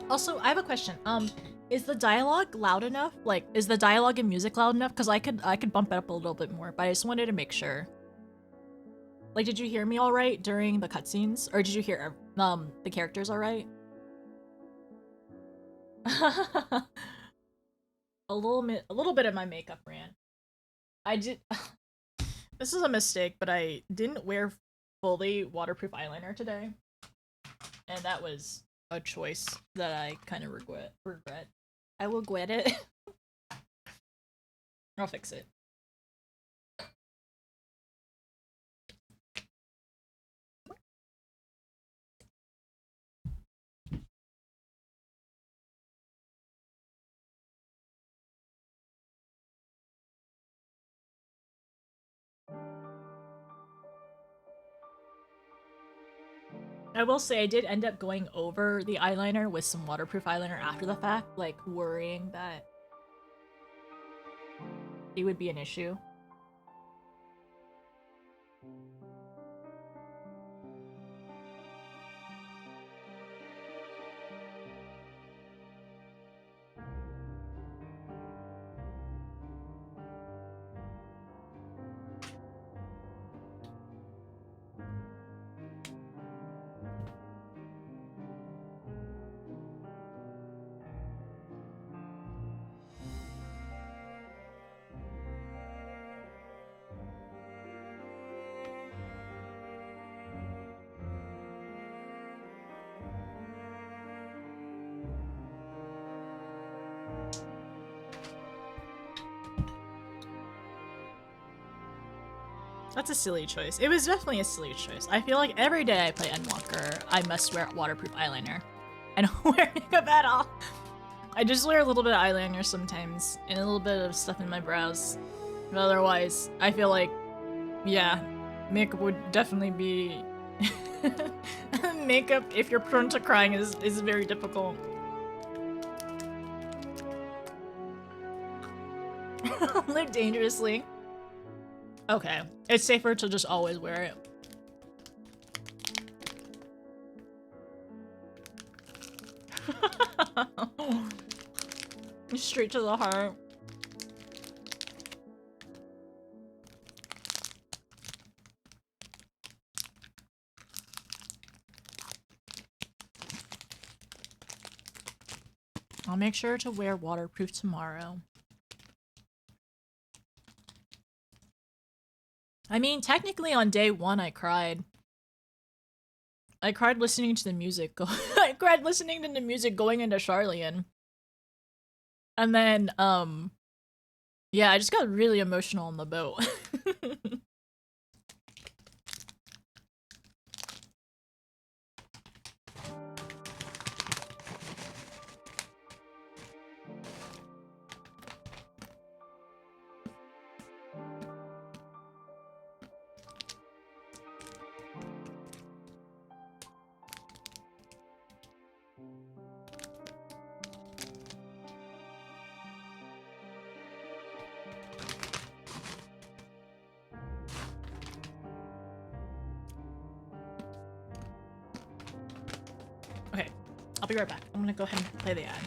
S3: Also, I have a question. Is the dialogue loud enough? Like, is the dialogue and music loud enough? Because I could bump it up a little bit more, but I just wanted to make sure. Like, did you hear me all right during the cutscenes, or did you hear the characters all right? A little bit of my makeup ran. I did. This is a mistake, but I didn't wear fully waterproof eyeliner today, and that was a choice that I kind of regret. I will regret it. I'll fix it. I will say I did end up going over the eyeliner with some waterproof eyeliner after the fact, like worrying that it would be an issue. That's a silly choice. It was definitely a silly choice. I feel like every day I play Endwalker, I must wear waterproof eyeliner. I don't wear makeup at all. I just wear a little bit of eyeliner sometimes, and a little bit of stuff in my brows. But otherwise, I feel like, yeah, makeup would definitely be... makeup, if you're prone to crying, is very difficult. Live dangerously. Okay, it's safer to just always wear it. Straight to the heart. I'll make sure to wear waterproof tomorrow. I mean, technically on day 1 I cried. I cried listening to the music. I cried listening to the music going into Charlian. And then, yeah, I just got really emotional on the boat. Okay, I'll be right back. I'm gonna go ahead and play the ad.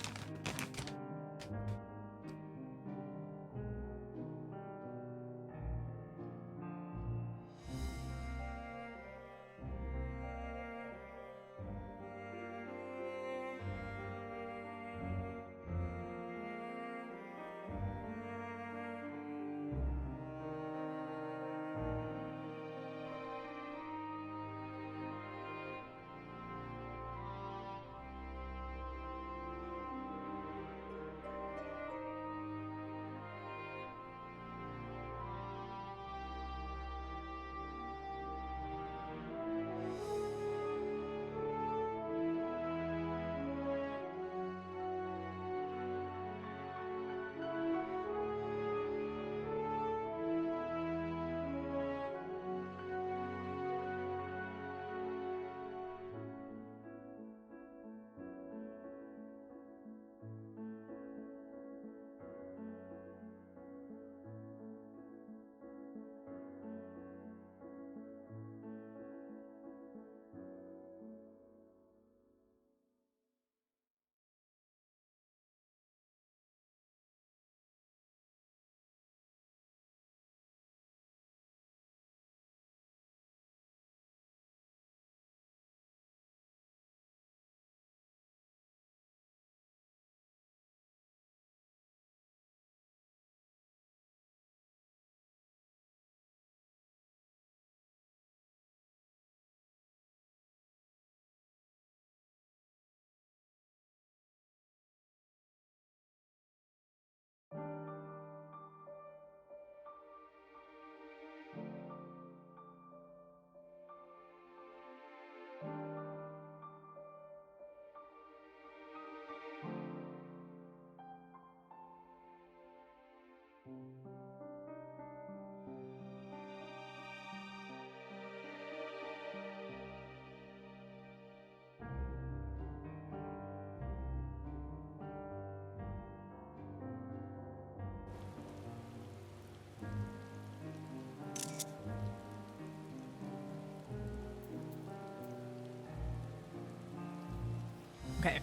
S3: Okay.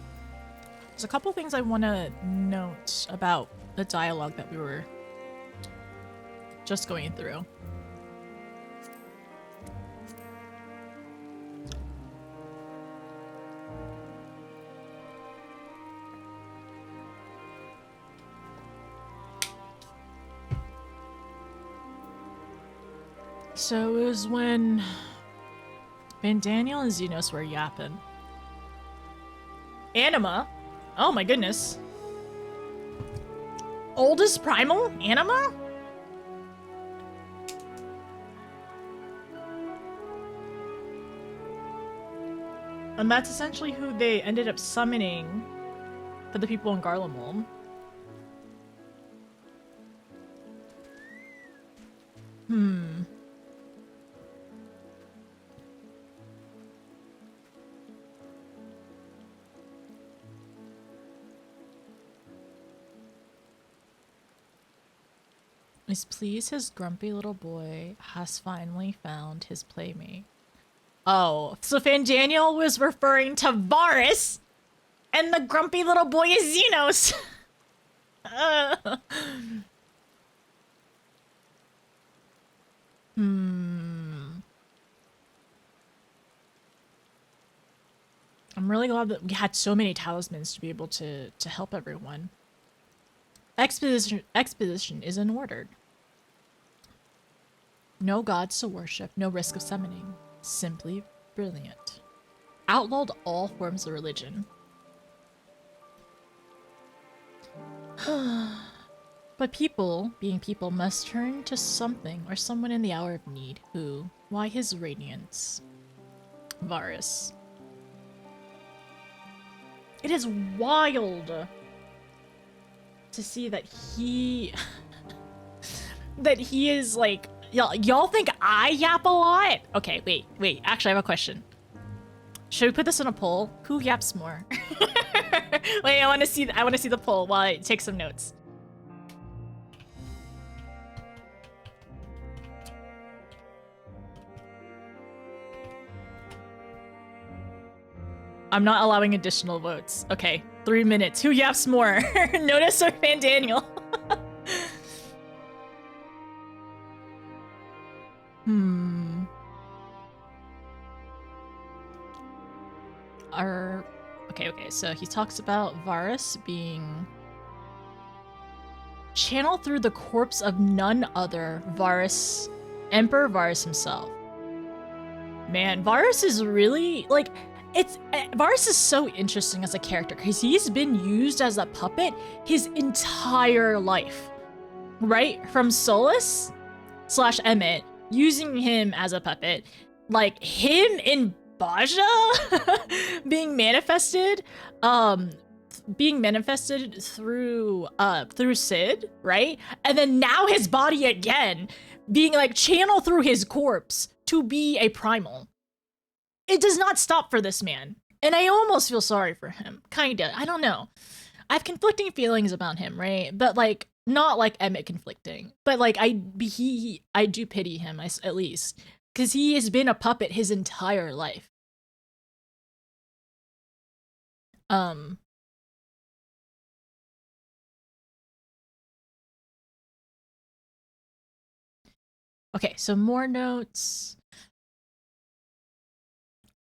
S3: There's a couple things I want to note about the dialogue that we were just going through. So it was when Daniel and Xenos were yapping. Anima? Oh my goodness. Oldest primal? Anima? And that's essentially who they ended up summoning for the people in Garlemald. Is pleased his grumpy little boy has finally found his playmate. Oh, so Fandaniel was referring to Varus, and the grumpy little boy is Xenos. I'm really glad that we had so many talismans to be able to help everyone. Expedition is in order. No gods to worship, no risk of summoning. Simply brilliant. Outlawed all forms of religion. But people, being people, must turn to something or someone in the hour of need. Who? Why his radiance? Varus. It is wild to see that he... that he is like... Y'all think I yap a lot? Okay, wait. Actually, I have a question. Should we put this in a poll? Who yaps more? Wait, I want to see the poll while I take some notes. I'm not allowing additional votes. Okay, 3 minutes. Who yaps more? Notice or Fandaniel? Okay, so he talks about Varus being channeled through the corpse of none other, Varus, Emperor Varus himself. Man, Varus is really, like, Varus is so interesting as a character because he's been used as a puppet his entire life, right? From Solus / EMET, using him as a puppet, like him in Baja being manifested through Sid, right? And then now his body again being like channeled through his corpse to be a primal. It does not stop for this man. And I almost feel sorry for him. Kinda. I don't know. I have conflicting feelings about him, right? But like, not like Emmet conflicting. But like, I do pity him, at least. Because he has been a puppet his entire life. Okay, so more notes.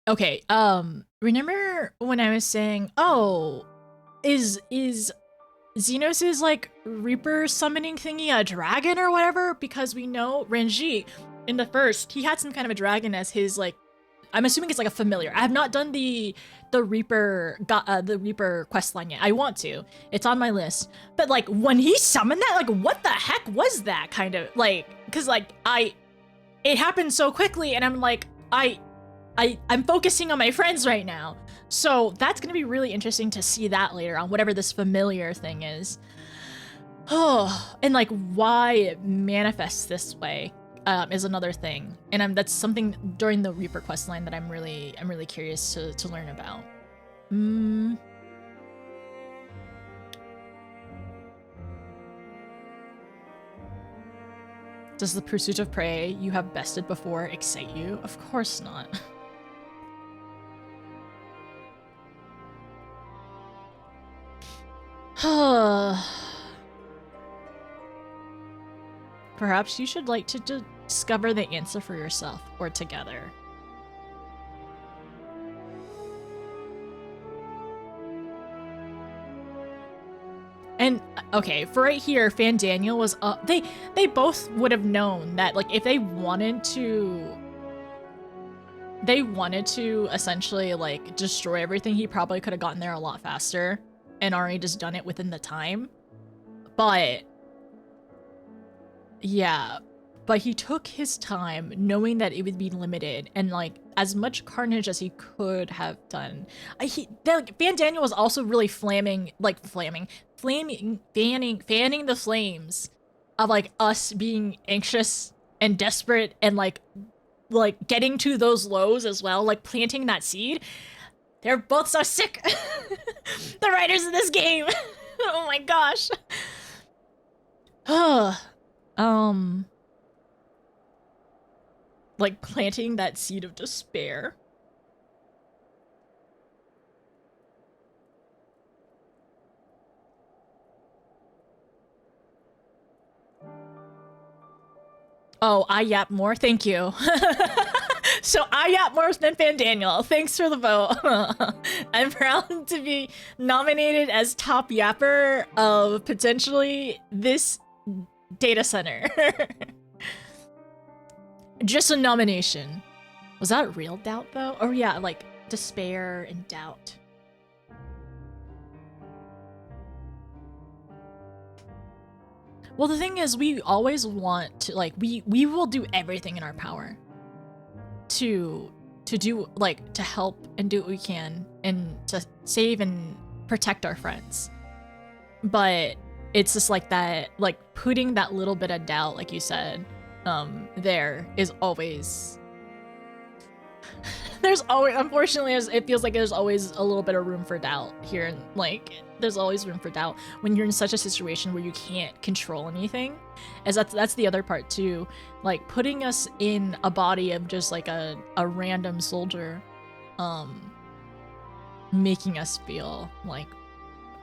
S3: Okay, remember when I was saying, oh, is Xenos' like Reaper summoning thingy a dragon or whatever? Because we know Ranji in the first, he had some kind of a dragon as his like, I'm assuming it's like a familiar. I have not done the Reaper questline yet. I want to. It's on my list. But like when he summoned that, like what the heck was that kind of like? Because like it happened so quickly, and I'm like I'm focusing on my friends right now. So that's gonna be really interesting to see that later on, whatever this familiar thing is. Oh, and like why it manifests this way is another thing. And that's something during the Reaper questline that I'm really curious to learn about. Does the pursuit of prey you have bested before excite you? Of course not. Perhaps you should like to discover the answer for yourself, or together. And okay, for right here, Fandaniel was they both would have known that like if they wanted to essentially like destroy everything, he probably could have gotten there a lot faster and already just done it within the time. But yeah, but he took his time knowing that it would be limited and like as much carnage as he could have done. Van Daniel was also really fanning the flames of like us being anxious and desperate and like getting to those lows as well, like planting that seed. They're both so sick. The writers of this game. Oh my gosh. Like planting that seed of despair. Oh, I yap more. Thank you. So I yap more than Van Daniel. Thanks for the vote. I'm proud to be nominated as top yapper of potentially this data center. Just a nomination. Was that real doubt though? Or yeah, like despair and doubt. Well, the thing is, we always want to, like, we will do everything in our power to do, like, to help and do what we can and to save and protect our friends. But it's just like that, like, putting that little bit of doubt, like you said, there is always... There's always, unfortunately, it feels like there's always a little bit of room for doubt here. And like, there's always room for doubt when you're in such a situation where you can't control anything. As that's the other part too. Like putting us in a body of just like a random soldier, making us feel like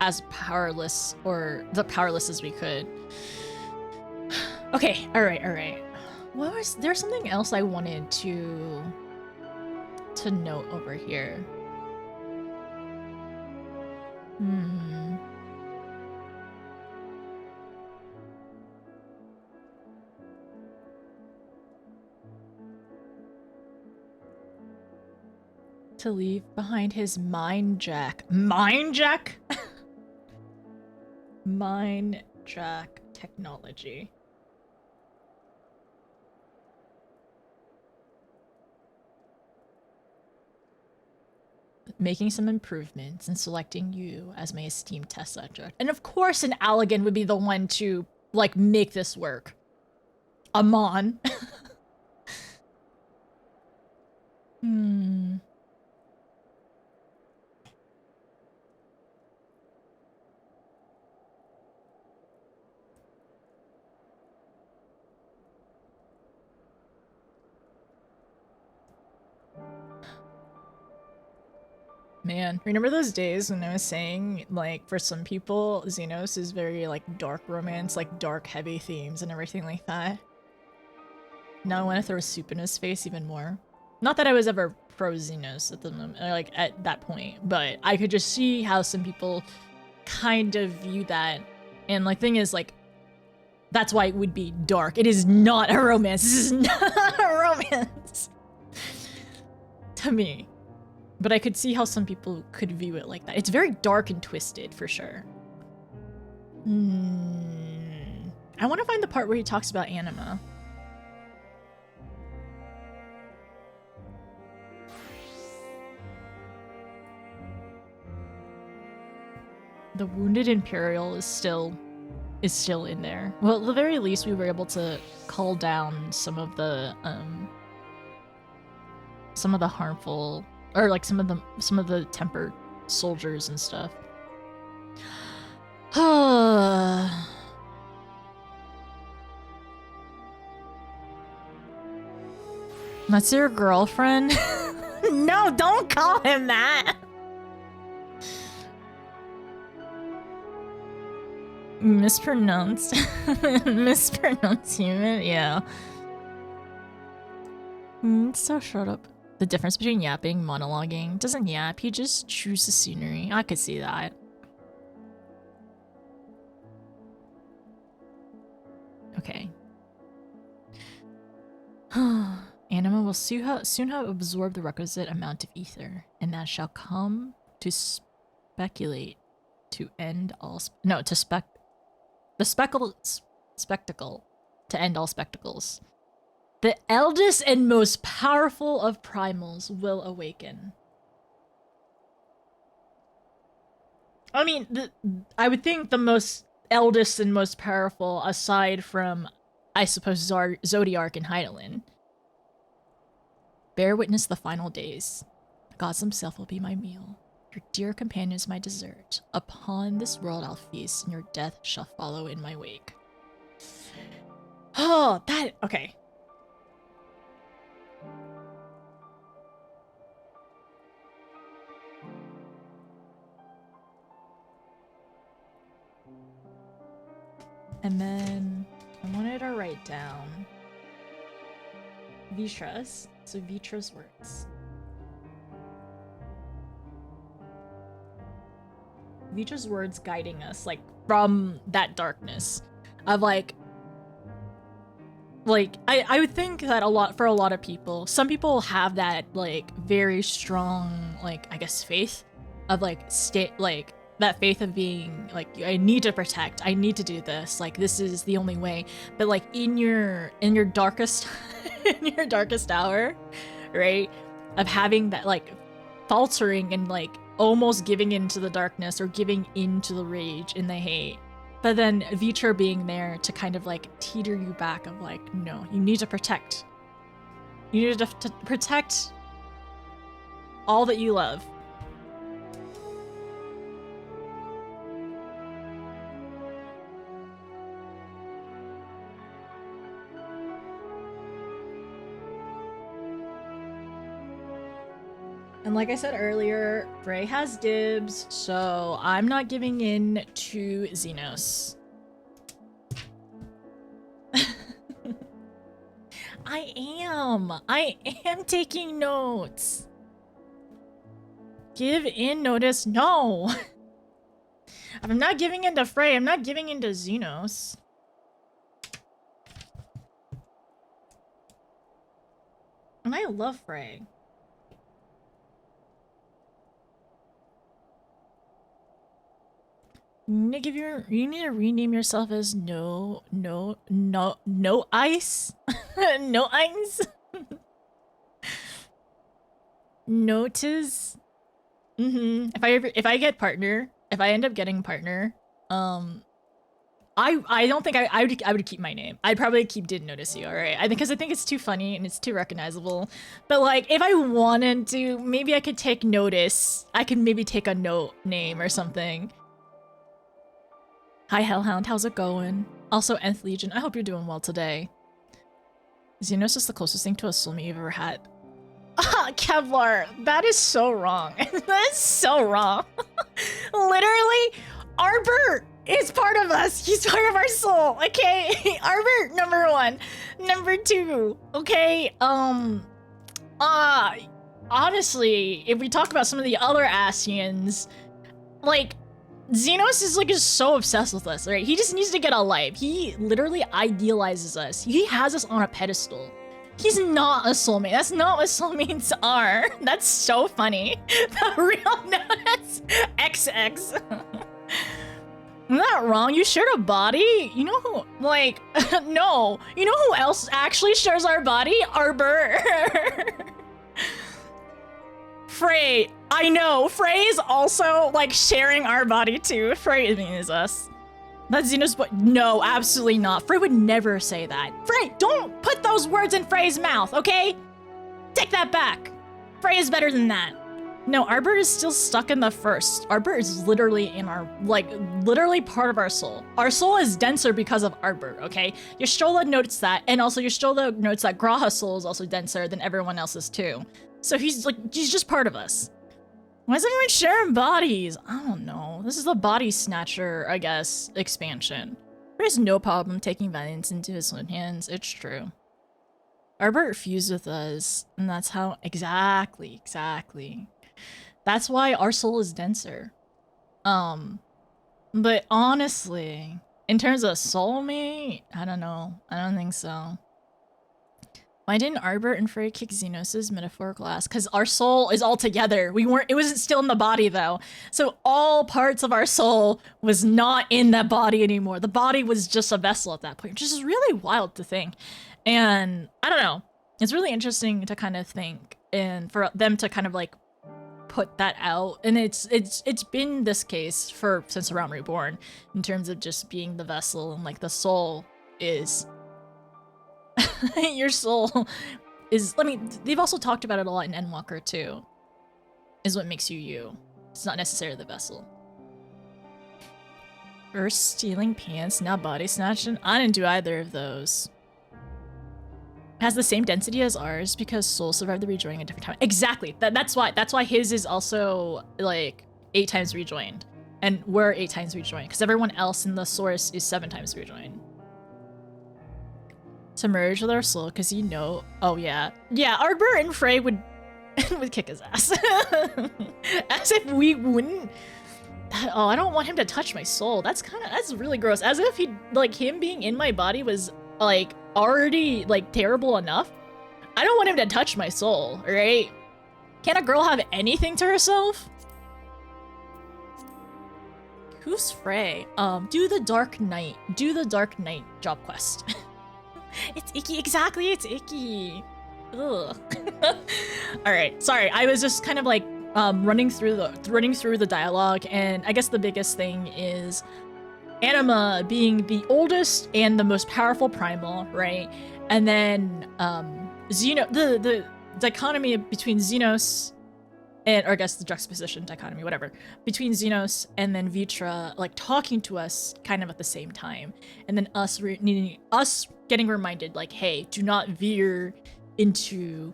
S3: as powerless or the powerless as we could. Okay, all right. There's something else I wanted to note over here. To leave behind his mind jack. Mind jack? Mind jack technology. Making some improvements and selecting you as my esteemed test subject. And of course an Allegan would be the one to, like, make this work. Amon. Man, remember those days when I was saying, like, for some people, Xenos is very, like, dark romance, like, dark, heavy themes and everything like that? Now I want to throw soup in his face even more. Not that I was ever pro Xenos at the moment, like, at that point, but I could just see how some people kind of view that. And, like, thing is, like, that's why it would be dark. It is not a romance. This is not a romance. To me. But I could see how some people could view it like that. It's very dark and twisted, for sure. I want to find the part where he talks about anima. The wounded Imperial is still in there. Well, at the very least, we were able to cull down some of the harmful, or like some of the tempered soldiers and stuff. That's your girlfriend? No, don't call him that. Mispronounced. Mispronounced human, yeah. So shut up. The difference between yapping, monologuing. Doesn't yap, he just chews the scenery. I could see that. Okay. Anima will soon have absorbed the requisite amount of ether, and that shall come to speculate to end all spectacle to end all spectacles. The eldest and most powerful of primals will awaken. I mean, I would think the most eldest and most powerful, aside from, I suppose, Zodiark and Hydaelyn. Bear witness the final days. The gods themselves will be my meal. Your dear companion is my dessert. Upon this world I'll feast, and your death shall follow in my wake. Oh, that... okay. And then I wanted to write down Vitra's. So Vitra's words. Vitra's words guiding us, like, from that darkness. Of like I would think that for a lot of people, some people have that like very strong, like, I guess, faith of like that faith of being like, I need to protect, I need to do this, like this is the only way. But like in your darkest in your darkest hour, right, of having that like faltering and like almost giving into the darkness or giving into the rage and the hate, but then Vitra being there to kind of like teeter you back of like, no, you need to protect. You need to protect all that you love. And like I said earlier, Frey has dibs, so I'm not giving in to Xenos. I am taking notes. Give in notice, no. I'm not giving in to Frey, I'm not giving in to Xenos. And I love Frey. You need to rename yourself as no ice. No ice. Notice. If I end up getting partner, I don't think I would keep my name. I'd probably keep Didn't Notice You, alright? Because I think it's too funny and it's too recognizable. But like, if I wanted to, maybe I could take notice. I could maybe take a note name or something. Hi Hellhound, how's it going? Also, Nth Legion, I hope you're doing well today. Xenos is the closest thing to a soulmate you've ever had. Ah, Kevlar, that is so wrong. That is so wrong. Literally, Arbor is part of us. He's part of our soul, okay? Arbor, number 1. Number 2, okay? Honestly, if we talk about some of the other Asians, like, Xenos is like so obsessed with us, right? He just needs to get a life. He literally idealizes us. He has us on a pedestal. He's not a soulmate. That's not what soulmates are. That's so funny. The real Notice XX. I'm not wrong. You shared a body? You know who, like, no. You know who else actually shares our body? Arbor. Frey. I know, Frey is also, like, sharing our body, too. Frey is us. That's Xenos, but no, absolutely not. Frey would never say that. Frey, don't put those words in Frey's mouth, okay? Take that back. Frey is better than that. No, Arbor is still stuck in the first. Arbor is literally in our, like, literally part of our soul. Our soul is denser because of Arbor, okay? Yastrola notes that, and also Yastrola notes that Graha's soul is also denser than everyone else's, too. So he's just part of us. Why is everyone sharing bodies? I don't know. This is the Body Snatcher, I guess, expansion. There's no problem taking violence into his own hands. It's true. Arbor fused with us, and that's how... Exactly. That's why our soul is denser. But honestly, in terms of soulmate, I don't know. I don't think so. Why didn't Arbor and Frey kick Xenos' metaphorical ass? Because our soul is all together. It wasn't still in the body though. So all parts of our soul was not in that body anymore. The body was just a vessel at that point, which is really wild to think. And I don't know. It's really interesting to kind of think and for them to kind of like put that out. And it's been this case since Realm Reborn in terms of just being the vessel and like the soul is your soul is, I mean, they've also talked about it a lot in Endwalker too, is what makes you you. It's not necessarily the vessel. First stealing pants, now body snatching. I didn't do either of those. Has the same density as ours because souls survive the rejoining at different times. Exactly. That's why his is also like 8 times rejoined, and we're 8 times rejoined because everyone else in the source is 7 times rejoined. To merge with our soul, because you know. Oh yeah, Arbor and Frey would kick his ass. As if we wouldn't. Oh, I don't want him to touch my soul. That's really gross. As if him being in my body was like already like terrible enough. I don't want him to touch my soul, right? Can't a girl have anything to herself? Who's Frey? Do the Dark Knight. Do the Dark Knight job quest. It's Icky. Exactly, it's Icky. Ugh. All right, sorry. I was just kind of like running through the dialogue, and I guess the biggest thing is Anima being the oldest and the most powerful primal, right? And then the dichotomy between Xenos and, or I guess the juxtaposition dichotomy, whatever, between Xenos and then Vitra, like talking to us kind of at the same time, and then us getting reminded, like, hey, do not veer into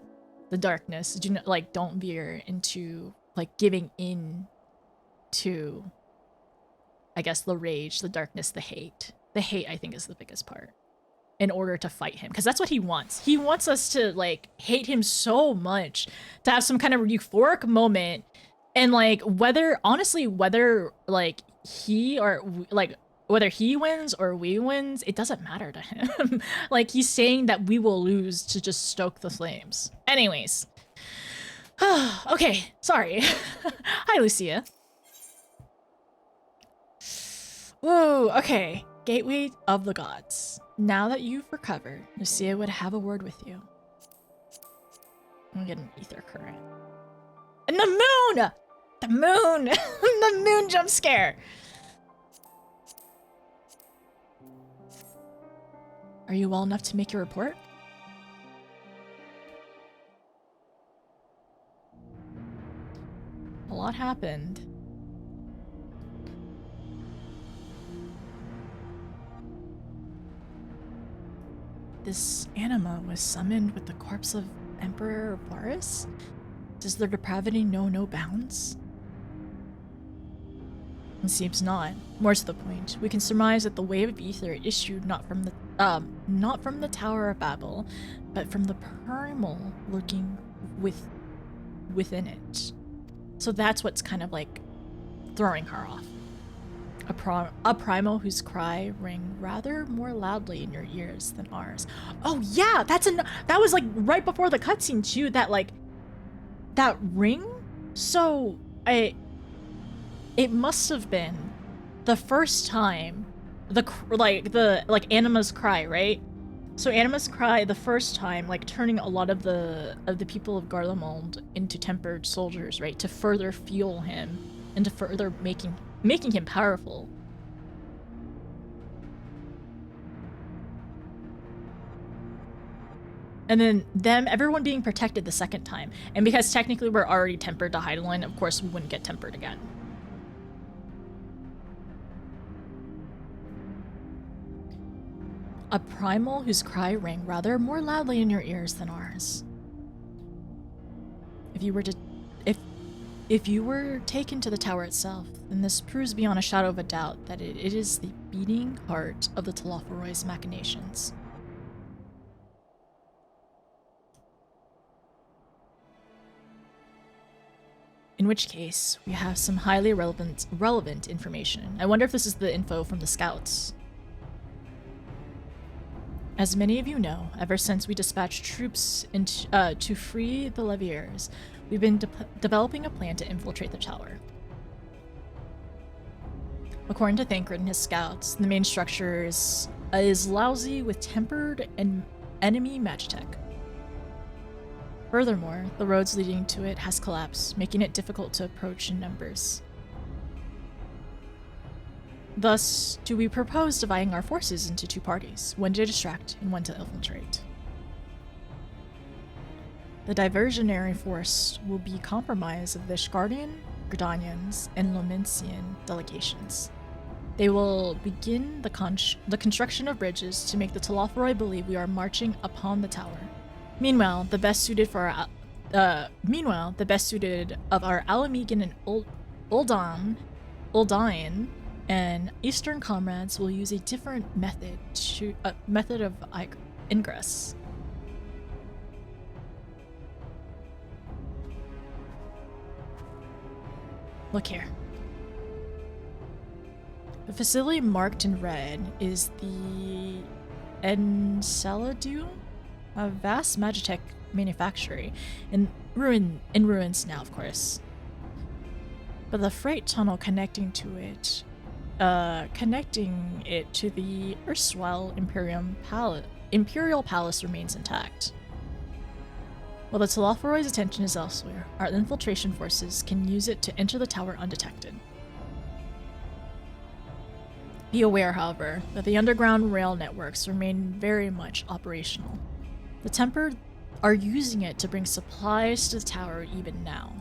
S3: the darkness. Do not, like, don't veer into like giving in to, I guess, the rage, the darkness, the hate. The hate, I think, is the biggest part in order to fight him, because that's what he wants. He wants us to like hate him so much, to have some kind of euphoric moment, and like whether like he or like whether he wins or we wins, it doesn't matter to him. Like, he's saying that we will lose to just stoke the flames. Anyways. Okay, sorry. Hi, Lucia. Whoa, okay. Gateway of the Gods. Now that you've recovered, Lucia would have a word with you. I'm gonna get an ether current. And the moon! The moon! The moon jump scare! Are you well enough to make your report? A lot happened. This anima was summoned with the corpse of Emperor Varus? Does their depravity know no bounds? It seems not. More to the point, we can surmise that the wave of ether issued not from the Tower of Babel, but from the primal lurking within it. So that's what's kind of like throwing her off. A primal whose cry rang rather more loudly in your ears than ours. Oh yeah, that was like right before the cutscene too. That ring. So it must have been the first time the Anima's cry, right? So Anima's cry the first time, like turning a lot of the people of Garlemald into tempered soldiers, right, to further fuel him and to further making him powerful. And then everyone being protected the second time. And because technically we're already tempered to Heidelin, of course we wouldn't get tempered again. A primal whose cry rang rather more loudly in your ears than ours. If you were taken to the tower itself, then this proves beyond a shadow of a doubt that it is the beating heart of the Telophoroid's machinations. In which case, we have some highly relevant information. I wonder if this is the info from the scouts. As many of you know, ever since we dispatched troops to free the Leviers, we've been developing a plan to infiltrate the tower. According to Thancred and his scouts, the main structure is lousy with tempered and enemy magitech. Furthermore, the roads leading to it has collapsed, making it difficult to approach in numbers. Thus, do we propose dividing our forces into two parties, one to distract and one to infiltrate. The diversionary force will be comprised of the Ishgardian, Gridanians, and Lomensian delegations. They will begin the construction of bridges to make the Telophoroi believe we are marching upon the tower. Meanwhile, the best suited of our Alamegan and Uldain and Eastern comrades will use a different method of ingress. Look here. The facility marked in red is the Enceladus, a vast magitech manufactory in ruins now, of course. But the freight tunnel connecting it to the erstwhile Imperial Palace remains intact. While the Telophoroi's attention is elsewhere, our infiltration forces can use it to enter the tower undetected. Be aware, however, that the underground rail networks remain very much operational. The Tempered are using it to bring supplies to the tower even now.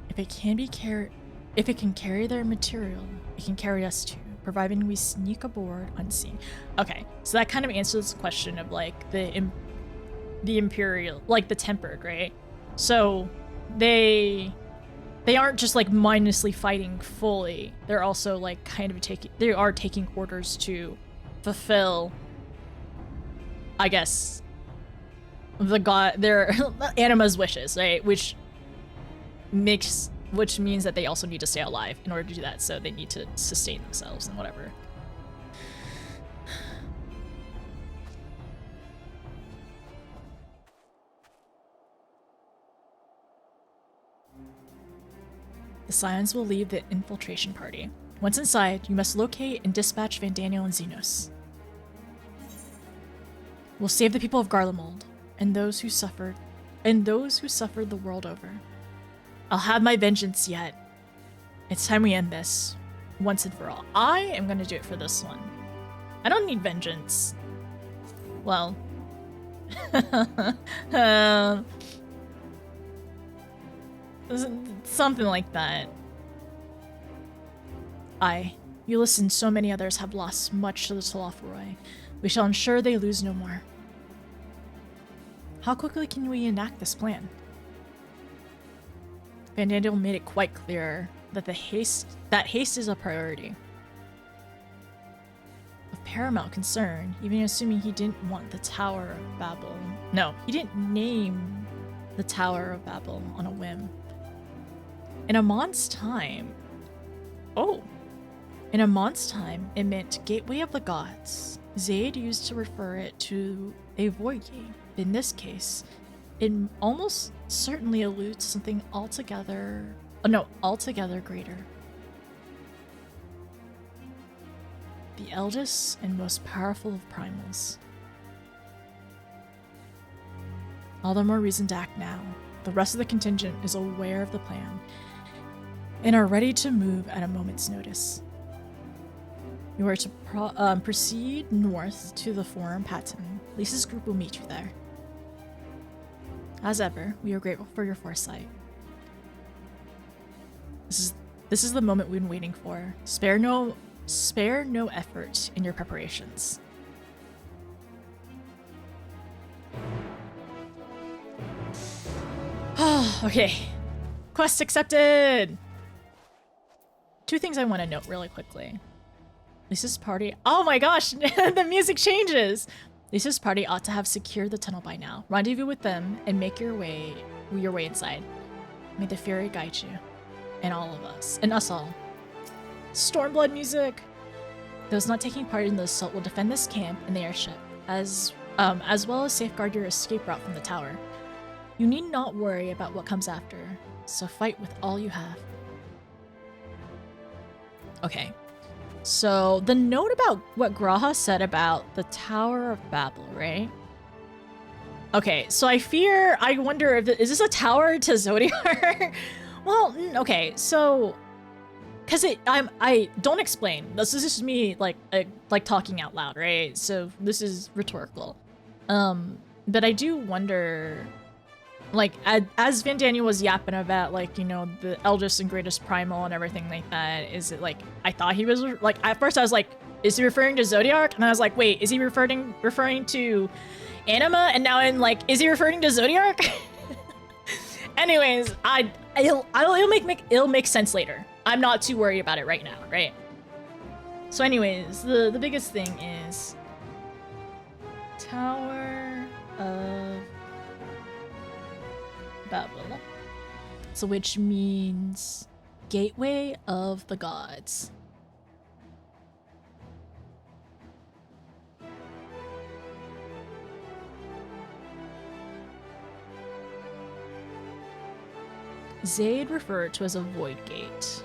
S3: If it can carry their material, it can carry us too, providing we sneak aboard unseen. Okay, so that kind of answers the question of like the Imperial, like the Tempered, right? So they aren't just like mindlessly fighting fully. They're also like kind of taking orders to fulfill, I guess, their Anima's wishes, right? Which means that they also need to stay alive in order to do that, so they need to sustain themselves and whatever. The Scions will lead the infiltration party. Once inside, you must locate and dispatch Vandaniel and Xenos. We'll save the people of Garlemald and those who suffered the world over. I'll have my vengeance yet. It's time we end this, once and for all. I am gonna do it for this one. I don't need vengeance. Well, something like that. Ulysses and so many others have lost much to the Telophoroi. We shall ensure they lose no more. How quickly can we enact this plan? Vandaniel made it quite clear that haste is a priority. Of paramount concern, even assuming he didn't want the Tower of Babel. No, he didn't name the Tower of Babel on a whim. In a month's time, it meant Gateway of the Gods. Zaid used to refer it to a void gate. In this case, it almost certainly alludes to something altogether greater. The eldest and most powerful of primals. All the more reason to act now. The rest of the contingent is aware of the plan and are ready to move at a moment's notice. You are to proceed north to the Forum Patton. Lisa's group will meet you there. As ever, we are grateful for your foresight. This is the moment we've been waiting for. Spare no effort in your preparations. Okay. Quest accepted! 2 things I want to note really quickly. Lisa's party. Oh my gosh, the music changes! Lisa's party ought to have secured the tunnel by now. Rendezvous with them and make your way inside. May the Fury guide you. And all of us. And us all. Stormblood music! Those not taking part in the assault will defend this camp and the airship, as well as safeguard your escape route from the tower. You need not worry about what comes after, so fight with all you have. Okay. So the note about what Graha said about the Tower of Babel, right? Okay, so I wonder if is this a tower to Zodiac? Well, okay, so because I don't explain. This is just me like talking out loud, right? So this is rhetorical. But I do wonder, like, as Van Daniel was yapping about, like, you know, the eldest and greatest primal and everything like that, is it like, I thought he was, like, at first I was like, is he referring to Zodiac? And I was like, wait, is he referring to Anima? And now I'm like, is he referring to Zodiac? Anyways, it'll make sense later. I'm not too worried about it right now, right? So anyways, the biggest thing is Tower of Babel. So which means Gateway of the Gods. Zaid referred to as a void gate.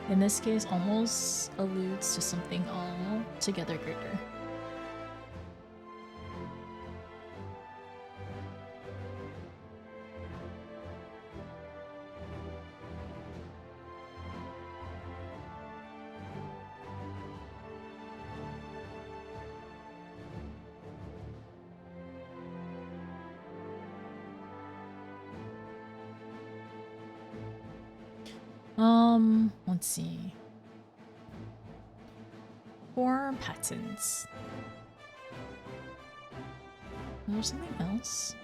S3: In this case, almost alludes to something altogether greater. Let's see. Form patterns. There's something else.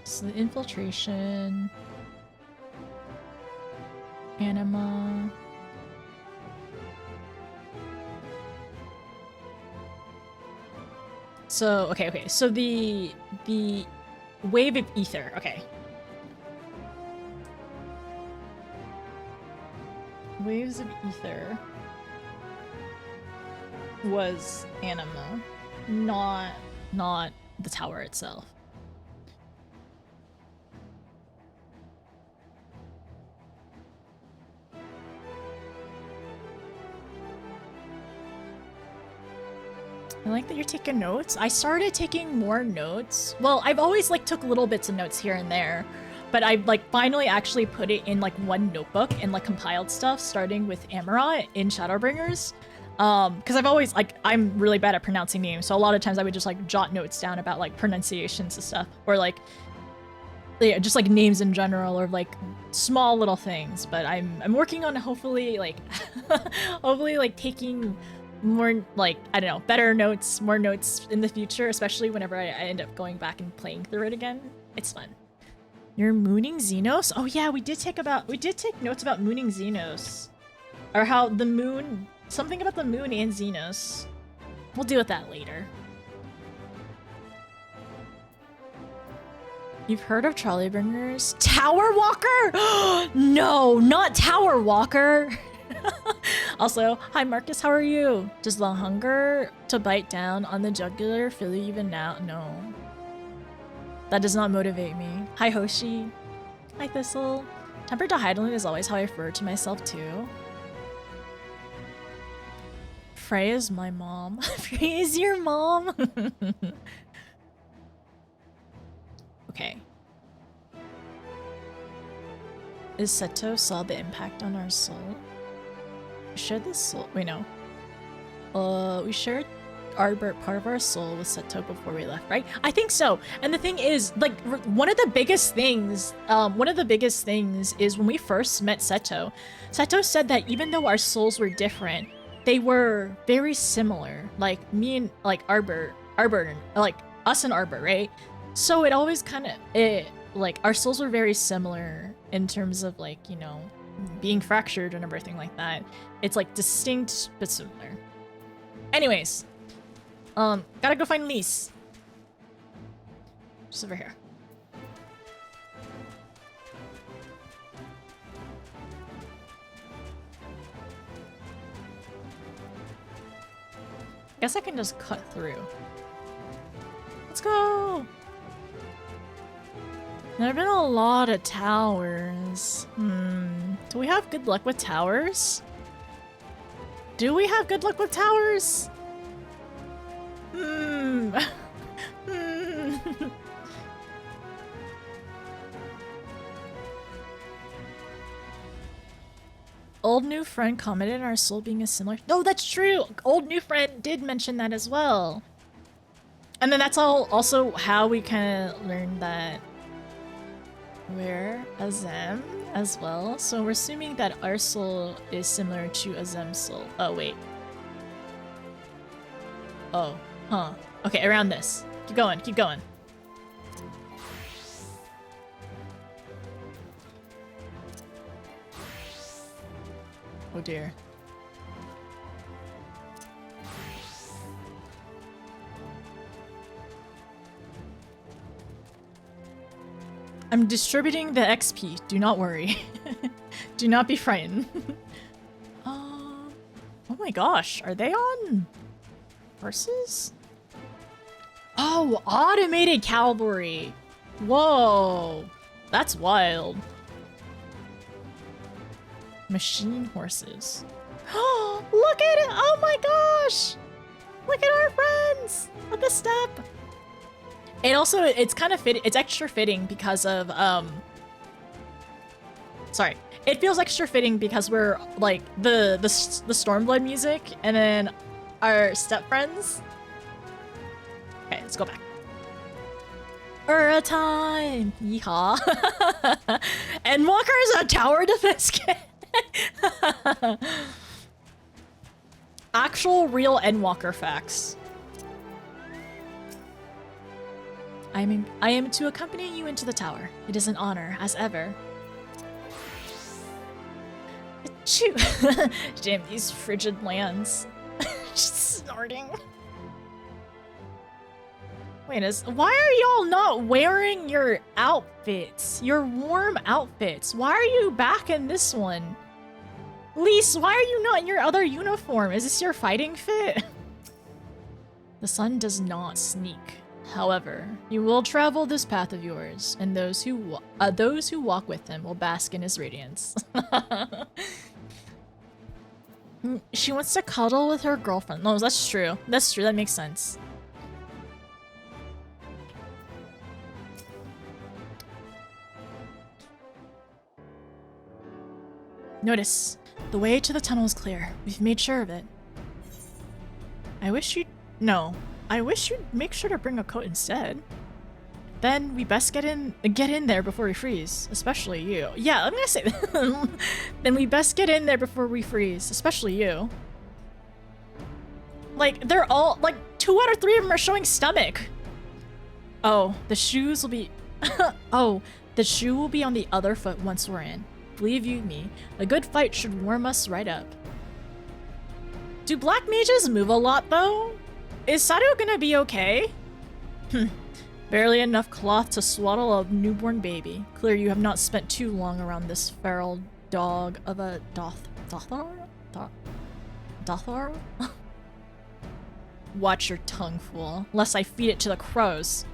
S3: So the infiltration. Anima. So, okay. So the wave of ether, okay. Waves of ether was Anima, not the tower itself. I like that you're taking notes. I started taking more notes. Well, I've always like took little bits of notes here and there. But I like finally actually put it in like one notebook and like compiled stuff, starting with Amarat in Shadowbringers. Because I've always like, I'm really bad at pronouncing names, so a lot of times I would just like jot notes down about like pronunciations and stuff, or like yeah, just like names in general, or like small little things. But I'm working on hopefully like hopefully like taking more like, I don't know, better notes, more notes in the future, especially whenever I end up going back and playing through it again. It's fun. You're mooning Xenos? Oh yeah, we did take notes about mooning Xenos. Or how the moon, something about the moon and Xenos. We'll deal with that later. You've heard of trolley bringers? Tower Walker? No, not Tower Walker. Also, hi Marcus, how are you? Does the hunger to bite down on the jugular fill you even now? No. That does not motivate me. Hi Hoshi. Hi Thistle. Tempered to Heidelin is always how I refer to myself too. Frey is my mom. Frey is your mom? Okay. Is Seto saw the impact on our soul? We shared this soul. Wait, no. We shared part of our soul with Seto before we left, right? I think so. And the thing is, like, one of the biggest things is when we first met Seto, Seto said that even though our souls were different, they were very similar. Like me and like Arbor, like us and Arbor, right? So it always kind of, like our souls were very similar in terms of like, you know, being fractured and everything like that. It's like distinct but similar. Anyways, gotta go find Lise. Just over here. Guess I can just cut through. Let's go! There have been a lot of towers. Do we have good luck with towers? Do we have good luck with towers? Hmm. Old new friend commented on our soul being a similar. No, that's true. Old new friend did mention that as well. And then that's also how we kind of learned that we're Azem as well. So we're assuming that our soul is similar to Azem's soul. Oh, wait. Oh, huh. Okay, around this. Keep going, keep going. Oh dear. I'm distributing the XP. Do not worry. Do not be frightened. Oh my gosh. Are they on horses? Oh, automated cavalry. Whoa. That's wild. Machine horses. Oh, look at it! Oh my gosh! Look at our friends! Look at the step! And also, it's kind of it's extra fitting because of, sorry. It feels extra fitting because we're, like, the Stormblood music, and then our step friends. Okay, let's go back. time! Yeehaw! Endwalker is a tower defense kit! Actual real Endwalker facts. I am to accompany you into the tower. It is an honor, as ever. Achoo! Damn, these frigid lands. Just snorting. Wait, why are y'all not wearing your outfits? Your warm outfits? Why are you back in this one? Lise, why are you not in your other uniform? Is this your fighting fit? The sun does not sneak. However, you will travel this path of yours, and those who walk with him will bask in his radiance. She wants to cuddle with her girlfriend. No, that's true. That's true. That makes sense. Notice, the way to the tunnel is clear. We've made sure of it. I wish you'd make sure to bring a coat instead. Then we best get in there before we freeze, especially you. Yeah, I'm gonna say that. Then we best get in there before we freeze, especially you. Like, they're all, like, 2 out of 3 of them are showing stomach. Oh, the shoes will be, oh, the shoe will be on the other foot once we're in. Believe you me, a good fight should warm us right up. Do black mages move a lot, though? Is Sato gonna be okay? Barely enough cloth to swaddle a newborn baby. Clear you have not spent too long around this feral dog of a Dothar? Watch your tongue, fool, lest I feed it to the crows.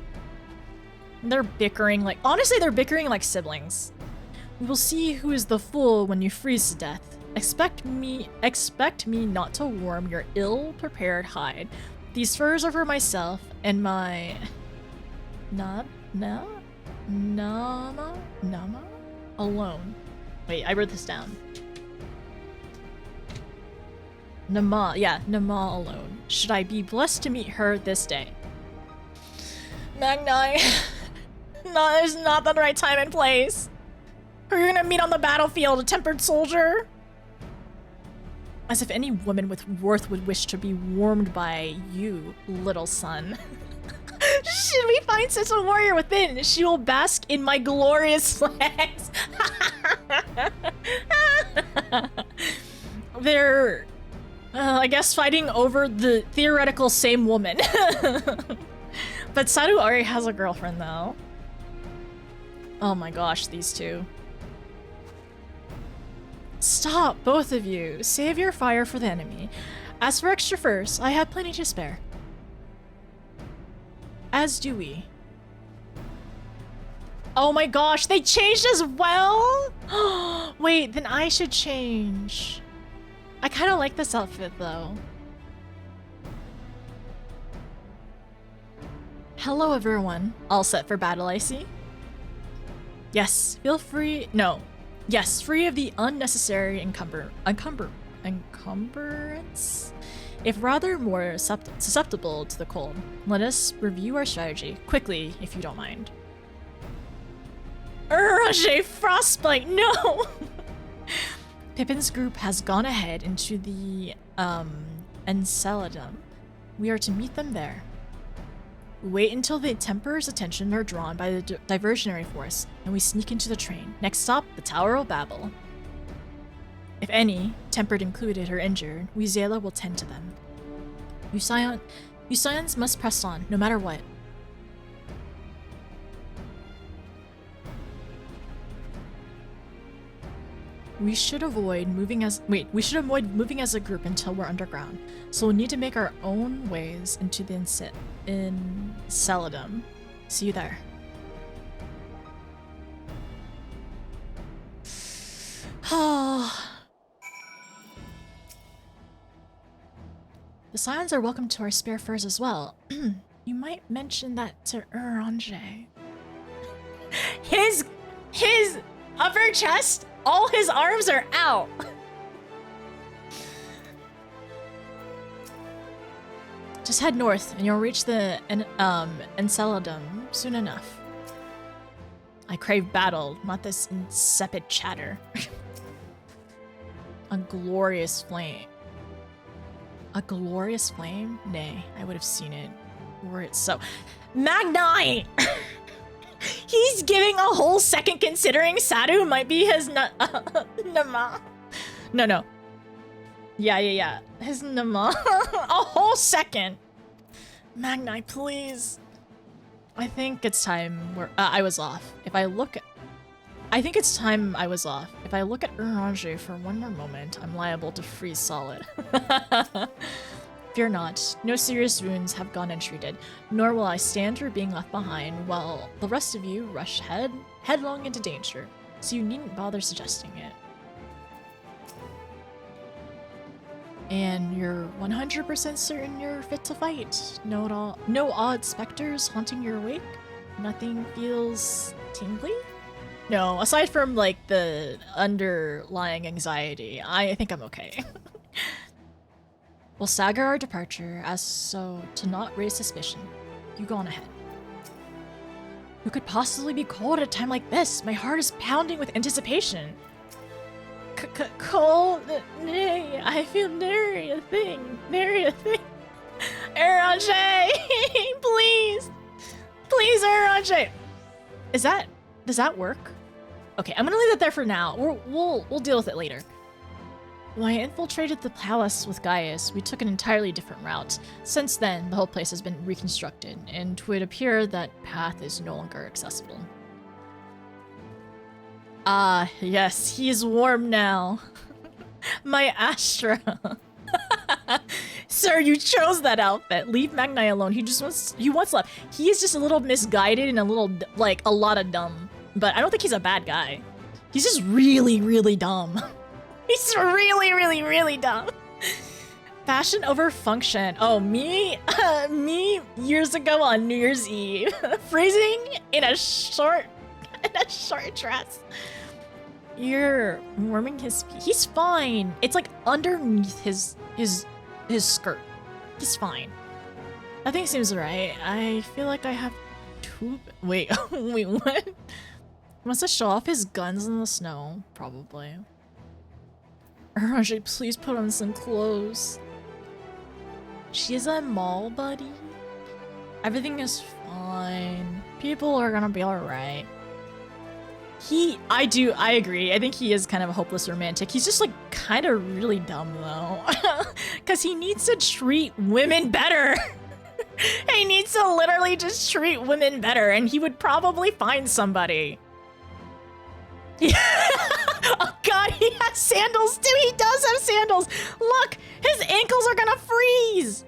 S3: They're bickering like— honestly, they're bickering like siblings. We will see who is the fool when you freeze to death. Expect me not to warm your ill-prepared hide. These furs are for myself and my Nama alone. Wait, I wrote this down. Nama alone. Should I be blessed to meet her this day? Magni. No, there's not the right time and place. We're gonna meet on the battlefield, a tempered soldier. As if any woman with worth would wish to be warmed by you, little son. Should we find such a warrior within? She will bask in my glorious legs. They're, I guess, fighting over the theoretical same woman. But Saru already has a girlfriend, though. Oh my gosh, these two. Stop, both of you. Save your fire for the enemy. As for extra furs, I have plenty to spare. As do we. Oh my gosh, they changed as well? Wait, then I should change. I kind of like this outfit though. Hello everyone. All set for battle, I see. Yes, feel free. No. Yes, free of the unnecessary encumbrance. If rather more susceptible to the cold, let us review our strategy quickly, if you don't mind. Roger, frostbite, no! Pippin's group has gone ahead into the Enceladum. We are to meet them there. Wait until the Temperor's attention are drawn by the diversionary force, and we sneak into the train. Next stop, the Tower of Babel. If any, tempered included, are injured, we Zayla will tend to them. You Scions must press on, no matter what. We should avoid moving as a group until we're underground. So we'll need to make our own ways into the Enceladum. See you there. Oh. The Scions are welcome to our spare furs as well. You might mention that to Uranger. His upper chest, all his arms are out. Just head north and you'll reach the Enceladum soon enough. I crave battle, not this insipid chatter. A glorious flame. A glorious flame? Nay, I would have seen it. Were it so. Magnite! He's giving a whole second considering Sadu might be his Nama. No. Yeah. His Nama. A whole second. Magnite, please. I think it's time I was off. I think it's time I was off. If I look at Uranger for one more moment, I'm liable to freeze solid. Fear not, no serious wounds have gone untreated, nor will I stand through being left behind while the rest of you rush headlong into danger, so you needn't bother suggesting it. And you're 100% certain you're fit to fight? No odd specters haunting your wake? Nothing feels tingly? No, aside from like the underlying anxiety, I think I'm okay. We'll stagger our departure as so to not raise suspicion. You go on ahead. Who could possibly be cold at a time like this? My heart is pounding with anticipation. Cold? Nay, I feel nary a thing. Uranger! Please! Please, Uranger! Does that work? Okay, I'm gonna leave it there for now. We'll deal with it later. When I infiltrated the palace with Gaius, we took an entirely different route. Since then, the whole place has been reconstructed, and it would appear that path is no longer accessible. Ah, yes, he is warm now. My Astra. Sir, you chose that outfit. Leave Magnite alone. He wants love. He is just a little misguided and a lot of dumb. But I don't think he's a bad guy. He's just really, really dumb. He's really dumb. Fashion over function. Oh, me years ago on New Year's Eve, freezing in a short dress. You're warming his feet. He's fine. It's like underneath his skirt. He's fine. I think it seems right. I feel like I have two. Wait, what? He wants to show off his guns in the snow, probably. Uranger, please put on some clothes. She's a mall buddy. Everything is fine. People are gonna be alright. I agree. I think he is kind of a hopeless romantic. He's just like kind of really dumb though. Cause he needs to treat women better. He needs to literally just treat women better and he would probably find somebody. Oh god, he has sandals too! He does have sandals! Look! His ankles are gonna freeze!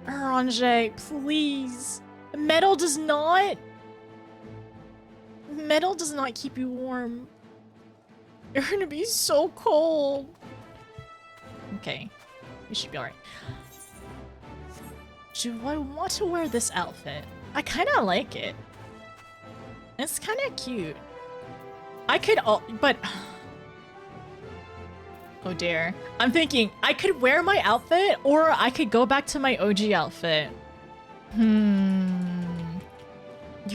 S3: Uranger, please. Metal does not keep you warm. You're gonna be so cold. Okay. We should be alright. Do I want to wear this outfit? I kind of like it. It's kind of cute. I could but... Oh dear. I'm thinking, I could wear my outfit, or I could go back to my OG outfit. You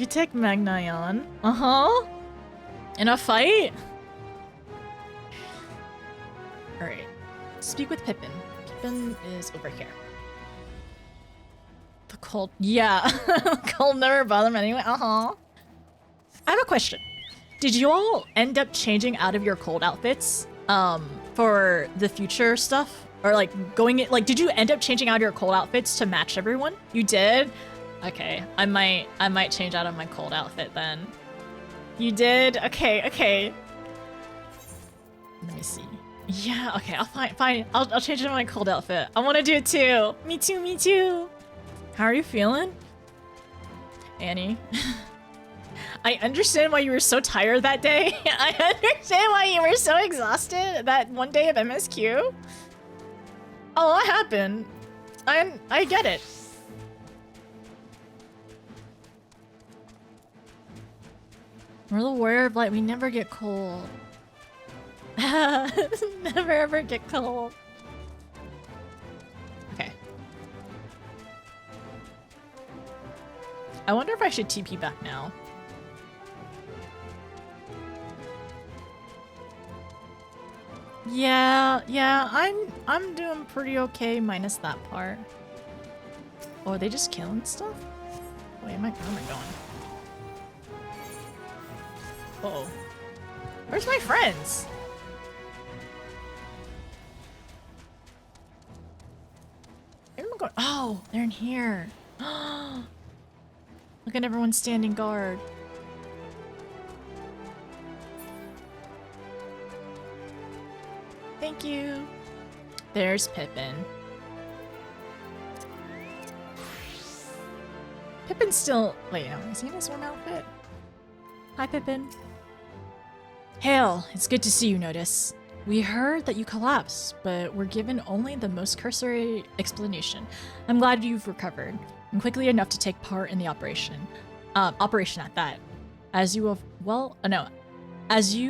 S3: take Magnion? Uh-huh. In a fight? Alright. Speak with Pippin. Pippin is over here. The cold... Yeah. Cold never bothered me anyway. Uh-huh. I have a question. Did you all end up changing out of your cold outfits? For the future stuff? Or like going in, like, did you end up changing out your cold outfits to match everyone? You did? Okay, I might change out of my cold outfit then. You did? Okay. Let me see. Yeah, okay, fine. I'll change into my cold outfit. I want to do it too. Me too. How are you feeling? Annie? I understand why you were so tired that day. I understand why you were so exhausted that one day of MSQ. A lot happened. I get it. We're the warrior of light. We never get cold. Never ever get cold. Okay. I wonder if I should TP back now. Yeah, I'm doing pretty okay minus that part. Oh, are they just killing stuff? Wait, where am I going? Uh-oh. Where's my friends? Where am I going? Oh, they're in here. Look at everyone standing guard. Thank you. There's Pippin. Pippin's still... Wait, is he in his warm outfit? Hi, Pippin. Hail, it's good to see you, Notice. We heard that you collapsed, but were given only the most cursory explanation. I'm glad you've recovered, and quickly enough to take part in the operation. Operation at that. As you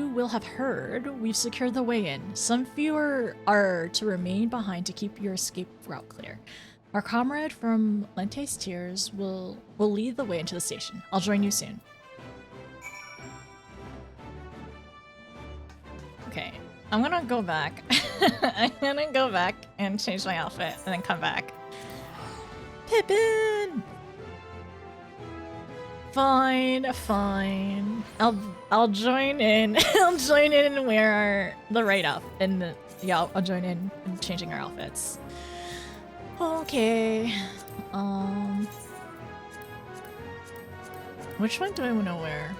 S3: will have heard, we've secured the way in. Some few are to remain behind to keep your escape route clear. Our comrade from Lente's Tears will lead the way into the station. I'll join you soon. Okay, I'm gonna go back. I'm gonna go back and change my outfit and then come back. Pippin! Fine. I'll join in. I'll join in and wear the right outfit. And yeah, I'll join in changing our outfits. Okay. Which one do I want to wear?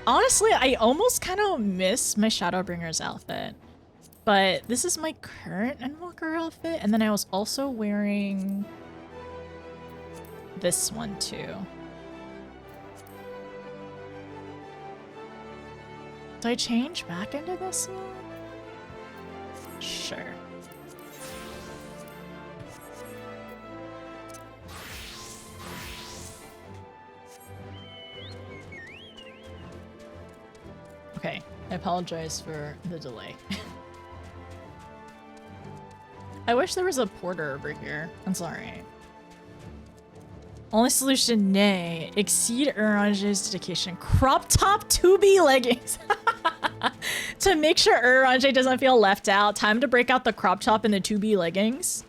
S3: Honestly, I almost kind of miss my Shadowbringer's outfit. But this is my current Endwalker outfit, and then I was also wearing this one too. Do I change back into this one? Sure. Okay, I apologize for the delay. I wish there was a porter over here. That's alright. Only solution, nay. Exceed Urange's dedication. Crop top 2B leggings. To make sure Urange doesn't feel left out. Time to break out the crop top and the 2B leggings.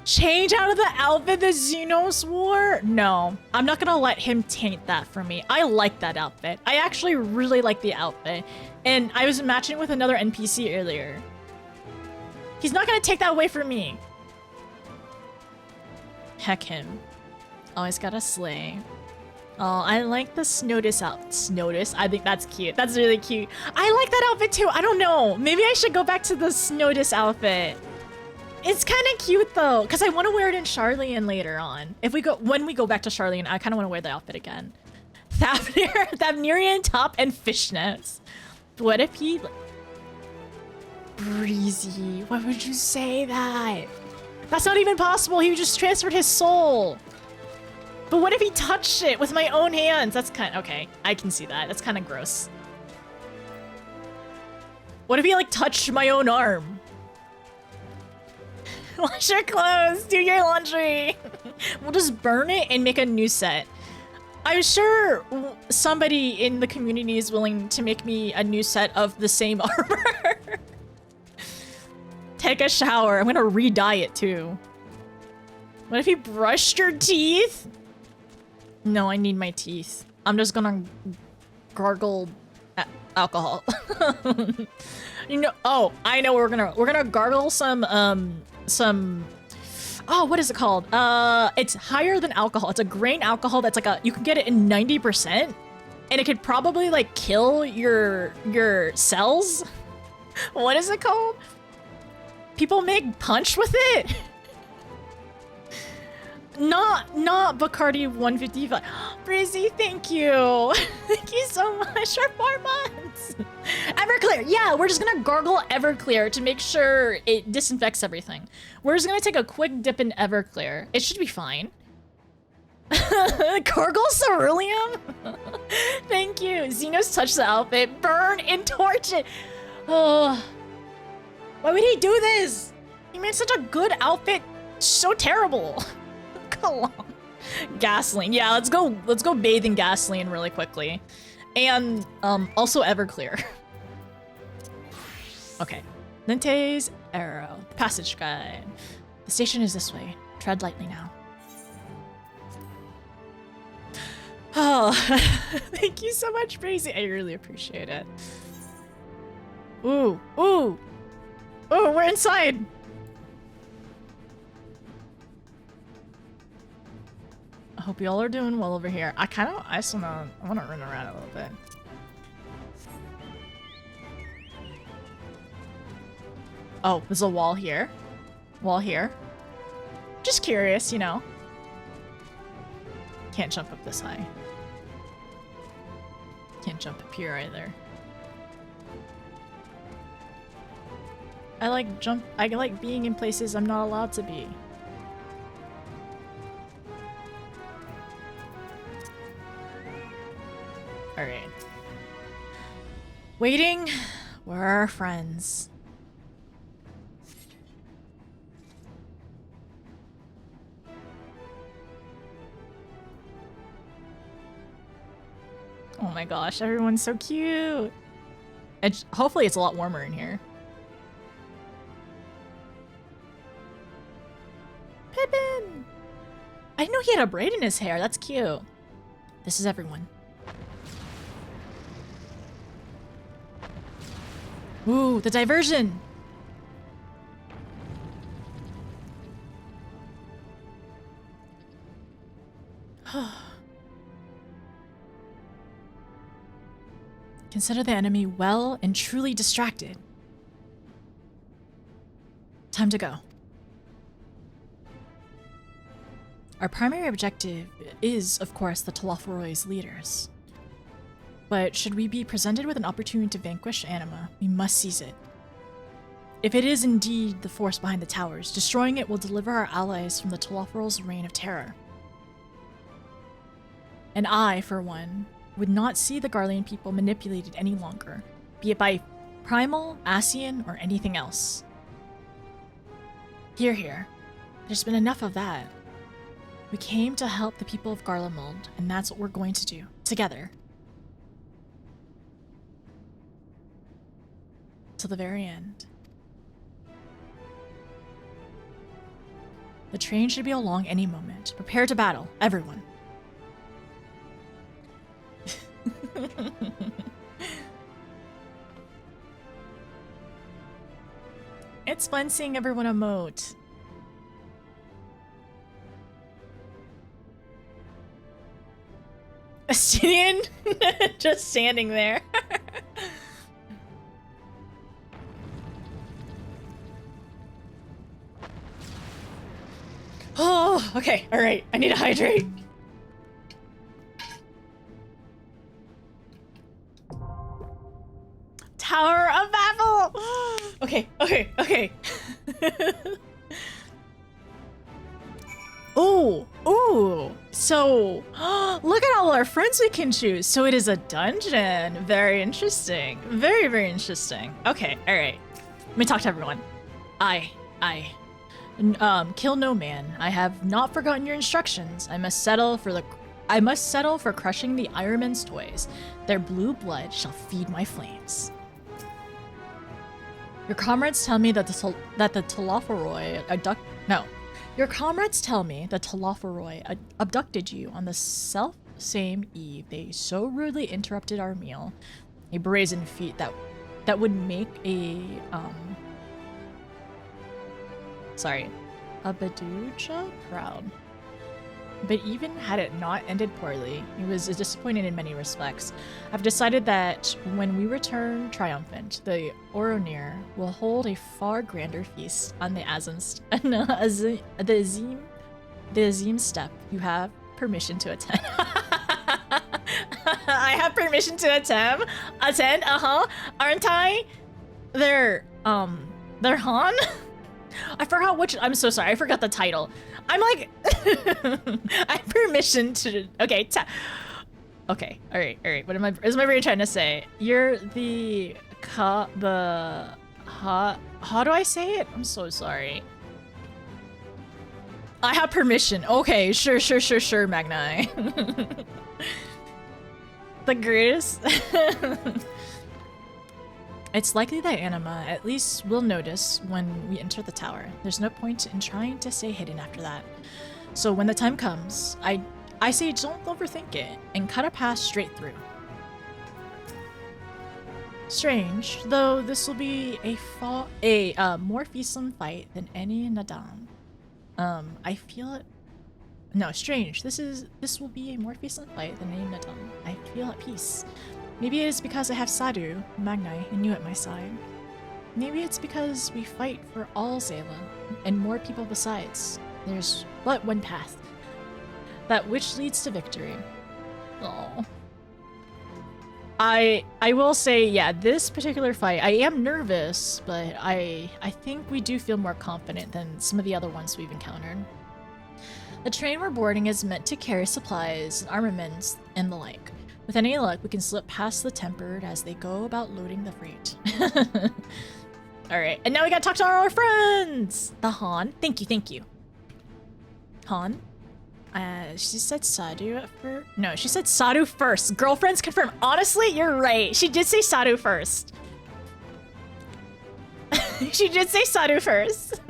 S3: Change out of the outfit that Xenos wore? No, I'm not gonna let him taint that for me. I like that outfit. I actually really like the outfit. And I was matching it with another NPC earlier. He's not gonna take that away from me. Heck him. Always gotta slay. Oh, I like the Snotus outfit. Snotus? I think that's cute. That's really cute. I like that outfit too. I don't know. Maybe I should go back to the Snotus outfit. It's kind of cute though, because I want to wear it in Charlian later on. When we go back to Charlian, I kind of want to wear the outfit again. Thavnerian top and fishnets. What if he... Breezy, why would you say that? That's not even possible. He just transferred his soul. But what if he touched it with my own hands? That's kind of... Okay, I can see that. That's kind of gross. What if he, like, touched my own arm? Wash your clothes. Do your laundry. We'll just burn it and make a new set. I'm sure somebody in the community is willing to make me a new set of the same armor. Take a shower. I'm gonna re-dye it too. What if you brushed your teeth? No, I need my teeth. I'm just gonna gargle alcohol. You know, oh, I know we're gonna gargle some oh, what is it called? It's higher than alcohol. It's a grain alcohol that's like you can get it in 90%, and it could probably like kill your cells. What is it called? People make punch with it. Not Bacardi 155. Breezy, thank you. Thank you so much for 4 months. Everclear. Yeah, we're just gonna gargle Everclear to make sure it disinfects everything. We're just gonna take a quick dip in Everclear. It should be fine. Gargle ceruleum? Thank you. Xenos touch the outfit. Burn and torch it. Oh. Why would he do this? He made such a good outfit so terrible. Cologne. Gasoline. Yeah, let's go bathe in gasoline really quickly. And also Everclear. Okay. Linte's arrow. Passage guide. The station is this way. Tread lightly now. Oh, thank you so much, Breezy. I really appreciate it. Ooh, ooh. Oh, we're inside. I hope y'all are doing well over here. I still know, I want to run around a little bit. Oh, there's a wall here. Wall here. Just curious, you know. Can't jump up this high. Can't jump up here either. I like being in places I'm not allowed to be. Alright. Waiting. Where are our friends? Oh my gosh, everyone's so cute. And hopefully it's a lot warmer in here. Pippin! I didn't know he had a braid in his hair. That's cute. This is everyone. Ooh, the diversion! Consider the enemy well and truly distracted. Time to go. Our primary objective is, of course, the Telophoroid's leaders. But should we be presented with an opportunity to vanquish Anima, we must seize it. If it is indeed the force behind the towers, destroying it will deliver our allies from the Telophoroid's reign of terror. And I, for one, would not see the Garlean people manipulated any longer, be it by Primal, Ascian, or anything else. Hear, hear. There's been enough of that. We came to help the people of Garlemald, and that's what we're going to do, together. Till the very end. The train should be along any moment. Prepare to battle, everyone. It's fun seeing everyone emote. Astinian? Just standing there. Oh, okay, alright. I need to hydrate. Tower of Babel! Okay. Okay. Ooh. So, look at all our friends we can choose. So it is a dungeon. Very interesting. Very, very interesting. Okay, all right. Let me talk to everyone. Kill no man. I have not forgotten your instructions. I must settle for crushing the Ironman's toys. Their blue blood shall feed my flames. Your comrades tell me that the Talafaroi Your comrades tell me that Talafaroi abducted you on the self-same eve they so rudely interrupted our meal. A brazen feat that would make a Baduja proud. But even had it not ended poorly, he was disappointed in many respects. I've decided that when we return triumphant, the Oronir will hold a far grander feast on the Azim step. You have permission to attend. I have permission to attend? Aren't I? They're Han? I forgot which. I'm so sorry. I forgot the title. I'm like, I have permission to. Okay. Okay. All right. What is my brain trying to say? You're the how do I say it? I'm so sorry. I have permission. Okay. Sure, Magni. The greatest. It's likely that Anima at least will notice when we enter the tower. There's no point in trying to stay hidden after that. So when the time comes, I say don't overthink it and cut a path straight through. Strange, though this will be a more fearsome fight than any Nadam. I feel it. No, strange. This will be a more fearsome fight than any Nadam. I feel at peace. Maybe it is because I have Sadu, Magni, and you at my side. Maybe it's because we fight for all Zayla, and more people besides. There's but one path. That which leads to victory. Oh. I will say, yeah, this particular fight, I am nervous, but I think we do feel more confident than some of the other ones we've encountered. The train we're boarding is meant to carry supplies, armaments, and the like. With any luck, we can slip past the Tempered as they go about loading the freight. Alright, and now we gotta talk to our friends! The Han. Thank you. Han? She said Sadu at first. No, she said Sadu first. Girlfriends confirmed. Honestly, you're right. She did say Sadu first. She did say Sadu first.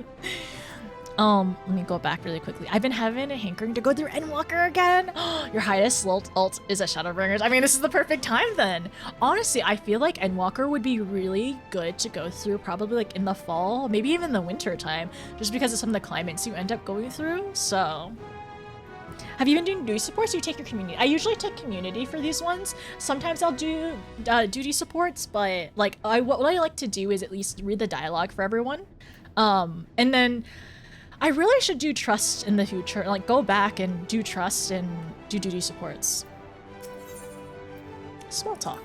S3: Let me go back really quickly. I've been having a hankering to go through Endwalker again. Your highest ult is a Shadowbringers. I mean, this is the perfect time then. Honestly, I feel like Endwalker would be really good to go through probably like in the fall, maybe even the winter time, just because of some of the climates you end up going through. So, have you been doing duty supports or you take your community? I usually take community for these ones. Sometimes I'll do duty supports, but like what I like to do is at least read the dialogue for everyone. And then I really should do trust in the future, like go back and do trust and do duty supports. Small talk.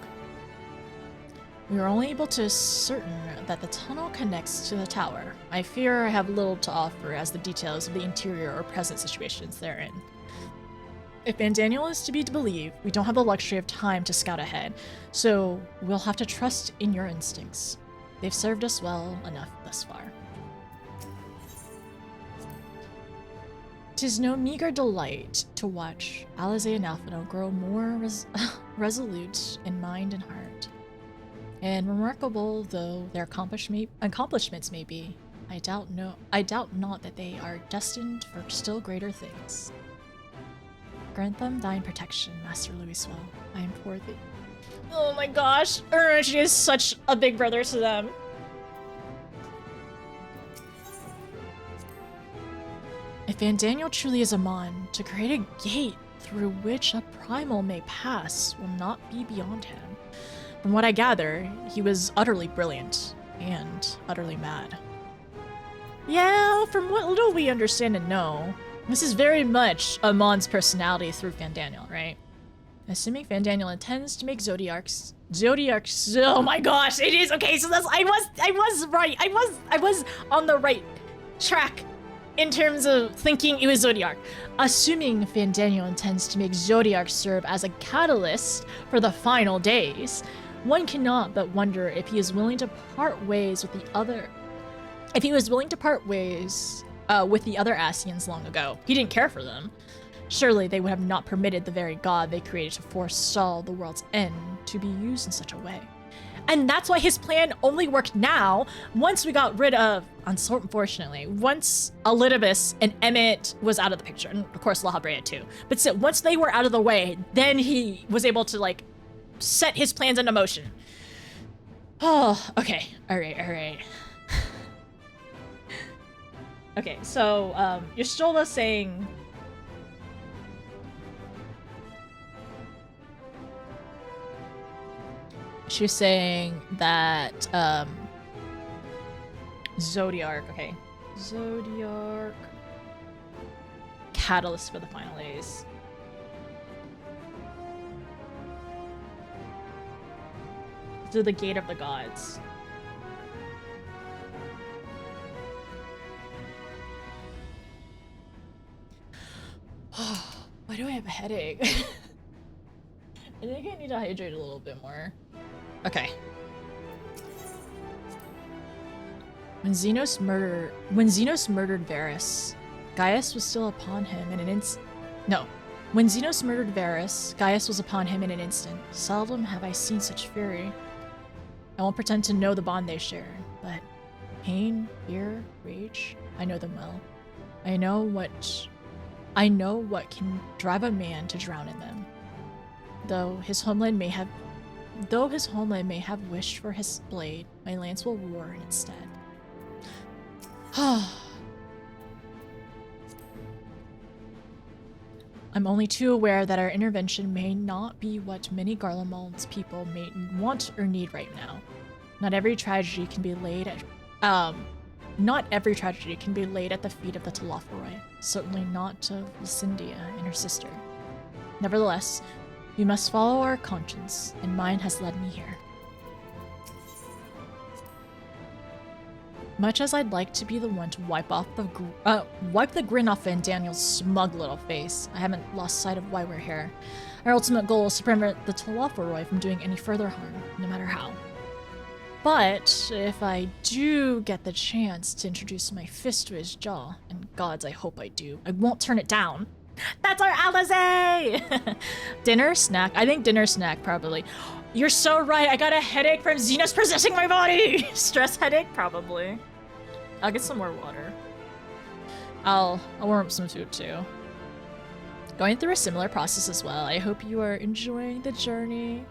S3: We are only able to ascertain that the tunnel connects to the tower. I fear I have little to offer as the details of the interior or present situations therein. If Van Daniel is to be believed, we don't have the luxury of time to scout ahead, so we'll have to trust in your instincts. They've served us well enough thus far. 'Tis no meager delight to watch Alize and Alphino grow more resolute in mind and heart. And remarkable though their accomplishments may be, I doubt not that they are destined for still greater things. Grant them thine protection, Master Louiswell. I implore thee. Oh my gosh, she is such a big brother to them. If Van Daniel truly is a Mon, to create a gate through which a primal may pass will not be beyond him. From what I gather, he was utterly brilliant and utterly mad. Yeah, from what little we understand and know, this is very much a Mon's personality through Van Daniel, right? Assuming Fandaniel intends to make Zodiarcs. Oh my gosh, it is okay. So that's I was right. I was on the right track in terms of thinking it was Zodiarc. Assuming Fandaniel intends to make Zodiarc serve as a catalyst for the final days, one cannot but wonder if he is willing to part ways with the other. If he was willing to part ways with the other Ascians long ago, he didn't care for them. Surely they would have not permitted the very god they created to forestall the world's end to be used in such a way. And that's why his plan only worked now, once we got rid of, unfortunately, once Elidibus and EMET was out of the picture, and of course La Habrea too. But still, once they were out of the way, then he was able to, like, set his plans into motion. Oh, okay. Alright. Okay, so, Y'shtola saying... She's saying that, Zodiarc, okay. Zodiarc... Catalyst for the final days. Through the Gate of the Gods. Why do I have a headache? I think I need to hydrate a little bit more. Okay. When Xenos murdered Varys, Gaius was still upon him in an instant. No. When Xenos murdered Varys, Gaius was upon him in an instant. Seldom have I seen such fury. I won't pretend to know the bond they share, but pain, fear, rage, I know them well. I know what can drive a man to drown in them. Though his homeland may have wished for his blade, my lance will roar in its stead. I'm only too aware that our intervention may not be what many Garlemald's people may want or need right now. Not every tragedy can be laid at the feet of the Telophoroi, certainly not to Lucindia and her sister. Nevertheless, we must follow our conscience, and mine has led me here. Much as I'd like to be the one to wipe the grin off Fandaniel's smug little face, I haven't lost sight of why we're here. Our ultimate goal is to prevent the Telophoroi from doing any further harm, no matter how. But if I do get the chance to introduce my fist to his jaw, and gods, I hope I do, I won't turn it down. That's our Alizé! Dinner, snack? I think dinner, snack, probably. You're so right, I got a headache from Xenos possessing my body! Stress headache? Probably. I'll get some more water. I'll warm up some food too. Going through a similar process as well. I hope you are enjoying the journey.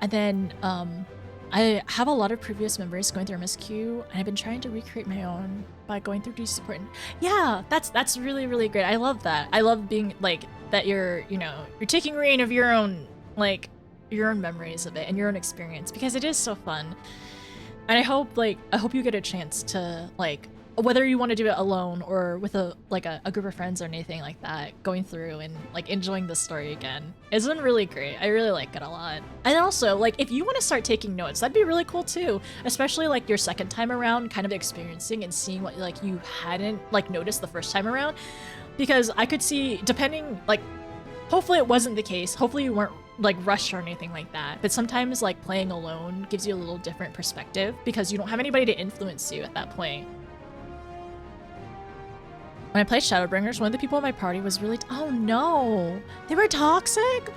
S3: And then, I have a lot of previous memories going through MSQ, and I've been trying to recreate my own by going through D support. And yeah, that's really, really great. I love that. I love being like that. You're taking reign of your own memories of it and your own experience, because it is so fun. And I hope you get a chance to, like, whether you want to do it alone or with a group of friends or anything like that, going through and like enjoying the story again. It's been really great. I really like it a lot. And also, like, if you want to start taking notes, that'd be really cool too. Especially like your second time around, kind of experiencing and seeing what like you hadn't like noticed the first time around. Because I could see, depending, like, hopefully it wasn't the case. Hopefully you weren't like rushed or anything like that. But sometimes like playing alone gives you a little different perspective because you don't have anybody to influence you at that point. When I played Shadowbringers, one of the people in my party was really... oh no! They were toxic?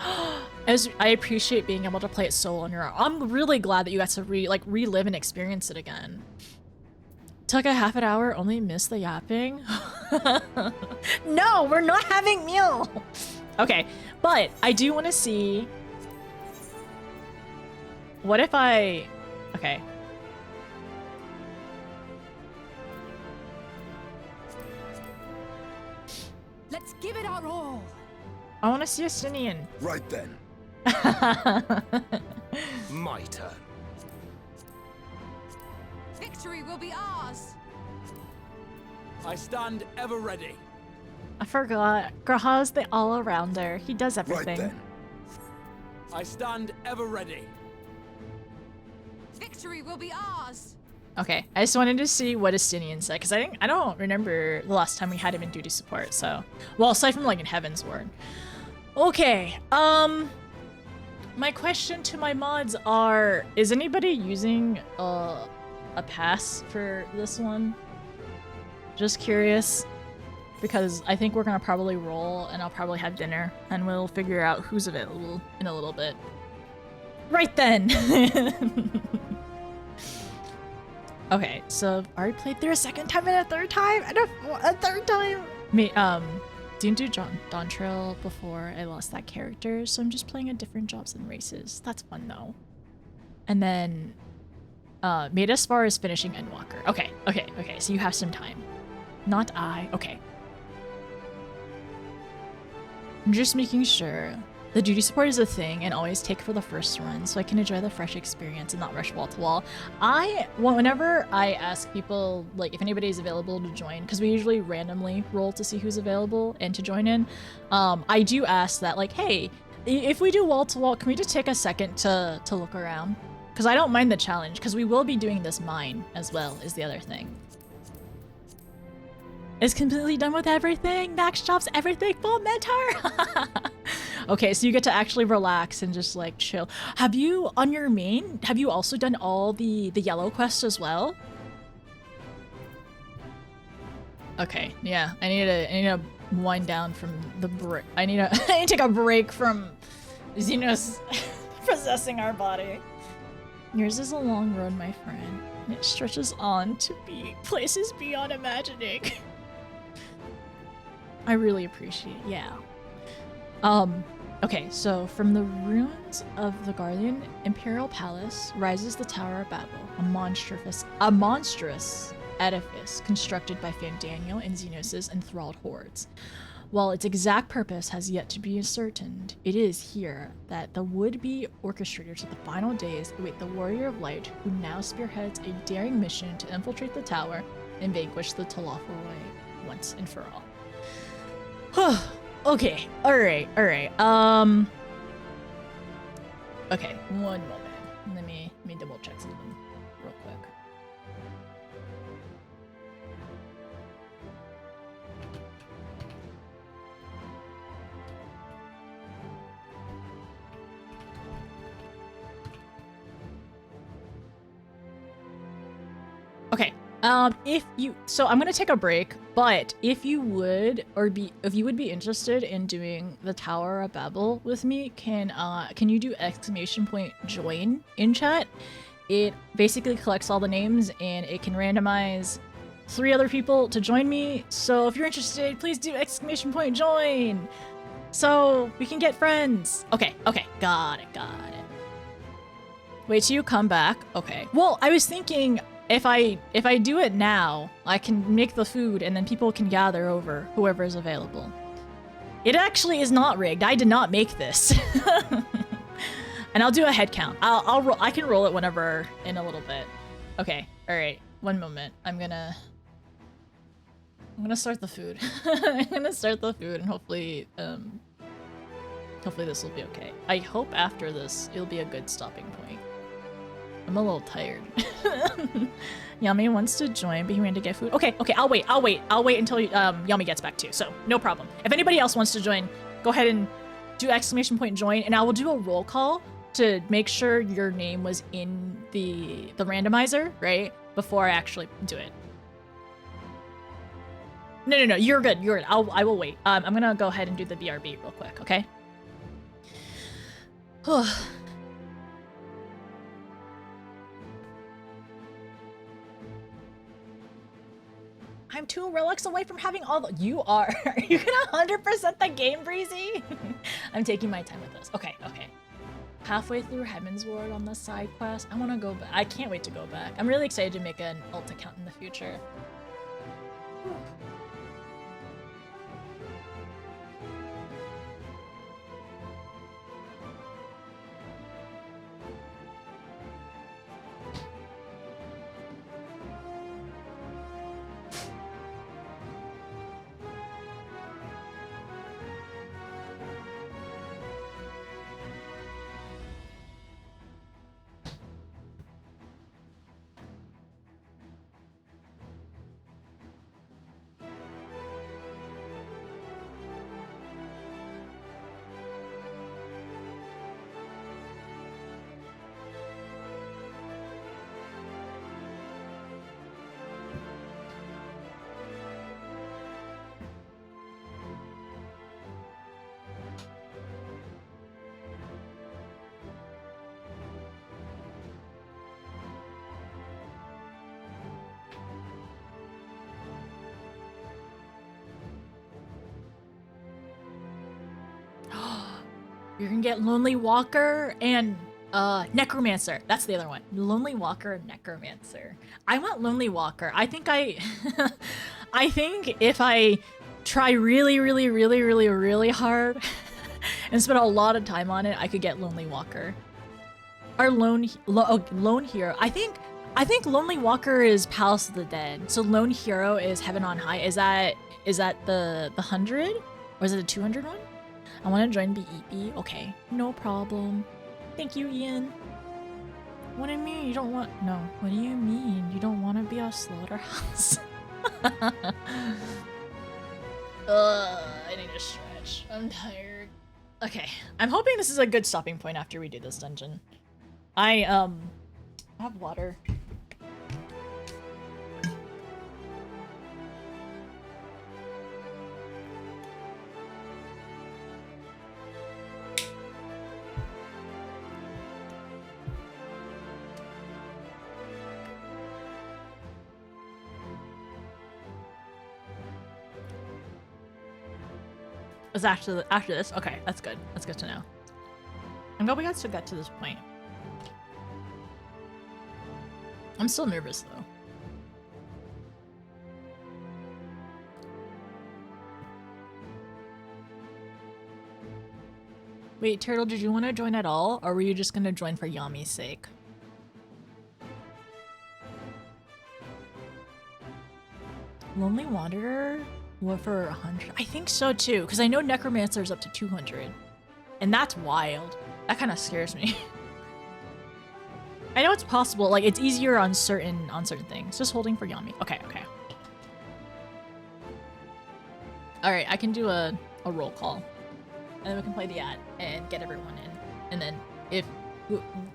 S3: I appreciate being able to play it solo on your own. I'm really glad that you got to relive and experience it again. Took a half an hour, only missed the yapping. No, we're not having meal! Okay, but I do want to see... what if I... okay.
S4: Let's give it our all.
S3: I want to see Justinian.
S15: Right then.
S5: My turn.
S9: Victory will be ours.
S14: I stand ever ready.
S3: I forgot. Graha's the all-arounder. He does everything.
S15: Right then.
S14: I stand ever ready.
S13: Victory will be ours!
S3: Okay, I just wanted to see what Estinian said, because I don't remember the last time we had him in duty support, so... Well, aside from, like, in Heaven's Ward. Okay, my question to my mods are, is anybody using, a pass for this one? Just curious, because I think we're gonna probably roll, and I'll probably have dinner, and we'll figure out who's available in a little bit. Right then! Okay, so I've already played through a second time and a third time and a third time. Didn't do Dawn Trail before I lost that character, so I'm just playing at different jobs and races. That's fun though. And then made as far as finishing Endwalker. Okay, so you have some time. Not I. Okay. I'm just making sure. The duty support is a thing and always take for the first run so I can enjoy the fresh experience and not rush wall to wall. Whenever I ask people, like, if anybody's available to join, because we usually randomly roll to see who's available and to join in, I do ask that, like, hey, if we do wall to wall, can we just take a second to look around? Because I don't mind the challenge, because we will be doing this mine as well, is the other thing. It's completely done with everything. Max drops everything. Full mentor. Okay, so you get to actually relax and just like chill. Have you on your main? Have you also done all the yellow quests as well? Okay, yeah. I need to wind down from the break. I need to take a break from Xenos possessing our body. Yours is a long road, my friend. And it stretches on to be places beyond imagining. I really appreciate it, yeah. Okay, so from the ruins of the Guardian Imperial Palace rises the Tower of Babel, a monstrous edifice constructed by Fandaniel and Xenos' enthralled hordes. While its exact purpose has yet to be ascertained, it is here that the would-be orchestrators of the final days await the Warrior of Light, who now spearheads a daring mission to infiltrate the tower and vanquish the Talafaway once and for all. Okay, alright. Okay, one moment. Let me double check something real quick. Okay. So I'm gonna take a break, but if you would be interested in doing the Tower of Babel with me, can you do !join in chat? It basically collects all the names and it can randomize 3 other people to join me. So if you're interested, please do !join so we can get friends. Okay, got it. Wait till you come back. Okay. Well, I was thinking if I do it now, I can make the food and then people can gather over whoever is available. It actually is not rigged. I did not make this. And I'll do a head count. I can roll it whenever in a little bit. Okay. All right. One moment. I'm gonna start the food. I'm gonna start the food and hopefully this will be okay. I hope after this it'll be a good stopping point. I'm a little tired. Yami wants to join, but he ran to get food. Okay, I'll wait until Yami gets back too, so no problem. If anybody else wants to join, go ahead and do !join, and I will do a roll call to make sure your name was in the randomizer, right? Before I actually do it. No, you're good. I will wait. I'm gonna go ahead and do the BRB real quick, okay? I'm 2 relics away from having all the— You are. Are you gonna 100% the game, Breezy? I'm taking my time with this. Okay. Halfway through Heaven's Ward on the side quest. I want to go back. I can't wait to go back. I'm really excited to make an alt account in the future. You're gonna get Lonely Walker and Necromancer. That's the other one. Lonely Walker and Necromancer. I want Lonely Walker. I think I if I try really hard and spend a lot of time on it, I could get Lonely Walker. Or Lone Hero. I think Lonely Walker is Palace of the Dead. So Lone Hero is Heaven on High. Is that the 100? Or is it the 200 one? I want to join BEP. Okay, no problem. Thank you, Ian. What do you mean you don't want... No, what do you mean you don't want to be a slaughterhouse? I need to stretch. I'm tired. Okay, I'm hoping this is a good stopping point after we do this dungeon. I have water. Is after this? Okay, that's good. That's good to know. I'm glad we got to get to this point. I'm still nervous though. Wait, Turtle, did you want to join at all, or were you just gonna join for Yami's sake? Lonely Wanderer? What, for 100? I think so too, because I know Necromancer's up to 200. And that's wild. That kind of scares me. I know it's possible, like it's easier on certain things. Just holding for Yami. Okay, okay. Alright, I can do a roll call. And then we can play the ad and get everyone in. And then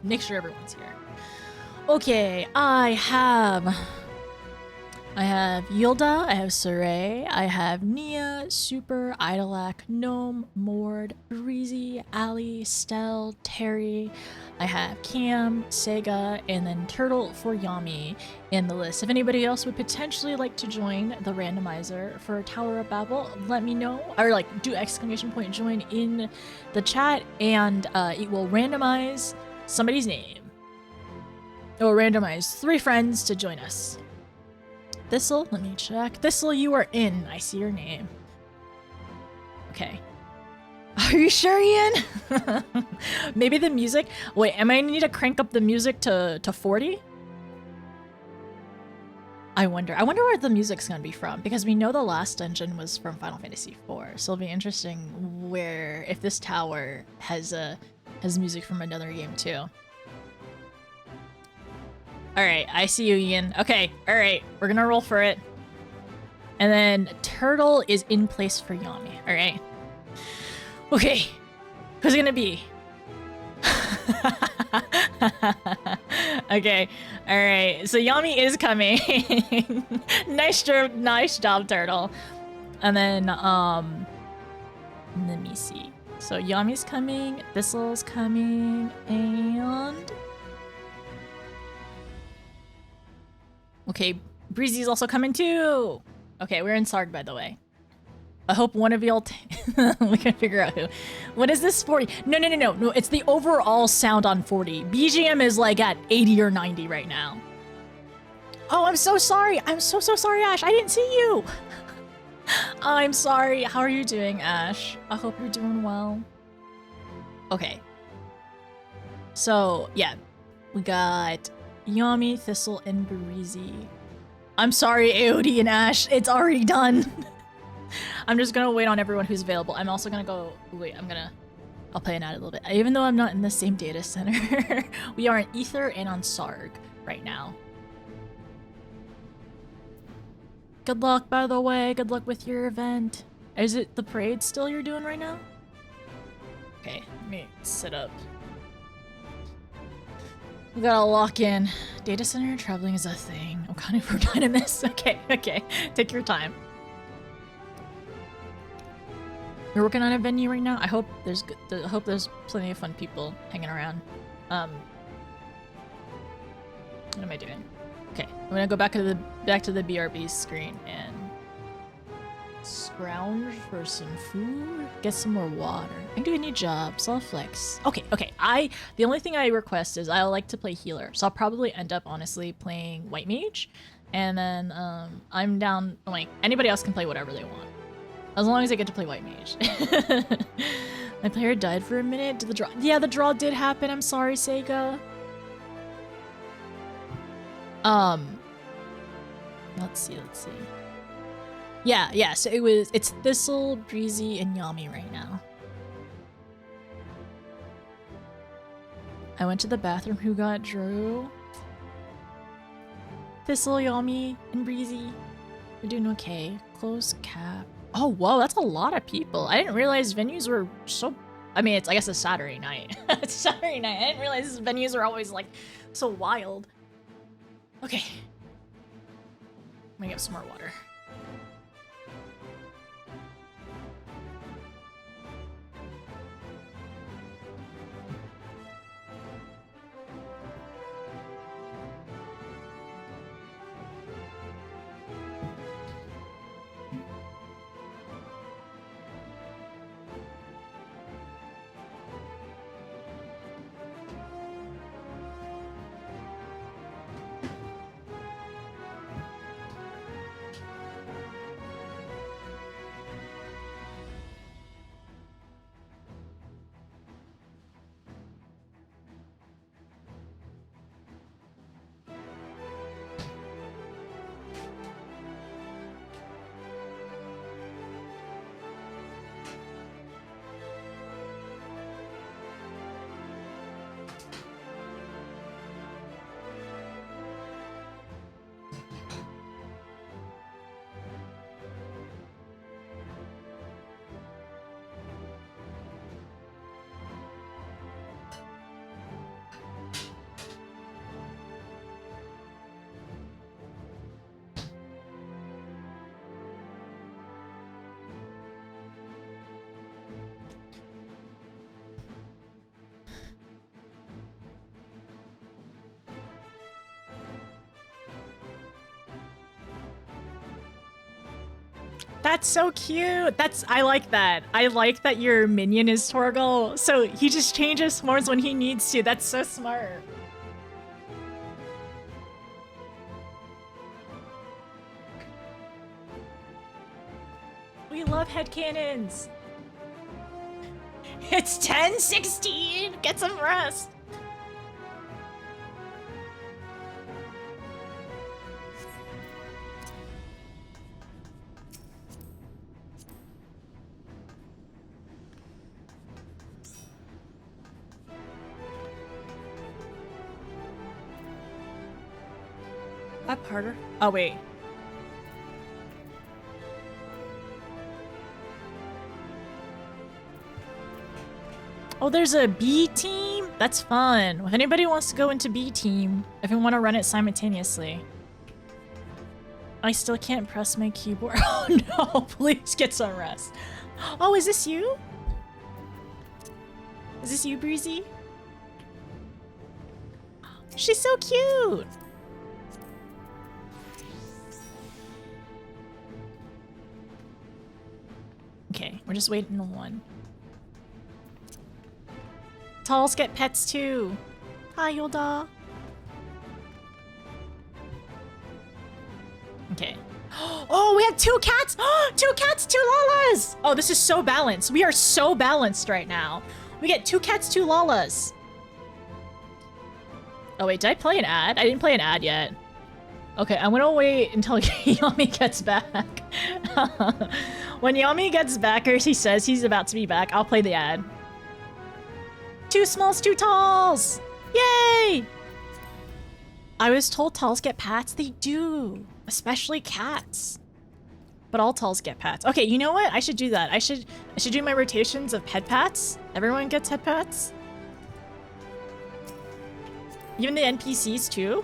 S3: make sure everyone's here. Okay, I have Yilda, I have Saray, I have Nia, Super, Idolac, Gnome, Mord, Breezy, Ali, Stell, Terry. I have Cam, Sega, and then Turtle for Yami in the list. If anybody else would potentially like to join the randomizer for Tower of Babel, let me know. Or like do exclamation point join in the chat, and it will randomize somebody's name. It will randomize 3 friends to join us. Thistle, let me check. Thistle, you are in. I see your name. Okay. Are you sure, Ian? Maybe the music? Wait, am I need to crank up the music to 40? I wonder where the music's gonna be from, because we know the last dungeon was from Final Fantasy IV, so it'll be interesting where, if this tower has music from another game too. Alright, I see you, Ian. Okay, alright, we're gonna roll for it. And then Turtle is in place for Yami, alright? Okay, who's it gonna be? Okay, alright, so Yami is coming. Nice job, Turtle. And then, let me see. So Yami's coming, Thistle's coming, and... Okay, Breezy's also coming too! Okay, we're in Sarg, by the way. I hope one of y'all we can figure out who. What is this 40? No, it's the overall sound on 40. BGM is like at 80 or 90 right now. Oh, I'm so sorry. I'm so sorry, Ash. I didn't see you. I'm sorry. How are you doing, Ash? I hope you're doing well. Okay. So, yeah. We got Yami, Thistle, and Breezy. I'm sorry, AOD and Ash. It's already done. I'm just gonna wait on everyone who's available. I'm also gonna go... Wait, I'll play an ad a little bit. Even though I'm not in the same data center, we are in Ether and on Sarg right now. Good luck, by the way. Good luck with your event. Is it the parade still you're doing right now? Okay, let me sit up. We gotta lock in. Data center traveling is a thing. I'm kind of for Dynamis. Okay. Take your time. You're working on a venue right now? I hope there's plenty of fun people hanging around. What am I doing? Okay, I'm gonna go back to the BRB screen and Scrounge for some food. Get some more water. I can do any job. Self-flex. Okay. The only thing I request is I like to play healer. So I'll probably end up honestly playing White Mage. And then I'm down, like, anybody else can play whatever they want. As long as I get to play White Mage. My player died for a minute. Did the draw? Yeah, the draw did happen. I'm sorry, Sega. Let's see. Yeah, so it's Thistle, Breezy, and Yami right now. I went to the bathroom. Who got Drew? Thistle, Yami, and Breezy. We're doing okay. Close cap. Oh, whoa, that's a lot of people. I didn't realize venues were so... I mean, I guess it's Saturday night. It's Saturday night. I didn't realize venues are always, like, so wild. Okay. I'm gonna get some more water. That's so cute. I like that. I like that your minion is Torgal, so he just changes forms when he needs to. That's so smart. We love headcanons. It's 10:16. Get some rest. Up harder. Oh, wait. Oh, there's a B team? That's fun. If anybody wants to go into B team, if we want to run it simultaneously. I still can't press my keyboard. Oh no, please get some rest. Oh, is this you? Is this you, Breezy? She's so cute. Okay, we're just waiting on one. Talls get pets too. Hi, Yoda. Okay. Oh, we have 2 cats! 2 cats, 2 Lalas! Oh, this is so balanced. We are so balanced right now. We get 2 cats, 2 Lalas. Oh wait, did I play an ad? I didn't play an ad yet. Okay, I'm gonna wait until Yami gets back. When Yami gets back, or he says he's about to be back, I'll play the ad. 2 smalls, 2 talls! Yay! I was told talls get pats. They do. Especially cats. But all talls get pats. Okay, you know what? I should do that. I should do my rotations of head pats. Everyone gets head pats. Even the NPCs too.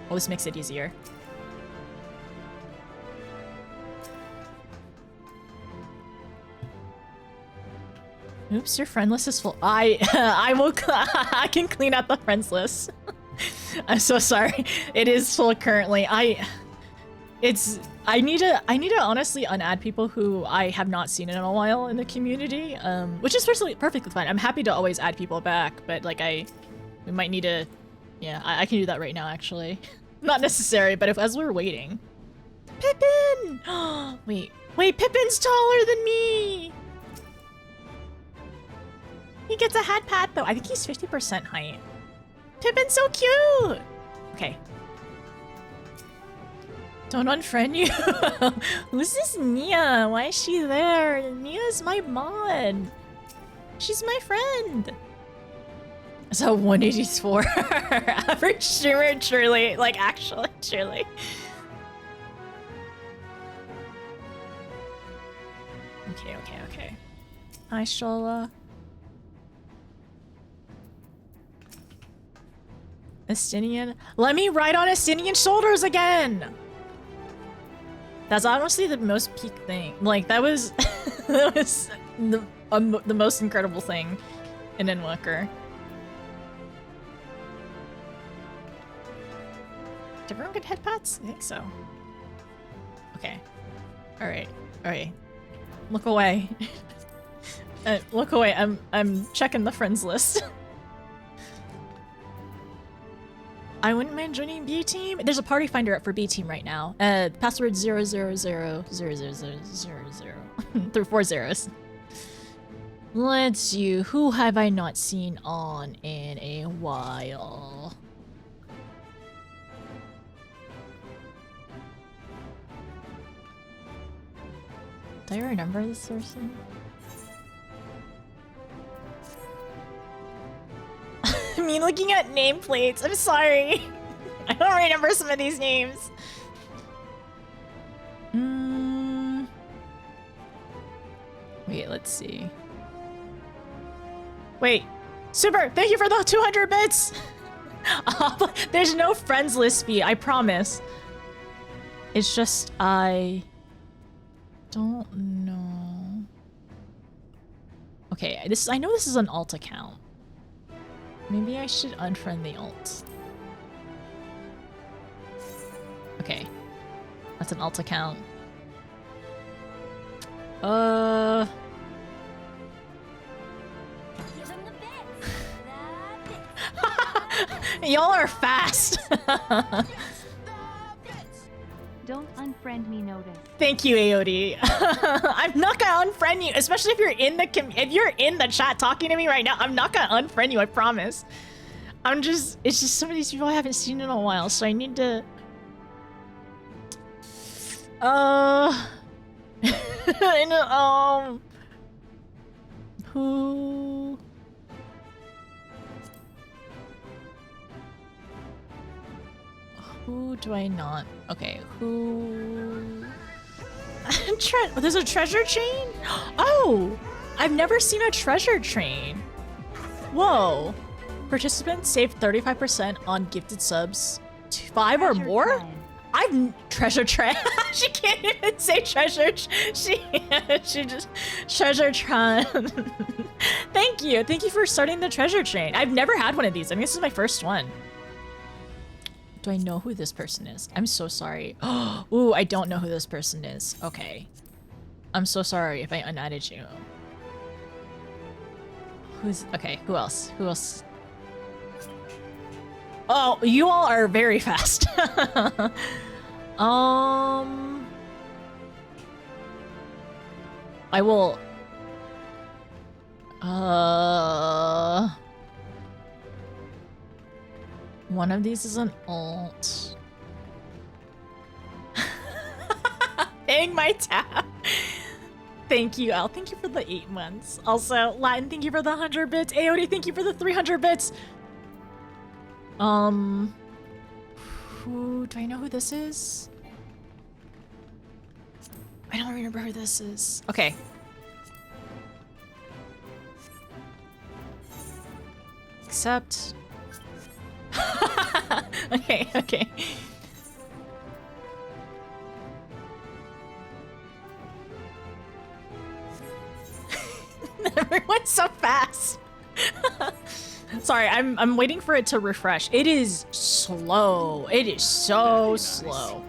S3: Oh, this makes it easier. Oops, your friend list is full. I will. I can clean out the friends list. I'm so sorry. It is full currently. I need to honestly unadd people who I have not seen in a while in the community, which is perfectly fine. I'm happy to always add people back, but like we might need to, yeah, I can do that right now actually. Not necessary, but as we're waiting. Pippin! Wait, Pippin's taller than me! He gets a hat pat though. I think he's 50% height. Pippin's so cute! Okay. Don't unfriend you. Who's this Nia? Why is she there? Nia's my mod. She's my friend. So 184. Average streamer, truly. Like, actually, truly. Okay. Hi, Shola. Estinian. Let me ride on Estinian shoulders again! That's honestly the most peak thing. Like, that was... that was the most incredible thing in Endwalker. Did everyone get head pats? I think so. Okay. Alright. Look away. Look away. I'm checking the friends list. I wouldn't mind joining B team. There's a party finder up for B team right now. Password 0000000 through 4 zeros. Let's see. Who have I not seen on in a while? Do I remember this person? Me looking at nameplates. I'm sorry. I don't remember some of these names. Wait, let's see. Wait. Super, thank you for the 200 bits! There's no friends list fee, I promise. It's just, I don't know. Okay, I know this is an alt account. Maybe I should unfriend the alt. Okay. That's an alt account. Y'all are fast.
S2: Don't unfriend me, Notice.
S3: Thank you, AOD. I'm not gonna unfriend you, especially if you're in the chat talking to me right now. I'm not gonna unfriend you, I promise. It's just some of these people I haven't seen in a while, so I need to who do I not? Okay, who? There's a treasure train? Oh! I've never seen a treasure train. Whoa. Participants save 35% on gifted subs. 5 or more? Treasure train. She can't even say treasure. She just treasure train. Thank you for starting the treasure train. I've never had one of these. I mean, this is my first one. Do I know who this person is? I'm so sorry. Ooh, I don't know who this person is. Okay. I'm so sorry if I unadded you. Okay, who else? Who else? Oh, you all are very fast. I will... One of these is an alt. Dang my tab. Thank you, Al. Thank you for the 8 months. Also, Latin, thank you for the 100 bits. AOD, thank you for the 300 bits. Who do I know who this is? I don't remember who this is. Okay. Except... okay. Everyone's so fast. Sorry, I'm waiting for it to refresh. It is slow. It is so slow.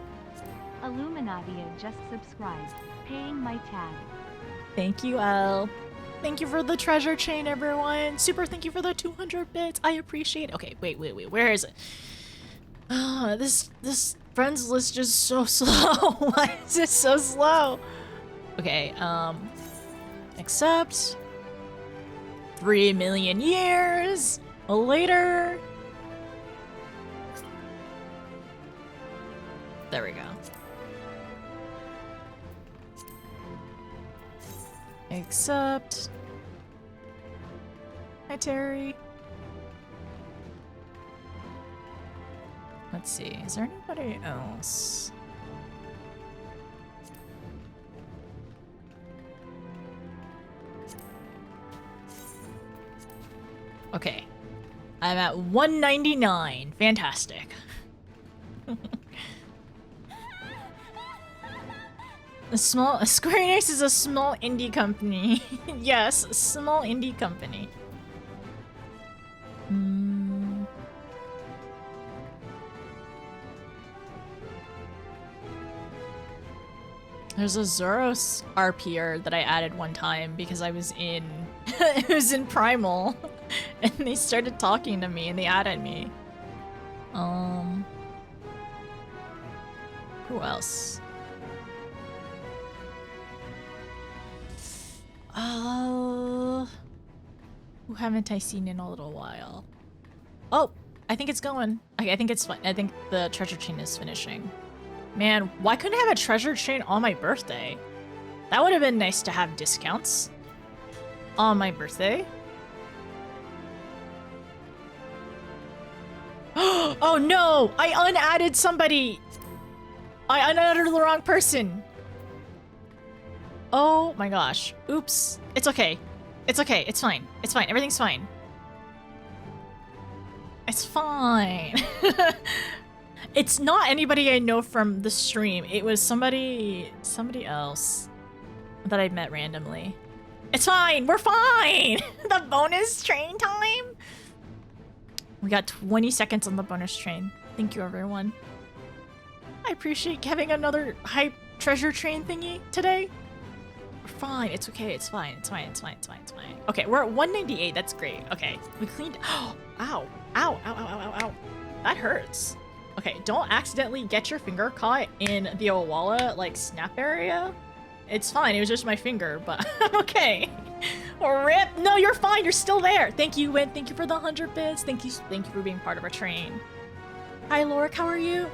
S2: Illuminatia just subscribed, paying my tab.
S3: Thank you, Elle. Thank you for the treasure chain, everyone. Super, thank you for the 200 bits. I appreciate it. Okay, wait. Where is it? This friends list is so slow. Why is it so slow? Okay, accept. 3 million years later. There we go. Accept. Hi, Terry. Let's see, is there anybody else? Okay. I'm at 199. Fantastic. Square Enix is a small indie company. Yes, a small indie company. There's a Zoros RPer that I added one time because I was in it was in Primal and they started talking to me and they added me. Who else? Who haven't I seen in a little while? Oh, I think it's going. Okay, I think it's fine. I think the treasure chain is finishing. Man, why couldn't I have a treasure chain on my birthday? That would have been nice to have discounts on my birthday. Oh no! I unadded somebody! I unadded the wrong person! Oh my gosh. Oops. It's okay. It's okay. It's fine. It's fine. Everything's fine. It's fine. It's not anybody I know from the stream. It was somebody else that I met randomly. It's fine. We're fine. The bonus train time. We got 20 seconds on the bonus train. Thank you, everyone. I appreciate having another hype treasure train thingy today. We're fine. It's okay. It's fine. It's fine. It's fine. It's fine. It's fine. Okay, we're at 198. That's great. Okay, we cleaned. Oh, ow. Ow. Ow. Ow. Ow. Ow. Ow. That hurts. Okay, don't accidentally get your finger caught in the Owala, like, snap area. It's fine. It was just my finger, but I'm okay. RIP. No, you're fine. You're still there. Thank you, Win. Thank you for the 100 bits. Thank you for being part of our train. Hi, Lorik. How are you?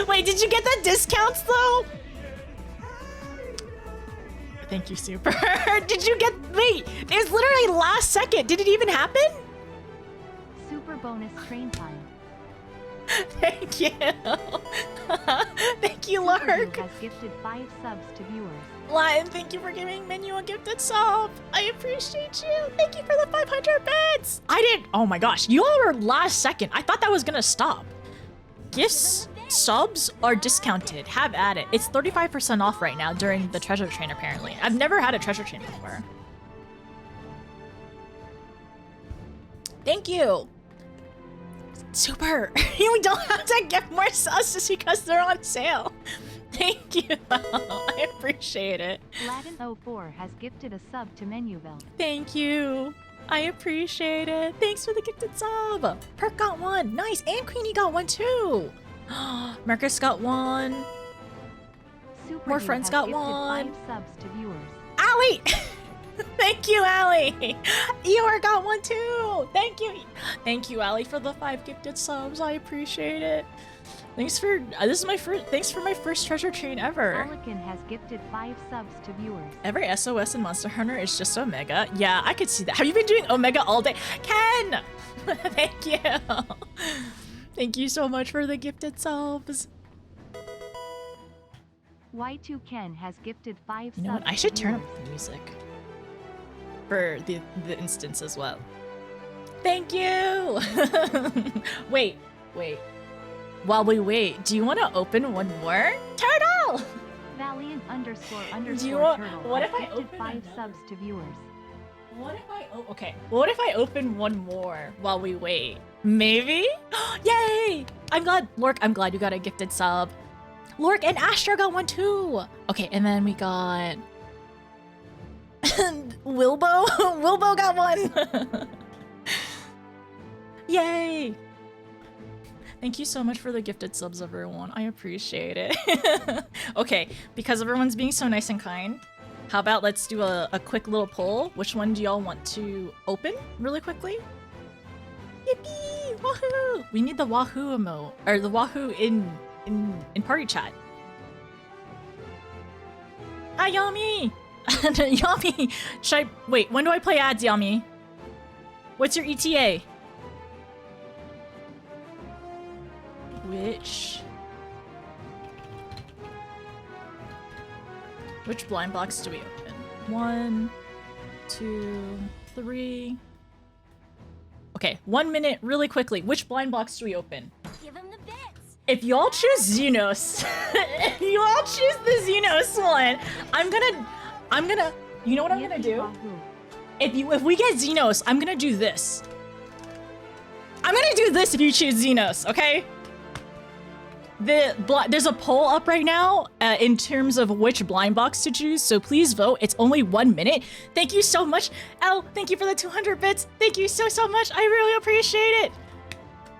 S3: Wait, did you get the discounts, though? Thank you, Super. Did you get... Wait, it was literally last second. Did it even happen?
S2: Super bonus train time.
S3: Thank you. Thank you, Lark.
S2: Has gifted 5 subs to viewers.
S3: Latin, thank you for giving Menu a gifted sub. I appreciate you. Thank you for the 500 bits. I didn't... Oh my gosh, you all were last second. I thought that was gonna stop. Gifts, subs are discounted. Have at it. It's 35% off right now during the treasure train, apparently. I've never had a treasure train before. Thank you. Super. You don't have to get more subs just because they're on sale. Thank you. I appreciate it.
S2: Latin04 has gifted a sub to Menuville.
S3: Thank you. I appreciate it. Thanks for the gifted sub. Perk got one. Nice. And Queenie got one too. Marcus got one.
S2: Super
S3: More friends got one.
S2: 5 subs to viewers.
S3: Allie! Thank you, Allie. Eeyore got one too. Thank you. Thank you, Allie, for the 5 gifted subs. I appreciate it. Thanks for this is my first. Thanks for my first treasure chain ever.
S2: Alican has gifted 5 subs to viewers.
S3: Every SOS in Monster Hunter is just Omega. Yeah, I could see that. Have you been doing Omega all day? Ken! Thank you. Thank you so much for the gifted subs.
S2: Y2 Ken has gifted 5 subs.
S3: You know what? I should turn up the music for the instance as well. Thank you. Wait. While we wait, do you want to open one more? Turtle!
S2: Valiant ___
S3: turtle. What if I open
S2: 5 subs to viewers?
S3: What if I okay? What if I open one more while we wait? Maybe? Yay! I'm glad, Lork. I'm glad you got a gifted sub. Lork and Astra got one too. Okay, and then we got Wilbo. Wilbo got one. Yay! Thank you so much for the gifted subs, everyone. I appreciate it. Okay, because everyone's being so nice and kind, how about let's do a quick little poll. Which one do y'all want to open really quickly? Yippee! Wahoo! We need the Wahoo emote, or the Wahoo in party chat. Hi, Yami! Yami! Should I... Wait, when do I play ads, Yami? What's your ETA? Which blind box do we open? 1, 2, 3. Okay, 1 minute, really quickly. Which blind box do we open?
S16: Give him the bits.
S3: If y'all choose Xenos, if y'all choose the Xenos one, I'm gonna. You know what I'm gonna do? If we get Xenos, I'm gonna do this. I'm gonna do this if you choose Xenos, okay? There's a poll up right now in terms of which blind box to choose, so please vote. It's only 1 minute. Thank you so much. Elle, thank you for the 200 bits. Thank you so much. I really appreciate it.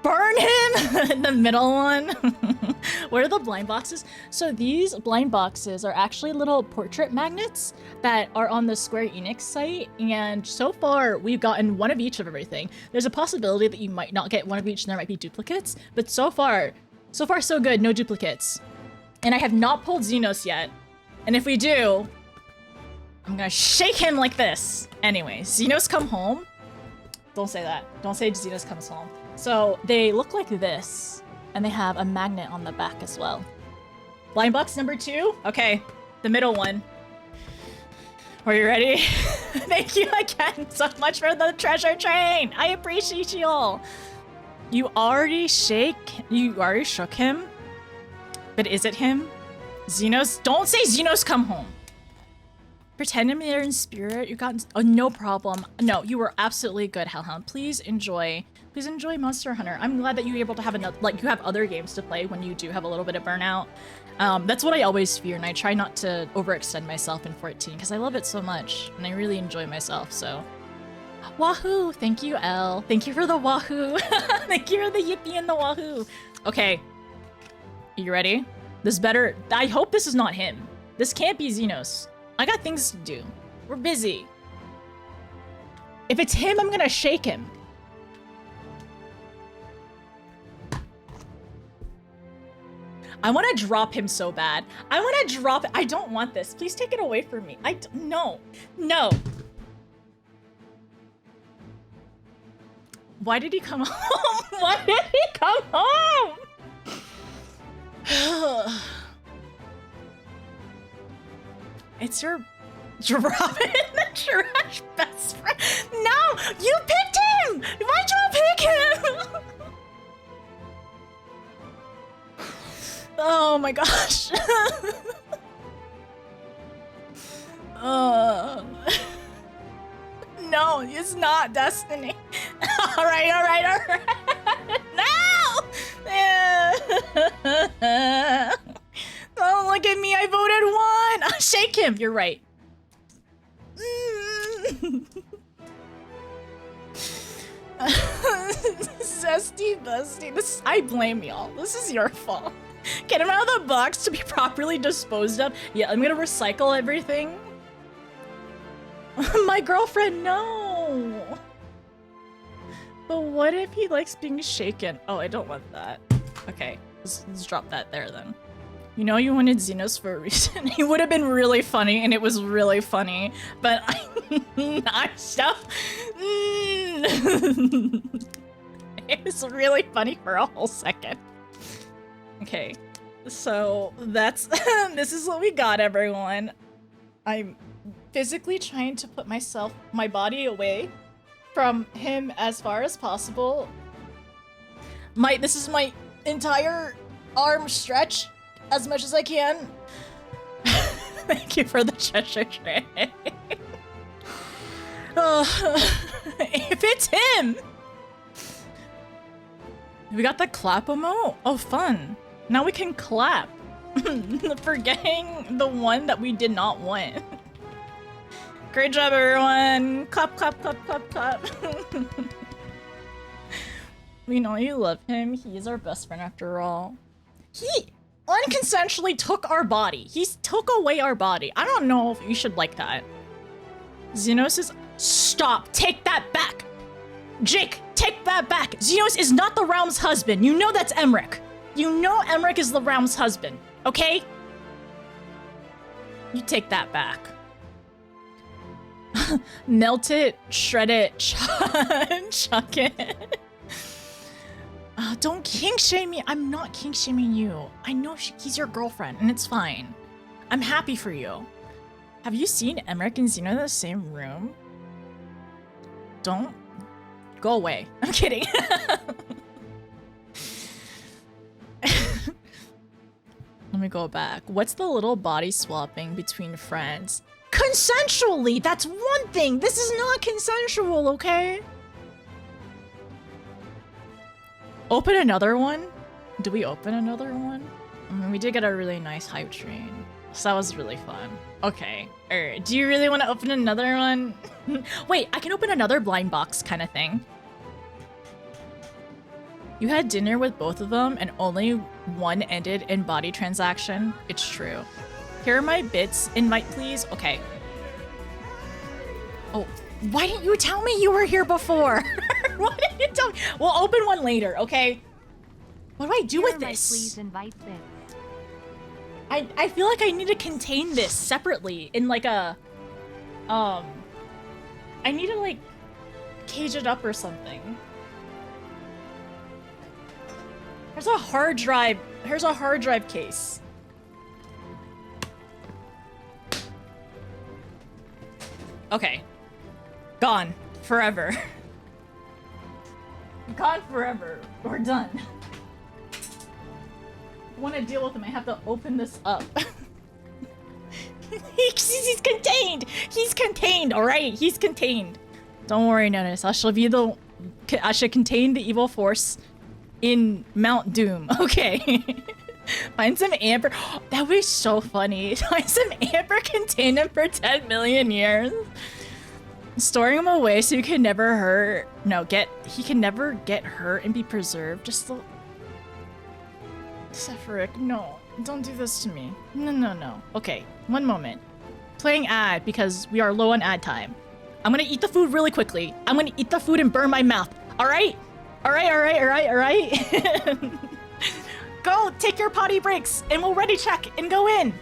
S3: Burn him! The middle one. What are the blind boxes? So these blind boxes are actually little portrait magnets that are on the Square Enix site, and so far we've gotten one of each of everything. There's a possibility that you might not get one of each and there might be duplicates, but so far so good, no duplicates. And I have not pulled Xenos yet. And if we do, I'm gonna shake him like this. Anyway, Xenos come home. Don't say that. Don't say Xenos comes home. So they look like this, and they have a magnet on the back as well. Blind box number 2? Okay, the middle one. Are you ready? Thank you again so much for the treasure train. I appreciate you all. You already shook him? But is it him? Xenos? Don't say Xenos come home. Pretend I'm there in spirit. You got... Oh, no problem. No, you were absolutely good, Hellhound. Please enjoy Monster Hunter. I'm glad that you were able to have another... Like, you have other games to play when you do have a little bit of burnout. That's what I always fear, and I try not to overextend myself in 14, because I love it so much, and I really enjoy myself, so... Wahoo! Thank you, Elle. Thank you for the wahoo. Thank you for the yippee and the wahoo. Okay. You ready? This better... I hope this is not him. This can't be Xenos. I got things to do. We're busy. If it's him, I'm gonna shake him. I want to drop him so bad. I want to drop it. I don't want this. Please take it away from me. No. No. Why did he come home? Why did he come home? It's your drop it in the trash best friend. No, you picked him. Why'd you pick him? Oh my gosh. No, it's not Destiny. All right. No! Don't look at me. I voted 1. Shake him. You're right. Zesty busty. I blame y'all. This is your fault. Get him out of the box to be properly disposed of. Yeah, I'm gonna recycle everything. My girlfriend, no. But what if he likes being shaken? Oh, I don't want that. Okay, let's drop that there then. You know you wanted Xenos for a reason. He would have been really funny, and it was really funny. But I'm so... It was really funny for a whole second. Okay, so that's... This is what we got, everyone. I'm physically trying to put my body away from him as far as possible. This is my entire arm stretch as much as I can. Thank you for the treasure train. If it's him! We got the clap emote? Oh, fun. Now we can clap. Forgetting the one that we did not want. Great job, everyone. Clap, clap, clap, clap, clap. We know you love him. He's our best friend after all. He unconsensually took our body. He took away our body. I don't know if you should like that. Xenos is... Stop. Take that back. Jake, take that back. Xenos is not the realm's husband. You know that's Emmerich. You know Emmerich is the realm's husband. Okay? You take that back. Melt it, shred it, chuck it. Don't kink shame me. I'm not kink shaming you. I know he's your girlfriend, and it's fine. I'm happy for you. Have you seen Emmerich and Xena in the same room? Don't go away. I'm kidding. Let me go back. What's the little body swapping between friends? Consensually! That's one thing! This is not consensual, okay? Open another one? Do we open another one? I mean, we did get a really nice hype train. So that was really fun. Okay. Alright, do you really want to open another one? Wait, I can open another blind box kind of thing. You had dinner with both of them and only one ended in body transaction. It's true. Here are my bits. Invite, please. Okay. Oh, why didn't you tell me you were here before? Why didn't you tell me? We'll open one later, okay? What do I do with this?
S2: Please invite this.
S3: I feel like I need to contain this separately in like a... I need to like cage it up or something. Here's a hard drive. Here's a hard drive case. Okay. Gone. Forever. Gone forever. We're done. I want to deal with him. I have to open this up. He's contained. He's contained. All right. He's contained. Don't worry, Notice. I should contain the evil force in Mount Doom. Okay. Find some amber. That would be so funny. Find some amber, contain him for 10 million years. Storing him away so he can never hurt. No, he can never get hurt and be preserved. Just the... Sephiroth, no. Don't do this to me. No, no, no. Okay, one moment. Playing ad because we are low on ad time. I'm gonna eat the food really quickly. I'm gonna eat the food and burn my mouth. Alright? Alright. Go, take your potty breaks, and we'll ready check and go in.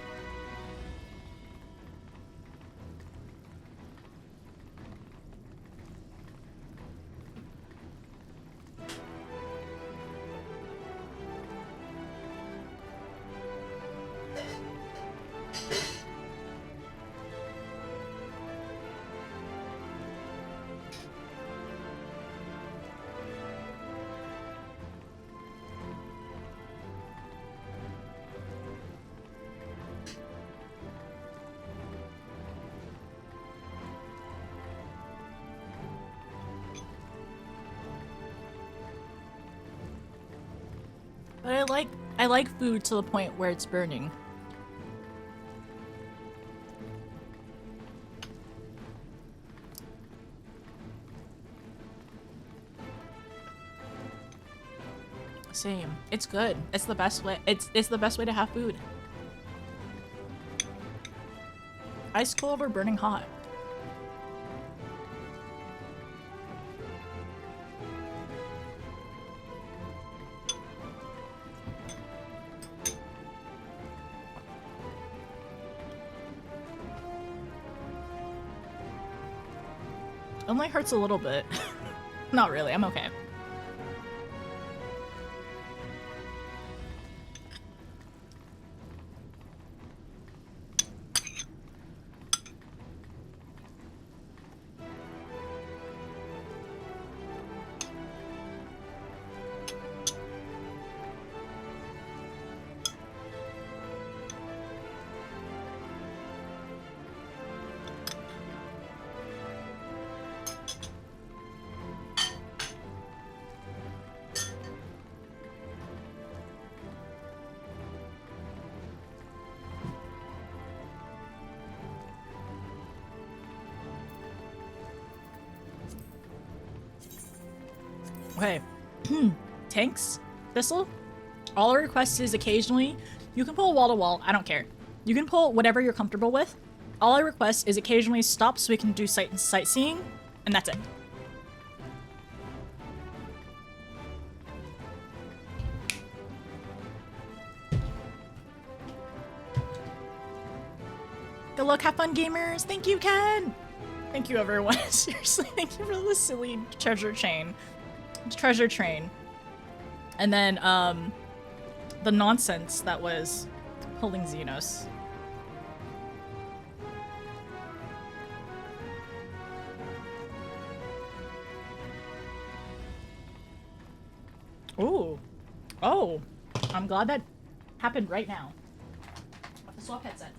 S3: But I like food to the point where it's burning. Same. It's good. It's the best way. It's the best way to have food. Ice cold or burning hot? Only hurts a little bit. Not really, I'm okay. Okay. Tanks? Thistle? All I request is occasionally, you can pull wall to wall, I don't care. You can pull whatever you're comfortable with. All I request is occasionally stop so we can do sightseeing, and that's it. Good luck, have fun, gamers. Thank you, Ken. Thank you, everyone. Seriously, thank you for the silly treasure train. And then, the nonsense that was pulling Xenos. Ooh. Oh. I'm glad that happened right now. The swap headset.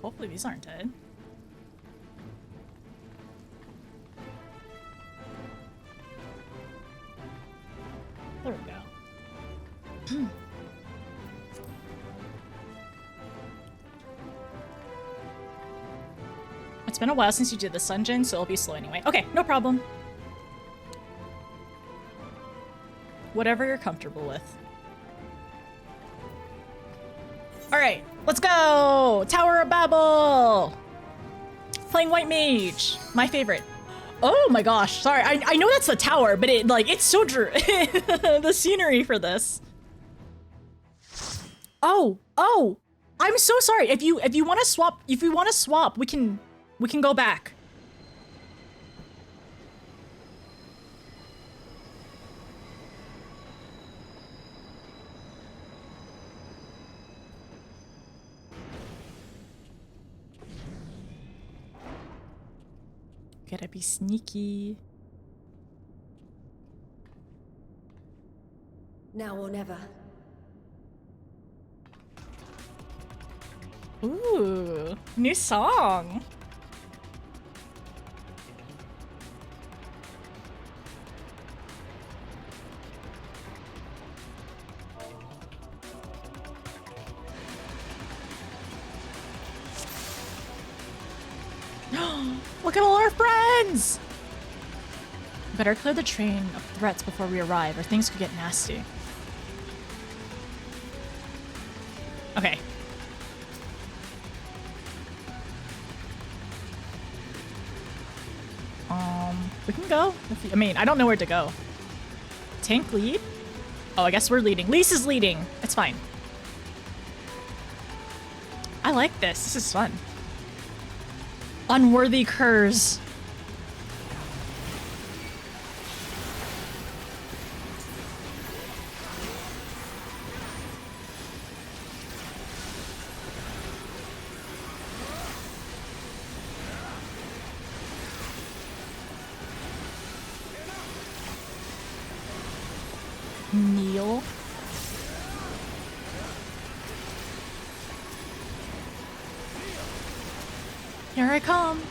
S3: Hopefully these aren't dead. There we go. It's been a while since you did the Sunjin, so it'll be slow anyway. Okay, no problem. Whatever you're comfortable with. Alright, let's go! Tower of Babel! Playing White Mage. My favorite. Oh my gosh, sorry. I know that's the tower, but it's so the scenery for this. Oh, I'm so sorry. If you want to swap, we can go back. Gotta be sneaky.
S16: Now or never.
S3: Ooh, new song. Look at all our friends! Better clear the train of threats before we arrive, or things could get nasty. Okay. We can go. I mean, I don't know where to go. Tank lead? Oh, I guess we're leading. Lisa's leading. It's fine. I like this. This is fun. Unworthy curs. Kneel. Here I come.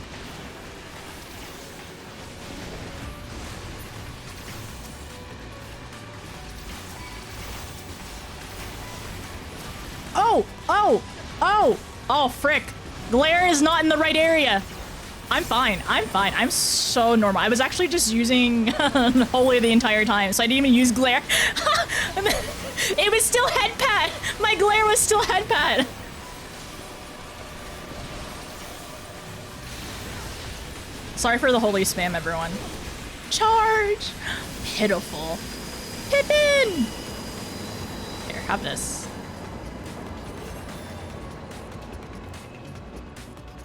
S3: Oh, frick. Glare is not in the right area. I'm fine. I'm so normal. I was actually just using Holy the entire time, so I didn't even use glare. It was still head pat. My glare was still head pat. Sorry for the holy spam, everyone. Charge! Pitiful. Pippin! Here, have this.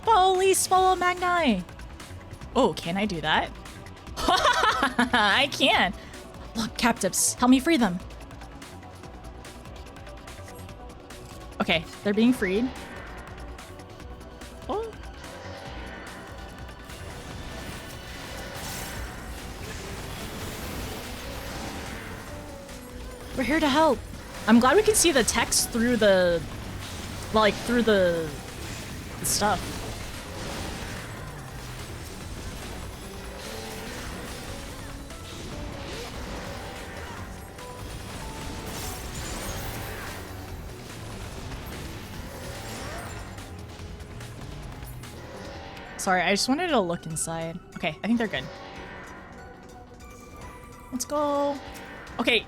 S3: Police follow Magni! Oh, can I do that? I can! Look, captives, help me free them. Okay, they're being freed. Oh. We're here to help. I'm glad we can see the text through the, like, through the stuff. Sorry, I just wanted to look inside. Okay, I think they're good. Let's go. Okay,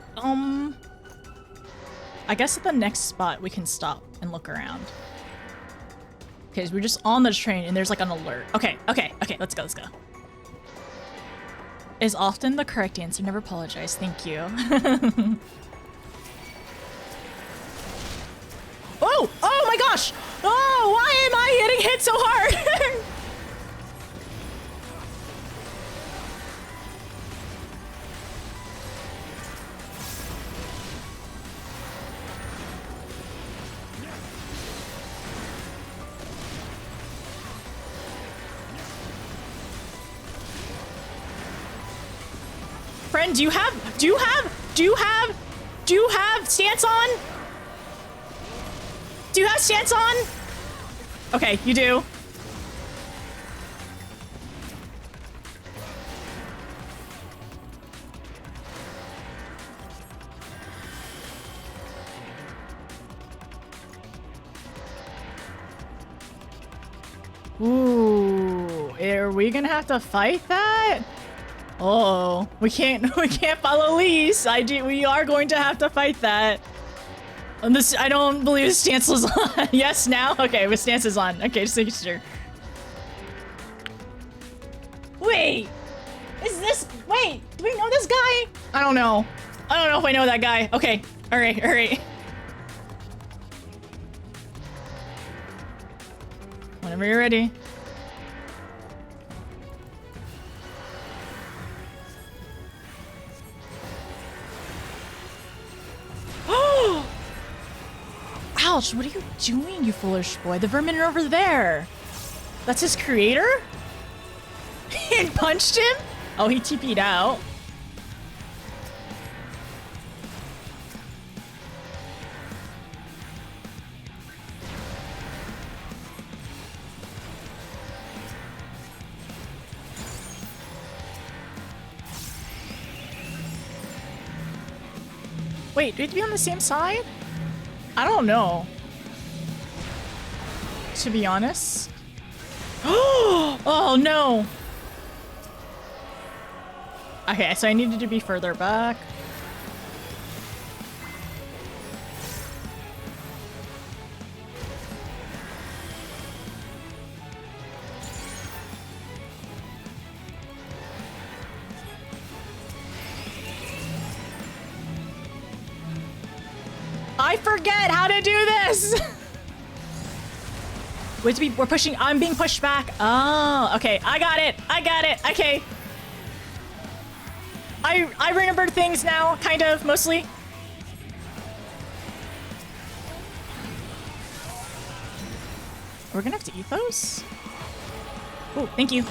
S3: I guess at the next spot we can stop and look around. Okay, so we're just on the train and there's like an alert. Okay, let's go, Is often the correct answer. Never apologize. Thank you. Oh! Oh my gosh! Oh, why am I getting hit so hard? Friend, do you have stance on? Do you have stance on? Okay, you do. Ooh, are we gonna have to fight that? Oh, we can't follow Lise. We are going to have to fight that. And this, I don't believe his stance was on. Yes, now? Okay, his stance is on. Okay, just making sure. Wait, wait, do we know this guy? I don't know. I don't know if I know that guy. Okay, all right. Whenever you're ready. Ouch, what are you doing, you foolish boy? The vermin are over there. That's his creator? He punched him? Oh, he TP'd out. Wait, do we have to be on the same side? I don't know. To be honest. Oh no! Okay, so I needed to be further back. I forget how to do this! We're pushing, I'm being pushed back. Oh, okay, I got it, okay. I remember things now, kind of, mostly. We're gonna have to eat those? Oh, thank you.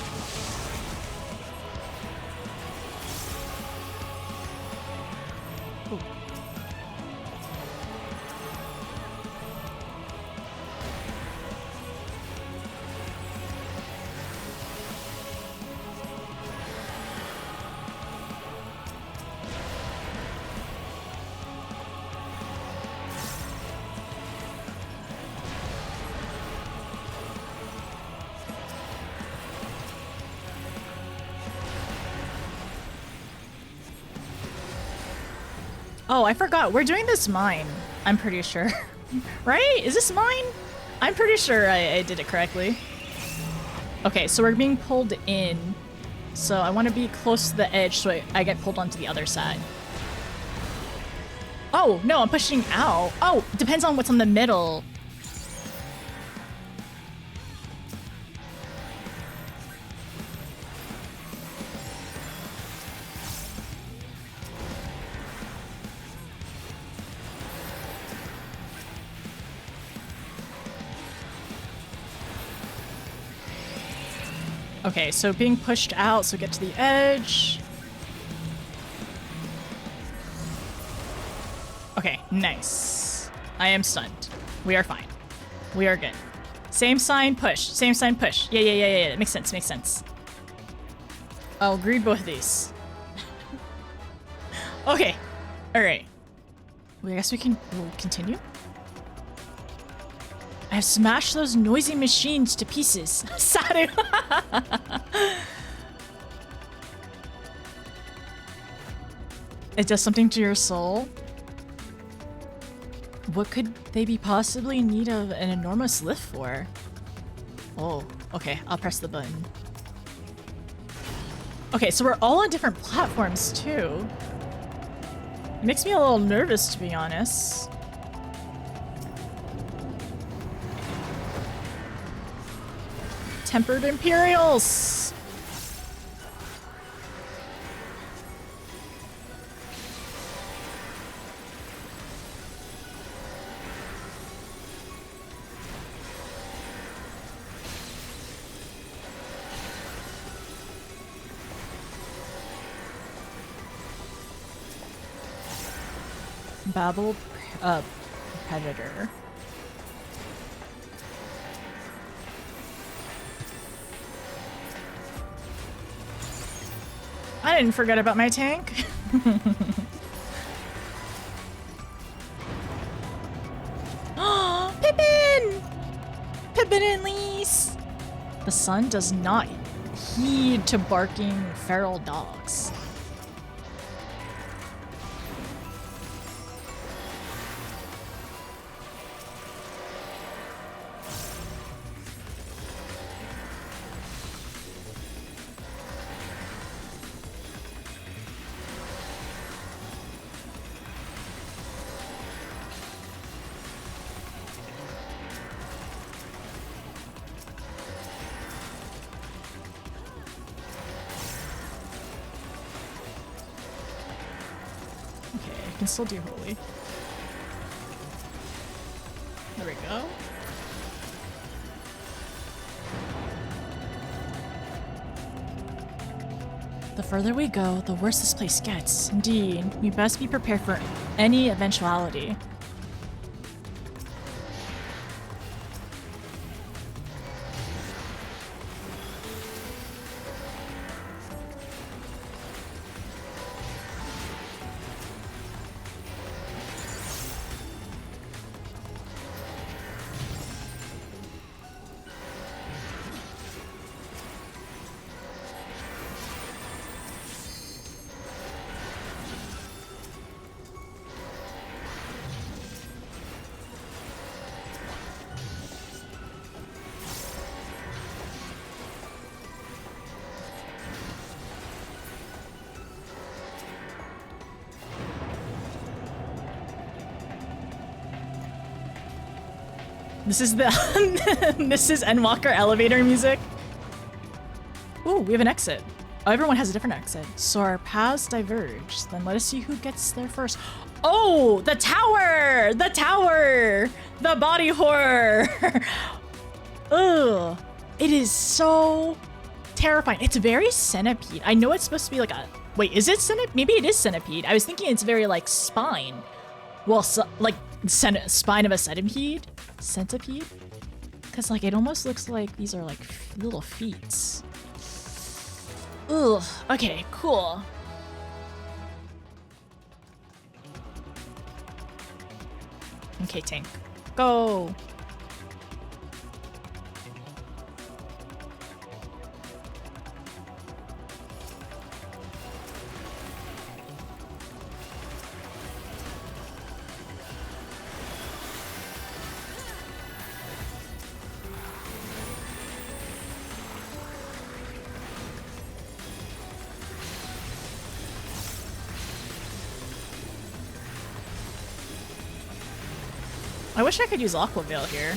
S3: Oh, I forgot. We're doing this mine. I'm pretty sure. Right? Is this mine? I'm pretty sure I did it correctly. Okay, so we're being pulled in. So I want to be close to the edge so I get pulled onto the other side. Oh, no, I'm pushing out. Oh, depends on what's on the middle. Okay, so being pushed out, so get to the edge. Okay, nice. I am stunned. We are fine. We are good. Same sign, push. Same sign, push. Yeah. That makes sense, makes sense. I'll greed both of these. Okay. Alright. Well, I guess we'll continue. I have smashed those noisy machines to pieces. Saru! It does something to your soul? What could they be possibly in need of an enormous lift for? Oh, okay, I'll press the button. Okay, so we're all on different platforms too. It makes me a little nervous, to be honest. Tempered Imperials! Babel Predator. I didn't forget about my tank. Oh, Pippin! Pippin and Lise! The sun does not heed to barking feral dogs. Can still do holy. There we go. The further we go, the worse this place gets. Indeed, we best be prepared for any eventuality. This is the this is Endwalker elevator music. Ooh, we have an exit. Oh, everyone has a different exit. So our paths diverge. Then let us see who gets there first. Oh, the tower! The tower! The body horror! Ugh. It is so terrifying. It's very centipede. I know it's supposed to be like a... Wait, is it centipede? Maybe it is centipede. I was thinking it's very like spine. Well, so, like spine of a centipede? Centipede? Because like it almost looks like these are like little feet. Ugh. Okay, cool. Okay, tank. Go! I wish I could use Aqua Veil here.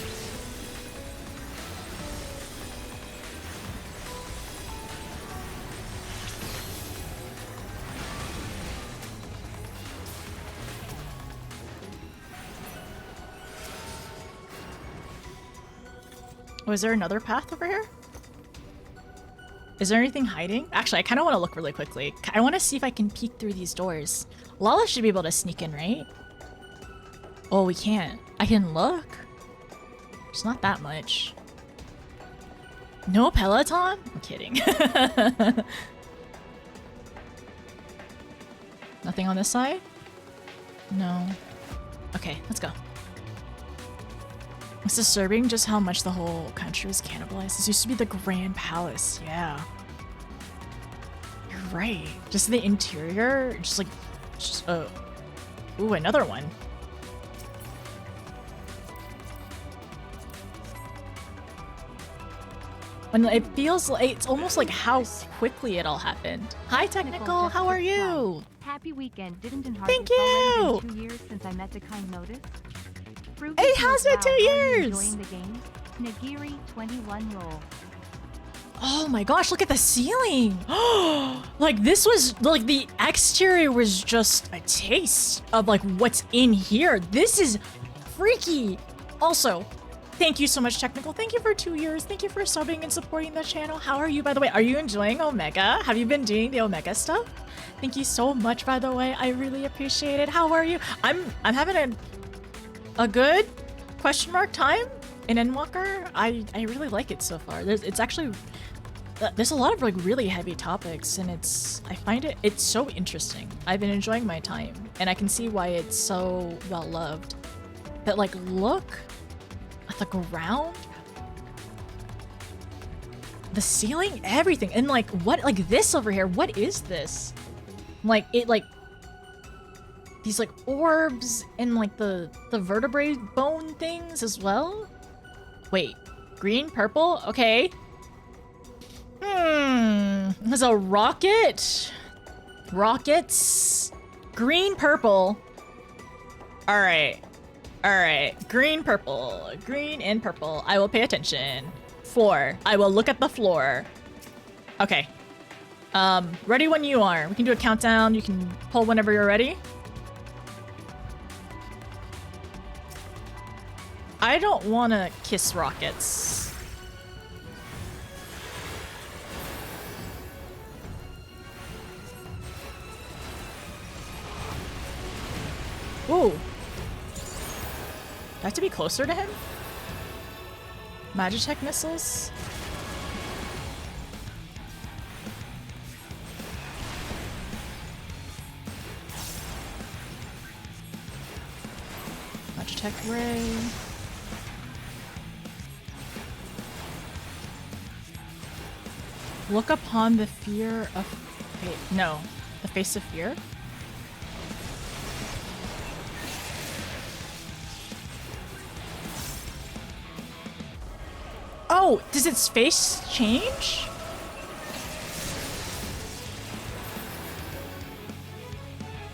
S3: Oh, is there another path over here? Is there anything hiding? Actually, I kind of want to look really quickly. I want to see if I can peek through these doors. Lala should be able to sneak in, right? Oh, we can't. I can look. It's not that much. No Peloton? I'm kidding. Nothing on this side? No. Okay, let's go. It's disturbing just how much the whole country was cannibalized. This used to be the Grand Palace. Yeah. You're right. Just the interior. Just like... Just, ooh, another one. And it feels like... It's almost like how quickly it all happened. Hi, Technical. How are you?
S2: Happy weekend. Didn't
S3: Thank you!
S2: 2 years since I met the kind Notice.
S3: It has been 2 years!
S2: Enjoying the game? Nagiri 21 roll.
S3: Oh my gosh, look at the ceiling! Like this was, like the exterior was just a taste of like what's in here. This is freaky! Also, thank you so much, Technical. Thank you for 2 years. Thank you for subbing and supporting the channel. How are you, by the way? Are you enjoying Omega? Have you been doing the Omega stuff? Thank you so much, by the way. I really appreciate it. How are you? I'm having a good question mark time in Endwalker. I really like it so far. It's actually there's a lot of like really heavy topics, and I find it's so interesting. I've been enjoying my time, and I can see why it's so well loved. But like, look at the ground, the ceiling, everything, and like what, like this over here. What is this? Like it, like these like orbs and like the vertebrae bone things as well. Wait, green, purple, okay. There's a rocket. Rockets. Green, purple. All right. Green, purple. Green and purple. I will pay attention. Floor. I will look at the floor. Okay. Ready when you are. We can do a countdown. You can pull whenever you're ready. I don't want to kiss rockets. Ooh. Do I have to be closer to him? Magitech missiles? Magitech ray. Look upon the fear of fate. No, the face of fear? Oh, does its face change?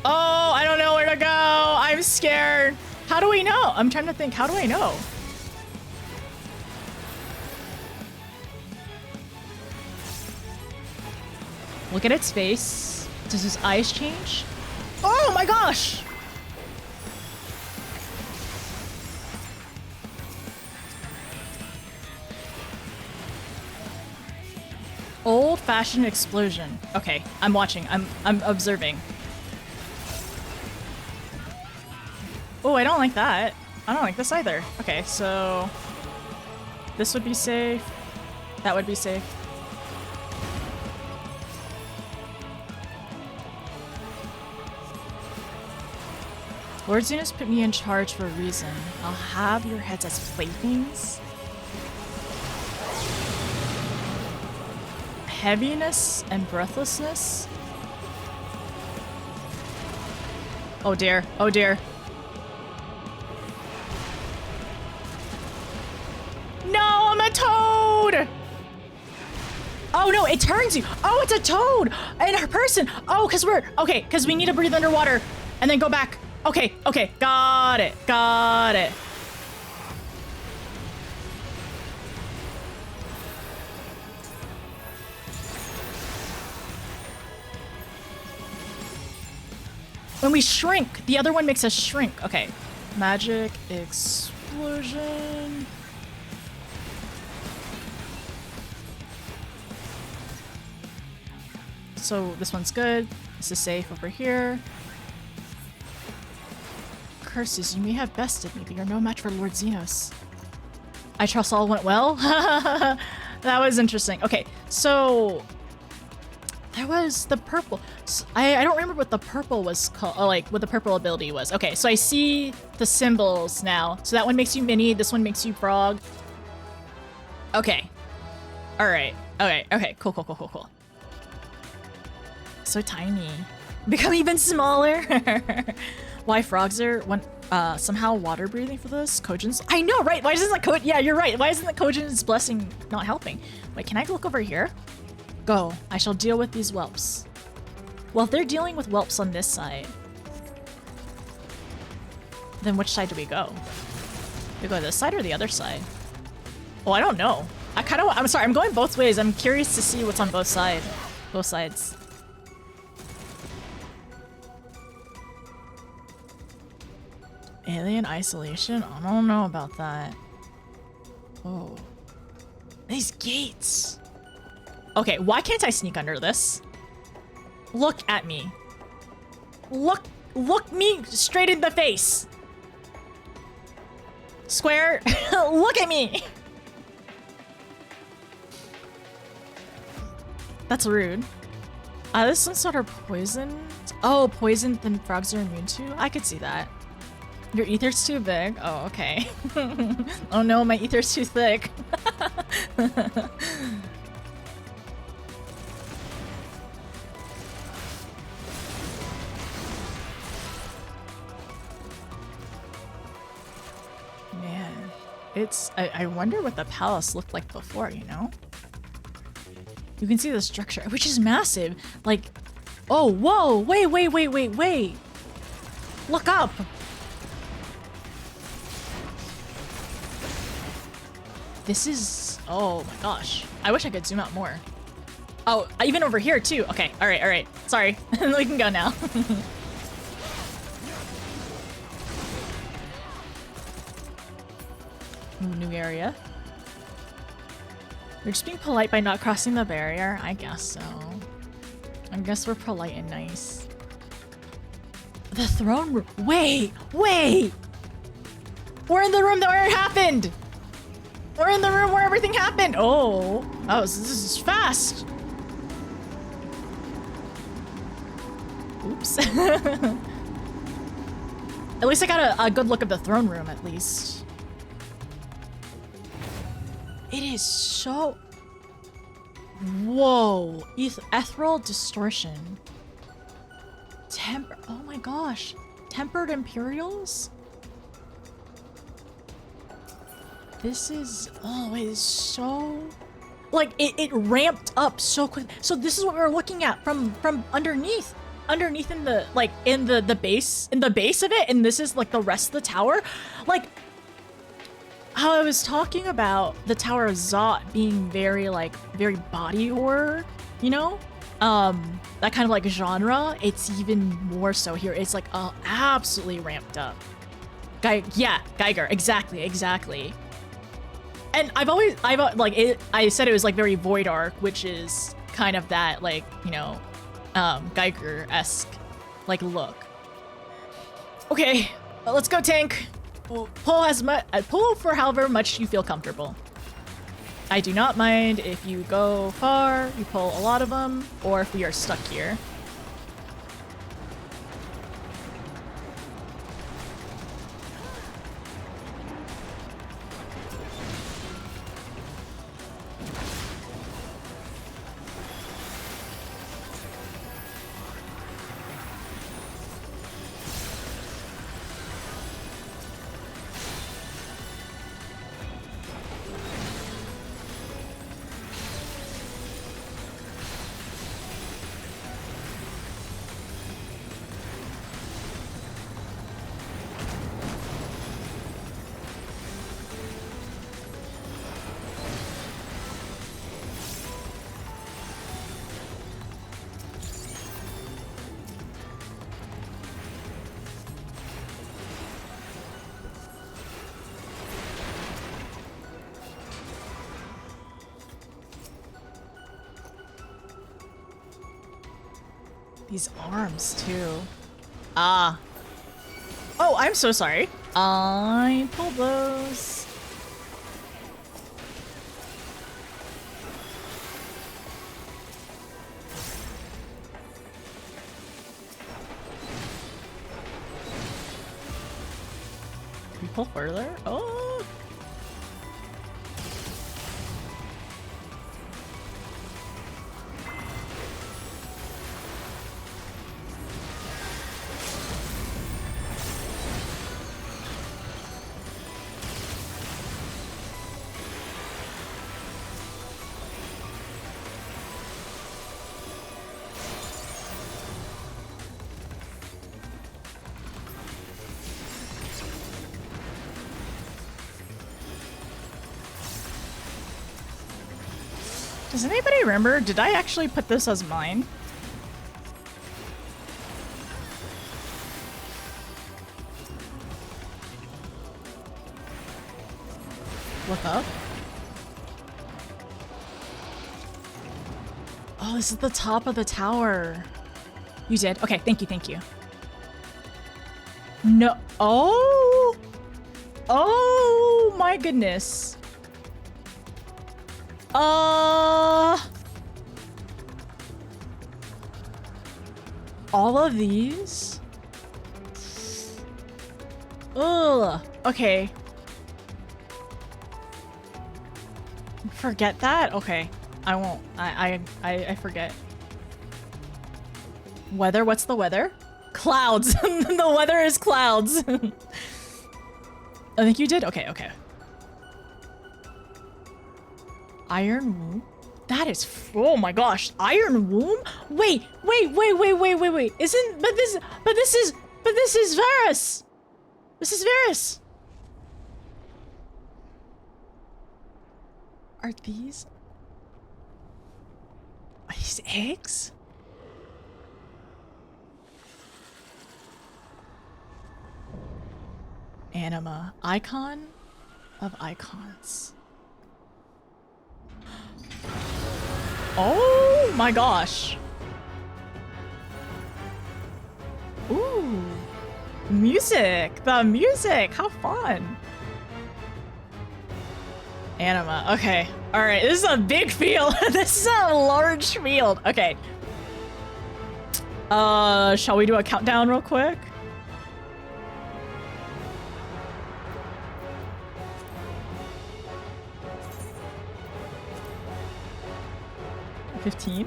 S3: Oh, I don't know where to go. I'm scared. How do we know? I'm trying to think. How do I know? Look at its face. Does his eyes change? Oh my gosh! Old-fashioned explosion. Okay, I'm watching. I'm observing. Oh, I don't like that. I don't like this either. Okay, so this would be safe. That would be safe. Lord Xenos put me in charge for a reason. I'll have your heads as playthings. Heaviness and breathlessness. Oh dear. Oh dear. No, I'm a toad! Oh no, it turns you. Oh, it's a toad! And a person. Oh, because we need to breathe underwater and then go back. Okay, okay, got it, got it. When we shrink, the other one makes us shrink. Okay, magic explosion. So this one's good. This is safe over here. Curses, you may have bested me, but you're no match for Lord Xenos. I trust all went well? That was interesting. Okay, so... There was the purple. I don't remember what the purple was called, like what the purple ability was. Okay, so I see the symbols now. So that one makes you mini, this one makes you frog. Okay. Alright. Okay. Cool. So tiny. Become even smaller. Why frogs are somehow water breathing for this? Kojin's. I know, right? Why isn't that yeah, you're right. Why isn't the Kojin's blessing not helping? Wait, can I look over here? Go. I shall deal with these whelps. Well, if they're dealing with whelps on this side, then which side do we go? Do we go this side or the other side? Oh, I don't know. I'm sorry, I'm going both ways. I'm curious to see what's on both sides. Alien isolation? I don't know about that. Oh. These gates. Okay, why can't I sneak under this? Look at me. Look me straight in the face. Square, look at me. That's rude. This is some sort of poison. Oh, poison then frogs are immune to? I could see that. Your ether's too big? Oh, okay. Oh no, my ether's too thick. Man, I wonder what the palace looked like before, you know? You can see the structure, which is massive. Like, oh, whoa, wait. Look up. This is, oh my gosh. I wish I could zoom out more. Oh, even over here too. Okay, all right. Sorry, we can go now. New area. We're just being polite by not crossing the barrier. I guess so. I guess we're polite and nice. The throne room. Wait! We're in the room where it happened! We're in the room where everything happened! Oh, this is fast! Oops. At least I got a good look at the throne room, at least. It is so... Whoa. Ethereal distortion. Oh my gosh. Tempered Imperials? This is... Oh, it is so... Like, it ramped up so quick. So this is what we were looking at from underneath. Underneath in the, like, in the base of it. And this is, like, the rest of the tower. Like... How I was talking about the Tower of Zot being very body horror, you know? That kind of like genre, it's even more so here. It's like absolutely ramped up. Geiger, exactly. And I said it was like very Void Arc, which is kind of that like, you know, Geiger-esque like look. Okay, let's go tank. Pull for however much you feel comfortable. I do not mind if you go far, you pull a lot of them, or if we are stuck here. These arms, too. Ah. Oh, I'm so sorry. I pulled those. Can we pull further? Oh. Does anybody remember? Did I actually put this as mine? Look up. Oh, this is the top of the tower. You did? Okay, thank you, thank you. No. Oh! Oh my goodness. All of these? Ugh. Okay. Forget that? Okay. I won't. I forget. Weather? What's the weather? Clouds. The weather is clouds. I think you did? Okay, okay. Iron womb? That is, oh my gosh, iron womb? Wait. Isn't, but this is Varus. This is Varus. Are these eggs? Anima, icon of icons. Oh my gosh. Ooh. Music. The music. How fun. Anima. Okay. All right. This is a big field. This is a large field. Okay. Shall we do a countdown real quick? 15.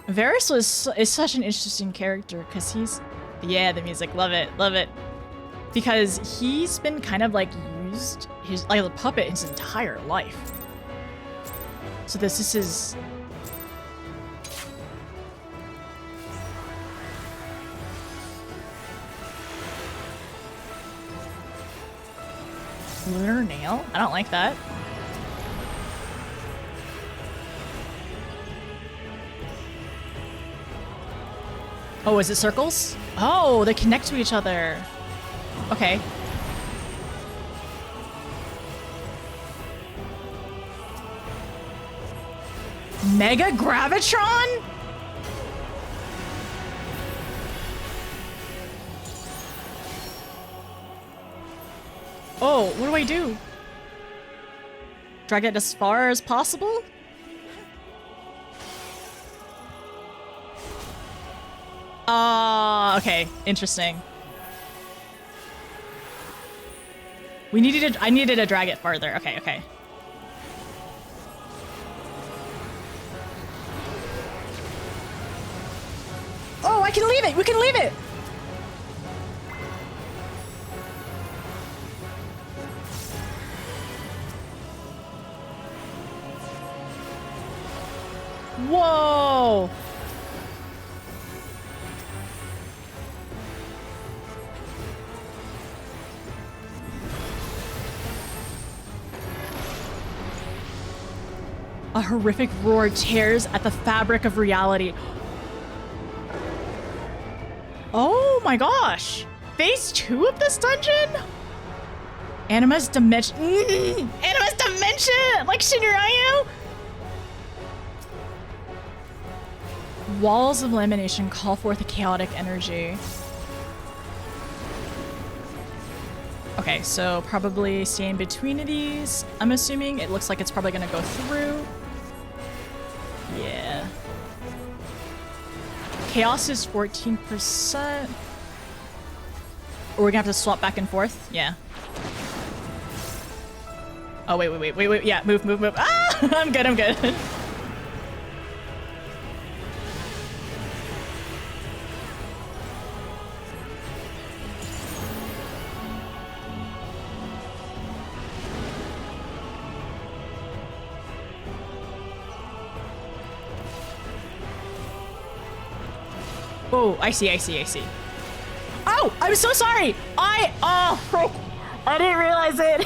S3: Varus is such an interesting character because he's, yeah, the music, love it, because he's been kind of like used like a puppet his entire life. So this is lunar nail. I don't like that. Oh, is it circles? Oh, they connect to each other. Okay. Mega Gravitron? Oh, what do I do? Drag it as far as possible? Okay, interesting. I needed to drag it farther. Okay, okay. Oh, I can leave it! We can leave it! Whoa! A horrific roar tears at the fabric of reality. Oh my gosh! Phase 2 of this dungeon? Anima's dimension. Anima's dimension! Like Shinryu? Walls of lamination call forth a chaotic energy. Okay, so probably stay in between of these. I'm assuming it looks like it's probably gonna go through. Yeah. Chaos is 14%. Or we're gonna have to swap back and forth? Yeah. Oh, wait. Yeah, move. Ah! I'm good. Oh, I see. Oh, I'm so sorry. I didn't realize it.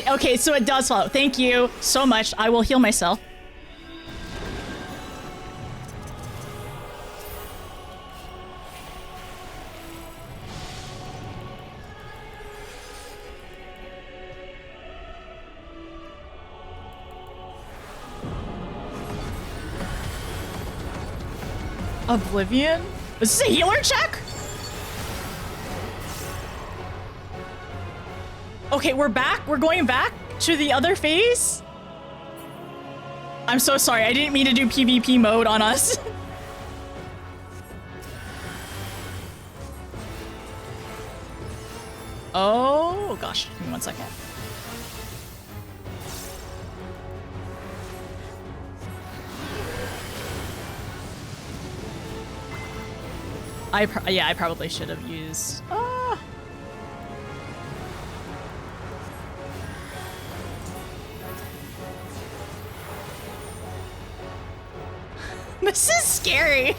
S3: Okay, so it does follow. Thank you so much. I will heal myself. Oblivion? Is this a healer check? Okay, we're back. We're going back to the other phase. I'm so sorry. I didn't mean to do PvP mode on us. Oh, gosh. Give me 1 second. I probably should have used... This is scary.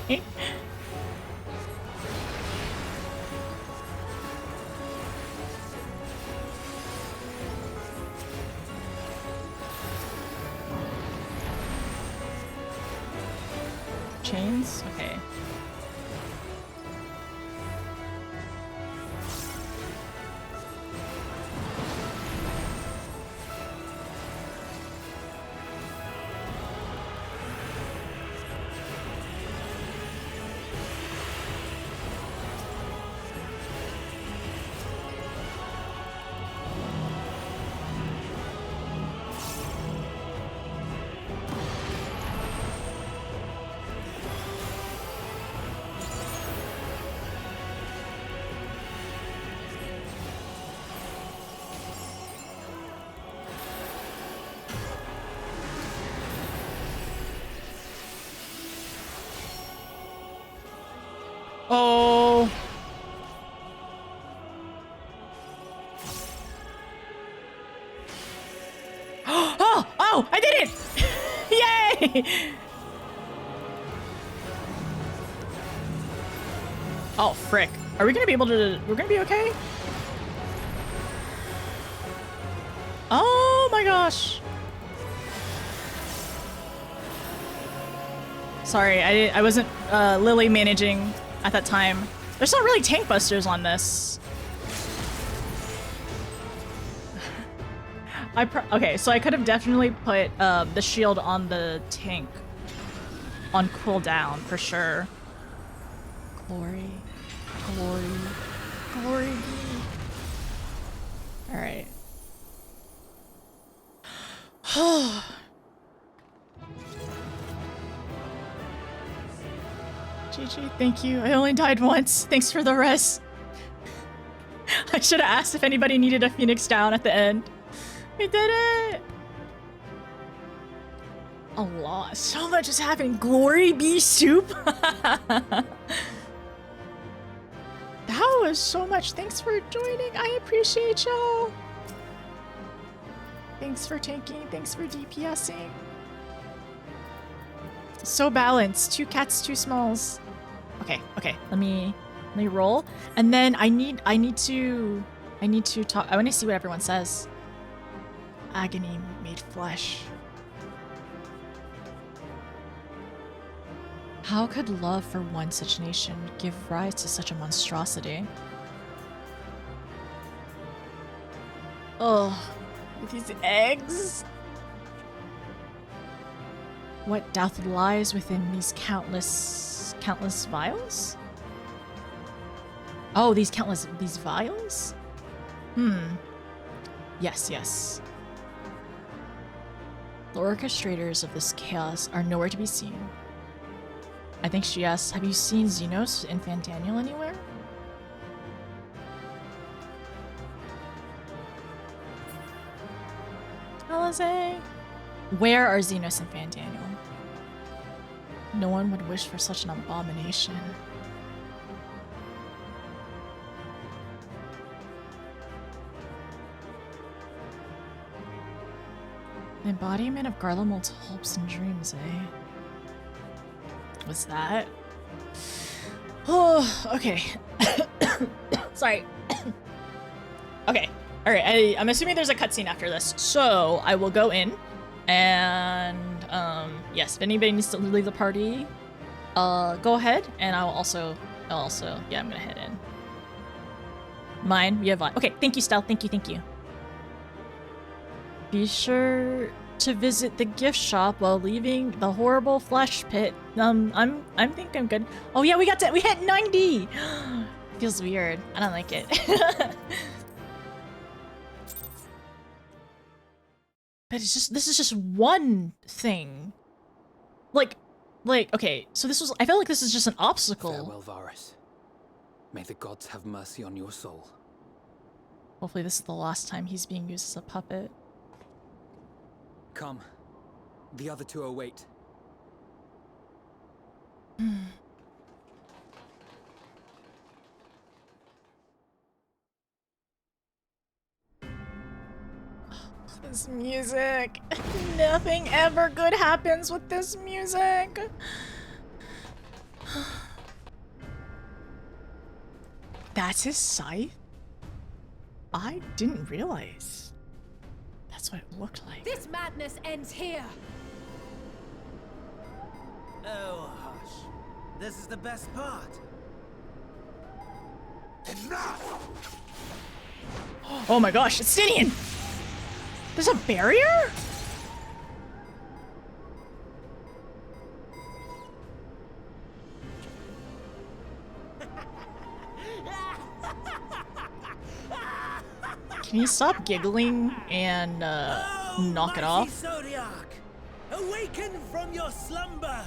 S3: Chains? Okay. Oh. Oh, I did it! Yay! Oh, frick. Are we gonna be able to... We're gonna be okay? Oh my gosh. Sorry, I wasn't Lily managing at that time. There's not really tank busters on this. Okay, so I could have definitely put the shield on the tank on cooldown for sure. Glory. All right. GG, thank you. I only died once. Thanks for the rest. I should have asked if anybody needed a Phoenix down at the end. We did it! A lot. So much is happening. Glory be soup! That was so much. Thanks for joining. I appreciate y'all. Thanks for tanking. Thanks for DPSing. So balanced. 2 cats, 2 smalls. Okay. Let me roll, and then I need to talk. I want to see what everyone says. Agony made flesh. How could love for one such nation give rise to such a monstrosity? Oh, these eggs. What death lies within these countless vials? Oh, these vials? Yes. The orchestrators of this chaos are nowhere to be seen. I think she asks, have you seen Xenos and Fandaniel anywhere? Alize? Where are Xenos and Fandaniel? No one would wish for such an abomination. The embodiment of Garlemald's hopes and dreams, eh? What's that? Oh, okay. Sorry. Okay. Alright, I'm assuming there's a cutscene after this. So, I will go in. And, yes, if anybody needs to leave the party, go ahead. And I'll also, yeah, I'm gonna head in. Mine, we have okay, thank you, Stell. Thank you. Be sure to visit the gift shop while leaving the horrible flesh pit. I think I'm good. Oh yeah, we hit 90! Feels weird. I don't like it. But this is just one thing. Like, okay, so I felt like this is just an obstacle.
S14: Farewell, Varus. May the gods have mercy on your soul.
S3: Hopefully this is the last time he's being used as a puppet.
S14: Come. The other two await.
S3: This music. Nothing ever good happens with this music. That's his scythe? I didn't realize. That's what it looked like.
S4: This madness ends here.
S8: Oh, hush. This is the best part.
S15: Enough!
S3: Oh my gosh, it's Stydian! There's a barrier? Can you stop giggling and knock it off?
S8: Zodiac, awaken from your slumber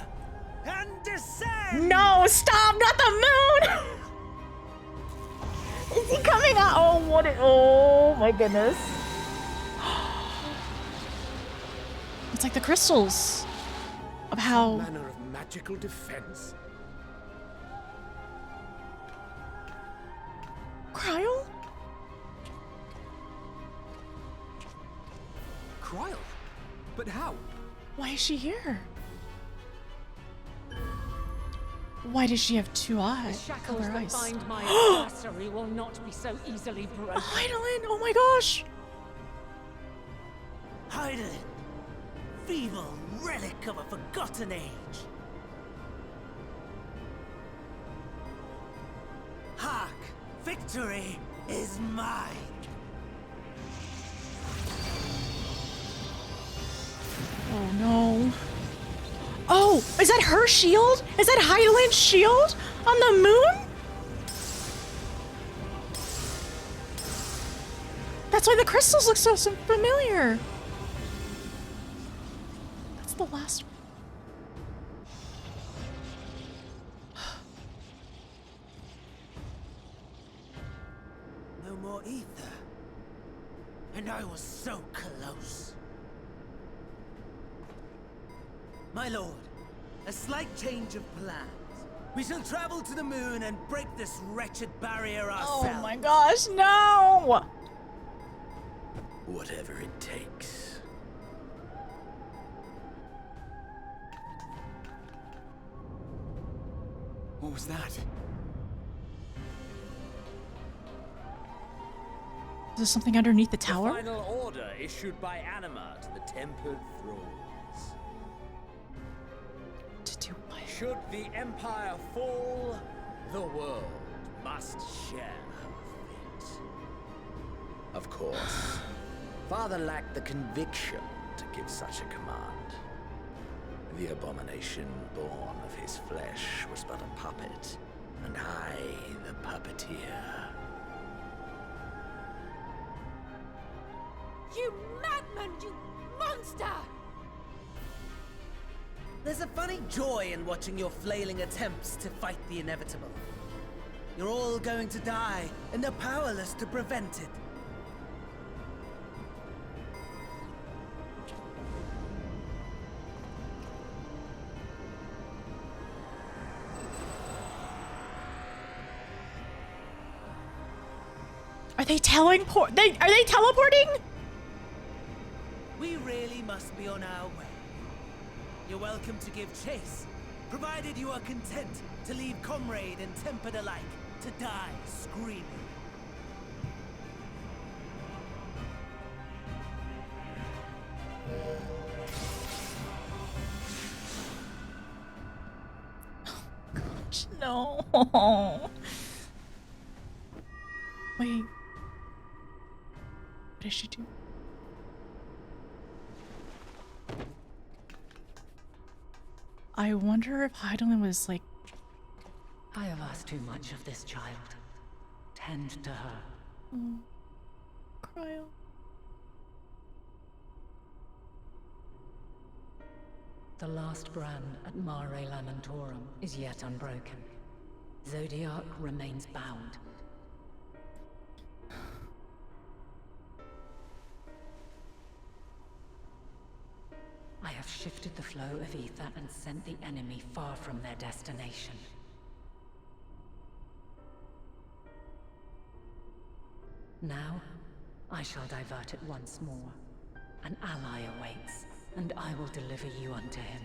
S8: and descend!
S3: No, stop! Not the moon! Is he coming out? Oh my goodness. It's like the crystals of how...
S12: Some manner of magical defense.
S3: Cryo?
S14: Cryo? But how?
S3: Why is she here? Why does she have two eyes?
S16: The shackles
S3: Color
S16: that
S3: eyes.
S16: bind my adversary will not be so easily broken.
S3: Heidelin! Oh my gosh!
S8: Heidelin, feeble relic of a forgotten age. Hark, victory is mine.
S3: Oh no. Oh, is that her shield? Is that Heidelin's shield on the moon? That's why the crystals look so familiar. That's the last one.
S8: No more ether. And I was so close. My lord, a slight change of plans. We shall travel to the moon and break this wretched barrier ourselves.
S3: Oh my gosh, no!
S12: Whatever it takes.
S14: What was that?
S3: Is there something underneath the tower?
S7: The final order issued by Anima to the Tempered Thralls.
S3: To do what?
S7: Should the Empire fall, the world must share her fate.
S12: Of course. Father lacked the conviction to give such a command. The abomination born of his flesh was but a puppet, and I the puppeteer.
S16: You madman, you monster!
S8: There's a funny joy in watching your flailing attempts to fight the inevitable. You're all going to die, and they're powerless to prevent it.
S3: Are they are they teleporting?
S8: We really must be on our way. You're welcome to give chase, provided you are content to leave comrade and tempered alike to die screaming.
S3: Gosh, no. Wait. What did she do? I wonder if Heidelin was like...
S11: I have asked too much of this child. Tend to her.
S3: Oh, Cryo.
S11: The last brand at Mare Lamentorum is yet unbroken. Zodiac remains bound. I have shifted the flow of ether and sent the enemy far from their destination. Now, I shall divert it once more. An ally awaits, and I will deliver you unto him.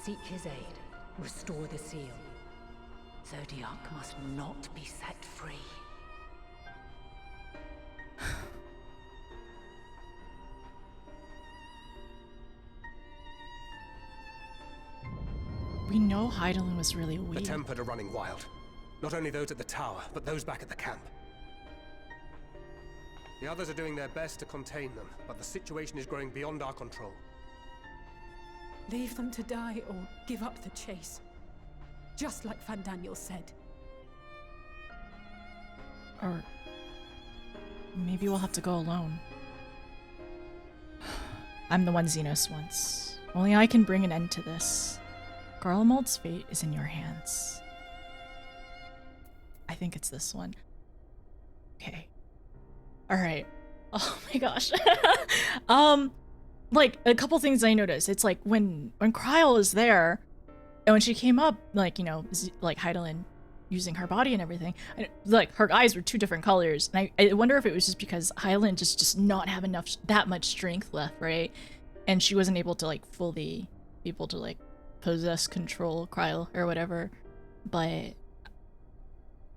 S11: Seek his aid. Restore the seal. Zodiac must not be set free.
S3: We know Heidelin was really weak.
S5: The Tempered are running wild. Not only those at the tower, but those back at the camp. The others are doing their best to contain them, but the situation is growing beyond our control.
S4: Leave them to die or give up the chase. Just like Van Daniel said.
S3: Or maybe we'll have to go alone. I'm the one Xenos wants. Only I can bring an end to this. Garlemald's fate is in your hands. I think it's this one. Okay. Alright. Oh my gosh. Like, a couple things I noticed. It's like, when Kryl is there, and when she came up, like, you know, like Heidelin using her body and everything, like, her eyes were two different colors. And I wonder if it was just because Heidelin just not have that much strength left, right? And she wasn't able to, like, fully be able to, like, possess, control Kryl or whatever. But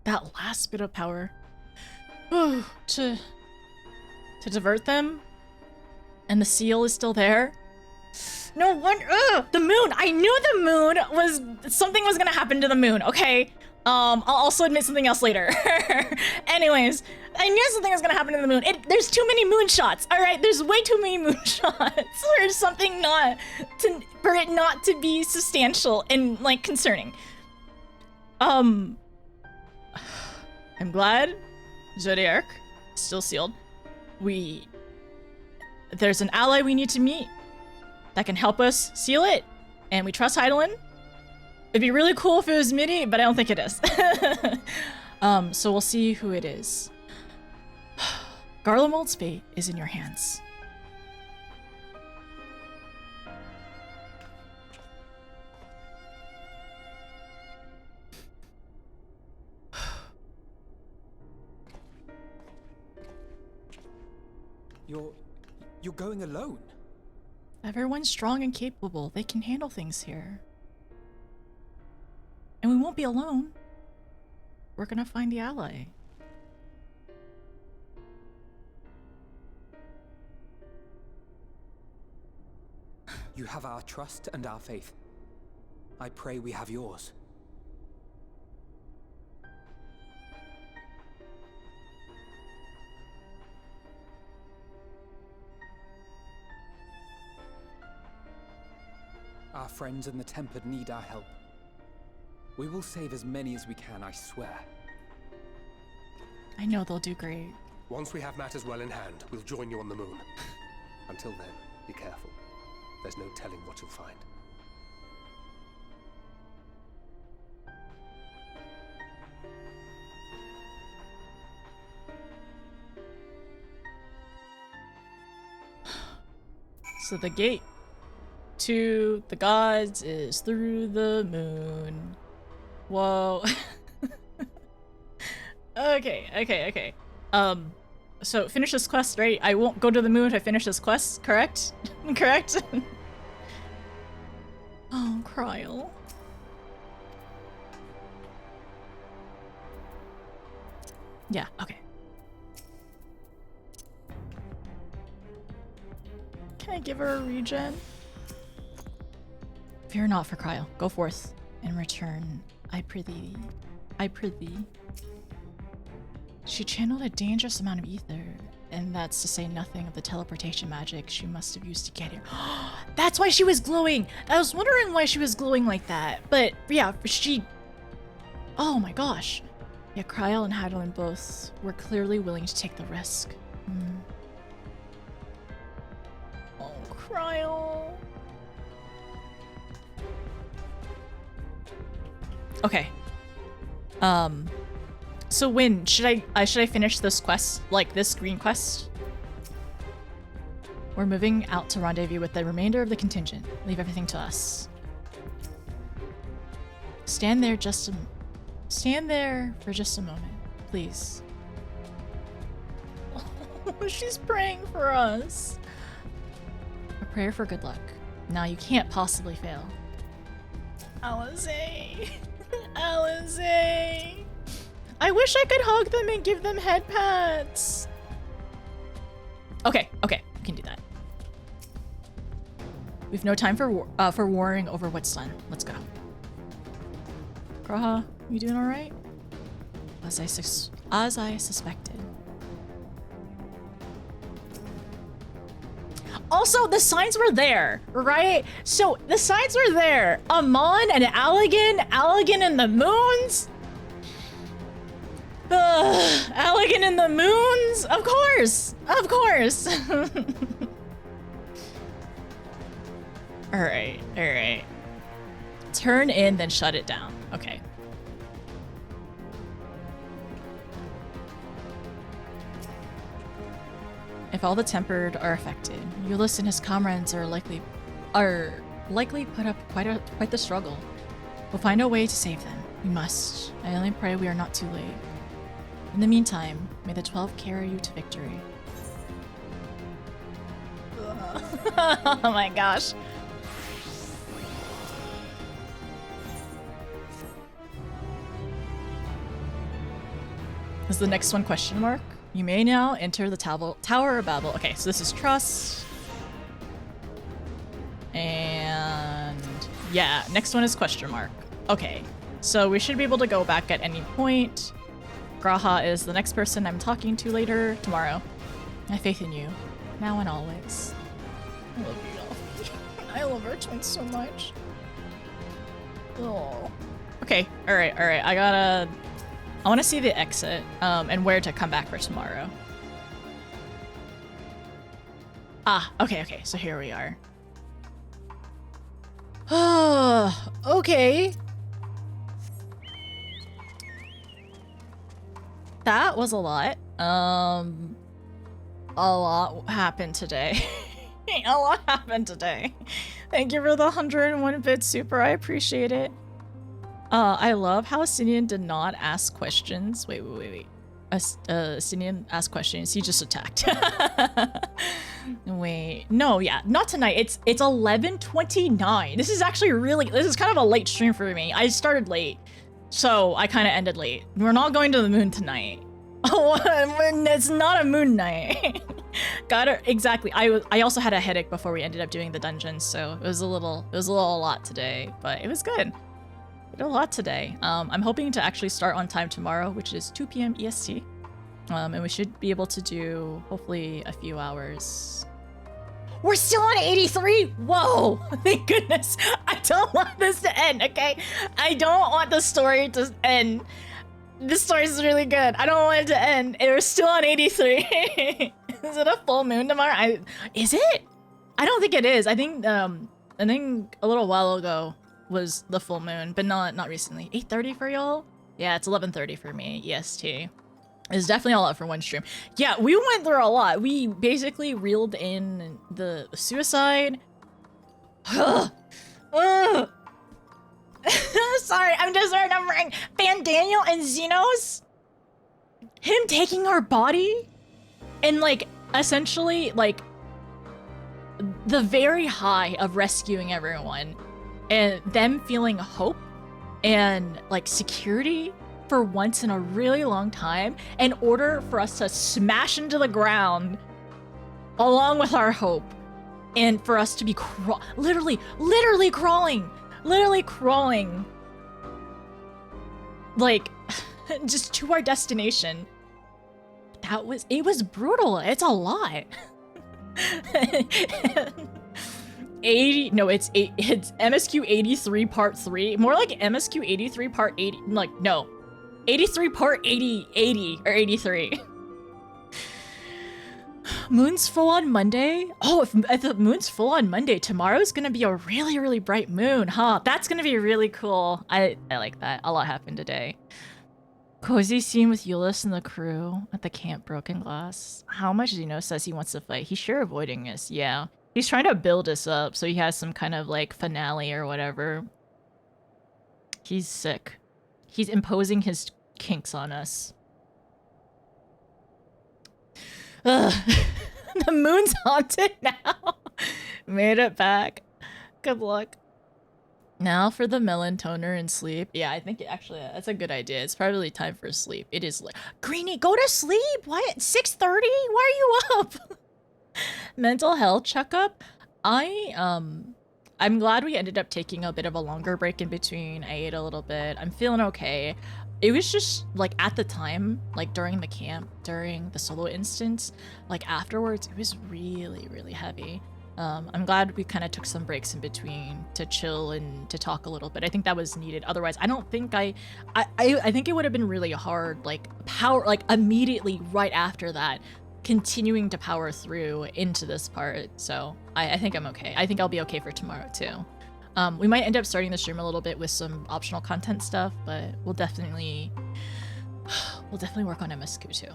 S3: that last bit of power to divert them, and the seal is still there. No wonder. The moon. I knew the moon something was gonna happen to the moon. Okay. I'll also admit something else later. Anyways, I knew something was gonna happen to the moon. There's too many moonshots. All right, there's way too many moonshots for something for it not to be substantial and like concerning. I'm glad Zodiac is still sealed. There's an ally we need to meet that can help us seal it, and we trust Heidelin. It'd be really cool if it was Midi, but I don't think it is. So we'll see who it is. Garlemald's fate is in your hands.
S6: You're going alone?
S3: Everyone's strong and capable. They can handle things here. And we won't be alone. We're gonna find the ally.
S6: You have our trust and our faith. I pray we have yours. friends and the Tempered need our help. We will save as many as we can, I swear.
S3: I know they'll do great.
S5: Once we have matters well in hand, we'll join you on the moon. Until then, be careful. There's no telling what you'll find.
S3: So the gate to the gods is through the moon. Whoa. Okay. So finish this quest, right? I won't go to the moon if I finish this quest, correct? Correct? Oh, Cryle. Yeah, okay. Can I give her a regen? Fear not for Cryle. Go forth and return. I prithee. I prithee. She channeled a dangerous amount of ether, and that's to say nothing of the teleportation magic she must have used to get here. That's why she was glowing! I was wondering why she was glowing like that, but yeah, she... Oh my gosh. Yeah, Cryle and Hadolin both were clearly willing to take the risk. Oh, Cryle. Okay. So when should I finish this quest, like this green quest? We're moving out to rendezvous with the remainder of the contingent. Leave everything to us. Stand there for just a moment, please. Oh, she's praying for us. A prayer for good luck. Now you can't possibly fail. Alizé. Alizé. I wish I could hug them and give them head pats. Okay, we can do that. We've no time for worrying over what's done. Let's go. Graha, you doing all right? As I suspected. Also, the signs were there, right? So the signs were there. Amon and Allegan and the moons. Allegan and the moons? Of course! Alright. Turn in, then shut it down. Okay. If all the Tempered are affected, Ulyss and his comrades are likely put up quite the struggle. We'll find a way to save them. We must. I only pray we are not too late. In the meantime, may the 12 carry you to victory. Oh my gosh. Is the next one question mark? You may now enter the Tower of Babel. Okay, so this is trust. And yeah, next one is question mark. Okay, so we should be able to go back at any point. Graha is the next person I'm talking to later, tomorrow. I have faith in you, now and always. I love you, Dolphy. I love our twins so much. Oh. Okay, alright. I want to see the exit, and where to come back for tomorrow. Ah, okay, so here we are. Okay. That was a lot. A lot happened today. A lot happened today. Thank you for the 101 bit super. I appreciate it. I love how Asinian did not ask questions. Wait. Asinian asked questions. He just attacked. Wait. No, yeah, not tonight. It's 11:29. This is actually this is kind of a late stream for me. I started late. So I kind of ended late. We're not going to the moon tonight. Oh, it's not a moon night. Got it. Exactly. I also had a headache before we ended up doing the dungeons, so it was a lot today, but it was good. We did a lot today. I'm hoping to actually start on time tomorrow, which is 2 p.m. EST. And we should be able to do hopefully a few hours. We're still on 83? Whoa! Thank goodness. I don't want this to end, okay? I don't want the story to end. This story is really good. I don't want it to end. We're still on 83. Is it a full moon tomorrow? Is it? I don't think it is. I think a little while ago was the full moon, but not recently. 8:30 for y'all? Yeah, it's 11:30 for me, EST. It's definitely a lot for one stream. Yeah, we went through a lot. We basically reeled in the suicide. Sorry, I'm just remembering Van Daniel and Xenos. Him taking our body and like essentially like the very high of rescuing everyone and them feeling hope and like security for once in a really long time in order for us to smash into the ground along with our hope and for us to be literally crawling like just to our destination. It was brutal. It's a lot. 80, no, it's MSQ83 part 3. More like MSQ83 part 80, like, no. 83 part 80 or 83. Moon's full on Monday? Oh, if the moon's full on Monday, tomorrow's gonna be a really, really bright moon, huh? That's gonna be really cool. I like that. A lot happened today. Cozy scene with Euless and the crew at the Camp Broken Glass. How much Xeno says he wants to fight? He's sure avoiding us, yeah. He's trying to build us up so he has some kind of like finale or whatever. He's sick. He's imposing his kinks on us. Ugh. The moon's haunted now. Made it back. Good luck. Now for the melon toner and sleep. Yeah, I think actually that's a good idea. It's probably time for sleep. It is like Greenie, go to sleep. Why at 6:30? Why are you up? Mental health checkup. I'm glad we ended up taking a bit of a longer break in between. I ate a little bit. I'm feeling okay. It was just like at the time, like during the camp, during the solo instance, like afterwards, it was really, really heavy. I'm glad we kind of took some breaks in between to chill and to talk a little bit. I think that was needed. Otherwise, I don't think I think it would have been really hard, like immediately right after that, continuing to power through into this part. So I think I'm okay. I think I'll be okay for tomorrow too. We might end up starting the stream a little bit with some optional content stuff, but we'll definitely work on MSQ too.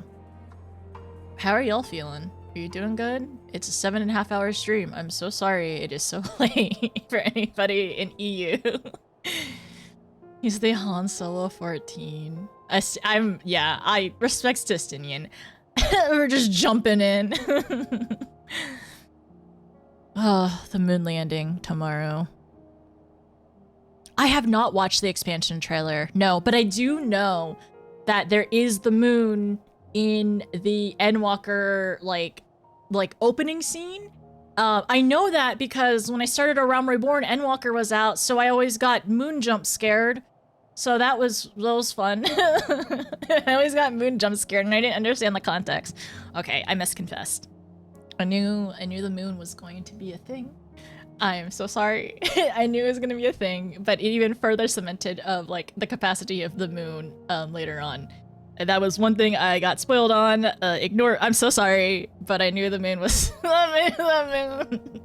S3: How are y'all feeling? Are you doing good? It's a 7.5 hour stream. I'm so sorry it is so late for anybody in EU. He's the Han Solo 14. I respect Justinian. We're just jumping in. Oh, the moon landing tomorrow. I have not watched the expansion trailer. No, but I do know that there is the moon in the Endwalker like opening scene. I know that because when I started A Realm Reborn, Endwalker was out, so I always got moon jump scared. So that was fun. I always got moon jump scared and I didn't understand the context. Okay, I misconfessed. I knew the moon was going to be a thing. I'm so sorry. I knew it was gonna be a thing, but it even further cemented of like the capacity of the moon later on. And that was one thing I got spoiled on. I'm so sorry, but I knew the moon was the moon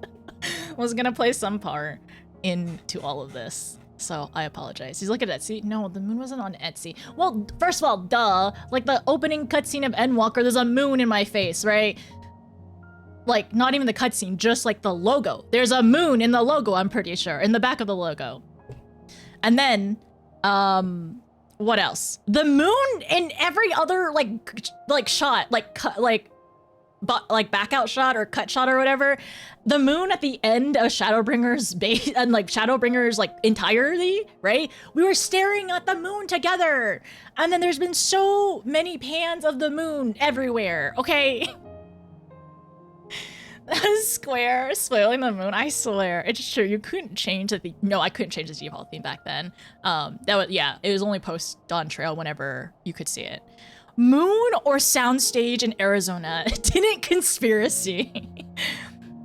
S3: was gonna play some part into all of this. So I apologize. He's looking at Etsy. No, the moon wasn't on Etsy. Well, first of all, duh. Like the opening cutscene of Endwalker, there's a moon in my face, right? Like not even the cutscene, just like the logo. There's a moon in the logo, I'm pretty sure, in the back of the logo. And then, what else? The moon in every other like shot, back out shot or cut shot or whatever. The moon at the end of Shadowbringer's base and like Shadowbringer's like entirely, right? We were staring at the moon together. And then there's been so many pans of the moon everywhere, okay? Square spoiling the moon. I swear, it's true. You couldn't change the no, I couldn't change the default theme back then. It was only post Dawn Trail whenever you could see it. Moon or soundstage in Arizona? Didn't conspiracy?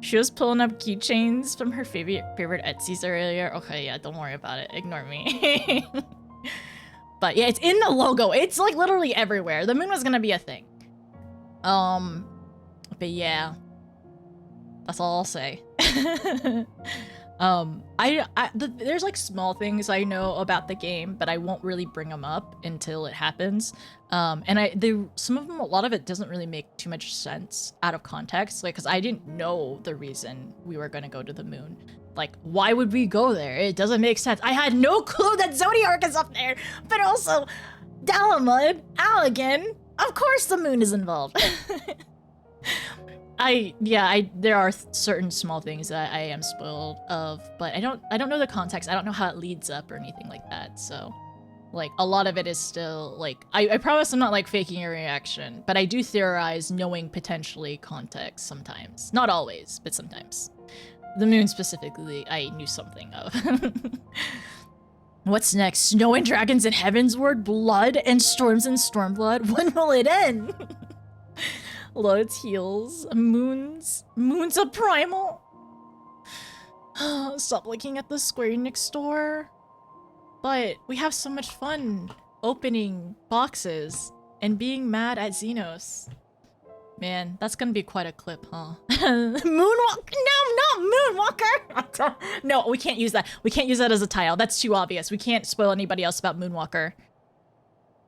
S3: She was pulling up keychains from her favorite Etsy's earlier. Okay, yeah, don't worry about it. Ignore me. But yeah, it's in the logo. It's like literally everywhere. The moon was gonna be a thing. But yeah, that's all I'll say. There's like small things I know about the game, but I won't really bring them up until it happens. Some of them, a lot of it doesn't really make too much sense out of context, like, because I didn't know the reason we were gonna go to the moon. Like, why would we go there? It doesn't make sense. I had no clue that Zodiark is up there, but also Dalamud, Allegan, of course the moon is involved. There are certain small things that I am spoiled of, but I don't know the context. I don't know how it leads up or anything like that. So, like, a lot of it is still, like, I promise I'm not, like, faking a reaction, but I do theorize knowing potentially context sometimes. Not always, but sometimes. The moon specifically, I knew something of. What's next? Snow and Dragons in Heavensward? Blood and Storms and Stormblood? When will it end? Loads heals. Moons a primal. Stop looking at the Square Enix store. But we have so much fun opening boxes and being mad at Xenos. Man, that's gonna be quite a clip, huh? Moonwalker? No, not Moonwalker! No, we can't use that. We can't use that as a title. That's too obvious. We can't spoil anybody else about Moonwalker.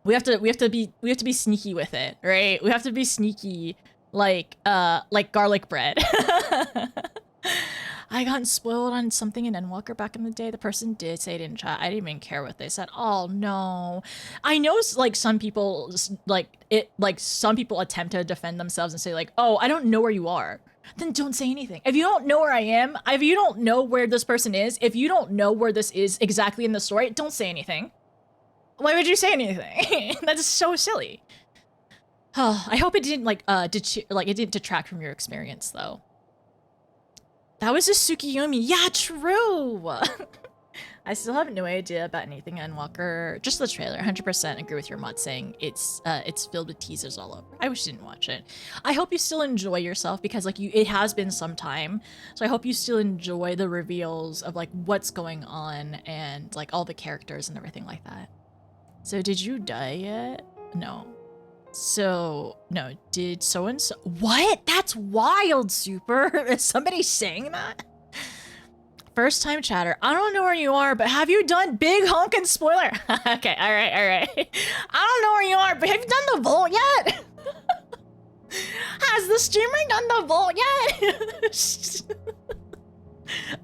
S3: We have to be sneaky with it, right? We have to be sneaky like garlic bread. I got spoiled on something in Endwalker back in the day. The person did say it in chat. I didn't even care what they said. Oh no. I know, like, some people some people attempt to defend themselves and say, like, oh, I don't know where you are. Then don't say anything. If you don't know where I am, if you don't know where this person is, if you don't know where this is exactly in the story, don't say anything. Why would you say anything? That's so silly. Oh, I hope it didn't it didn't detract from your experience though. That was a Tsukiyomi. Yeah, true. I still have no idea about anything Endwalker. Just the trailer. 100% agree with your mod saying it's filled with teasers all over. I wish you didn't watch it. I hope you still enjoy yourself because, like, it has been some time. So I hope you still enjoy the reveals of, like, what's going on and, like, all the characters and everything like that. So did you die yet? No. So, no, did so-and-so... What? That's wild, Super. Is somebody saying that? First time chatter. I don't know where you are, but have you done big honkin' spoiler? Okay, all right. I don't know where you are, but have you done the vault yet? Has the streamer done the vault yet?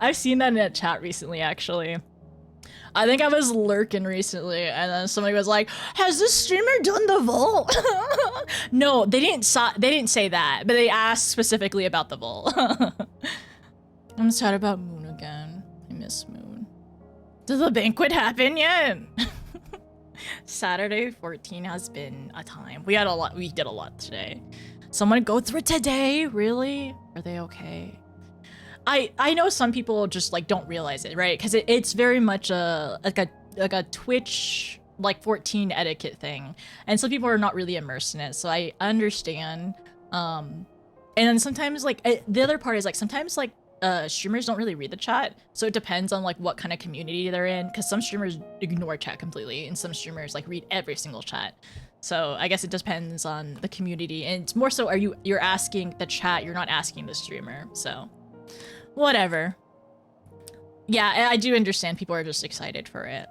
S3: I've seen that in a chat recently, actually. I think I was lurking recently, and then somebody was like, "Has this streamer done the vault?" No, they didn't say that, but they asked specifically about the vault. I'm sad about Moon again. I miss Moon. Did the banquet happen yet? Saturday 14 has been a time. We did a lot today. Someone go through it today? Really? Are they okay? I know some people just, like, don't realize it, right? Because it's very much like a Twitch, like, 14 etiquette thing, and some people are not really immersed in it, so I understand. And then sometimes, like, the other part is, like, sometimes, like, streamers don't really read the chat, so it depends on, like, what kind of community they're in, because some streamers ignore chat completely, and some streamers, like, read every single chat. So I guess it depends on the community, and it's more so you're asking the chat, you're not asking the streamer, so whatever. Yeah, I do understand people are just excited for it,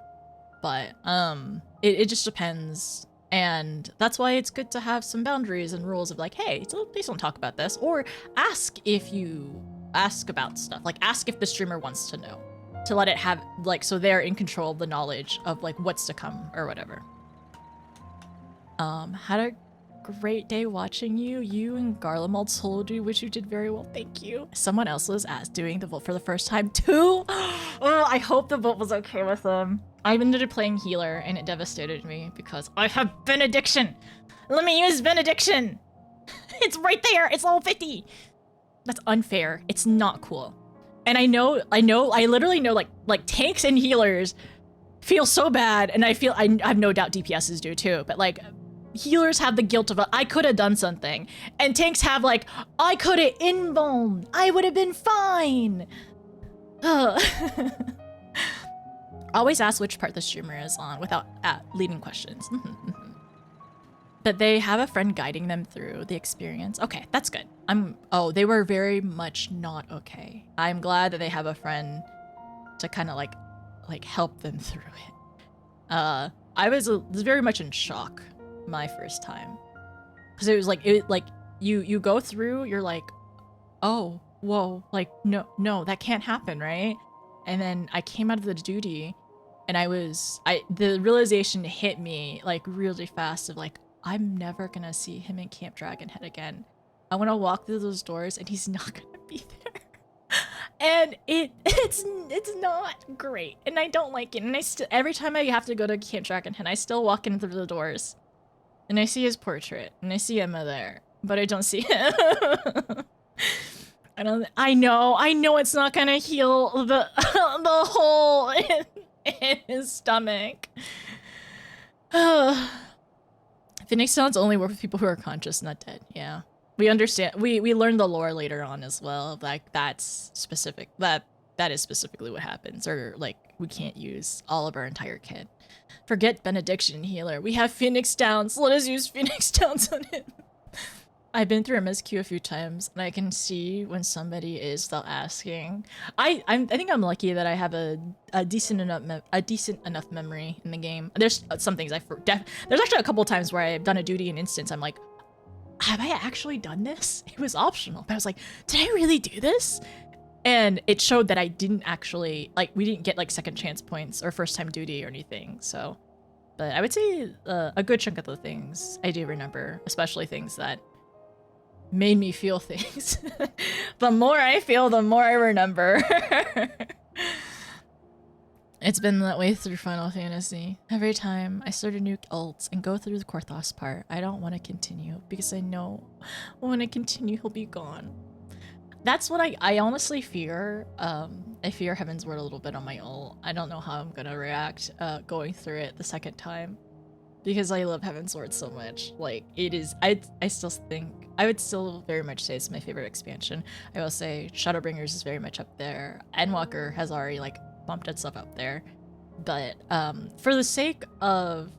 S3: but it just depends, and that's why it's good to have some boundaries and rules of, like, hey, so please don't talk about this, or ask about stuff, like ask if the streamer wants to know, to let it have, like, so they're in control of the knowledge of, like, what's to come or whatever. Had a great day watching you. You and Garlemald told you, which you did very well. Thank you. Someone else was doing the vote for the first time too. Oh, I hope the vote was okay with them. I ended up playing healer and it devastated me because I have benediction. Let me use benediction. It's right there. It's level 50. That's unfair. It's not cool. And I literally know, like tanks and healers feel so bad, and I have no doubt DPSs do too, but, like, healers have the guilt of I could have done something, and tanks have like I could have invulned. I would have been fine. Always ask which part the streamer is on without leading questions. But they have a friend guiding them through the experience. Okay, that's good. Oh, they were very much not okay. I'm glad that they have a friend to kind of like help them through it. I was very much in shock my first time. Because it was like, you go through, you're like, oh, whoa, like, no, that can't happen, right? And then I came out of the duty and the realization hit me like really fast of like, I'm never gonna see him in Camp Dragonhead again. I want to walk through those doors and he's not gonna be there. And it's not great, and I don't like it. And every time I have to go to Camp Dragonhead, I still walk in through the doors, and I see his portrait, and I see Emma there, but I don't see him. I know it's not gonna heal the hole in his stomach. Phoenix Stones only work with people who are conscious, not dead. Yeah. We understand. We learned the lore later on as well. Like that's specific. That is specifically what happens. Or like we can't use all of our entire kit. Forget benediction healer. We have Phoenix Downs. Let us use Phoenix Downs on him. I've been through MSQ a few times, and I can see when somebody is still asking. I think I'm lucky that I have a decent enough memory in the game. There's some things I forget. There's actually a couple times where I've done a duty in instance. I'm like, have I actually done this? It was optional, but I was like, did I really do this? And it showed that I didn't actually, like, we didn't get like second chance points or first time duty or anything. So, but I would say a good chunk of the things I do remember, especially things that made me feel things. The more I feel, the more I remember. It's been that way through Final Fantasy. Every time I start a new ult and go through the Korthos part, I don't want to continue because I know when I continue, he'll be gone. That's what I honestly fear. I fear Heavensward a little bit on my ult. I don't know how I'm gonna react going through it the second time because I love Heavensward so much. Like it is, I still think, I would still very much say it's my favorite expansion. I will say Shadowbringers is very much up there. Endwalker has already like bumped itself up there, but for the sake of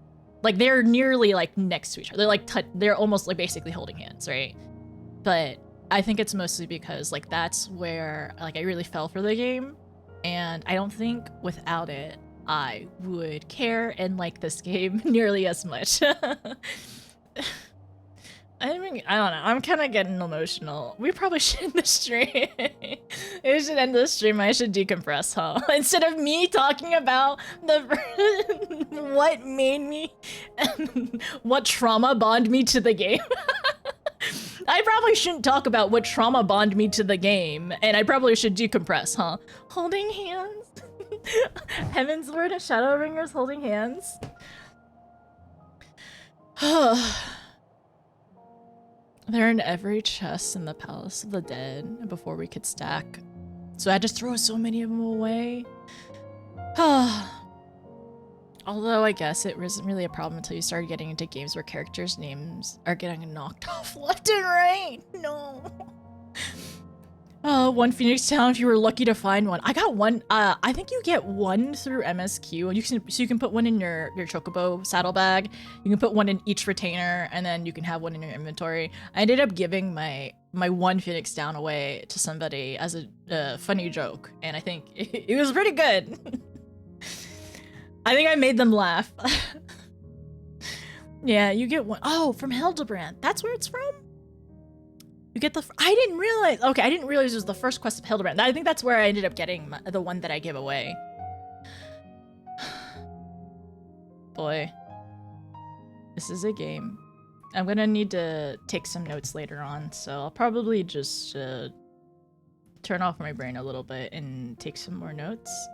S3: like they're nearly like next to each other, they're like they're almost like basically holding hands, right? But I think it's mostly because like that's where like I really fell for the game, and I don't think without it I would care and like this game nearly as much. I mean, I don't know. I'm kind of getting emotional. We probably should end the stream. We should end the stream. I should decompress, huh? Instead of me talking about what made me, what trauma bond me to the game. I probably shouldn't talk about what trauma bond me to the game, and I probably should decompress, huh? Holding hands. Heavensward and Shadowbringers holding hands. They're in every chest in the Palace of the Dead before we could stack. So I had to throw so many of them away. Although I guess it wasn't really a problem until you started getting into games where characters' names are getting knocked off left and right. No. One Phoenix Town if you were lucky to find one. I got one. I think you get one through MSQ. You can put one in your chocobo saddlebag. You can put one in each retainer, and then you can have one in your inventory. I ended up giving my one Phoenix Down away to somebody as a funny joke, and I think it was pretty good. I think I made them laugh. Yeah, you get one. Oh, from Hildebrand. That's where it's from? You get I didn't realize. Okay, I didn't realize it was the first quest of Hildebrand. I think that's where I ended up getting the one that I gave away. Boy. This is a game. I'm gonna need to take some notes later on, so I'll probably just turn off my brain a little bit and take some more notes.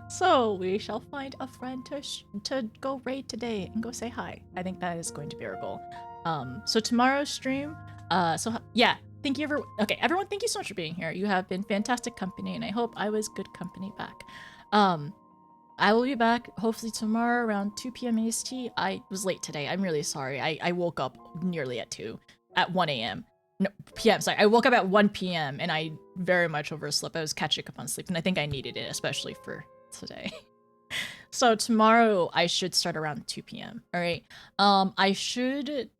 S3: So we shall find a friend to go raid today and go say hi. I think that is going to be our goal. So tomorrow's stream, yeah, thank you everyone, thank you so much for being here. You have been fantastic company, and I hope I was good company back. I will be back hopefully tomorrow around 2 p.m. EST. I was late today. I'm really sorry. I woke up nearly at 1 a.m. No, p.m. Sorry. I woke up at 1 p.m. and I very much overslept. I was catching up on sleep and I think I needed it, especially for today. So tomorrow I should start around 2 p.m. All right. I shouldn't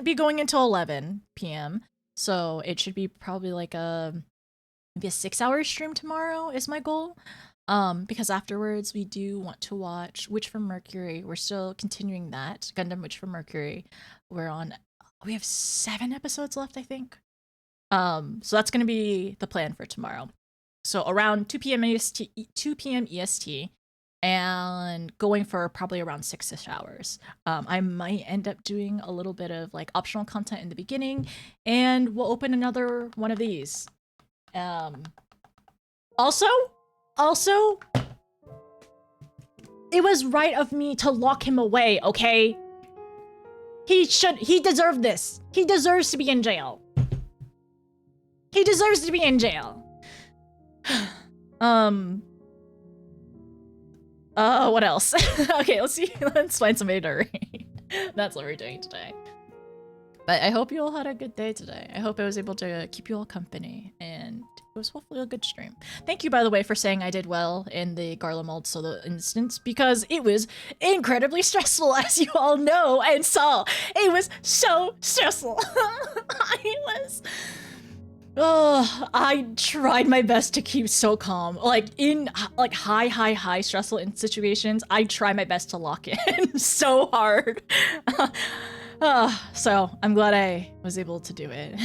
S3: be going until 11 p.m. So it should be probably like maybe a 6-hour stream tomorrow is my goal. Because afterwards we do want to watch Witch from Mercury. We're still continuing that. Gundam Witch from Mercury. We have 7 episodes left, I think. So that's gonna be the plan for tomorrow. So around 2 p.m. EST, and going for probably around 6-ish hours. I might end up doing a little bit of like optional content in the beginning, and we'll open another one of these. Also, it was right of me to lock him away, okay? He deserved this. He deserves to be in jail. He deserves to be in jail. What else? Okay, let's find somebody to read. That's what we're doing today. But I hope you all had a good day today. I hope I was able to keep you all company, and it was hopefully a good stream. Thank you, by the way, for saying I did well in the Garlemald solo instance, because it was incredibly stressful, as you all know and saw. It was so stressful. I tried my best to keep so calm. Like in like high stressful in situations, I try my best to lock in so hard. So I'm glad I was able to do it.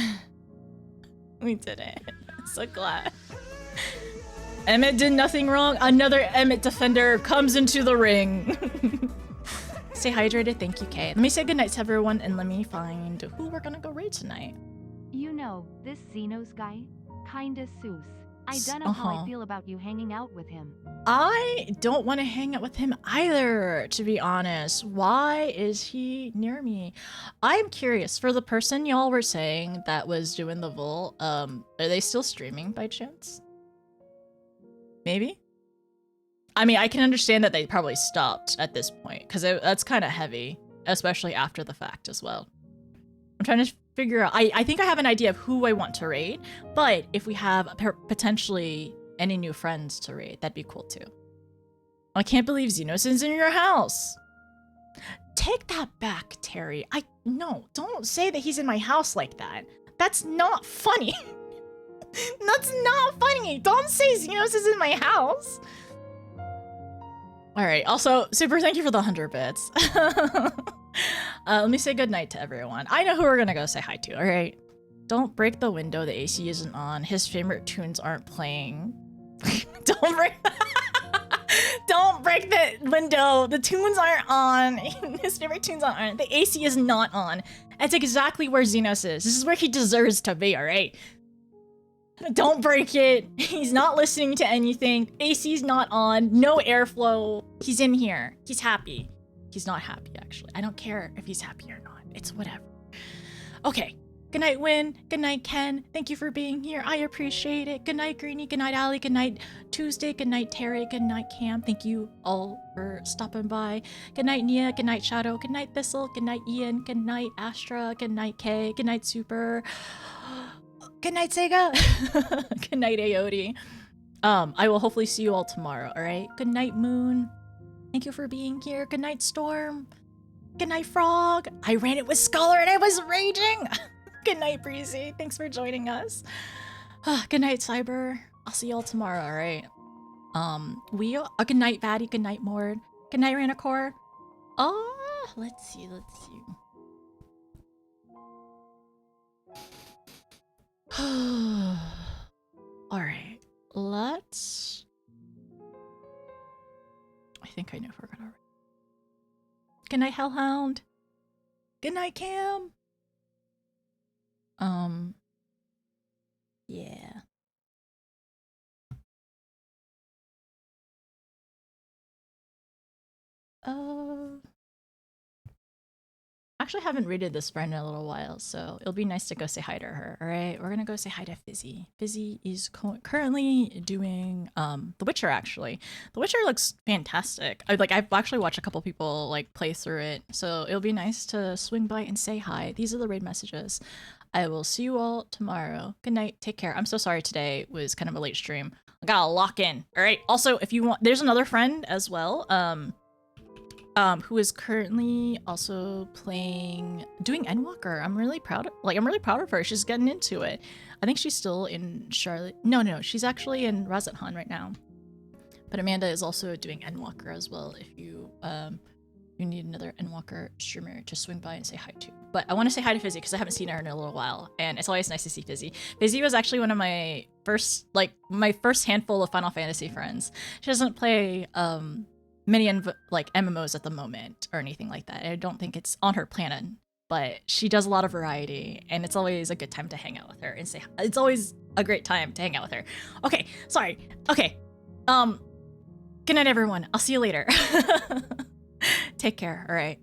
S3: We did it. So glad. Emmet did nothing wrong. Another Emmet defender comes into the ring. Stay hydrated. Thank you, Kay. Let me say goodnight to everyone and let me find who we're gonna go raid tonight.
S2: You know, this Xenos guy? Kinda Seuss. I don't know how I feel about you hanging out with him.
S3: I don't want to hang out with him either, to be honest. Why is he near me? I'm curious, for the person y'all were saying that was doing the Vol, are they still streaming by chance? Maybe? I mean, I can understand that they probably stopped at this point, because that's kind of heavy, especially after the fact as well. I'm trying to figure out, I think I have an idea of who I want to raid, but if we have potentially any new friends to raid, that'd be cool too. I can't believe Xenos is in your house. Take that back, Terry. No, don't say that he's in my house like that. That's not funny. That's not funny. Don't say Xenos is in my house. All right. Also, Super, thank you for the 100 bits. Let me say goodnight to everyone. I know who we're gonna go say hi to, all right? Don't break the window, the AC isn't on. His favorite tunes aren't playing. Don't break the window, the tunes aren't on. His favorite tunes aren't, the AC is not on. That's exactly where Xenos is. This is where he deserves to be, all right? Don't break it. He's not listening to anything. AC's not on, no airflow. He's in here, he's happy. He's not happy, actually. I don't care if he's happy or not. It's whatever. Okay. Good night, Win. Good night, Ken. Thank you for being here. I appreciate it. Good night, Greenie. Good night, Allie. Good night, Tuesday. Good night, Terry. Good night, Cam. Thank you all for stopping by. Good night, Nia. Good night, Shadow. Good night, Thistle. Good night, Ian. Good night, Astra. Good night, Kay. Good night, Super. Good night, Sega. Good night, Aodi. I will hopefully see you all tomorrow, all right? Good night, Moon. Thank you for being here. Good night, Storm. Good night, Frog. I ran it with Scholar and I was raging. Good night, Breezy. Thanks for joining us. Good night, Cyber. I'll see y'all tomorrow, all right? Good night, Batty. Good night, Mord. Good night, Ranacor. Let's see. All right, I think I know if we're gonna. Good night, Hellhound. Good night, Cam. Yeah. actually haven't raided this friend in a little while, so it'll be nice to go say hi to her. All right, we're gonna go say hi to Fizzy. Fizzy is currently doing The Witcher. Actually, The Witcher looks fantastic. I've actually watched a couple people like play through it, so it'll be nice to swing by and say hi. These are the raid messages. I will see you all tomorrow. Good night. Take care. I'm so sorry today was kind of a late stream. I gotta lock in. All right. Also, if you want, there's another friend as well. Who is currently also doing Endwalker. I'm really proud of her. She's getting into it. I think she's still in Charlotte. No, she's actually in Razathan right now. But Amanda is also doing Endwalker as well. If you you need another Endwalker streamer to swing by and say hi to. But I want to say hi to Fizzy because I haven't seen her in a little while, and it's always nice to see Fizzy. Fizzy was actually one of my first handful of Final Fantasy friends. She doesn't play many MMOs at the moment or anything like that. I don't think it's on her plan, but she does a lot of variety, and it's always a good time to hang out with her and say. It's always a great time to hang out with her. Okay, sorry. Okay, good night, everyone. I'll see you later. Take care. All right,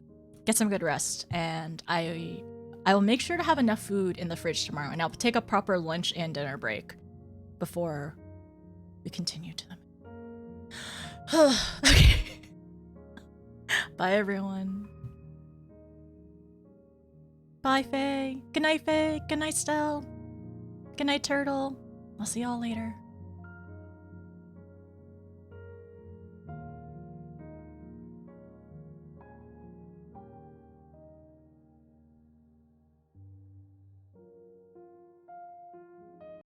S3: get some good rest, and I will make sure to have enough food in the fridge tomorrow, and I'll take a proper lunch and dinner break before we continue to them. Okay. Bye, everyone. Bye, Faye. Good night, Faye. Good night, Stell. Good night, Turtle. I'll see y'all later.